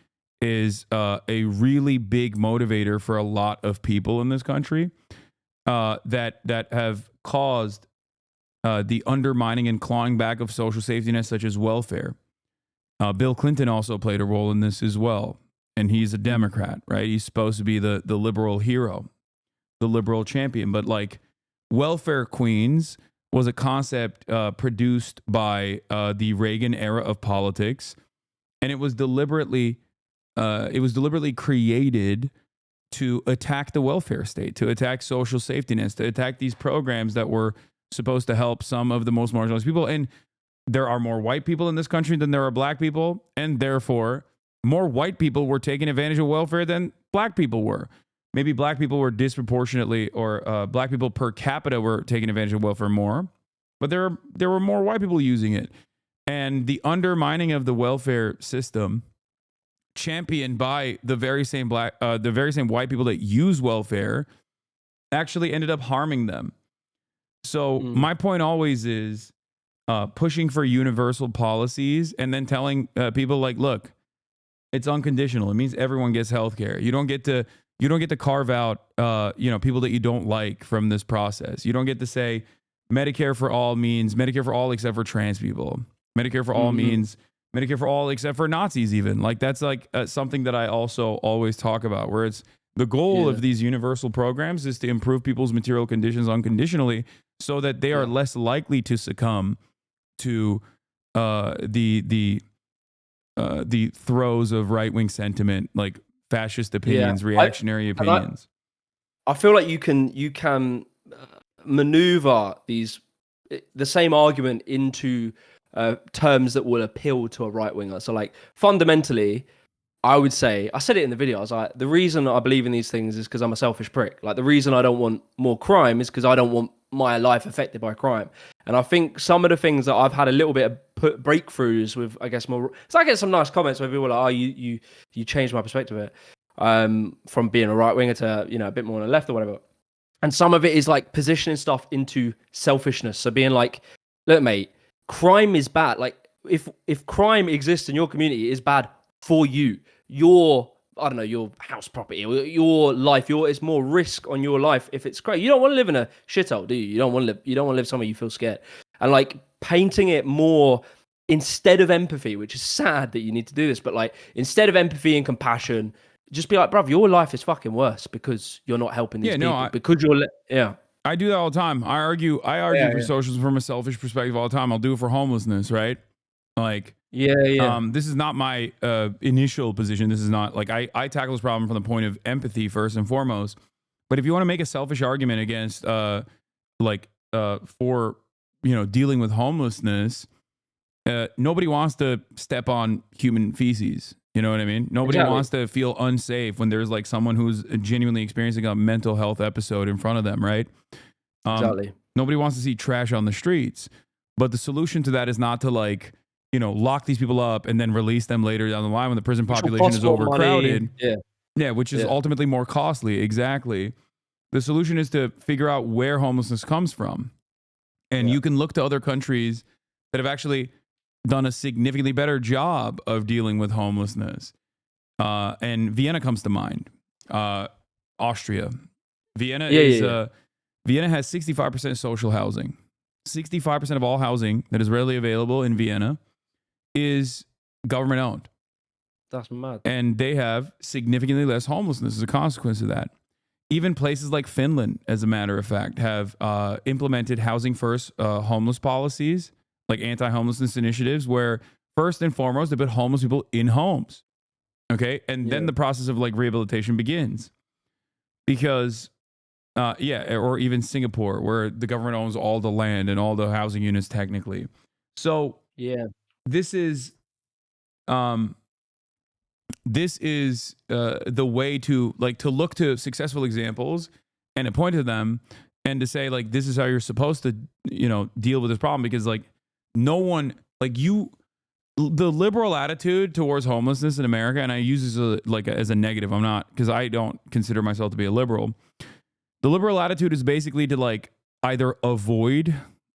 is a really big motivator for a lot of people in this country that have caused the undermining and clawing back of social safety nets such as welfare. Bill Clinton also played a role in this as well. And he's a Democrat, right? He's supposed to be the liberal hero, the liberal champion. But like, welfare queens was a concept produced by the Reagan era of politics. And it was deliberately created to attack the welfare state, to attack social safety nets, to attack these programs that were supposed to help some of the most marginalized people. And there are more white people in this country than there are black people, and therefore more white people were taking advantage of welfare than black people were. Maybe black people were disproportionately, or black people per capita were taking advantage of welfare more, but there were more white people using it. And the undermining of the welfare system, championed by the very same white people that use welfare, actually ended up harming them. So my point always is pushing for universal policies and then telling people, like, look, it's unconditional. It means everyone gets health care. You don't get to carve out people that you don't like from this process. You don't get to say Medicare for all means Medicare for all except for trans people. Medicare for all means Medicare for all except for Nazis even. Like, that's like something that I also always talk about, where it's the goal of these universal programs is to improve people's material conditions unconditionally so that they are less likely to succumb to the throes of right-wing sentiment, like fascist opinions, reactionary opinions. I feel like you can maneuver the same argument into terms that will appeal to a right-winger. So, like, fundamentally, I would say, I said it in the video, I was like, the reason I believe in these things is because I'm a selfish prick. Like, the reason I don't want more crime is because I don't want my life affected by crime. And I think some of the things that I've had a little bit of breakthroughs with, I guess, more... So I get some nice comments where people are like, oh, you changed my perspective of it. From being a right winger to, a bit more on the left or whatever. And some of it is like positioning stuff into selfishness. So being like, look, mate, crime is bad. Like, if crime exists in your community, it is bad for you. Your house property, your life, it's more risk on your life if it's great. You don't want to live in a shithole, do you? You don't want to live somewhere you feel scared. And like painting it more instead of empathy, which is sad that you need to do this, but like instead of empathy and compassion, just be like, bruv, your life is fucking worse because you're not helping these people. Because you're I do that all the time. I argue for socialism from a selfish perspective all the time. I'll do it for homelessness, right? Like, this is not my initial position. This is not like I tackle this problem from the point of empathy first and foremost. But if you want to make a selfish argument against for dealing with homelessness, nobody wants to step on human feces. You know what I mean? Nobody wants to feel unsafe when there's like someone who's genuinely experiencing a mental health episode in front of them, right? Nobody wants to see trash on the streets. But the solution to that is not to lock these people up and then release them later down the line when the prison population is overcrowded. Yeah, which is ultimately more costly. Exactly. The solution is to figure out where homelessness comes from. And you can look to other countries that have actually done a significantly better job of dealing with homelessness. And Vienna comes to mind. Austria. Vienna Vienna has 65% social housing. 65% of all housing that is readily available in Vienna is government owned. That's mad. And they have significantly less homelessness as a consequence of that. Even places like Finland, as a matter of fact, have implemented housing first homeless policies, like anti-homelessness initiatives, where first and foremost, they put homeless people in homes. Okay. And then the process of like rehabilitation begins. Because, or even Singapore, where the government owns all the land and all the housing units technically. So, this is the way to look to successful examples and to point to them and to say like, this is how you're supposed to, deal with this problem. Because like no one the liberal attitude towards homelessness in America, and I use this as a negative. I'm not, because I don't consider myself to be a liberal. The liberal attitude is basically to like either avoid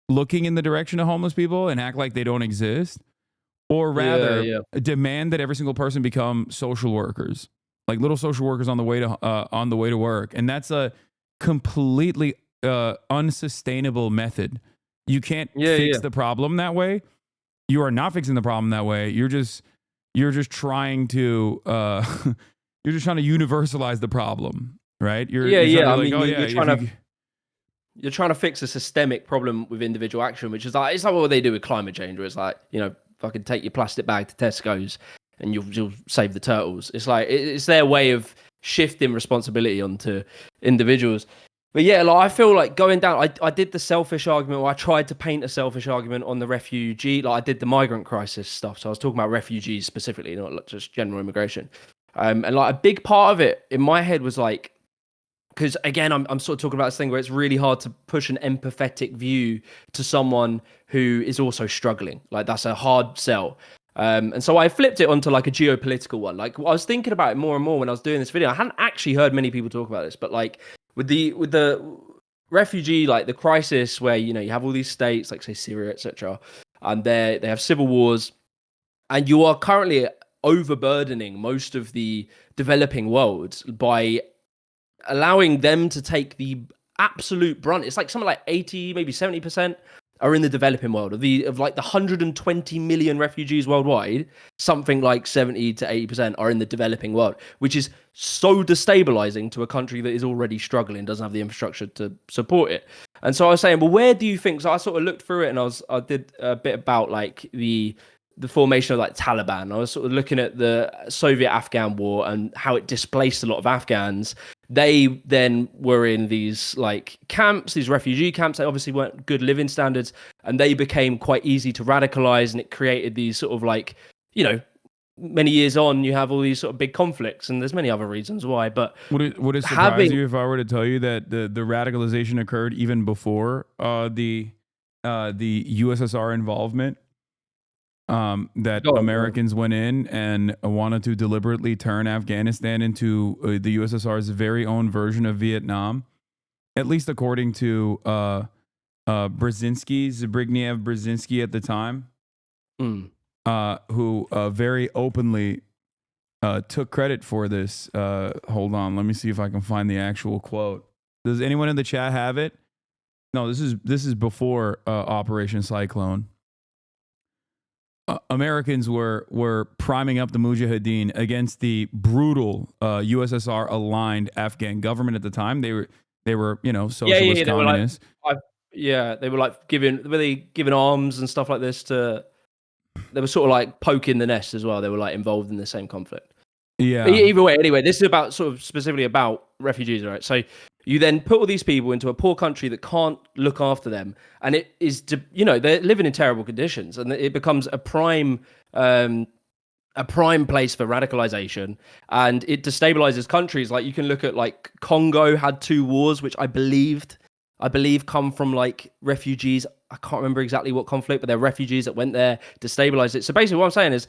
looking in the direction of homeless people and act like they don't exist, or rather demand that every single person become social workers, like little social workers on the way to work. And that's a completely unsustainable method. You can't fix the problem that way. You are not fixing the problem that way. You're just trying to universalize the problem, right? You're trying to fix a systemic problem with individual action, which is like, it's like what they do with climate change, where it's like, fucking take your plastic bag to Tesco's and you'll save the turtles. It's like, it's their way of shifting responsibility onto individuals. But yeah, like I feel like going down, I did the selfish argument, or I tried to paint a selfish argument on the refugee, like I did the migrant crisis stuff. So I was talking about refugees specifically, not just general immigration. And like a big part of it in my head was like, because again, I'm sort of talking about this thing where it's really hard to push an empathetic view to someone who is also struggling. Like that's a hard sell. And so I flipped it onto like a geopolitical one. Like I was thinking about it more and more when I was doing this video. I hadn't actually heard many people talk about this, but like with the refugee, like the crisis where, you have all these states, like say Syria, etc., and they have civil wars, and you are currently overburdening most of the developing world by allowing them to take the absolute brunt. It's like something like 80, maybe 70% are in the developing world. Of like the 120 million refugees worldwide, something like 70 to 80% are in the developing world, which is so destabilizing to a country that is already struggling, doesn't have the infrastructure to support it. And so I was saying, well, where do you think? So I sort of looked through it, and I did a bit about like the formation of like Taliban. I was sort of looking at the Soviet-Afghan war and how it displaced a lot of Afghans. They then were in these like camps, these refugee camps. They obviously weren't good living standards, and they became quite easy to radicalize, and it created these sort of like, many years on, you have all these sort of big conflicts, and there's many other reasons why. But would it surprise you if I were to tell you that the radicalization occurred even before the USSR involvement? That Americans went in and wanted to deliberately turn Afghanistan into the USSR's very own version of Vietnam, at least according to Zbigniew Brzezinski at the time, who very openly took credit for this. Hold on, let me see if I can find the actual quote. Does anyone in the chat have it? No, this is before Operation Cyclone. Americans were priming up the Mujahideen against the brutal USSR aligned Afghan government at the time. They were socialist communists. They were like giving arms and stuff like this to. They were sort of like poking the nest as well. They were like involved in the same conflict. Yeah. But either way, anyway, this is about sort of specifically about refugees, right? So you then put all these people into a poor country that can't look after them, and it is, they're living in terrible conditions, and it becomes a prime place for radicalization, and it destabilizes countries. Like you can look at like Congo had 2 wars, which I believe come from like refugees. I can't remember exactly what conflict, but they're refugees that went there, destabilized it. So basically what I'm saying is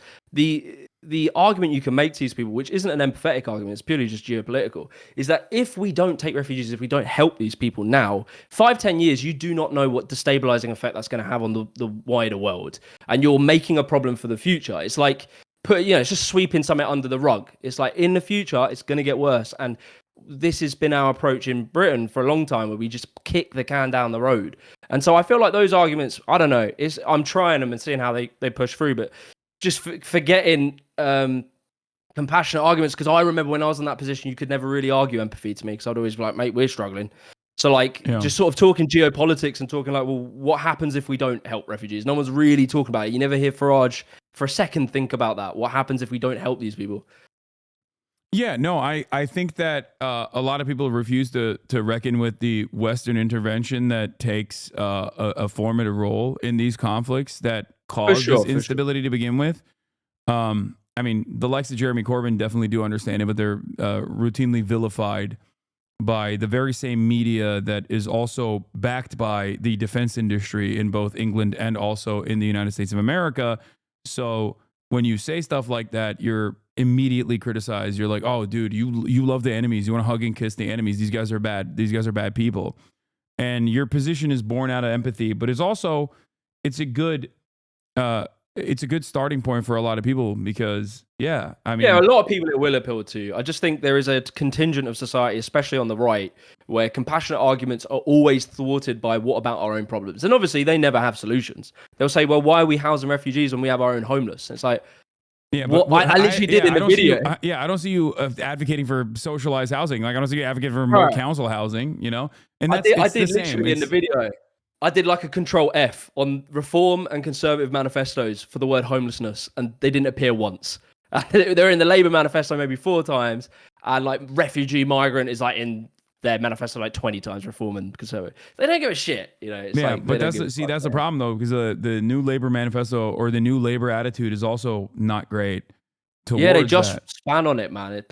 the argument you can make to these people, which isn't an empathetic argument, it's purely just geopolitical, is that if we don't take refugees, if we don't help these people now, 5-10 years, you do not know what destabilizing effect that's going to have on the wider world. And you're making a problem for the future. It's like, it's just sweeping something under the rug. It's like in the future, it's going to get worse. And this has been our approach in Britain for a long time, where we just kick the can down the road. And so I feel like those arguments, I don't know, I'm trying them and seeing how they push through, but just forgetting compassionate arguments, because I remember when I was in that position, you could never really argue empathy to me, because I'd always be like, mate, we're struggling. So just sort of talking geopolitics and talking like, well, what happens if we don't help refugees? No one's really talking about it. You never hear Farage for a second think about that. What happens if we don't help these people? Yeah, no, I think that a lot of people refuse to reckon with the Western intervention that takes a formative role in these conflicts that cause this instability to begin with. I mean, the likes of Jeremy Corbyn definitely do understand it, but they're routinely vilified by the very same media that is also backed by the defense industry in both England and also in the United States of America. So when you say stuff like that, you're immediately criticized. You're like, oh, dude, you love the enemies. You want to hug and kiss the enemies. These guys are bad. These guys are bad people. And your position is born out of empathy, but it's a good starting point for a lot of people because, a lot of people it will appeal to. I just think there is a contingent of society, especially on the right, where compassionate arguments are always thwarted by what about our own problems? And obviously they never have solutions. They'll say, well, why are we housing refugees when we have our own homeless? And it's like, yeah, but I literally did in the video. I don't see you advocating for socialized housing. Like I don't see you advocating for remote council housing. And I did literally in the video. I did like a control F on reform and conservative manifestos for the word homelessness, and they didn't appear once. They're in the Labour manifesto maybe 4 times, and like refugee migrant is like in their manifesto like 20 times, reform and conservative. They don't give a shit, It's but that's the problem though, because the new Labour manifesto or the new Labour attitude is also not great. They just span on it, man.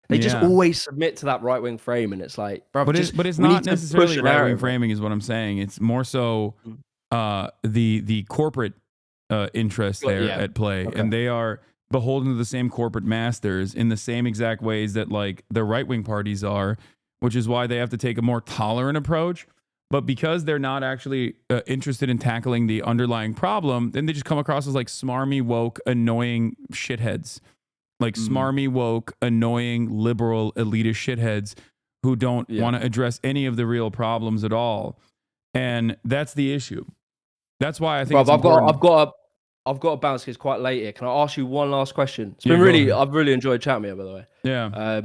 They just always submit to that right wing frame, and it's like, bro, but it's not necessarily right wing framing, is what I'm saying. It's more so the corporate interests there at play, and they are beholden to the same corporate masters in the same exact ways that like the right wing parties are, which is why they have to take a more tolerant approach. But because they're not actually interested in tackling the underlying problem, then they just come across as like smarmy, woke, annoying shitheads. Like smarmy, woke, annoying, liberal, elitist shitheads who don't want to address any of the real problems at all. And that's the issue. That's why I think I've got to bounce because it's quite late here. Can I ask you one last question? It's been I've really enjoyed chatting with you, by the way. Yeah.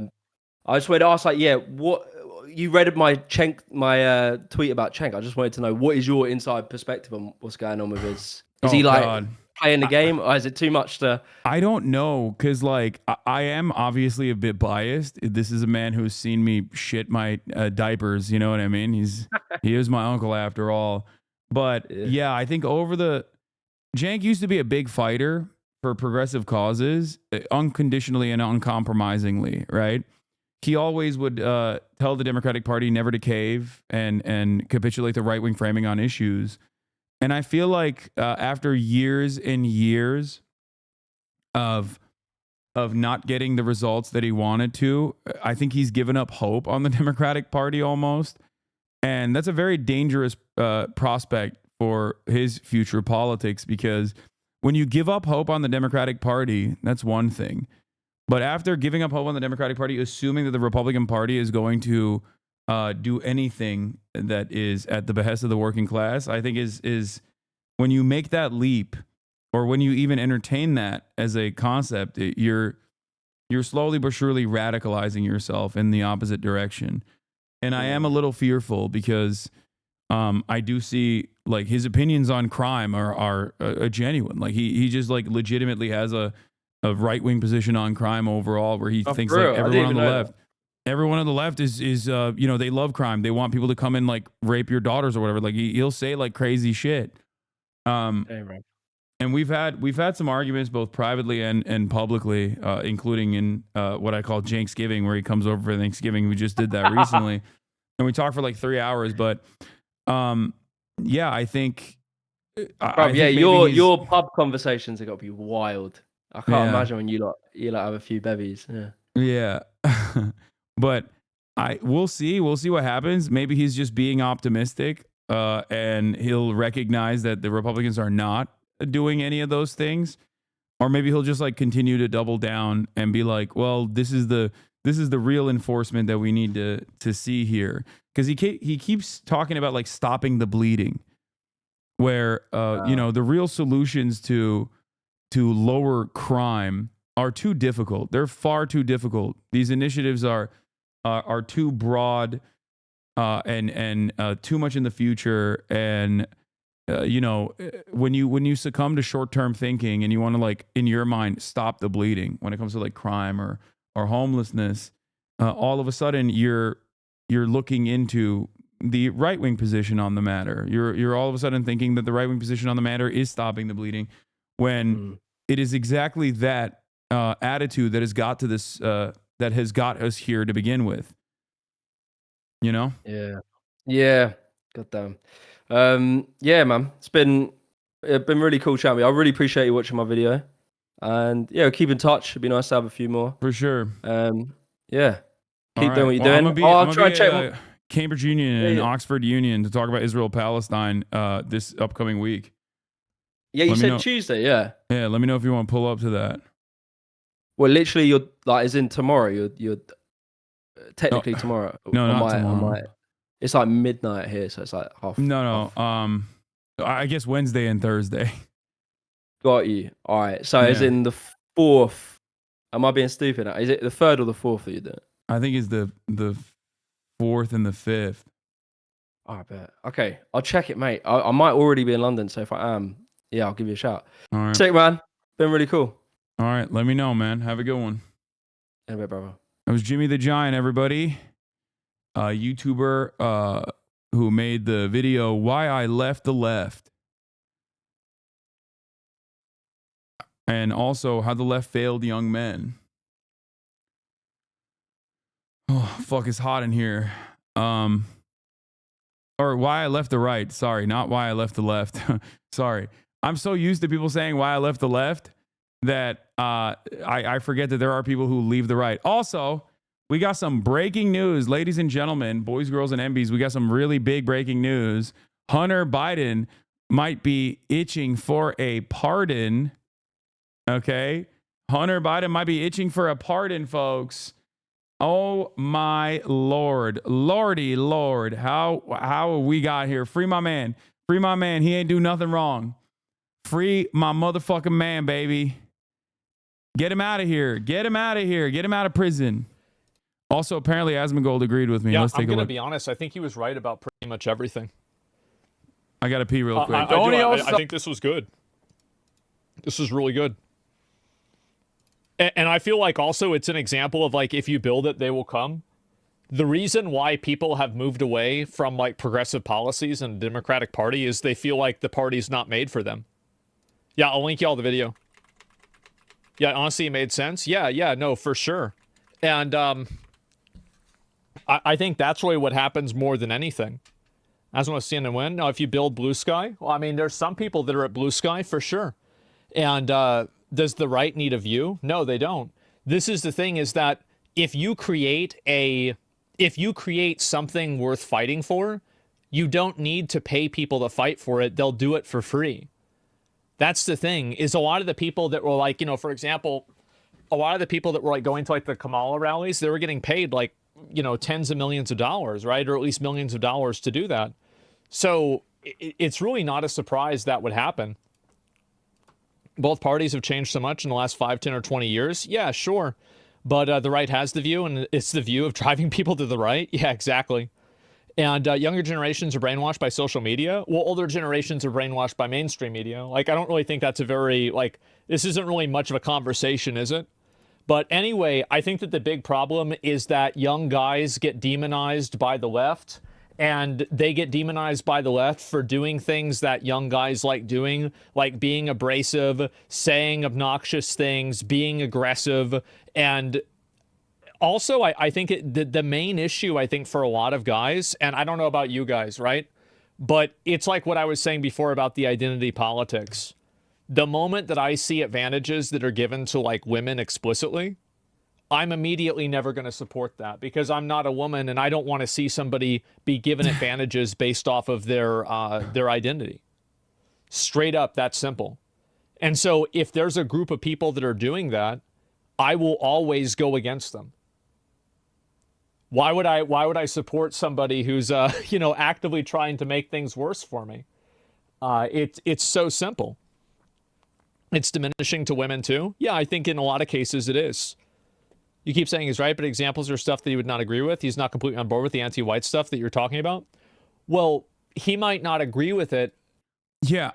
I just wanted to ask, what you read my tweet about Cenk. I just wanted to know, what is your inside perspective on what's going on with his? Is he playing the game, or is it too much to? I don't know, because like I am obviously a bit biased. This is a man who's seen me shit my diapers. You know what I mean? He is my uncle after all. But I think Cenk used to be a big fighter for progressive causes unconditionally and uncompromisingly, right? He always would tell the Democratic Party never to cave and capitulate the right-wing framing on issues. And I feel like after years and years of not getting the results that he wanted to, I think he's given up hope on the Democratic Party almost. And that's a very dangerous prospect for his future politics, because when you give up hope on the Democratic Party, that's one thing. But after giving up hope on the Democratic Party, assuming that the Republican Party is going to do anything that is at the behest of the working class, I think is when you make that leap, or when you even entertain that as a concept, you're slowly but surely radicalizing yourself in the opposite direction. And I am a little fearful because I do see like his opinions on crime are genuine. Like he just like legitimately has a right-wing position on crime overall, where he thinks like everyone on the left is you know, they love crime. They want people to come and like rape your daughters or whatever. Like he'll say like crazy shit. And we've had some arguments both privately and publicly, including in what I call Janksgiving, where he comes over for Thanksgiving. We just did that recently, and we talked for like 3 hours. But yeah, I think, your pub conversations have got to be wild. I can't imagine when you lot have a few bevies. Yeah, but we'll see what happens. Maybe he's just being optimistic, and he'll recognize that the Republicans are not doing any of those things, or maybe he'll just like continue to double down and be like, well, this is the real enforcement that we need to see here, because he keeps talking about like stopping the bleeding, where you know, the real solutions to lower crime are too difficult. They're far too difficult. These initiatives are too broad and too much in the future. And you know, when you succumb to short-term thinking and you want to like in your mind stop the bleeding when it comes to like crime or homelessness, all of a sudden you're looking into the right-wing position on the matter. You're all of a sudden thinking that the right-wing position on the matter is stopping the bleeding, when it is exactly that attitude that has got to this that has got us here to begin with. You know? Yeah. Goddamn. Yeah, man. It's been really cool chatting with you. I really appreciate you watching my video. And yeah, keep in touch. It'd be nice to have a few more. For sure. Yeah. Keep doing what you're doing. I'll try and check Cambridge Union and Oxford Union to talk about Israel-Palestine this upcoming week. Yeah, you said Tuesday, yeah. Yeah, let me know if you want to pull up to that. Well, literally, you're like, as in tomorrow. You're technically tomorrow. No, not tomorrow. It's like midnight here, so it's like half. No. I guess Wednesday and Thursday. Got you. All right. So as in the 4th. Am I being stupid? Is it the 3rd or the 4th that you do it? I think it's the 4th and the 5th. I bet. Okay, I'll check it, mate. I might already be in London, so if I am, yeah, I'll give you a shout. All right. Sick, man. Been really cool. All right, let me know, man. Have a good one. In a bit, brother. That was Jimmy the Giant, everybody. A YouTuber who made the video Why I Left the Left. And also How the Left Failed Young Men. Oh, fuck, it's hot in here. Or Why I Left the Right. Sorry, not Why I Left the Left. Sorry. I'm so used to people saying Why I Left the Left that I forget that there are people who leave the right. Also, we got some breaking news, ladies and gentlemen, boys, girls, and MBs. We got some really big breaking news. Hunter Biden might be itching for a pardon. Okay? Hunter Biden might be itching for a pardon, folks. Oh my Lord. Lordy Lord. How we got here? Free my man. Free my man. He ain't do nothing wrong. Free my motherfucking man, baby. Get him out of here. Get him out of here. Get him out of prison. Also, apparently, Asmongold agreed with me. Yeah, Let's take I'm a going to look. be honest. I think he was right about pretty much everything. I got to pee real quick. I think this was good. This is really good. And I feel like also it's an example of like, if you build it, they will come. The reason why people have moved away from like progressive policies and the Democratic Party is they feel like the party's not made for them. Yeah, I'll link y'all the video. Yeah, honestly, it made sense. Yeah, no, for sure. And I think that's really what happens more than anything. I just want to see them win. Now, if you build Blue Sky, well, I mean, there's some people that are at Blue Sky for sure. And does the right need a view? No, they don't. This is the thing, is that if you create something worth fighting for, you don't need to pay people to fight for it. They'll do it for free. That's the thing, is a lot of the people that were like, for example, a lot of the people that were like going to like the Kamala rallies, they were getting paid like, tens of millions of dollars, right? Or at least millions of dollars to do that. So it's really not a surprise that would happen. Both parties have changed so much in the last 5, 10, or 20 years. Yeah, sure. But the right has the view, and it's the view of driving people to the right. Yeah, exactly. And younger generations are brainwashed by social media. Well, older generations are brainwashed by mainstream media. Like, I don't really think that's a very, this isn't really much of a conversation, is it? But anyway, I think that the big problem is that young guys get demonized by the left, and they get demonized by the left for doing things that young guys like doing, like being abrasive, saying obnoxious things, being aggressive. And also, I think the main issue, I think, for a lot of guys, and I don't know about you guys, right? But it's like what I was saying before about the identity politics. The moment that I see advantages that are given to like women explicitly, I'm immediately never going to support that, because I'm not a woman and I don't want to see somebody be given advantages based off of their identity. Straight up, that's simple. And so if there's a group of people that are doing that, I will always go against them. Why would I support somebody who's actively trying to make things worse for me? It's so simple. It's diminishing to women too. Yeah, I think in a lot of cases it is. You keep saying he's right, but examples are stuff that he would not agree with. He's not completely on board with the anti-white stuff that you're talking about. Well, he might not agree with it. Yeah,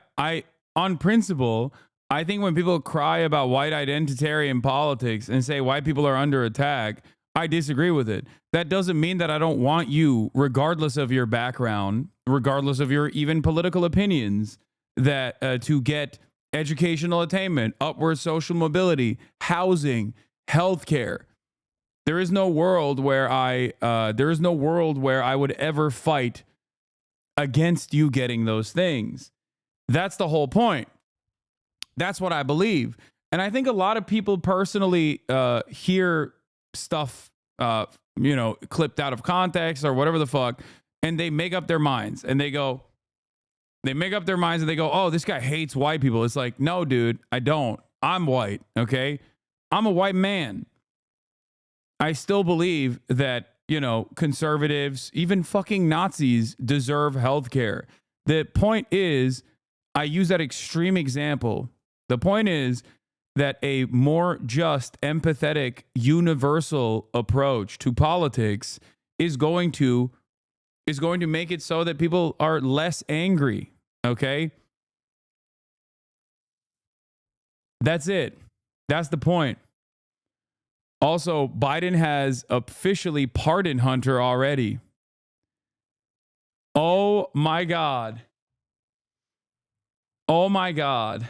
on principle, I think when people cry about white identitarian politics and say white people are under attack, I disagree with it. That doesn't mean that I don't want you, regardless of your background, regardless of your even political opinions, that to get educational attainment, upward social mobility, housing, healthcare. There is no world where I would ever fight against you getting those things. That's the whole point. That's what I believe. And I think a lot of people personally hear stuff, clipped out of context or whatever the fuck, and they make up their minds and they go, oh, this guy hates white people. It's like, no, dude, I don't. I'm white, okay? I'm a white man. I still believe that, conservatives, even fucking Nazis deserve health care. The point is, I use that extreme example. The point is that a more just, empathetic, universal approach to politics is going to make it so that people are less angry, okay? That's it. That's the point. Also, Biden has officially pardoned Hunter already. Oh my God. Oh my God.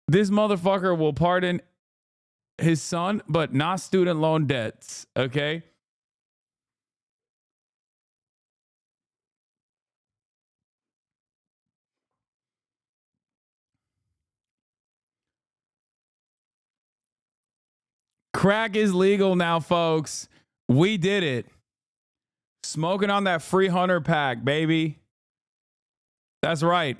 This motherfucker will pardon his son, but not student loan debts, okay? Crack is legal now, folks. We did it. Smoking on that free Hunter pack, baby. That's right.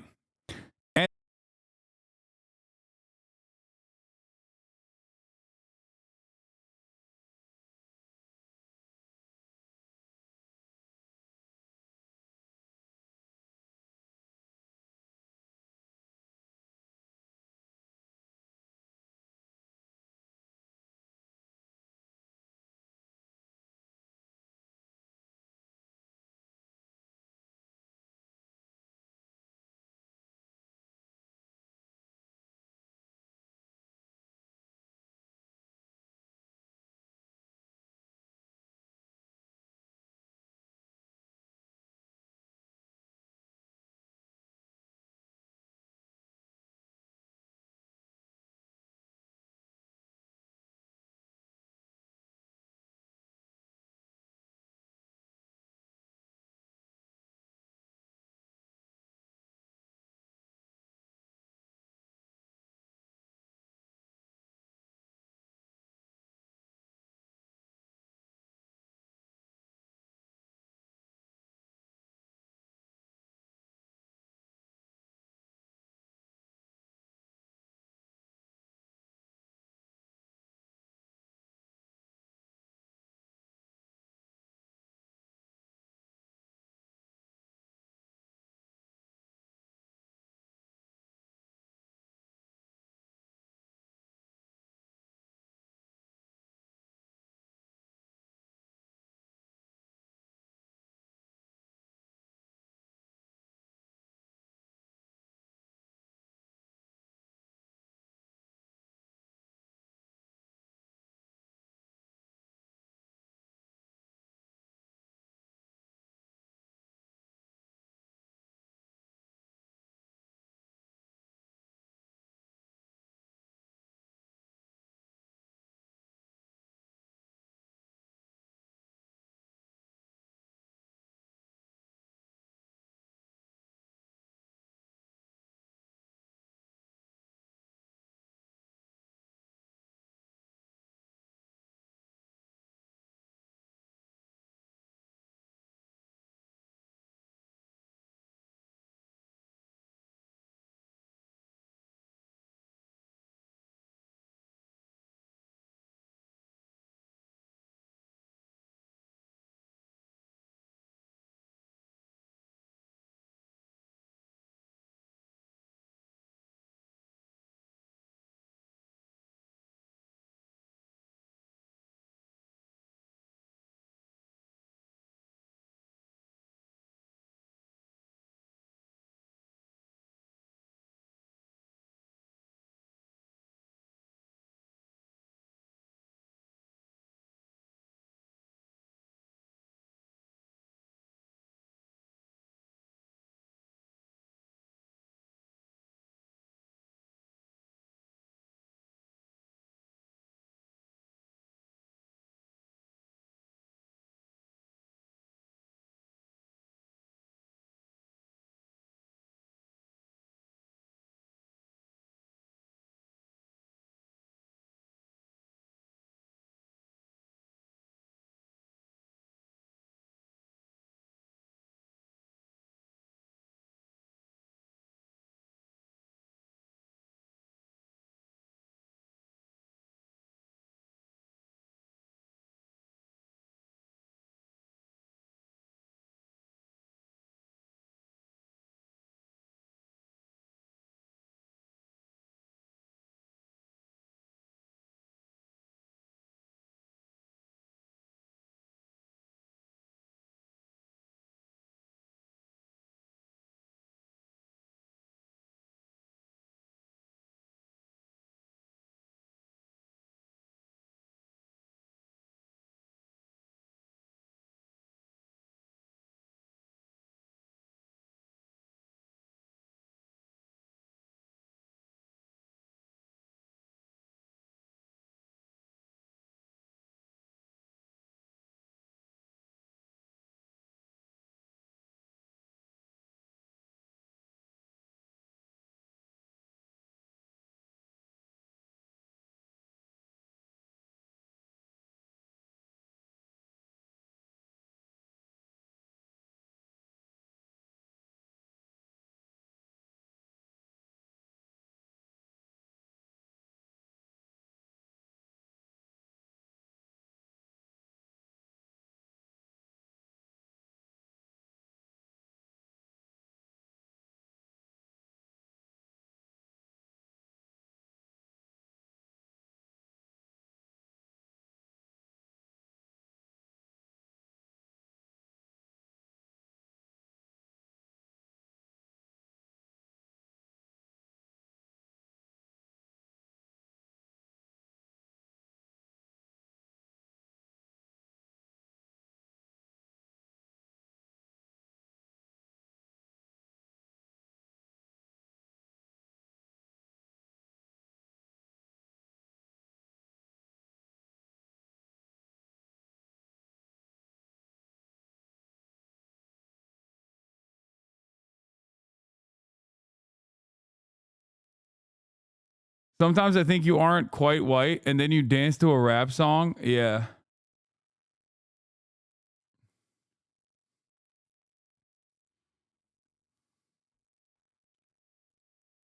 Sometimes I think you aren't quite white and then you dance to a rap song. Yeah.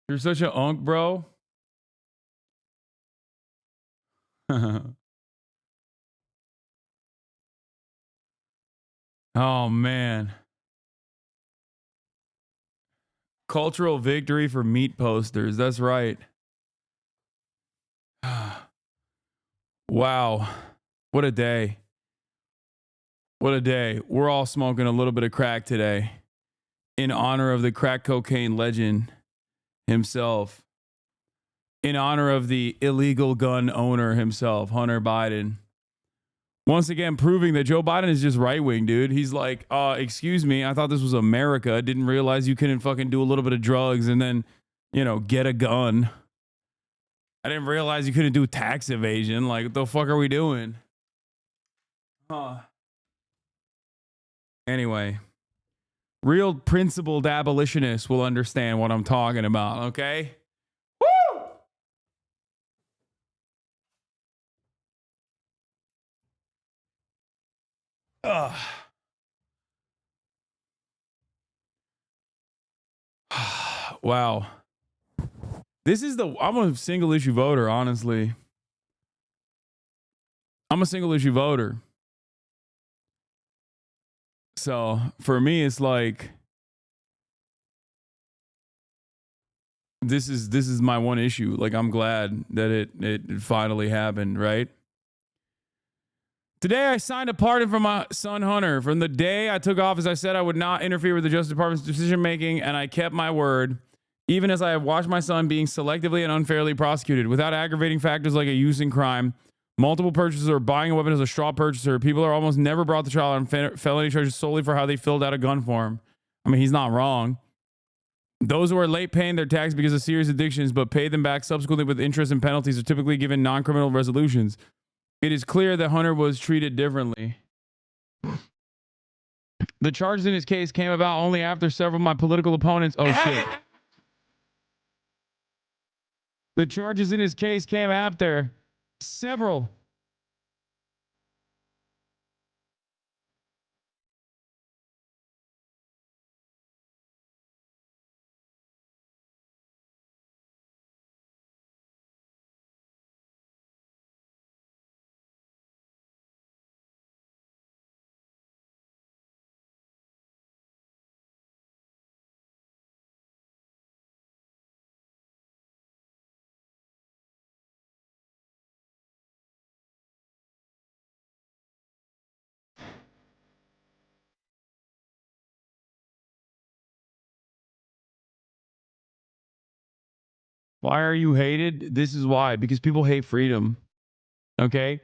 You're such an unk, bro. Oh, man. Cultural victory for meat posters. That's right. Wow. What a day. What a day. We're all smoking a little bit of crack today in honor of the crack cocaine legend himself, in honor of the illegal gun owner himself, Hunter Biden. Once again, proving that Joe Biden is just right wing, dude. He's like, excuse me, I thought this was America. Didn't realize you couldn't fucking do a little bit of drugs and then, get a gun. I didn't realize you couldn't do tax evasion. Like, what the fuck are we doing? Anyway, real principled abolitionists will understand what I'm talking about, okay? Woo! Wow. I'm a single issue voter, honestly. I'm a single issue voter. So for me, it's like, this is my one issue. Like, I'm glad that it finally happened, right? Today, I signed a pardon for my son, Hunter. From the day I took office, I said I would not interfere with the Justice Department's decision-making, and I kept my word, even as I have watched my son being selectively and unfairly prosecuted. Without aggravating factors like a use in crime, multiple purchases, or buying a weapon as a straw purchaser, people are almost never brought to trial on felony charges solely for how they filled out a gun form. I mean, he's not wrong. Those who are late paying their tax because of serious addictions but pay them back subsequently with interest and penalties are typically given non-criminal resolutions. It is clear that Hunter was treated differently. The charges in his case came about only after several of my political opponents... Oh, shit. The charges in his case came after several... Why are you hated? This is why. Because people hate freedom. Okay?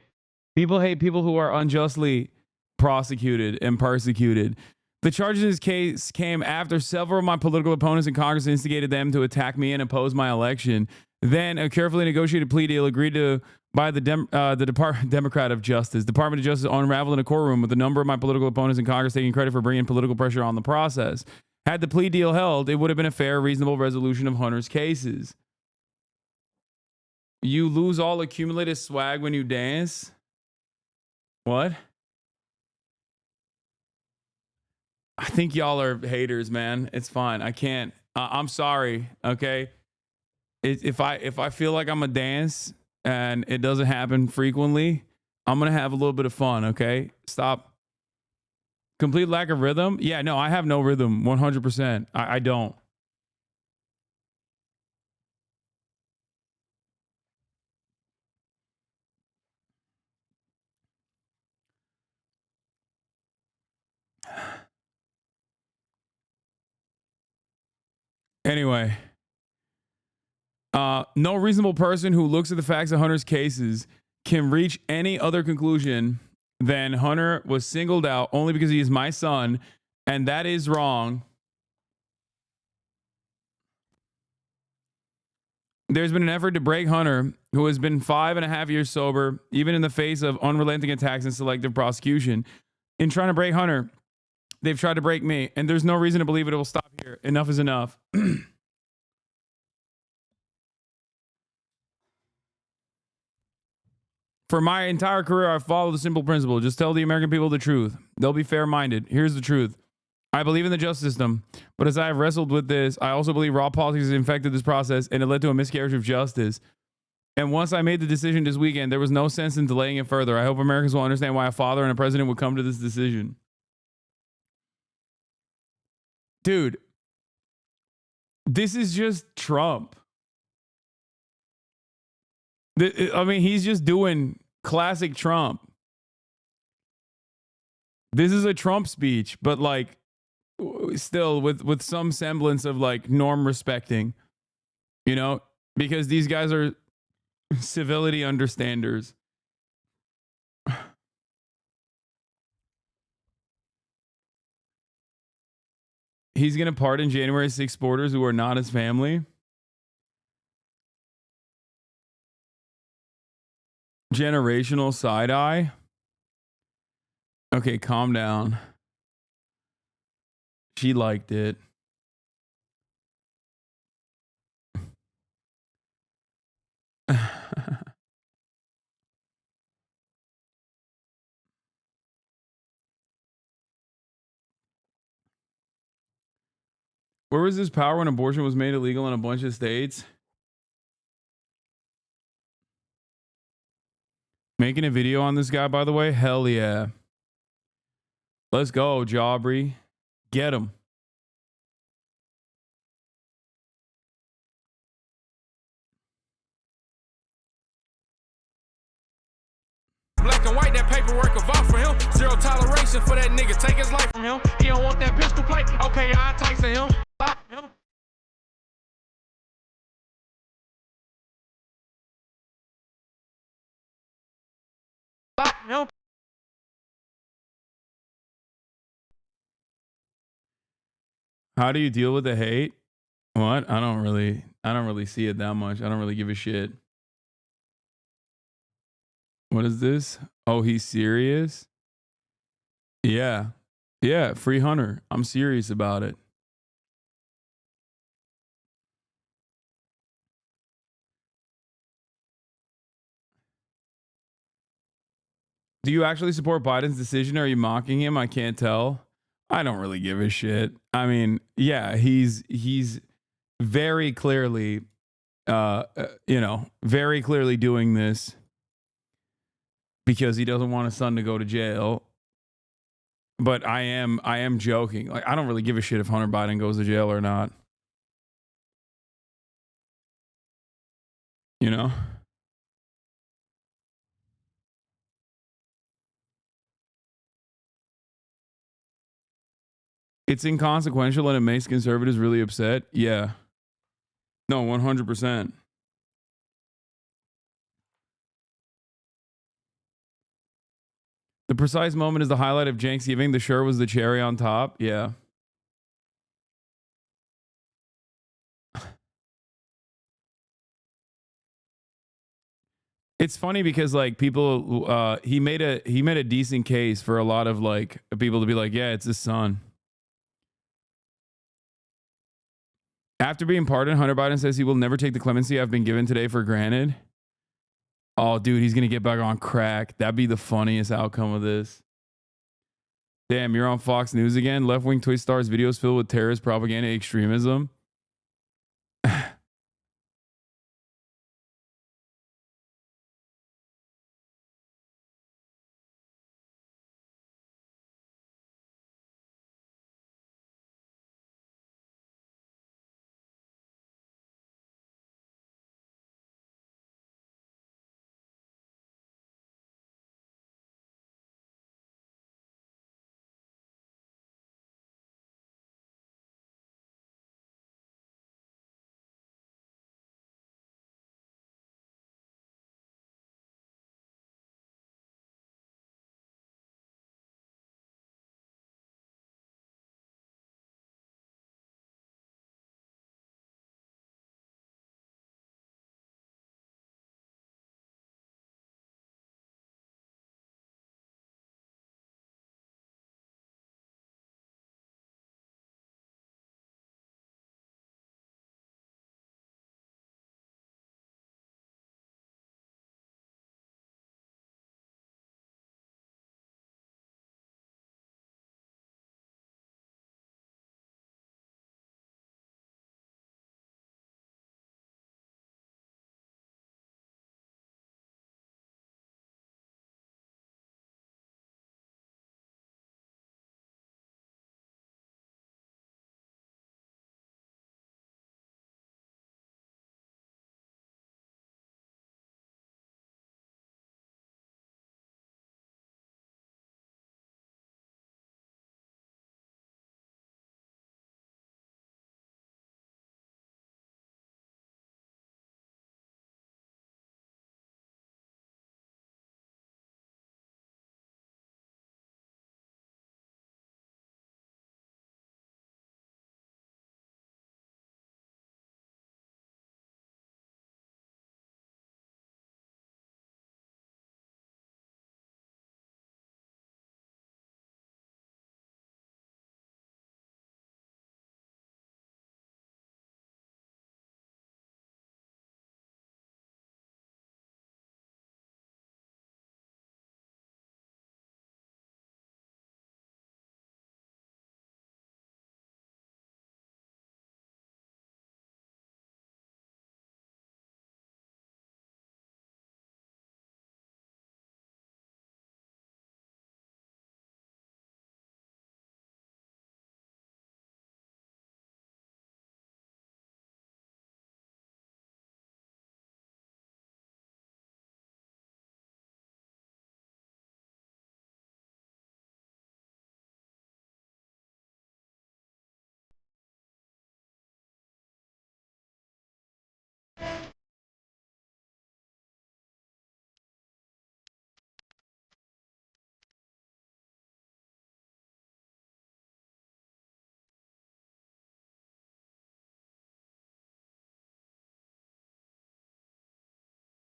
People hate people who are unjustly prosecuted and persecuted. The charges in this case came after several of my political opponents in Congress instigated them to attack me and oppose my election. Then a carefully negotiated plea deal agreed to by the Democrat of Justice, Department of Justice, unraveled in a courtroom with a number of my political opponents in Congress taking credit for bringing political pressure on the process. Had the plea deal held, it would have been a fair, reasonable resolution of Hunter's cases. You lose all accumulated swag when you dance? What? I think y'all are haters, man. It's fine. I can't. I'm sorry. Okay. If I feel like I'm a dance and it doesn't happen frequently, I'm gonna have a little bit of fun. Okay. Stop. Complete lack of rhythm. Yeah. No, I have no rhythm. 100%. I don't. Anyway, no reasonable person who looks at the facts of Hunter's cases can reach any other conclusion than Hunter was singled out only because he is my son, and that is wrong. There's been an effort to break Hunter, who has been 5.5 years sober, even in the face of unrelenting attacks and selective prosecution. In trying to break Hunter, they've tried to break me, and there's no reason to believe it will stop here. Enough is enough. For my entire career, I've followed the simple principle. Just tell the American people the truth. They'll be fair-minded. Here's the truth. I believe in the justice system, but as I have wrestled with this, I also believe raw politics has infected this process and it led to a miscarriage of justice. And once I made the decision this weekend, there was no sense in delaying it further. I hope Americans will understand why a father and a president would come to this decision. Dude, this is just Trump. I mean, he's just doing classic Trump. This is a Trump speech, but like still with some semblance of like norm respecting, you know, because these guys are civility understanders. He's going to pardon January 6th supporters who are not his family. Generational side eye. Okay, calm down. She liked it. Where was this power when abortion was made illegal in a bunch of states? Making a video on this guy, by the way? Hell yeah. Let's go, Jaubrey. Get him. Black and white, that paperwork of vote for him. Zero toleration for that nigga. Take his life from him. He don't want that pistol play. Okay, I'll take him. Stop him. Stop him. How do you deal with the hate? What? I don't really see it that much. I don't really give a shit. What is this? Oh, he's serious? Yeah. Yeah, free Hunter. I'm serious about it. Do you actually support Biden's decision or are you mocking him? I can't tell. I don't really give a shit. I mean, yeah, he's very clearly very clearly doing this because he doesn't want his son to go to jail. But I am joking. Like, I don't really give a shit if Hunter Biden goes to jail or not. You know? It's inconsequential and it makes conservatives really upset. Yeah. No, 100%. The precise moment is the highlight of Thanksgiving. The shirt was the cherry on top. Yeah. It's funny because like people, he made a decent case for a lot of like people to be like, yeah, it's his son. After being pardoned, Hunter Biden says he will never take the clemency I've been given today for granted. Oh, dude, he's going to get back on crack. That'd be the funniest outcome of this. Damn, you're on Fox News again? Left-wing Twitch stars videos filled with terrorist propaganda extremism.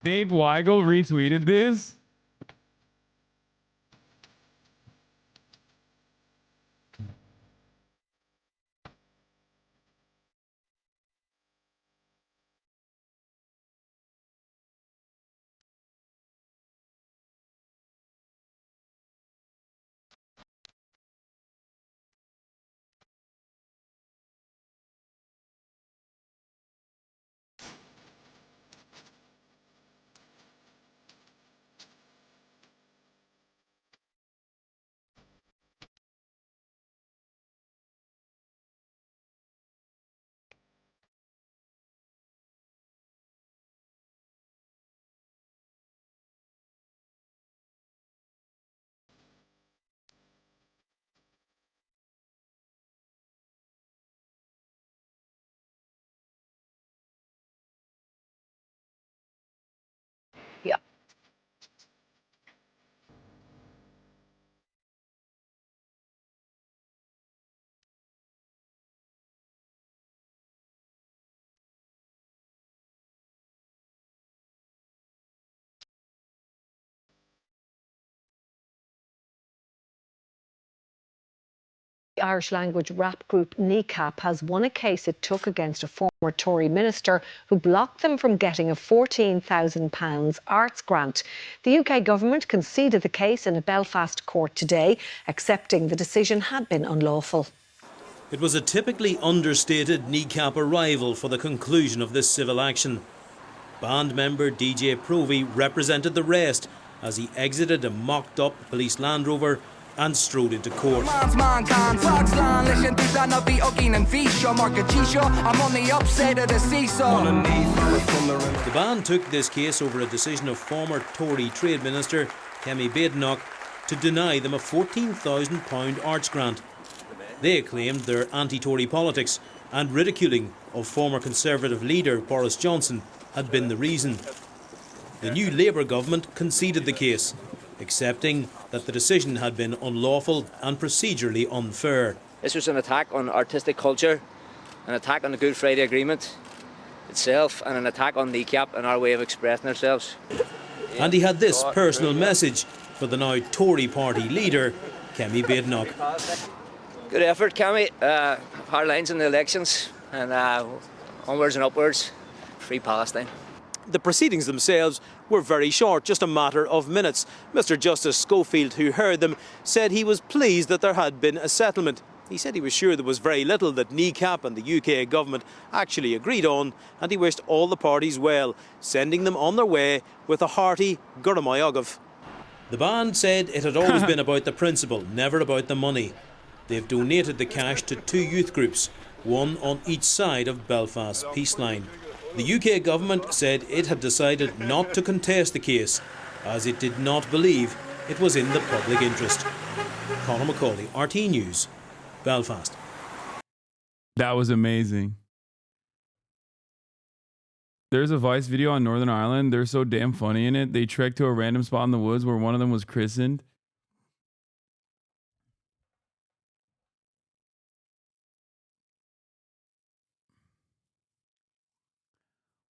Dave Weigel retweeted this. Yeah. The Irish language rap group Kneecap has won a case it took against a former Tory minister who blocked them from getting a £14,000 arts grant. The UK government conceded the case in a Belfast court today, accepting the decision had been unlawful. It was a typically understated kneecap arrival for the conclusion of this civil action. Band member DJ Provy represented the rest as he exited a mocked-up police Land Rover and strode into court. The band took this case over a decision of former Tory Trade Minister Kemi Badenoch to deny them a £14,000 arts grant. They claimed their anti-Tory politics and ridiculing of former Conservative leader Boris Johnson had been the reason. The new Labour government conceded the case, accepting that the decision had been unlawful and procedurally unfair. This was an attack on artistic culture, an attack on the Good Friday Agreement itself, and an attack on Kneecap and our way of expressing ourselves. And he had this personal message for the now Tory party leader, Kemi Badenoch. Good effort, Kemi. Hard lines in the elections, and onwards and upwards. Free Palestine. The proceedings themselves were very short, just a matter of minutes. Mr. Justice Schofield, who heard them, said he was pleased that there had been a settlement. He said he was sure there was very little that Kneecap and the UK government actually agreed on, and he wished all the parties well, sending them on their way with a hearty Guramayogav. The band said it had always been about the principle, never about the money. They've donated the cash to 2 youth groups, one on each side of Belfast's peace line. The UK government said it had decided not to contest the case, as it did not believe it was in the public interest. Conor Macaulay, RT News, Belfast. That was amazing. There's a Vice video on Northern Ireland. They're so damn funny in it. They trekked to a random spot in the woods where one of them was christened.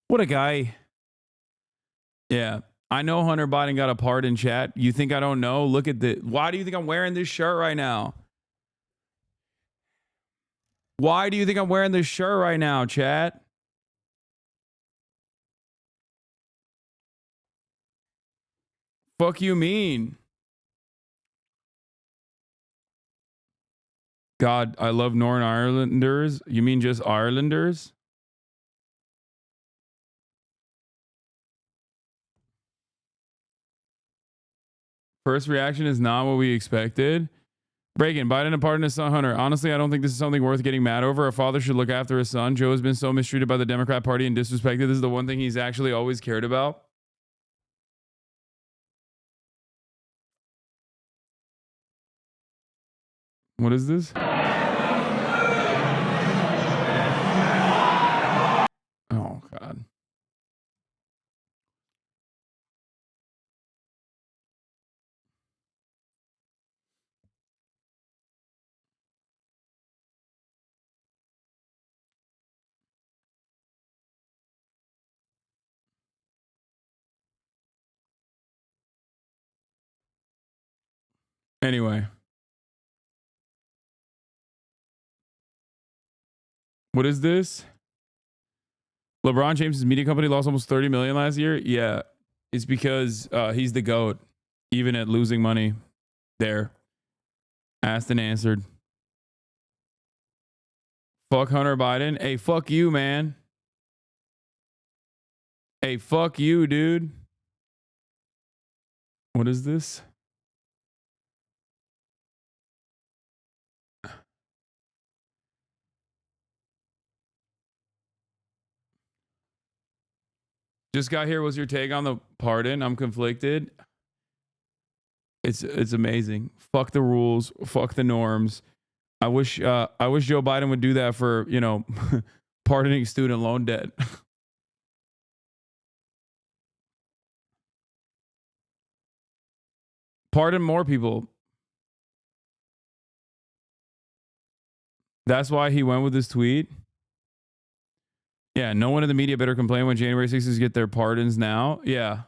What a guy. Yeah. I know Hunter Biden got a pardon, chat. You think I don't know? Look at the... Why do you think I'm wearing this shirt right now? Why do you think I'm wearing this shirt right now, chat? Fuck you mean? God, I love Northern Irelanders. You mean just Irelanders? First reaction is not what we expected. Reagan, Biden and pardon his son Hunter. Honestly, I don't think this is something worth getting mad over. A father should look after his son. Joe has been so mistreated by the Democrat Party and disrespected. This is the one thing he's actually always cared about. What is this? Oh, God. Anyway. What is this? LeBron James' media company lost almost 30 million last year. Yeah, it's because he's the GOAT, even at losing money. There, asked and answered. Fuck Hunter Biden. Hey, fuck you, man. Hey, fuck you, dude. What is this? Just got here. What's your take on the pardon? I'm conflicted. It's amazing. Fuck the rules. Fuck the norms. I wish Joe Biden would do that for, you know, pardoning student loan debt. Pardon more people. That's why he went with this tweet. Yeah, no one in the media better complain when January 6th get their pardons now. Yeah.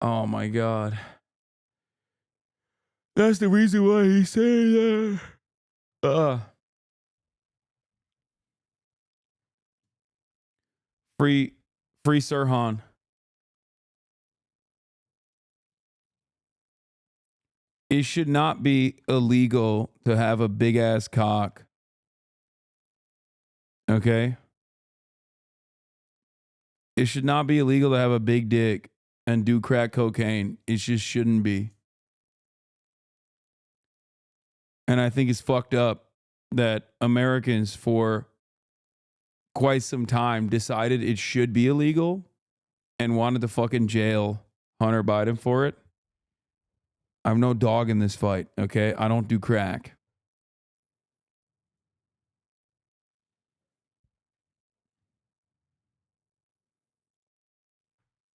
Oh my God. That's the reason why he's saying that. Free Sirhan. It should not be illegal to have a big ass cock. Okay? It should not be illegal to have a big dick and do crack cocaine. It just shouldn't be. And I think it's fucked up that Americans for quite some time decided it should be illegal and wanted to fucking jail Hunter Biden for it. I have no dog in this fight, okay? I don't do crack.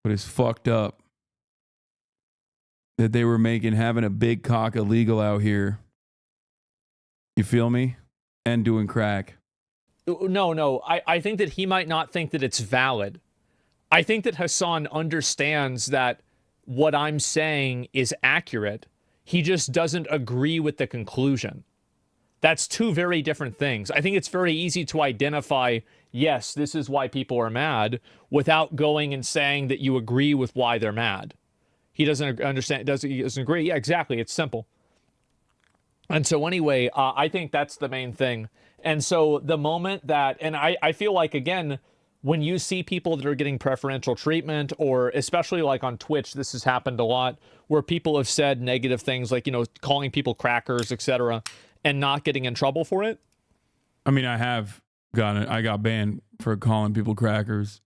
But it's fucked up that they were making having a big cock illegal out here. You feel me? And doing crack. No. I think that he might not think that it's valid. I think that Hasan understands that what I'm saying is accurate. He just doesn't agree with the conclusion. That's two very different things. I think it's very easy to identify, yes, this is why people are mad, without going and saying that you agree with why they're mad. He doesn't understand, he doesn't agree. Yeah, exactly. It's simple. And so anyway, I think that's the main thing. And so the moment that, and I feel like, again, when you see people that are getting preferential treatment, or especially like on Twitch, this has happened a lot, where people have said negative things like, you know, calling people crackers, etc., and not getting in trouble for it. I mean, I got banned for calling people crackers.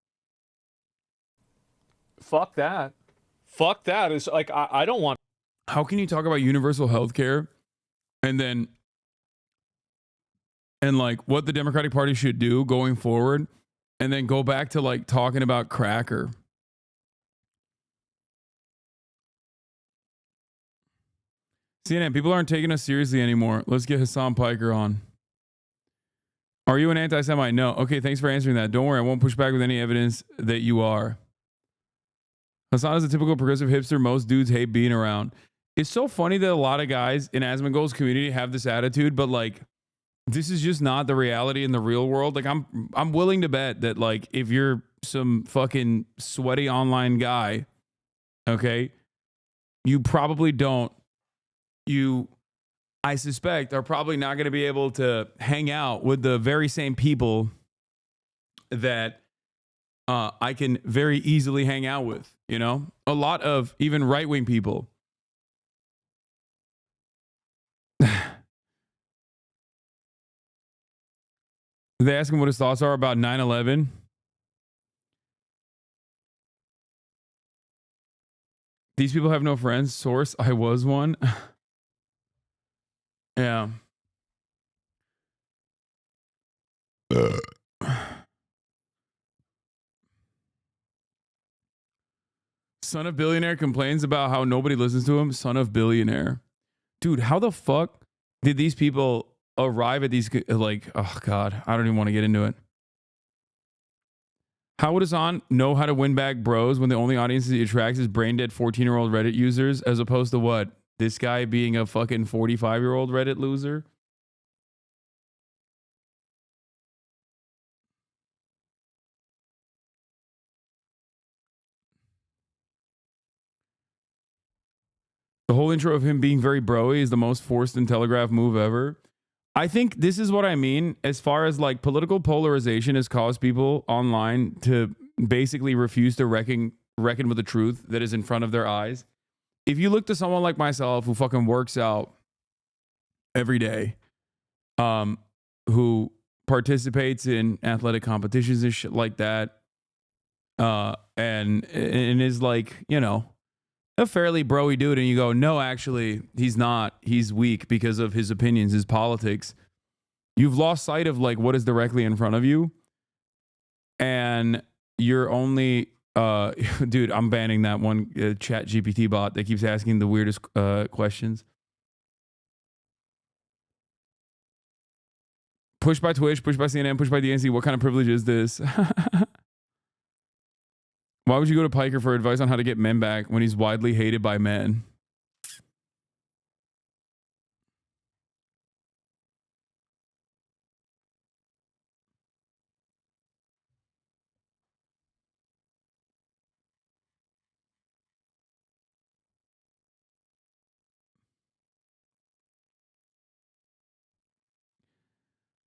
Fuck that. Fuck that. It's like, I don't want. How can you talk about universal health care and like what the Democratic Party should do going forward, and then go back to like talking about cracker? CNN, people aren't taking us seriously anymore. Let's get Hasan Piker on. Are you an anti-Semite? No. Okay, thanks for answering that. Don't worry, I won't push back with any evidence that you are. Hasan is a typical progressive hipster most dudes hate being around. It's so funny that a lot of guys in Asmongold's community have this attitude, but like, this is just not the reality in the real world. Like, I'm willing to bet that like, if you're some fucking sweaty online guy, okay, you probably don't. I suspect, are probably not going to be able to hang out with the very same people that I can very easily hang out with. You know, a lot of even right-wing people. They ask him what his thoughts are about 9/11. These people have no friends. Source, I was one. Yeah. Son of billionaire complains about how nobody listens to him. Son of billionaire. Dude, how the fuck did these people arrive at these, like, oh God, I don't even want to get into it. How would Hasan know how to win back bros when the only audience he attracts is brain dead 14-year-old Reddit users, as opposed to what? This guy being a fucking 45-year-old Reddit loser? The whole intro of him being very broy is the most forced and telegraphed move ever. I think this is what I mean as far as like political polarization has caused people online to basically refuse to reckon with the truth that is in front of their eyes. If you look to someone like myself who fucking works out every day, who participates in athletic competitions and shit like that, and is like, you know, a fairly broy dude, and you go, no, actually, he's not. He's weak because of his opinions, his politics. You've lost sight of like what is directly in front of you, and you're only, dude. I'm banning that one Chat GPT bot that keeps asking the weirdest questions. Push by Twitch, push by CNN, push by DNC. What kind of privilege is this? Why would you go to Piker for advice on how to get men back when he's widely hated by men?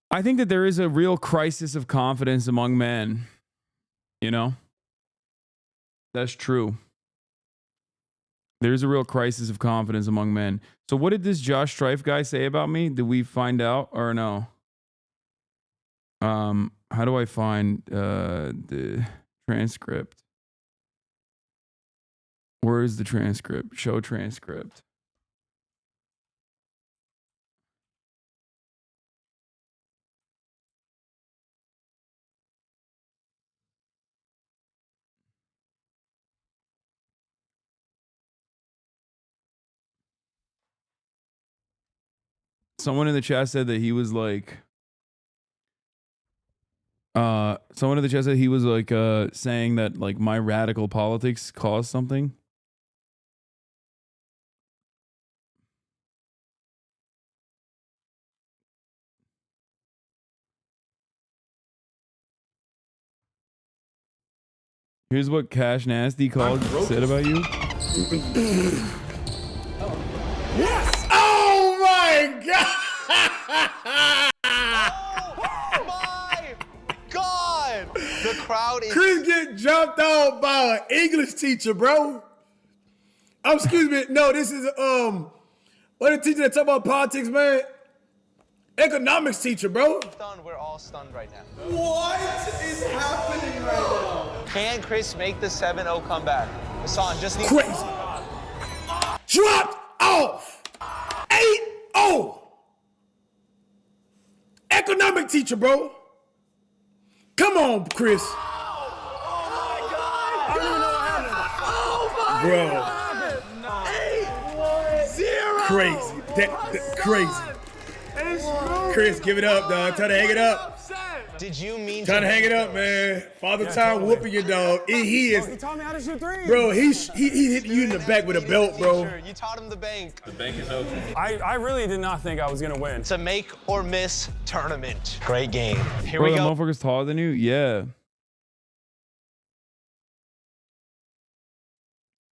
I think that there is a real crisis of confidence among men. You know? That's true. There's a real crisis of confidence among men. So what did this Josh Strife guy say about me? Did we find out or no? How do I find the transcript? Where is the transcript? Show transcript. Someone in the chat said that he was like, someone in the chat said he was like, saying that like my radical politics caused something. Here's what Cash Nasty said about you. Yes! Oh my god! Oh my god! The crowd is. Chris get jumped out by an English teacher, bro. Oh, excuse me. No, this is what a teacher that talk about politics, man. Economics teacher, bro. We're all stunned right now. What is happening right now? Can Chris make the 7-0 comeback? Hasan just needs. Crazy. Dropped off. 8-0. Economic teacher, bro. Come on, Chris. Bro. 8-0. Crazy. Crazy. Chris, give it up, dog. Try to hang it up. Did you mean Try to hang it up, man. Father Time whooping your dog. He is. He taught me how to shoot threes. Bro, he hit you in the back with a belt, bro. You taught him the bank. The bank is open. I really did not think I was gonna win. It's a make or miss tournament. Great game. Here Bro, we the go. motherfucker's taller than you? Yeah.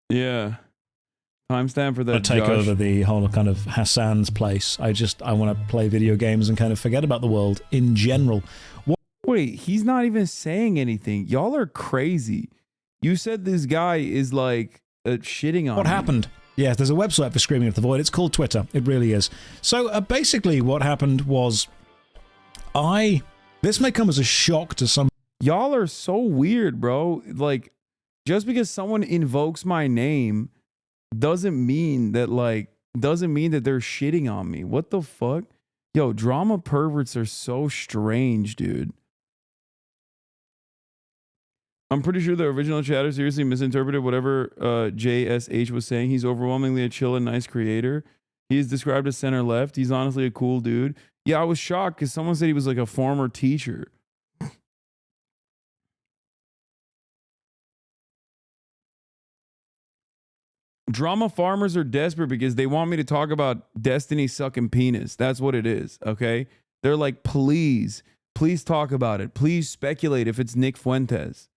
Yeah. Timestamp for that. I take Josh. over the whole kind of Hasan's place. I want to play video games and kind of forget about the world in general. Wait, he's not even saying anything. Y'all are crazy. You said this guy is like shitting on What me. happened? Yes, there's a website for Screaming at the Void. It's called Twitter. It really is. So basically what happened was this may come as a shock to some. Y'all are so weird, bro. Like, just because someone invokes my name doesn't mean that they're shitting on me. What the fuck? Yo, drama perverts are so strange, dude. I'm pretty sure the original chatter seriously misinterpreted whatever JSH was saying. He's overwhelmingly a chill and nice creator. He is described as center left. He's honestly a cool dude. Yeah, I was shocked because someone said he was like a former teacher. Drama farmers are desperate because they want me to talk about Destiny sucking penis. That's what it is, okay? They're like, please talk about it. Please speculate if it's Nick Fuentes,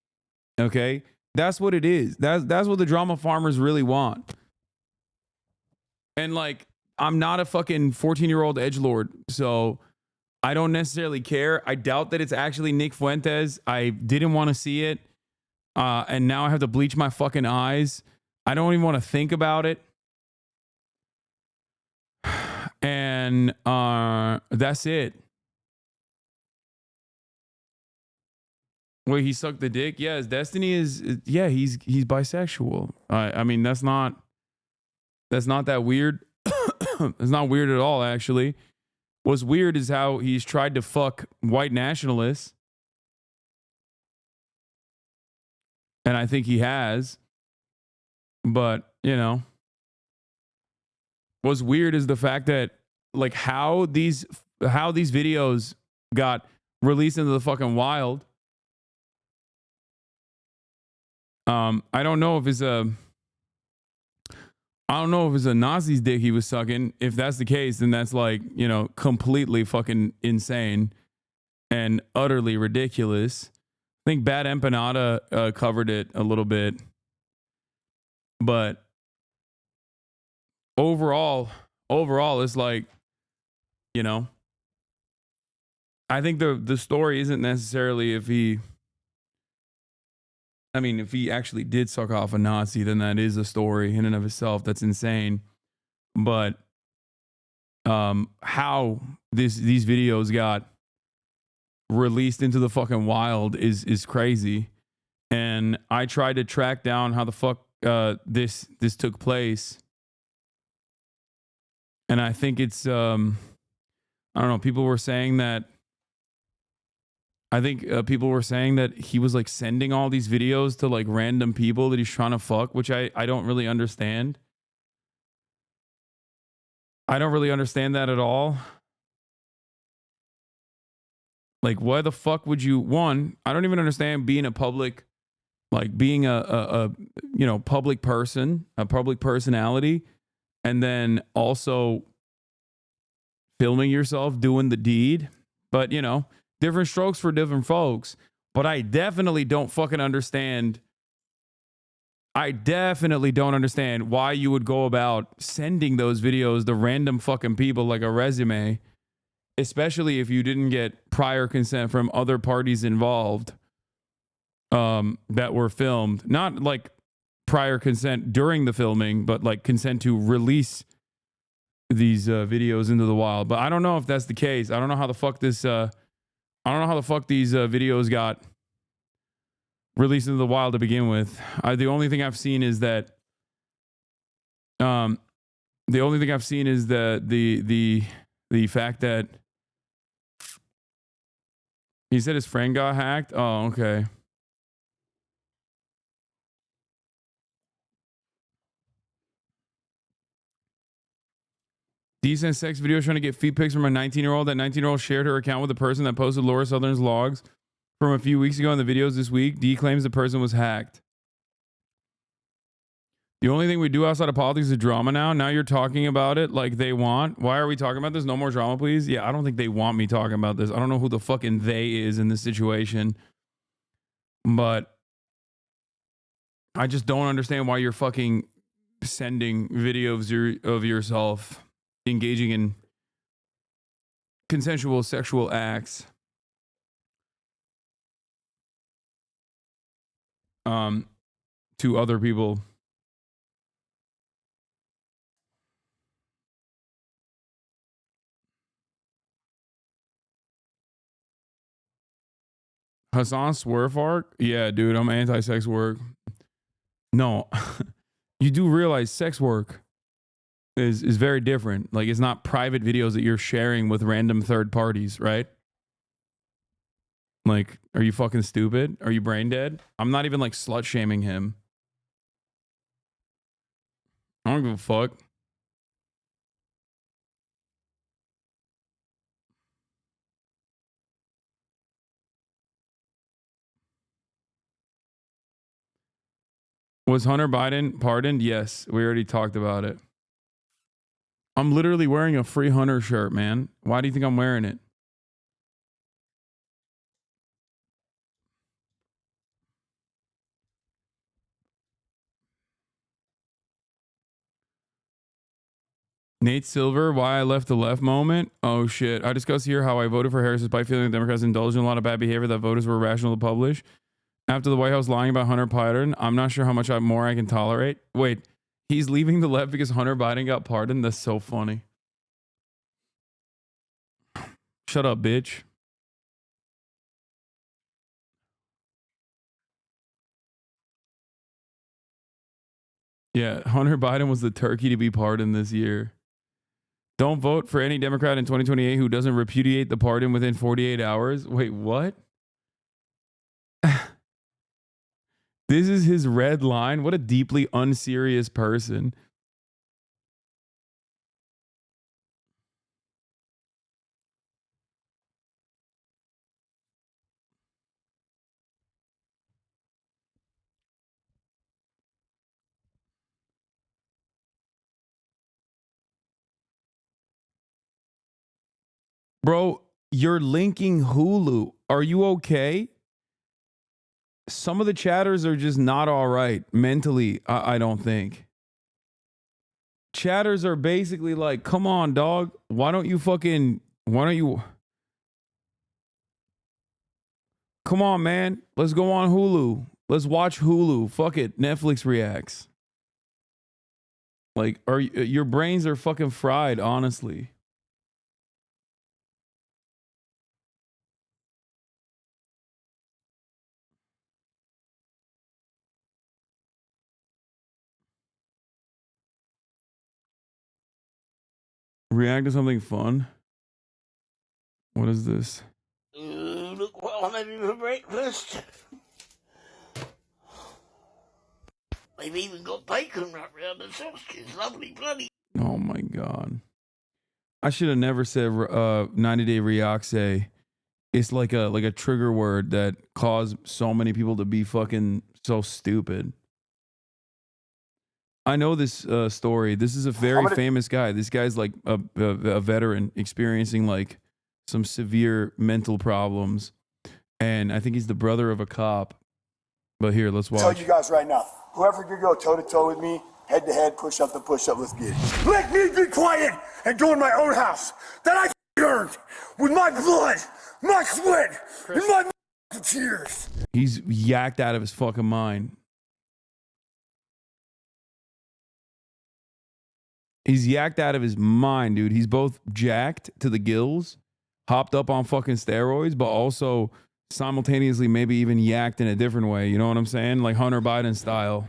okay? That's what it is. That's what the drama farmers really want. And like, I'm not a fucking 14-year-old edgelord, so I don't necessarily care. I doubt that it's actually Nick Fuentes. I didn't want to see it, and now I have to bleach my fucking eyes. I don't even want to think about it. And that's it. Wait, he sucked the dick? Yeah, his Destiny is he's bisexual. I mean, that's not that weird. It's not weird at all, actually. What's weird is how he's tried to fuck white nationalists. And I think he has. But, you know, what's weird is the fact that like how these videos got released into the fucking wild. I don't know if it's a Nazi's dick he was sucking. If that's the case, then that's like, you know, completely fucking insane and utterly ridiculous. I think Bad Empanada covered it a little bit. But overall, it's like, you know, I think the story isn't necessarily if he actually did suck off a Nazi, then that is a story in and of itself. That's insane. But how these videos got released into the fucking wild is crazy. And I tried to track down how the fuck this took place. And I think it's I don't know, people were saying that he was like sending all these videos to like random people that he's trying to fuck, which I don't really understand. I don't really understand that at all. Like, why the fuck would you, I don't even understand being a public, like being a you know, public person, a public personality, and then also filming yourself doing the deed. But, you know, different strokes for different folks. But I definitely don't fucking understand. I definitely don't understand why you would go about sending those videos to random fucking people like a resume, especially if you didn't get prior consent from other parties involved that were filmed. Not like prior consent during the filming, but like consent to release these videos into the wild. But I don't know if that's the case. I don't know how the fuck these videos got released into the wild to begin with. The only thing I've seen is that the fact that he said his friend got hacked. Oh, okay. Decent sex video trying to get feet pics from a 19-year-old. That 19-year-old shared her account with the person that posted Laura Southern's logs from a few weeks ago in the videos this week. D claims the person was hacked. The only thing we do outside of politics is drama now. Now you're talking about it like they want. Why are we talking about this? No more drama, please. Yeah, I don't think they want me talking about this. I don't know who the fucking they is in this situation. But I just don't understand why you're fucking sending videos of yourself engaging in consensual sexual acts to other people. Hasan swerve arc? Yeah, dude, I'm anti-sex work. No, you do realize sex work is very different. Like, it's not private videos that you're sharing with random third parties, right? Like, are you fucking stupid? Are you brain dead? I'm not even like slut shaming him. I don't give a fuck. Was Hunter Biden pardoned? Yes, we already talked about it. I'm literally wearing a Free Hunter shirt, man. Why do you think I'm wearing it? Nate Silver, why I left the left moment? Oh shit. I discussed here how I voted for Harris despite feeling the Democrats indulged in a lot of bad behavior that voters were rational to publish. After the White House lying about Hunter Biden, I'm not sure how much more I can tolerate. Wait, he's leaving the left because Hunter Biden got pardoned? That's so funny. Shut up, bitch. Yeah, Hunter Biden was the turkey to be pardoned this year. Don't vote for any Democrat in 2028 who doesn't repudiate the pardon within 48 hours. Wait, what? This is his red line. What a deeply unserious person. Bro, you're linking Hulu. Are you okay? Some of the chatters are just not all right mentally, I don't think. Chatters are basically like, come on, dog. Why don't you... Come on, man. Let's go on Hulu. Let's watch Hulu. Fuck it. Netflix reacts. Like, your brains are fucking fried, honestly. React to something fun? What is this? Look what I'm having for breakfast. They've even got bacon wrapped around the sausage. Lovely bloody. Oh my god. I should have never said 90-day Reaxe. It's like a trigger word that caused so many people to be fucking so stupid. I know this story. This is a very famous guy. This guy's like a veteran experiencing like some severe mental problems. And I think he's the brother of a cop. But here, let's watch. Tell you guys right now, whoever could go toe-to-toe with me, head-to-head, push-up to push-up, let's get it. Let me be quiet and go in my own house that I earned with my blood, my sweat, and my tears. He's yacked out of his fucking mind. He's yacked out of his mind, dude. He's both jacked to the gills, hopped up on fucking steroids, but also simultaneously maybe even yacked in a different way. You know what I'm saying? Like Hunter Biden style.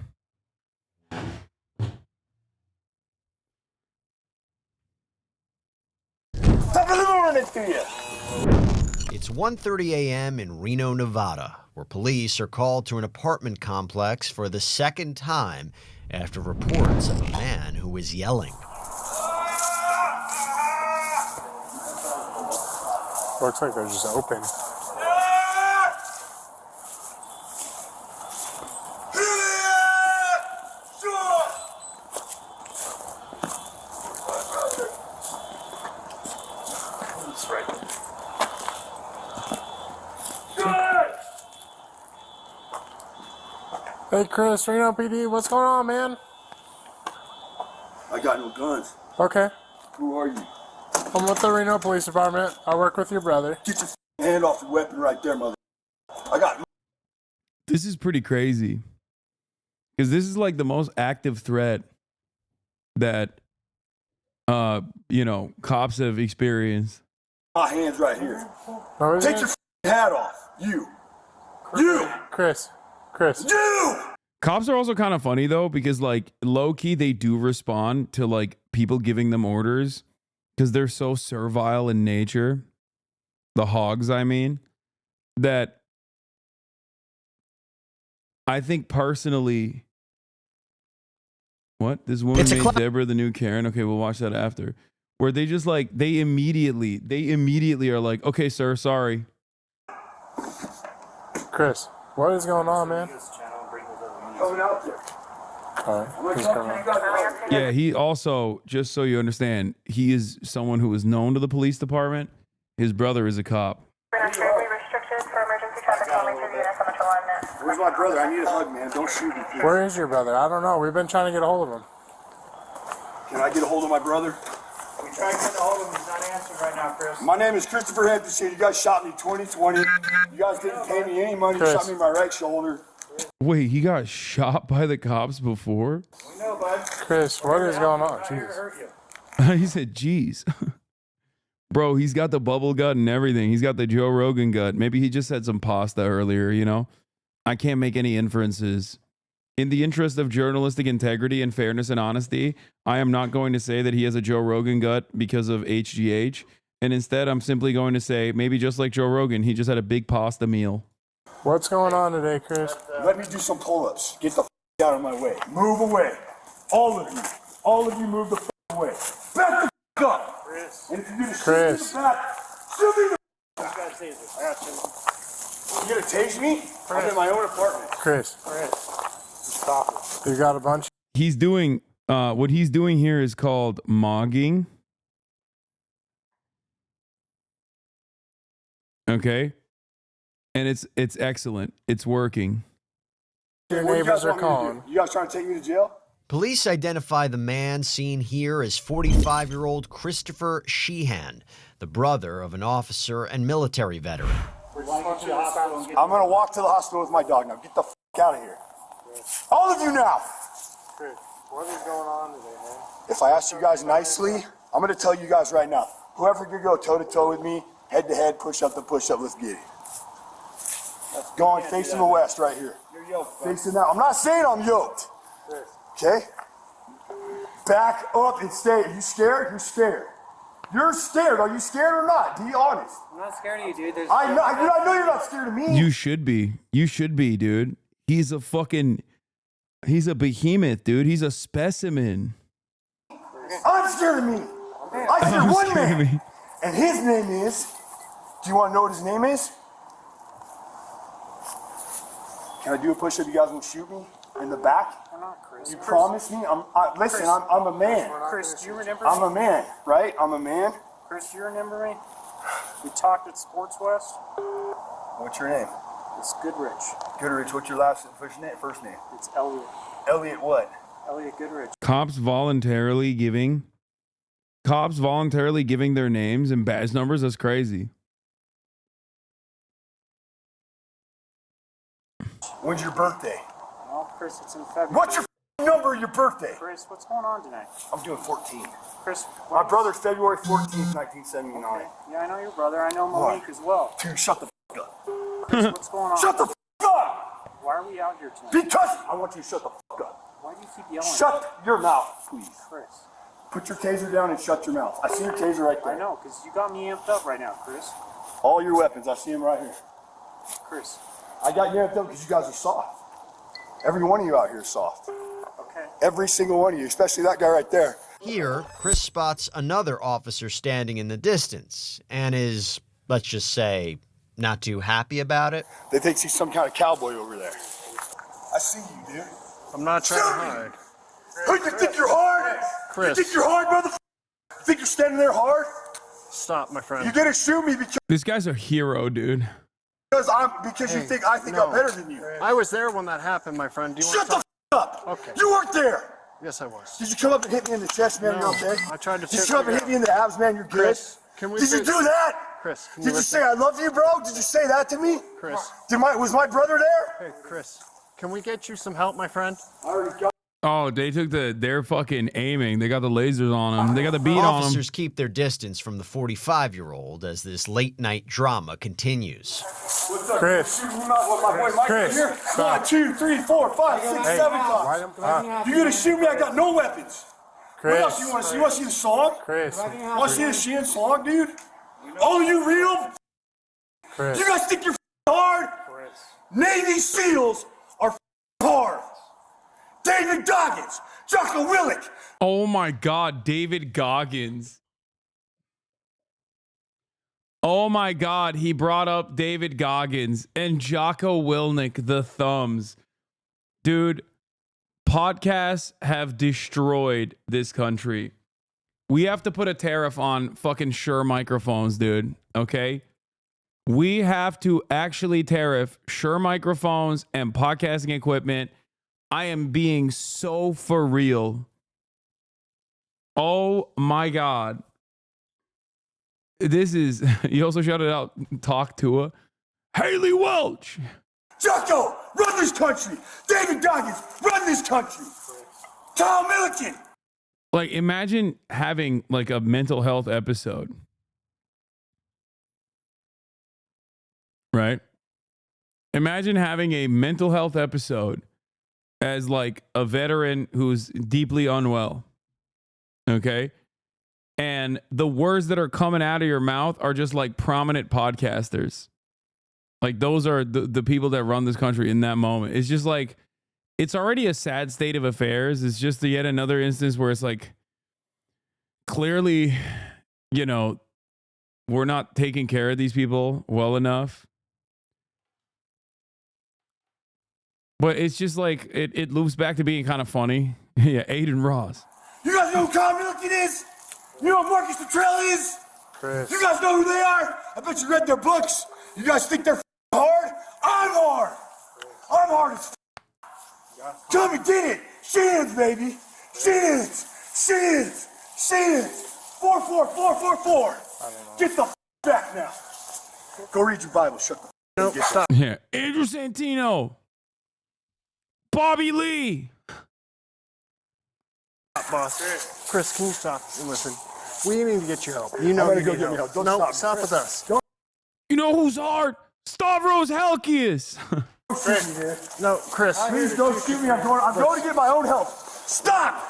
Top of the morning to you. It's 1:30 a.m. in Reno, Nevada, where police are called to an apartment complex for the second time after reports of a man who was yelling. Looks like they're just open. Hey Chris, Reno PD, what's going on, man? I got no guns. Okay. Who are you? I'm with the Reno Police Department. I work with your brother. Get your hand off the weapon right there, mother. I got. This is pretty crazy. Because this is like the most active threat that, cops have experienced. My hands right here. No, take your hat off. You. You. Chris. You. Cops are also kind of funny though, because like low key they do respond to like people giving them orders because they're so servile in nature. The hogs, I mean, that I think personally. What? This woman made Deborah the new Karen. Okay, we'll watch that after. Where they just like they immediately are like, okay, sir, sorry. Chris, what is going on, man? Coming out there. Yeah, he also, just so you understand, he is someone who is known to the police department. His brother is a cop. Where's my brother? I need a hug, man. Don't shoot me. Please. Where is your brother? I don't know. We've been trying to get a hold of him. Can I get a hold of my brother? We tried to get a hold of him. He's not answering right now, Chris. My name is Christopher Henderson. You guys shot me 2020. You guys didn't pay me any money. You shot me in my right shoulder. Wait, he got shot by the cops before? We know, bud. Chris, what is going on? Jesus. He said, geez. Bro, he's got the bubble gut and everything. He's got the Joe Rogan gut. Maybe he just had some pasta earlier, you know? I can't make any inferences. In the interest of journalistic integrity and fairness and honesty, I am not going to say that he has a Joe Rogan gut because of HGH. And instead, I'm simply going to say, maybe just like Joe Rogan, he just had a big pasta meal. What's going on today, Chris? Let me do some pull-ups. Get the out of my way. Move away. All of you. All of you move the away. Back the up. Chris. And if you do the Chris. shoot me in the back, shoot me in the You gonna tase me? I'm in my own apartment. Chris. Stop it. You got a bunch. He's doing, what he's doing here is called mogging. Okay. And it's excellent. It's working. Your What do you neighbors guys are want me to do? calling. You guys trying to take me to jail? Police identify the man seen here as 45-year-old Christopher Sheehan, the brother of an officer and military veteran. I'm gonna walk to the hospital with my dog now. Get the out of here. All of you now. Chris, what is going on today, man? If I ask you guys nicely, I'm gonna tell you guys right now. Whoever could go toe-to-toe with me, head-to-head, push-up to push-up, let's get it. Going facing the west right here. You're yoked. Facing that. I'm not saying I'm yoked. Okay? Back up and stay. Are you scared? You're scared. You're scared. Are you scared or not? Be honest. I'm not scared of you, dude. There's I know you're not scared of me. You should be. You should be, dude. He's a behemoth, dude. He's a specimen. I'm scared of me. I fear one man. And his name is, do you want to know what his name is? Can I do a push-up? You guys won't shoot me in the back? I'm not Chris. You promise me? Listen, I'm a man. Chris, do you remember I'm me? a man, right? I'm a man. Chris, do you remember me? We talked at Sports West. What's your name? It's Goodrich. Goodrich. What's your first name? It's Elliot. Elliot what? Elliot Goodrich. Cops voluntarily giving their names and badge numbers. That's crazy. When's your birthday? Well, Chris, it's in February. What's your number of your birthday? Chris, what's going on tonight? I'm doing 14. Chris, My brother's February 14th, 1979. Okay. Yeah, I know your brother. I know Monique as well. Dude, shut the up. Chris, what's going on? Shut the up! Why are we out here tonight? Because I want you to shut the up. Why do you keep yelling? Shut your mouth, please. Chris. Put your taser down and shut your mouth. I see your taser right there. I know, because you got me amped up right now, Chris. All your weapons, I see them right here. Chris. I got you amped up because you guys are soft. Every one of you out here is soft. Okay. Every single one of you, especially that guy right there. Here, Chris spots another officer standing in the distance and is, let's just say, not too happy about it. They think he's some kind of cowboy over there. I see you, dude. I'm not trying to hide. Who you think you're hard? Chris. You think you're hard, motherfucker? You think you're standing there hard? Stop, my friend. You didn't shoot me This guy's a hero, dude. because you think I think I'm better than you. I was there when that happened, my friend. Do you Shut want the up! Okay. You weren't there! Yes, I was. Did you come up and hit me in the chest, man? No, You're okay? I tried to Did you come up and hit me in the abs, man? You're good? Chris, can we Did you fix- do that? Chris, can Did you listen? say I love you, bro? Did you say that to me? Chris. Was my brother there? Hey, Chris, can we get you some help, my friend? I already got. Oh, they took they're fucking aiming. They got the lasers on him. They got the beat on him. Officers keep their distance from the 45-year-old as this late-night drama continues. What's up? Chris. Shoot me out with my boy Mike Chris. here. 1, 2, 3, 4, 5, 6, 7 times. You gonna shoot me? I got no weapons. Chris. What else you want to see? You want to see the song? Chris. Want to see the Sheehan song, dude? Oh, you real? Chris. You guys think you're hard? Navy SEALs are hard. David Goggins, Jocko Willink. Oh my God, David Goggins. Oh my God, he brought up David Goggins and Jocko Willink, the thumbs. Dude, podcasts have destroyed this country. We have to put a tariff on fucking Shure microphones, dude. Okay? We have to actually tariff Shure microphones and podcasting equipment. I am being so for real. Oh my God. This is, you also shouted out, talk to her. Haley Welch. Jocko, run this country. David Goggins, run this country. Tom Milliken. Like, imagine having like a mental health episode. Right? Imagine having a mental health episode as like a veteran who's deeply unwell. Okay? And the words that are coming out of your mouth are just like prominent podcasters. Like those are the people that run this country in that moment. It's just like, it's already a sad state of affairs. It's just yet another instance where it's like, clearly, you know, we're not taking care of these people well enough. But it's just like, it loops back to being kind of funny. Yeah, Aiden Ross. You guys know who Tom Milliken is? You know who Marcus Luttrell is? Chris. You guys know who they are? I bet you read their books. You guys think they're hard? I'm hard. I'm hard as Tell me, did it. Shins, baby. Shins. Shins. Shins. 44444. Get the back now. Go read your Bible. Shut the Nope, stop. Yeah, Andrew Santino. Bobby Lee. Boss. Chris, can you stop and listen? We need to get you help. You know I'm gonna you go need get me help. help. Don't No, stop. stop with us. You know who's hard? Stavros Halkias. No, Chris. Please don't shoot me. I'm going to get my own help. Stop!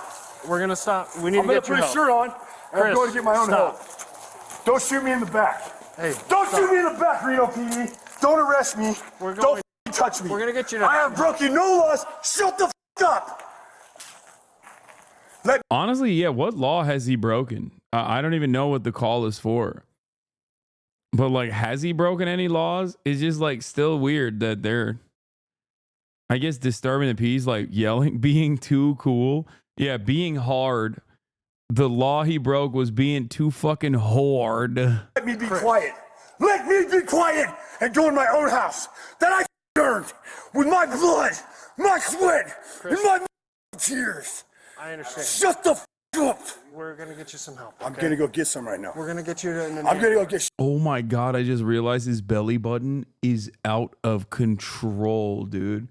We're gonna stop. We need I'm to gonna get put you a help. shirt on, and I'm Chris, going to get my own stop. help. Don't shoot me in the back. Hey, don't stop. shoot me in the back, Reno PD. Don't arrest me. Don't touch me. We're gonna get you. I have broken no laws. Shut the up. Honestly, yeah, what law has he broken? I don't even know what the call is for. But like, has he broken any laws? It's just like still weird that they're, I guess, disturbing the peace, like yelling, being too cool. Yeah, being hard. The law he broke was being too fucking hard. Let me be quiet. Let me be quiet and go in my own house that I earned with my blood, my sweat, and my tears. I understand. Shut the up. We're gonna get you some help. I'm gonna go get some right now. We're gonna get you. I'm gonna go get. Oh my God, I just realized his belly button is out of control, dude.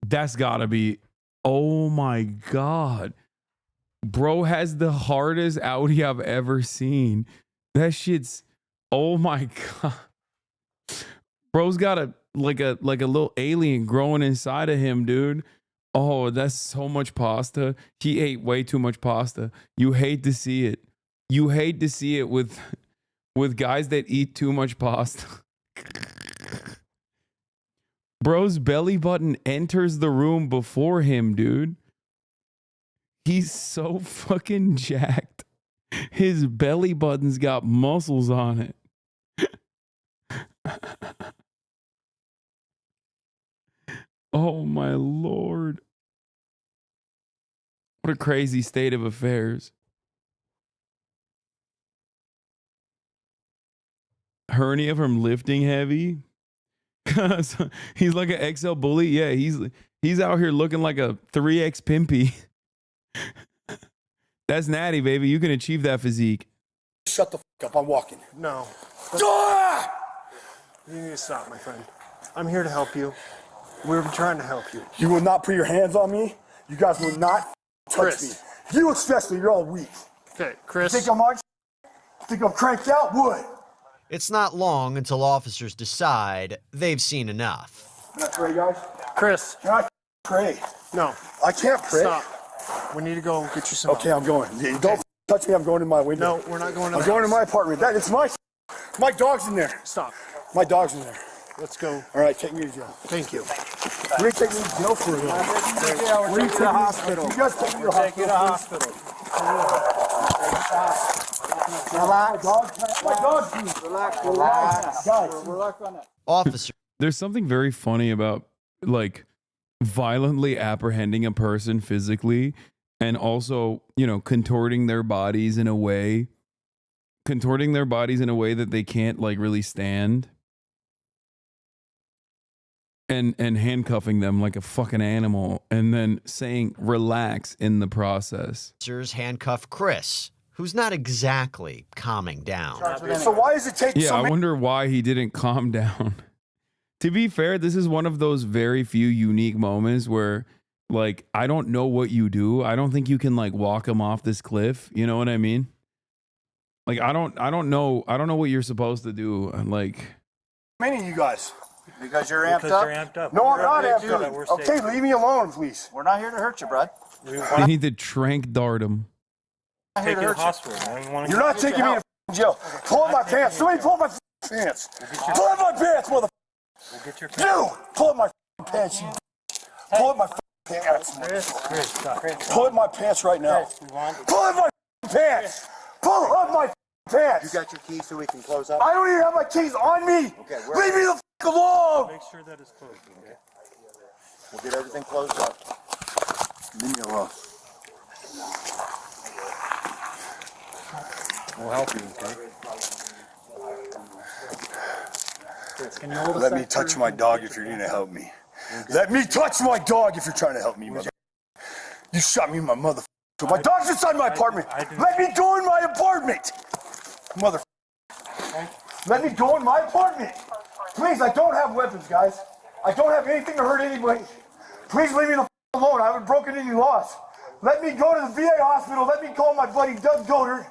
That's gotta be, oh my God. Bro has the hardest Audi I've ever seen. That shit's, oh my God. Bro's got a little alien growing inside of him, dude. Oh, that's so much pasta. He ate way too much pasta. You hate to see it. You hate to see it with guys that eat too much pasta. Bro's belly button enters the room before him, dude. He's so fucking jacked. His belly button's got muscles on it. Oh my Lord. What a crazy state of affairs. Hernia from lifting heavy. He's like an XL bully. Yeah, he's out here looking like a 3X pimpy. That's natty, baby. You can achieve that physique. Shut the up. I'm walking. No. Ah! You need to stop, my friend. I'm here to help you. We're trying to help you. You will not put your hands on me. You guys will not touch me. You especially, you're all weak. Okay, Chris. Think I'm on? Think I'm cranked out? Wood. It's not long until officers decide they've seen enough. Can I pray, guys? Chris. Can I pray? No. I can't pray. Stop. We need to go get you some Okay, help. I'm going. Don't touch me. I'm going in my window. No, we're not going in I'm the going to house. my apartment. It's my dog's in there. Stop. My dog's in there. Let's go. All right, take me to jail. Thank you. We're going to take me to jail for a while. We're going to the hospital. You guys take me to the Take you to hospital. Relax. Guys, Officer. There's something very funny about like violently apprehending a person physically and also, you know, contorting their bodies in a way that they can't like really stand. And handcuffing them like a fucking animal and then saying relax in the process. Officers handcuff Chris, who's not exactly calming down. So why does it take Yeah, I wonder why he didn't calm down. To be fair, this is one of those very few unique moments where, like, I don't know what you do. I don't think you can like walk him off this cliff. You know what I mean? Like, I don't know what you're supposed to do. Like, many of you guys? Because you're amped up. No, I'm not amped up. Okay, leave me alone, please. We're not here to hurt you, bud. they need to trank dart him. Take you to the hospital. You're not taking me to jail. Pull up my pants. Somebody pull up my pants. Pull up my pants, motherfucker. You! Pull up my pants, you. Pull up my pants. Pull up my pants right now. Pull up my pants. Pull up my pants. You got your keys so we can close up? I don't even have my keys on me. Okay, leave me the f alone. Make sure that it's closed, okay? We'll get everything closed up. Leave me alone. We'll help you, okay? Chris, can you hold Let me touch my dog if you're going to help me. Let me touch my dog if you're trying to help me, mother. You shot me in my mother. My dog's inside my apartment. Let me go in my apartment. Mother. Let me go in my apartment. Please, I don't have weapons, guys. I don't have anything to hurt anybody. Please leave me the alone. I haven't broken any laws. Let me go to the VA hospital. Let me call my buddy Doug Goder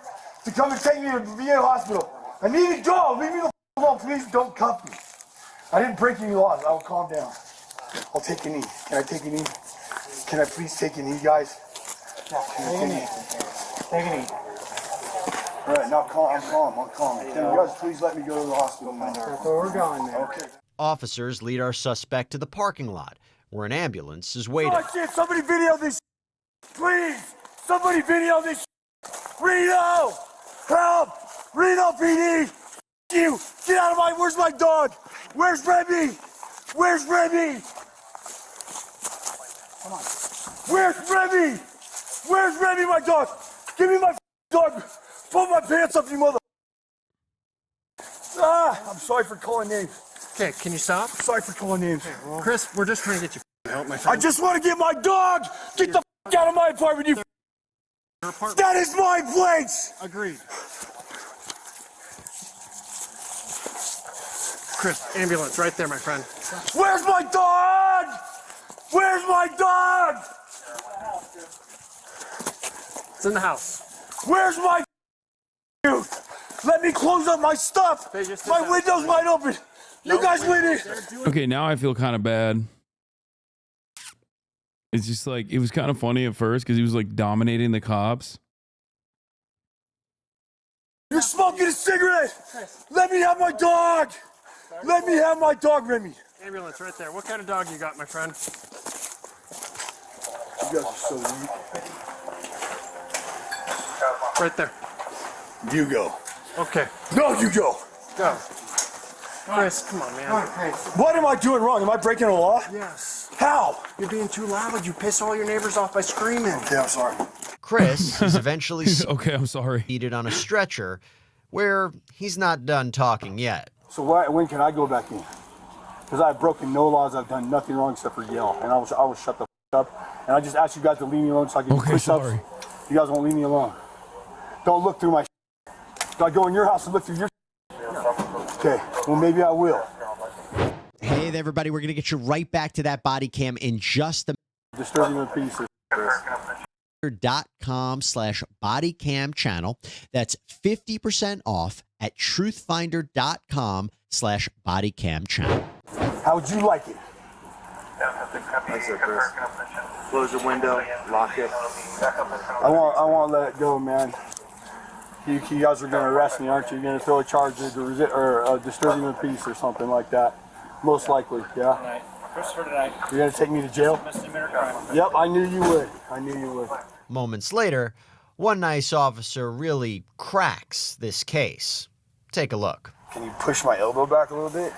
to come and take me to the VA hospital. I need to go. Leave me the alone. Please don't cuff me. I didn't break any laws. I will calm down. I'll take a knee. Can I take a knee? Can I please take a knee, guys? Take a knee. Take a knee. All right, now calm. I'm calm. Can you guys please let me go to the hospital now? That's where we're going, man. Okay. Officers lead our suspect to the parking lot, where an ambulance is waiting. Oh, shit, somebody video this. Please, somebody video this. Reno, help! Reno PD, you, get out of my. Where's my dog? Where's Remy? Where's Remy? Come on. Where's Remy? Where's Remy, my dog? Give me my dog. Pull my pants up, you mother. I'm sorry for calling names. Okay, can you stop? Sorry for calling names. Okay, well, Chris, we're just trying to get you help, my friend. I just want to get my dog. Get the out of my apartment, you. That is my place. Agreed. Chris, ambulance right there, my friend. Where's my dog? Where's my dog? It's in the house. Where's my dude? Let me close up my stuff. My window's wide open. You guys win it. Okay, now I feel kind of bad. It's just like, it was kind of funny at first because he was like dominating the cops. You're smoking a cigarette. Let me have my dog. Let me have my dog, Remy. Ambulance right there. What kind of dog you got, my friend? You guys are so weak. Right there. You go. Okay. No, you go. Go. Chris, come on, man. What am I doing wrong? Am I breaking a law? Yes. How? You're being too loud. You piss all your neighbors off by screaming. Okay, I'm sorry. Chris is eventually okay, I'm sorry. seated on a stretcher where he's not done talking yet. So when can I go back in? Because I've broken no laws. I've done nothing wrong except for yell. And I will shut the up. And I just asked you guys to leave me alone so I can do push-ups. You guys won't leave me alone. Don't look through my Do I go in your house and look through your Okay, well maybe I will. Hey there, everybody. We're going to get you right back to that body cam in just a Disturbing the peace. .com/bodycam channel. That's 50% off at truthfinder.com/bodycam channel. How would you like it? That's it, Chris. Close your window, lock it. I want to let it go, man. You guys are going to arrest me, aren't you? You're going to throw a charge of disturbing the peace or something like that. Most likely, yeah? Christopher tonight. You're going to take me to jail? Yep, I knew you would. I knew you would. Moments later, one nice officer really cracks this case. Take a look. Can you push my elbow back a little bit?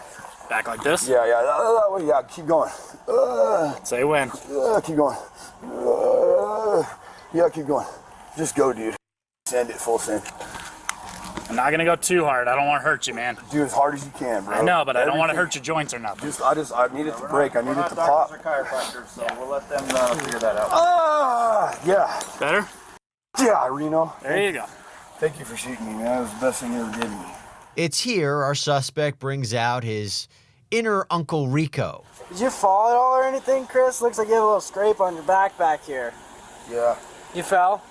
Back like this? Yeah, that way, yeah, keep going. Say when. Keep going. Yeah, keep going. Just go, dude. Send it, full send. I'm not gonna go too hard. I don't want to hurt you, man. Do as hard as you can, bro. I know, but I don't want to hurt your joints or nothing. I need it to break. I need it to pop. Doctors are chiropractors, so we'll let them figure that out. Yeah. Better? Yeah, Reno. There you go. Thank you for shooting me, man. That was the best thing you ever did to me. It's here our suspect brings out his inner Uncle Rico. Did you fall at all or anything, Chris? Looks like you have a little scrape on your back here. Yeah. You fell?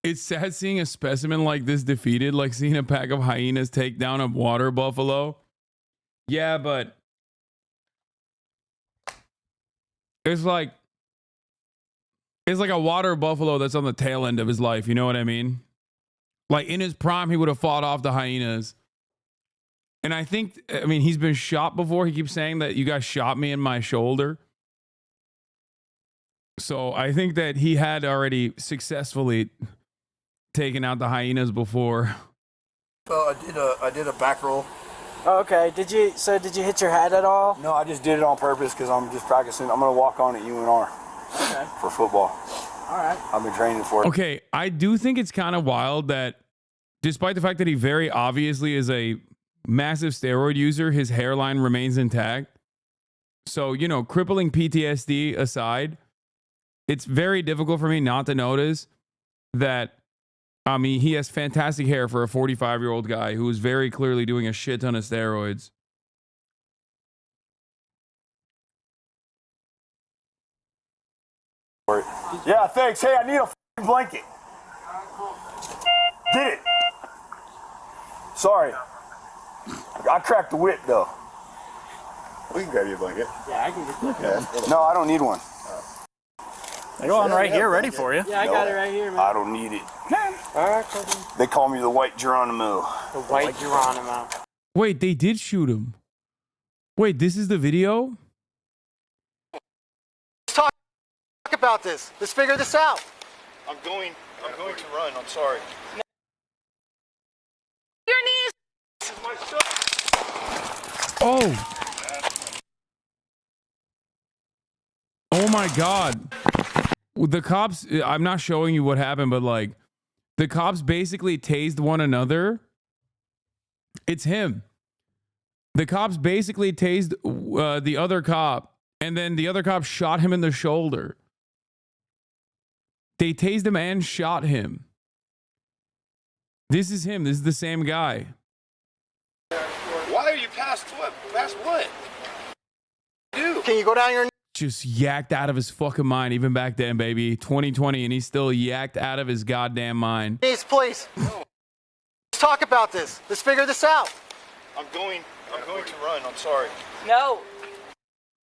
It's sad seeing a specimen like this defeated, like seeing a pack of hyenas take down a water buffalo. Yeah, but it's like a water buffalo that's on the tail end of his life. You know what I mean? Like in his prime, he would have fought off the hyenas. And I mean, he's been shot before. He keeps saying that you guys shot me in my shoulder. So I think that he had already successfully taken out the hyenas before. I did a back roll. Oh, okay. Did you hit your head at all? No, I just did it on purpose because I'm just practicing. I'm gonna walk on at UNR for football. All right. I've been training for it. Okay, I do think it's kind of wild that despite the fact that he very obviously is a massive steroid user, his hairline remains intact. So, you know, crippling PTSD aside, it's very difficult for me not to notice that, I mean, he has fantastic hair for a 45-year-old guy who is very clearly doing a shit ton of steroids. Yeah, thanks. Hey, I need a f***ing blanket. Get it. Sorry. I cracked the whip, though. We can grab you a blanket. Yeah, I can get that. No, I don't need one. I got one right here ready for you. Yeah, I got it right here, man. I don't need it. All right, cousin. They call me the White Geronimo. The White Geronimo. Wait, they did shoot him. Wait, this is the video? Let's talk about this. Let's figure this out. I'm going to run. I'm sorry. Your knees. Oh. Oh my God. The cops, I'm not showing you what happened, but like the cops basically tased one another. It's him. The cops basically tased the other cop, and then the other cop shot him in the shoulder. They tased him and shot him. This is him. This is the same guy. Why are you past what? Past what? Dude. Can you go down your Just yacked out of his fucking mind, even back then, baby. 2020, and he's still yacked out of his goddamn mind. knees, please? Let's talk about this. Let's figure this out. I'm going to run. I'm sorry. No.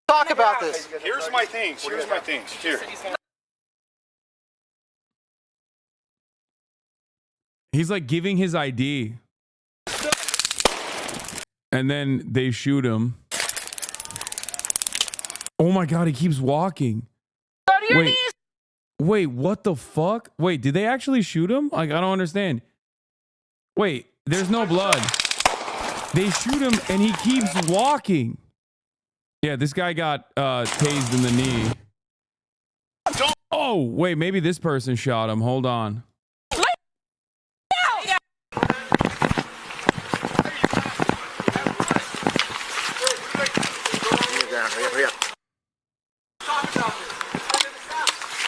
Talk about this. Here's my things. Here's my things. Here. He's like giving his ID. And then they shoot him. Oh my God, he keeps walking. Go to your knees. Wait, what the fuck? Wait, did they actually shoot him? Like, I don't understand. Wait, there's no blood. They shoot him and he keeps walking. Yeah, this guy got tased in the knee. Oh, wait, maybe this person shot him. Hold on.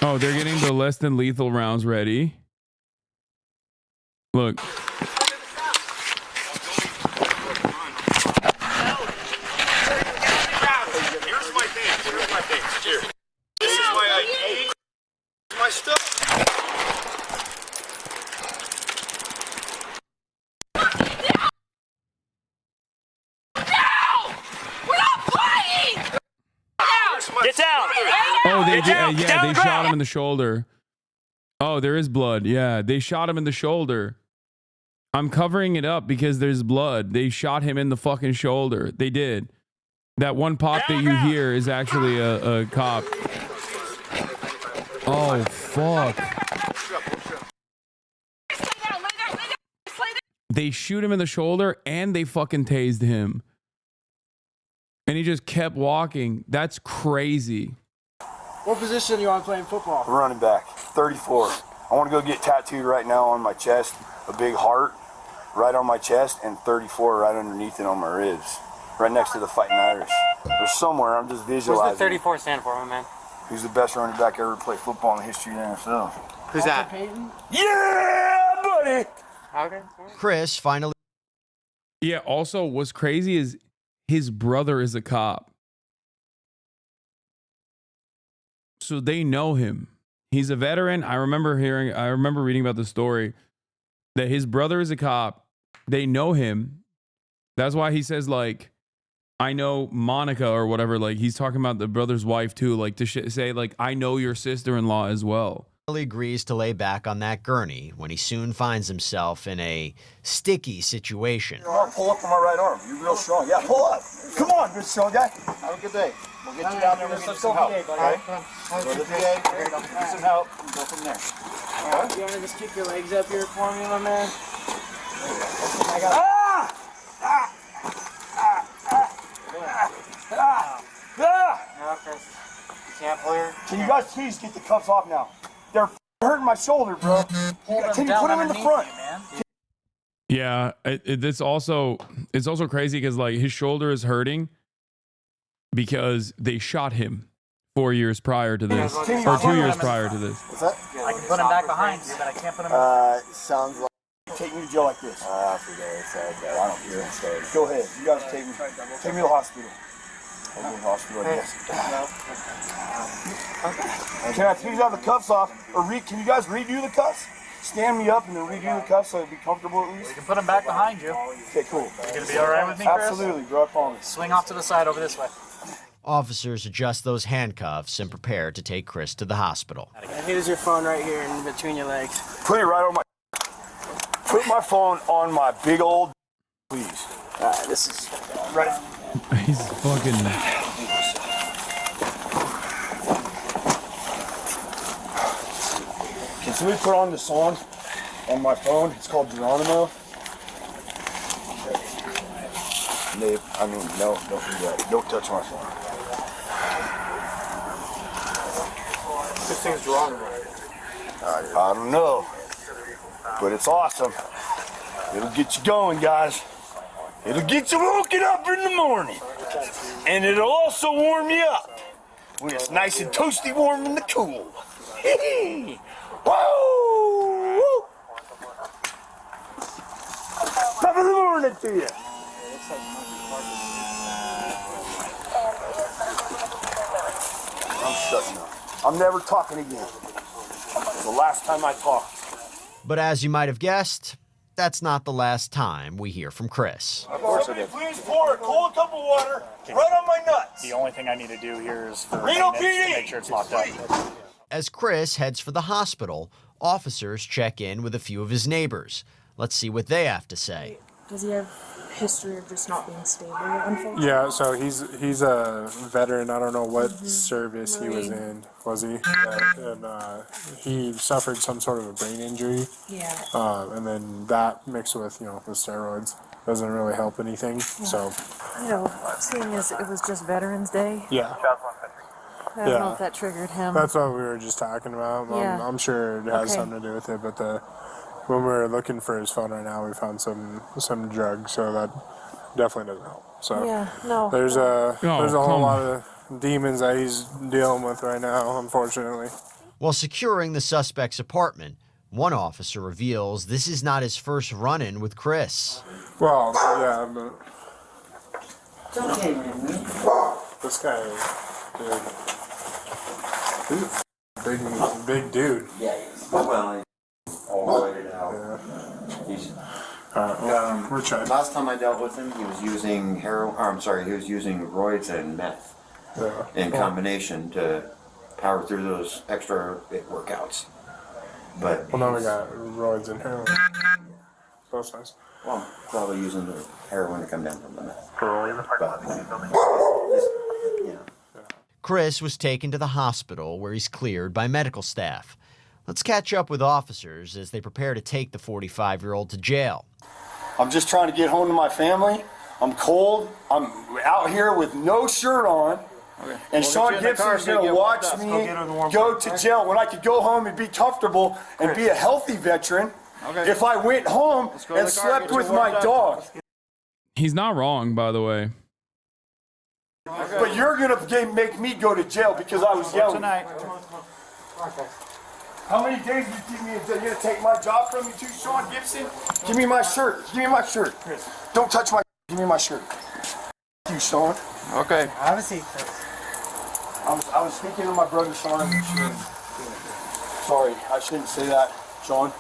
Oh, they're getting the less than lethal rounds ready. Look. Here's my things. Here's my things. Here. This is my ID. My stuff. Get down! Oh, they down, did. down They the shot ground. him in the shoulder. Oh, there is blood. Yeah, they shot him in the shoulder. I'm covering it up because there's blood. They shot him in the fucking shoulder. They did. That one pop that you hear is actually a cop. Oh, fuck. They shoot him in the shoulder and they fucking tased him. And he just kept walking. That's crazy. What position you on playing football? Running back, 34. I want to go get tattooed right now on my chest, a big heart right on my chest, and 34 right underneath it on my ribs, right next to the Fighting Irish. There's somewhere, I'm just visualizing. What's the 34 stand for, my man? Who's the best running back ever played football in the history of the NFL? Who's that? Yeah, buddy! Okay. Chris finally. Yeah, also, what's crazy is his brother is a cop. So they know him. He's a veteran. I remember reading about the story that his brother is a cop. They know him. That's why he says, like, I know Monica or whatever. Like, he's talking about the brother's wife too. Like, to say, like, I know your sister-in-law as well. Agrees to lay back on that gurney when he soon finds himself in a sticky situation. Pull up on my right arm. You're real strong. Yeah, pull up. Come on, good strong guy. Have a good day. We'll get you down there. We'll get you some help. All right? Go to the VA. Get some help. And go from there. All right. You want to just kick your legs up here for me, my man? I got No, Chris. You can't pull your... Can you guys please get the cuffs off now? They're hurting my shoulder, bro. Can you put them in the front? Yeah, it's also crazy because, like, his shoulder is hurting because they shot him 4 years prior to this, or 2 years prior to this. What's that? I can put him back behind you, but I can't put him in Sounds like take me to jail like this. I don't care. Go ahead. You guys take me to the hospital. I'll go to the hospital, I guess. Can I please have the cuffs off? Or can you guys redo the cuffs? Stand me up and then redo the cuffs so it'd be comfortable at least. We can put him back behind you. Okay, cool. You gonna be all right with me, Chris? Absolutely, bro. I promise. Swing off to the side over this way. Officers adjust those handcuffs and prepare to take Chris to the hospital. Here's your phone right here in between your legs. Put it right on my... Put my phone on my big old... Please. All right, this is... Right. He's fucking... Can somebody put on the song on my phone? It's called Geronimo. No, don't do that. Don't touch my phone. This thing's Geronimo. I don't know, but it's awesome. It'll get you going, guys. It'll get you woken up in the morning. And it'll also warm you up when it's nice and toasty warm in the cool. Woo! Top of the morning to you. I'm shutting up. I'm never talking again. It's the last time I talked. But as you might have guessed, that's not the last time we hear from Chris. Of course it is. Please pour a cold cup of water right on my nuts. The only thing I need to do here is for Reno maintenance PD. to make sure it's locked up. As Chris heads for the hospital, officers check in with a few of his neighbors. Let's see what they have to say. Does he have history of just not being stable, unfortunately? Yeah, so he's a veteran. I don't know what service he was in. Was he? Yeah, and he suffered some sort of a brain injury. Yeah. And then that mixed with the steroids doesn't really help anything. So. Seeing as it was just Veterans Day. Yeah. I don't know if that triggered him. That's what we were just talking about. Yeah. I'm sure it has something to do with it, but when we were looking for his phone right now, we found some drugs, so that definitely doesn't help. So there's a whole lot of demons that he's dealing with right now, unfortunately. While securing the suspect's apartment, one officer reveals this is not his first run-in with Chris. Well, yeah, but It's okay, man. this guy, dude, he's a big dude. Yeah, well, all the way out. Yeah. We're trying. Last time I dealt with him, he was using he was using roids and meth in combination to power through those extra workouts. But now we got roids and heroin. So that's nice. Well, probably using the heroin to come down from the meth. Chris was taken to the hospital where he's cleared by medical staff. Let's catch up with officers as they prepare to take the 45-year-old to jail. I'm just trying to get home to my family. I'm cold. I'm out here with no shirt on. Okay. And Sean Gibson is going to watch me go to jail when I could go home and be comfortable and be a healthy veteran if I went home and slept with my dog. He's not wrong, by the way. But you're going to make me go to jail because I was yelling. Tonight. How many days do you keep me in jail? You're going to take my job from me too, Sean Gibson? Give me my shirt. Give me my shirt. Don't touch my. Give me my shirt. Thank you, Sean. Okay. Have a seat, Chris. I was speaking to my brother, Sean. Sorry, I shouldn't say that, Sean.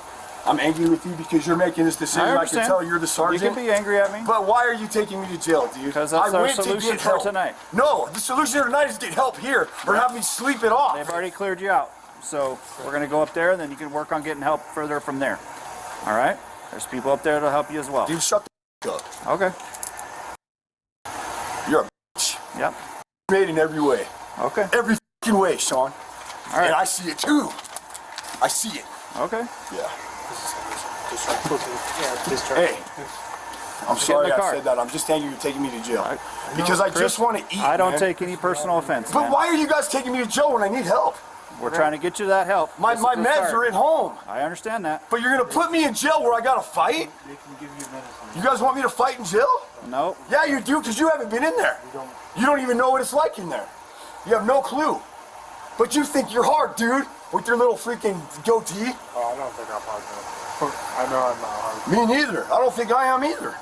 I'm angry with you because you're making this decision. I can tell you're the sergeant. You can be angry at me. But why are you taking me to jail, dude? Because that's our solution for tonight. No, the solution for tonight is get help here or have me sleep it off. They've already cleared you out. So we're going to go up there, and then you can work on getting help further from there. All right? There's people up there that'll help you as well. Dude, shut the up. Okay. You're a bitch. Yep. Made in every way. Okay. Every fucking way, Sean. All right. And I see it too. I see it. Okay. Yeah. Hey, I'm sorry I said that. I'm just angry you're taking me to jail. Because I just want to eat, I don't take any personal offense, But why are you guys taking me to jail when I need help? We're trying to get you that help. My meds are at home. I understand that. But you're going to put me in jail where I got to fight? You guys want me to fight in jail? No. Yeah, you do, because you haven't been in there. You don't even know what it's like in there. You have no clue. But you think you're hard, dude, with your little freaking goatee. Oh, I don't think I'm hard, man. I know I'm not hard. Me neither. I don't think I am either.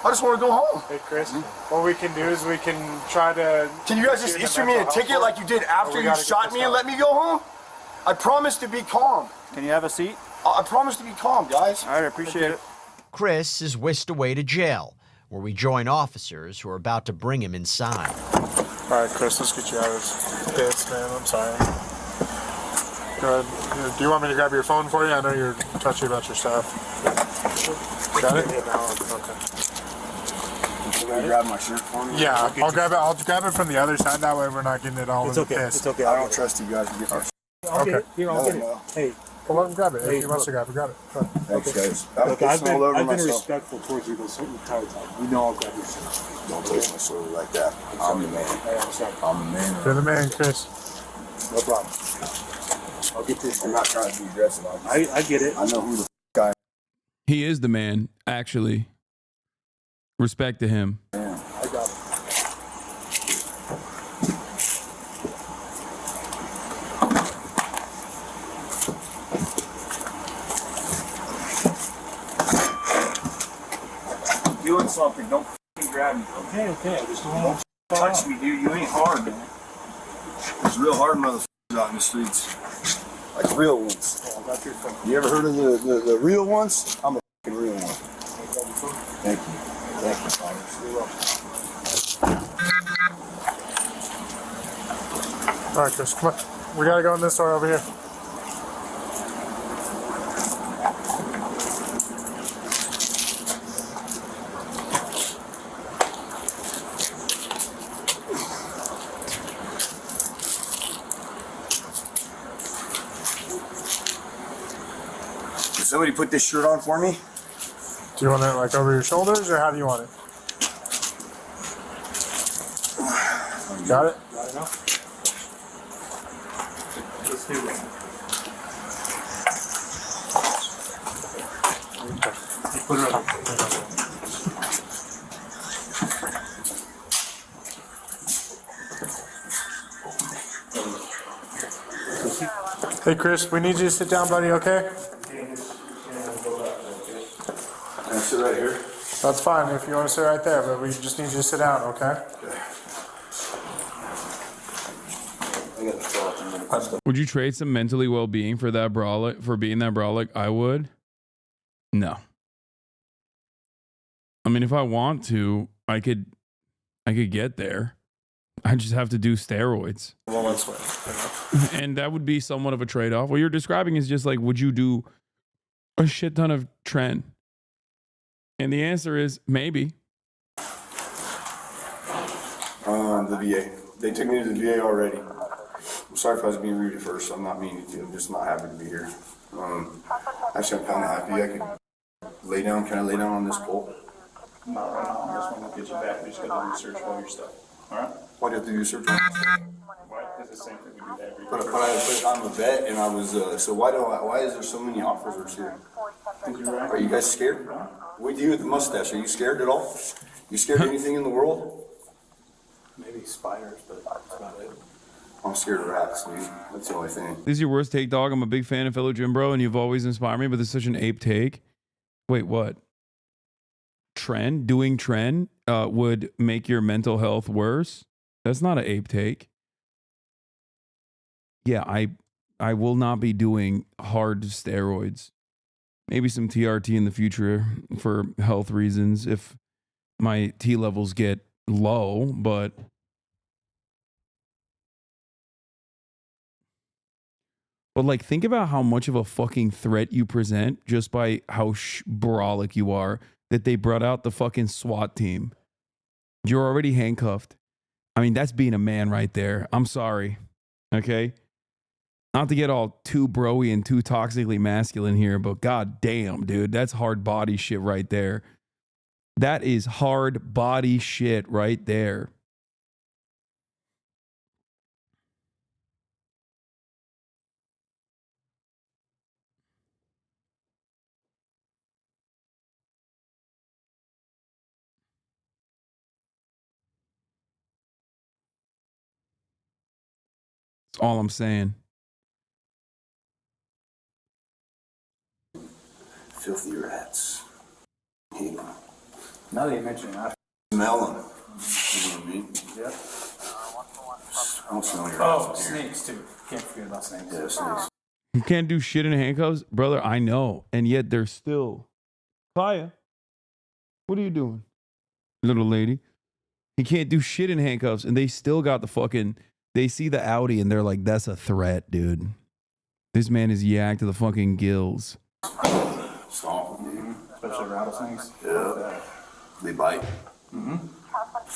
I just want to go home. Hey, Chris, what we can do is we can try to... Can you guys just issue me a ticket like you did after you shot me and let me go home? I promise to be calm. Can you have a seat? I promise to be calm, guys. All right, I appreciate it. Chris is whisked away to jail, where we join officers who are about to bring him inside. All right, Chris, let's get you out of this, man. I'm sorry. Go ahead. Do you want me to grab your phone for you? I know you're touchy about your stuff. Got it? Can you grab my shirt for me? Yeah, I'll grab it. I'll grab it from the other side. That way we're not getting it all in the piss. It's okay. I don't trust you guys to get my shirt. I'll get it. Here, I'll get it. Hey. Well, let him grab it. If he wants to grab it, grab it. Thanks, guys. Look, I've been respectful towards you this entire time. You know I'll grab your shirt. Don't touch my shoulder like that. I'm the man. I'm the man. You're the man, Chris. No problem. I'll get this. I'm not trying to be aggressive. I get it. I know who the guy. He is the man, actually. Respect to him. Yeah, I got it. Doing something, don't f***ing grab me. Okay. I just don't touch me, dude. You ain't hard, man. There's real hard motherfuckers out in the streets. Like real ones. Yeah, I got your phone. You ever heard of the real ones? I'm a f***ing real one. Thank you. Thank you, Thomas. You're welcome. All right, Chris, come on. We got to go in this door over here. Can somebody put this shirt on for me? Do you want it like over your shoulders, or how do you want it? Got it? Got it now? Let's do it. Put it on. Hey, Chris, we need you to sit down, buddy, okay? Can I sit right here? That's fine if you want to sit right there, but we just need you to sit down, okay? Would you trade some mentally well-being for that brolic, for being that brolic? I would. No. I mean, if I want to, I could get there. I just have to do steroids. Well, let's wait. And that would be somewhat of a trade-off. What you're describing is just like, would you do a shit ton of tren? And the answer is maybe. The VA. They took me to the VA already. I'm sorry if I was being rude at first. I'm not meaning to. I'm just not happy to be here. Actually, I'm kind of happy. I could lay down. Can I lay down on this pole? Not right now. This one will get you back. We just got to research all your stuff. All right? Why do you have to do research? Why? It's the same thing we do every But I'm a vet, and I was. So why is there so many officers here? Are you guys scared? What do you with the mustache? Are you scared at all? You scared of anything in the world? Maybe spiders, but that's about it. I'm scared of rats, dude. That's the only thing. This is your worst take, dog. I'm a big fan of fellow gym bro, and you've always inspired me, but this is such an ape take. Wait, what? Doing trend would make your mental health worse? That's not an ape take. Yeah, I will not be doing hard steroids. Maybe some TRT in the future for health reasons if my T levels get low, but like think about how much of a fucking threat you present just by how brolic you are that they brought out the fucking SWAT team. You're already handcuffed. I mean, that's being a man right there. I'm sorry. Okay? Not to get all too broy and too toxically masculine here, but god damn, dude, that's hard body shit right there. That is hard body shit right there. That's all I'm saying. Filthy rats. Hate them. Now that you mention it, I Smell them. You know what I mean? Yeah. I don't smell your Oh, rats in here. snakes too. Can't forget about snakes. Yeah, snakes. You can't do shit in handcuffs? Brother, I know. And yet they're still. Kaya, what are you doing? Little lady. He can't do shit in handcuffs and they still got the fucking, they see the Audi and they're like, that's a threat, dude. This man is yacked to the fucking gills. Stomp them, dude. Especially rattlesnakes. Yeah. They bite. Mm-hmm.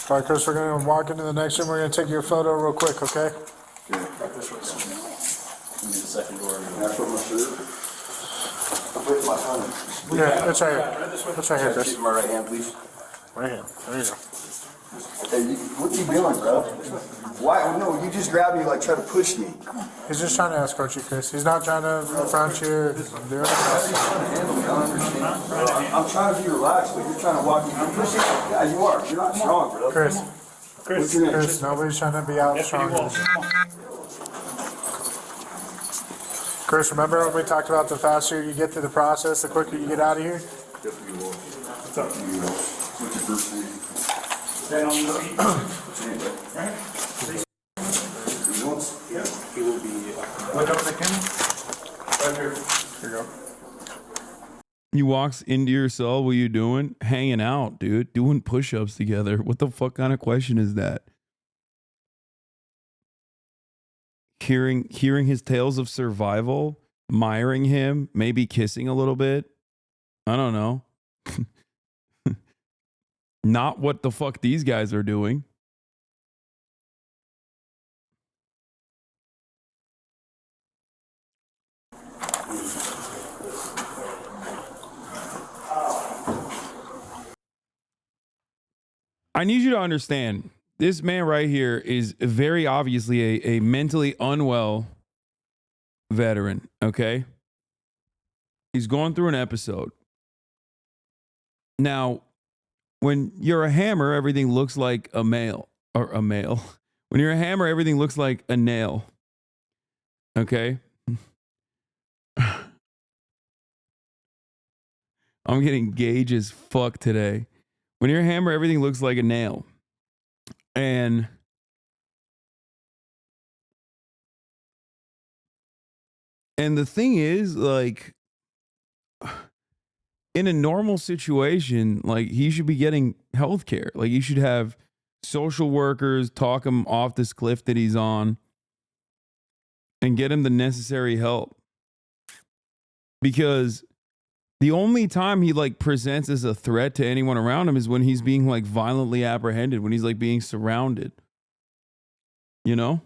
All right, Chris, we're going to walk into the next room. We're going to take your photo real quick, okay? Yeah. This way. Give me the second door. Can I put my shirt? I'll put my phone. Yeah, that's right here. That's right here, Chris. Keep my right hand, please. Right here. There you go. Hey, what you doing, bro? Why? No, you just grabbed me like try to push me. He's just trying to escort you, Chris. He's not trying to front you or do anything. I'm trying to be relaxed, but you're trying to walk me. You're pushing. Yeah, you are. You're not strong, bro. Chris, nobody's trying to be out strong. Chris, remember when we talked about the faster you get through the process, the quicker you get out of here? Definitely will. What's up? What's your first name? Stand on your feet. Right? He will be. Look up at the camera. Right here. Here you go. He walks into your cell. What are you doing? Hanging out, dude. Doing push-ups together. What the fuck kind of question is that? Hearing his tales of survival, admiring him, maybe kissing a little bit. I don't know. Not what the fuck these guys are doing. I need you to understand, this man right here is very obviously a mentally unwell veteran, okay? He's going through an episode. Now, when you're a hammer, everything looks like a male. Or a male. When you're a hammer, everything looks like a nail. Okay? I'm getting gauge as fuck today. When you're a hammer, everything looks like a nail. And the thing is, like, in a normal situation, like, he should be getting health care. Like, he should have social workers talk him off this cliff that he's on and get him the necessary help. Because the only time he like presents as a threat to anyone around him is when he's being like violently apprehended, when he's like being surrounded. You know?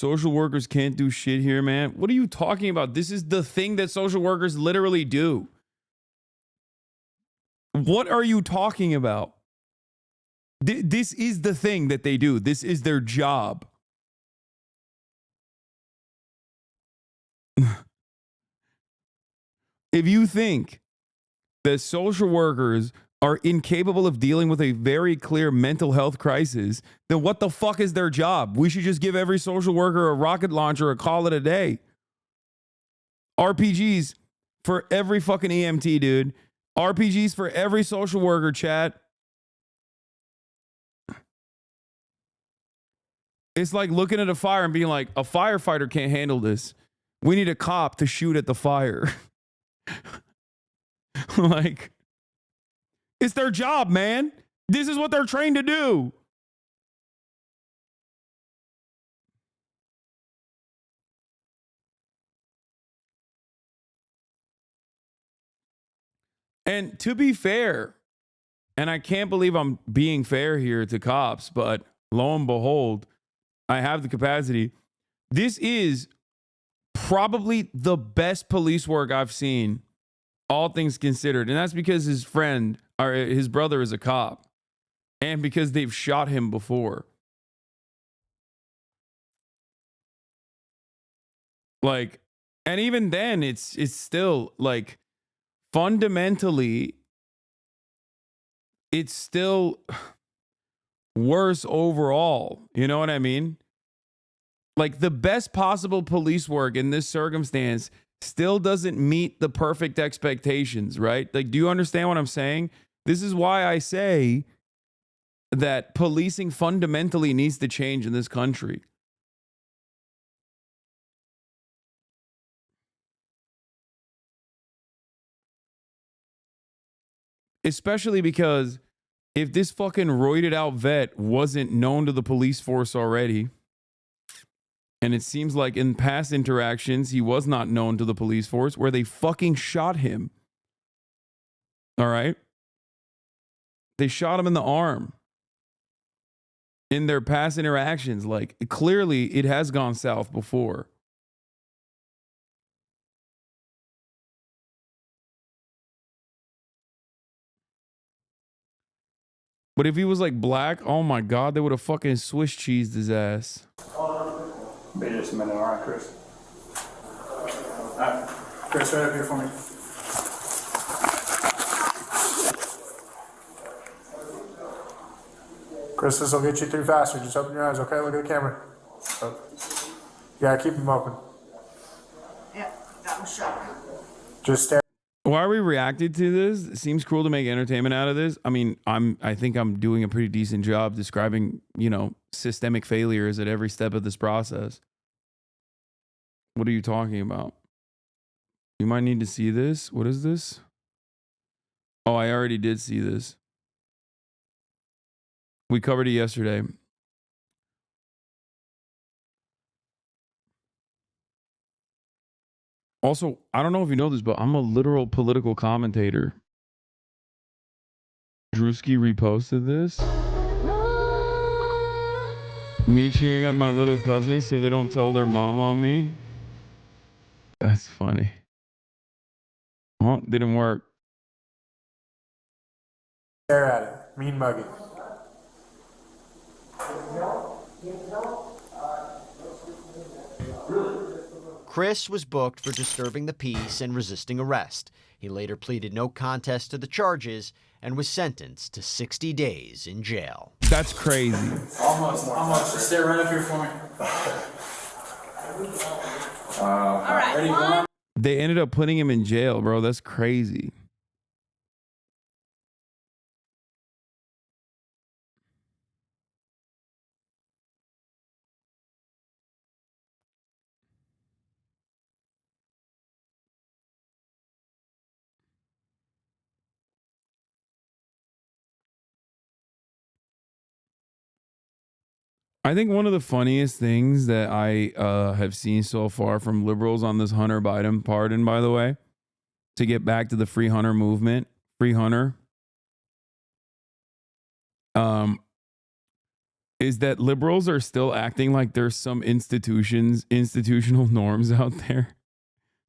Social workers can't do shit here, man. What are you talking about? This is the thing that social workers literally do. What are you talking about? This is the thing that they do. This is their job. If you think that social workers are incapable of dealing with a very clear mental health crisis, then what the fuck is their job? We should just give every social worker a rocket launcher or call it a day. RPGs for every fucking EMT, dude. RPGs for every social worker, chat. It's like looking at a fire and being like, a firefighter can't handle this. We need a cop to shoot at the fire. Like, it's their job, man. This is what they're trained to do. And to be fair, and I can't believe I'm being fair here to cops, but lo and behold, I have the capacity. This is probably the best police work I've seen, all things considered. And that's because his friend, or his brother, is a cop. And because they've shot him before. Like, and even then, it's still, like, fundamentally, it's still worse overall. You know what I mean? Like, the best possible police work in this circumstance still doesn't meet the perfect expectations, right? Like, do you understand what I'm saying? This is why I say that policing fundamentally needs to change in this country. Especially because if this fucking roided out vet wasn't known to the police force already, and it seems like in past interactions, he was not known to the police force where they fucking shot him. All right? They shot him in the arm. In their past interactions, like, clearly it has gone south before. But if he was like black, oh my God, they would have fucking Swiss cheesed his ass. Be just a minute, all right, Chris? All right, Chris, right up here for me. Chris, this will get you through faster. Just open your eyes, okay? Look at the camera. Oh. You gotta keep them open. Yeah, got him shut. Just stare. Why are we reacting to this? It seems cruel to make entertainment out of this. I mean, I think I'm doing a pretty decent job describing, you know, systemic failures at every step of this process. What are you talking about? You might need to see this. What is this? Oh, I already did see this. We covered it yesterday. Also, I don't know if you know this, but I'm a literal political commentator. Drewski reposted this. Me cheering at my little cousins so they don't tell their mom on me. That's funny. Oh, didn't work. Stare at it. Mean mugging. Chris was booked for disturbing the peace and resisting arrest. He later pleaded no contest to the charges and was sentenced to 60 days in jail. That's crazy. Almost. Just stay right up here for me. All right. Ready, one. They ended up putting him in jail, bro. That's crazy. I think one of the funniest things that I have seen so far from liberals on this Hunter Biden pardon, by the way, to get back to the free Hunter movement, free Hunter. is that liberals are still acting like there's some institutional norms out there.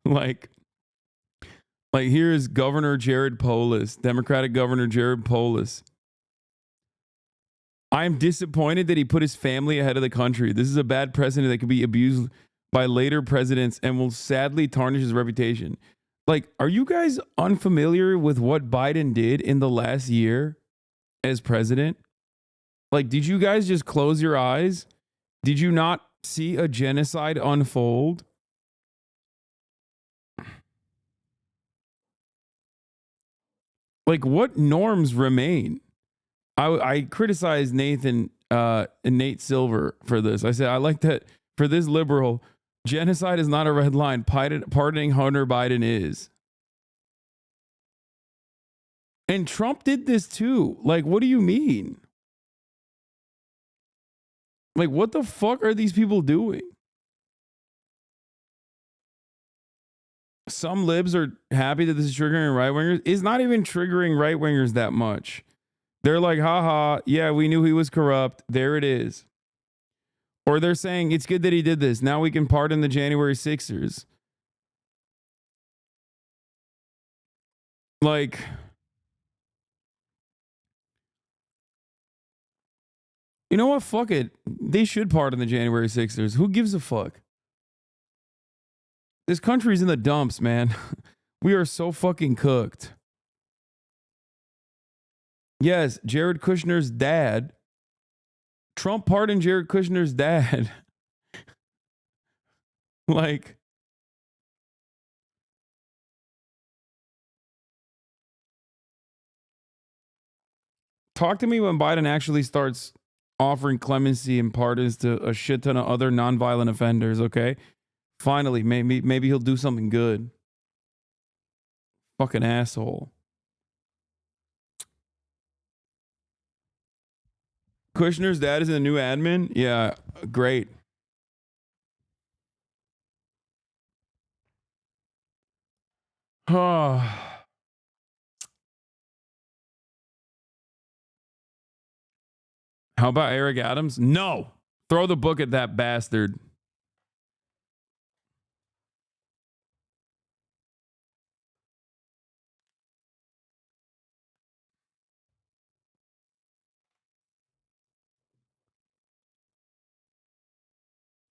Like here's Governor Jared Polis, Democratic Governor Jared Polis. I'm disappointed that he put his family ahead of the country. This is a bad precedent that could be abused by later presidents and will sadly tarnish his reputation. Like, are you guys unfamiliar with what Biden did in the last year as president? Like, did you guys just close your eyes? Did you not see a genocide unfold? Like, what norms remain? I criticized Nate Silver for this. I said, I like that for this liberal, genocide is not a red line. Pardoning Hunter Biden is. And Trump did this too. Like, what do you mean? Like, what the fuck are these people doing? Some libs are happy that this is triggering right-wingers. It's not even triggering right-wingers that much. They're like, haha, yeah, we knew he was corrupt. There it is. Or they're saying, it's good that he did this. Now we can pardon the January 6ers. Like, you know what? Fuck it. They should pardon the January 6ers. Who gives a fuck? This country's in the dumps, man. We are so fucking cooked. Yes, Jared Kushner's dad. Trump pardoned Jared Kushner's dad. Like, talk to me when Biden actually starts offering clemency and pardons to a shit ton of other nonviolent offenders, okay? Finally, maybe he'll do something good. Fucking asshole. Kushner's dad is a new admin? Yeah, great. How about Eric Adams? No. Throw the book at that bastard.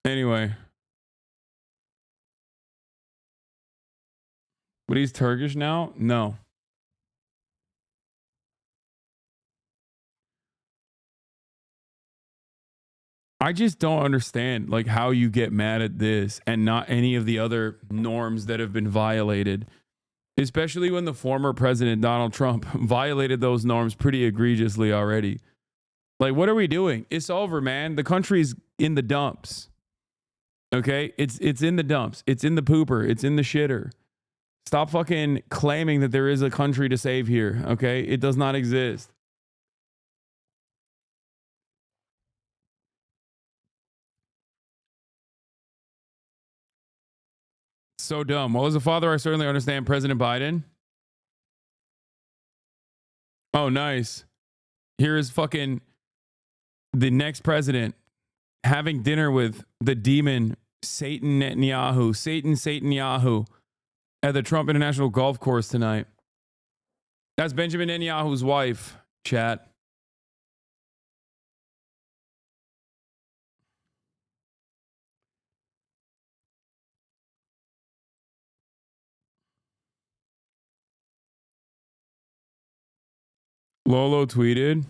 Anyway. But he's Turkish now? No. I just don't understand like how you get mad at this and not any of the other norms that have been violated, especially when the former president Donald Trump violated those norms pretty egregiously already. Like, what are we doing? It's over, man. The country's in the dumps. Okay? It's in the dumps. It's in the pooper. It's in the shitter. Stop fucking claiming that there is a country to save here. Okay? It does not exist. So dumb. Well, as a father, I certainly understand President Biden. Oh, nice. Here is fucking the next president having dinner with the demon Satan Netanyahu at the Trump International Golf Course tonight. That's Benjamin Netanyahu's wife, chat. Lolo tweeted,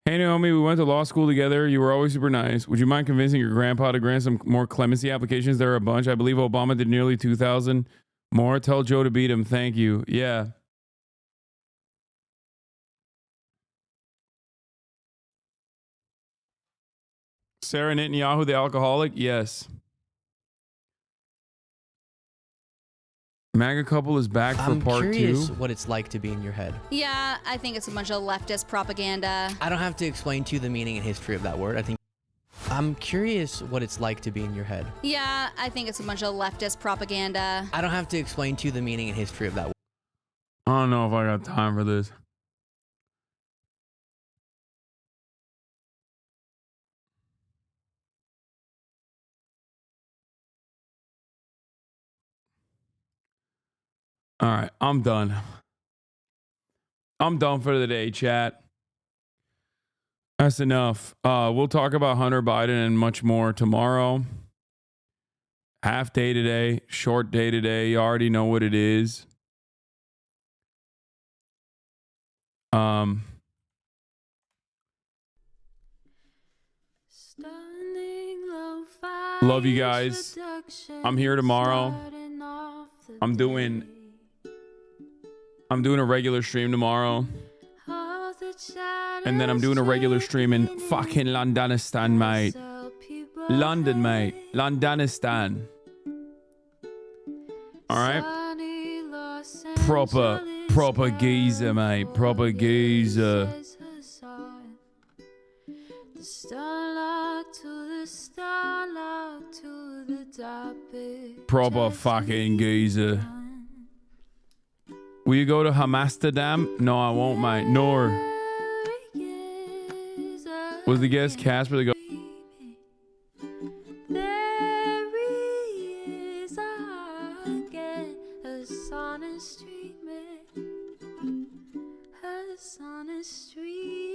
"Hey Naomi, we went to law school together. You were always super nice. Would you mind convincing your grandpa to grant some more clemency applications? There are a bunch. I believe Obama did nearly 2,000 more. Tell Joe to beat him. Thank you." Yeah. Sarah Netanyahu, the alcoholic? Yes. MAGA couple is back for part 2. I'm curious what it's like to be in your head. Yeah, I think it's a bunch of leftist propaganda. I don't have to explain to you the meaning and history of that word. I think I'm curious what it's like to be in your head. Yeah, I think it's a bunch of leftist propaganda. I don't have to explain to you the meaning and history of that word. I don't know if I got time for this. All right, I'm done. I'm done for the day, chat. That's enough. We'll talk about Hunter Biden and much more tomorrow. Half day today, short day today. You already know what it is. Love you guys. I'm here tomorrow. I'm doing a regular stream tomorrow. And then I'm doing a regular stream in fucking Londonistan, mate. London, mate. Londonistan. All right? Proper geezer, mate. Proper geezer. Proper fucking geezer. Will you go to Amsterdam? No, I won't, mate. Nor. Was the guest Casper to go? There he is again. Hasan is streaming. Hasan is streaming.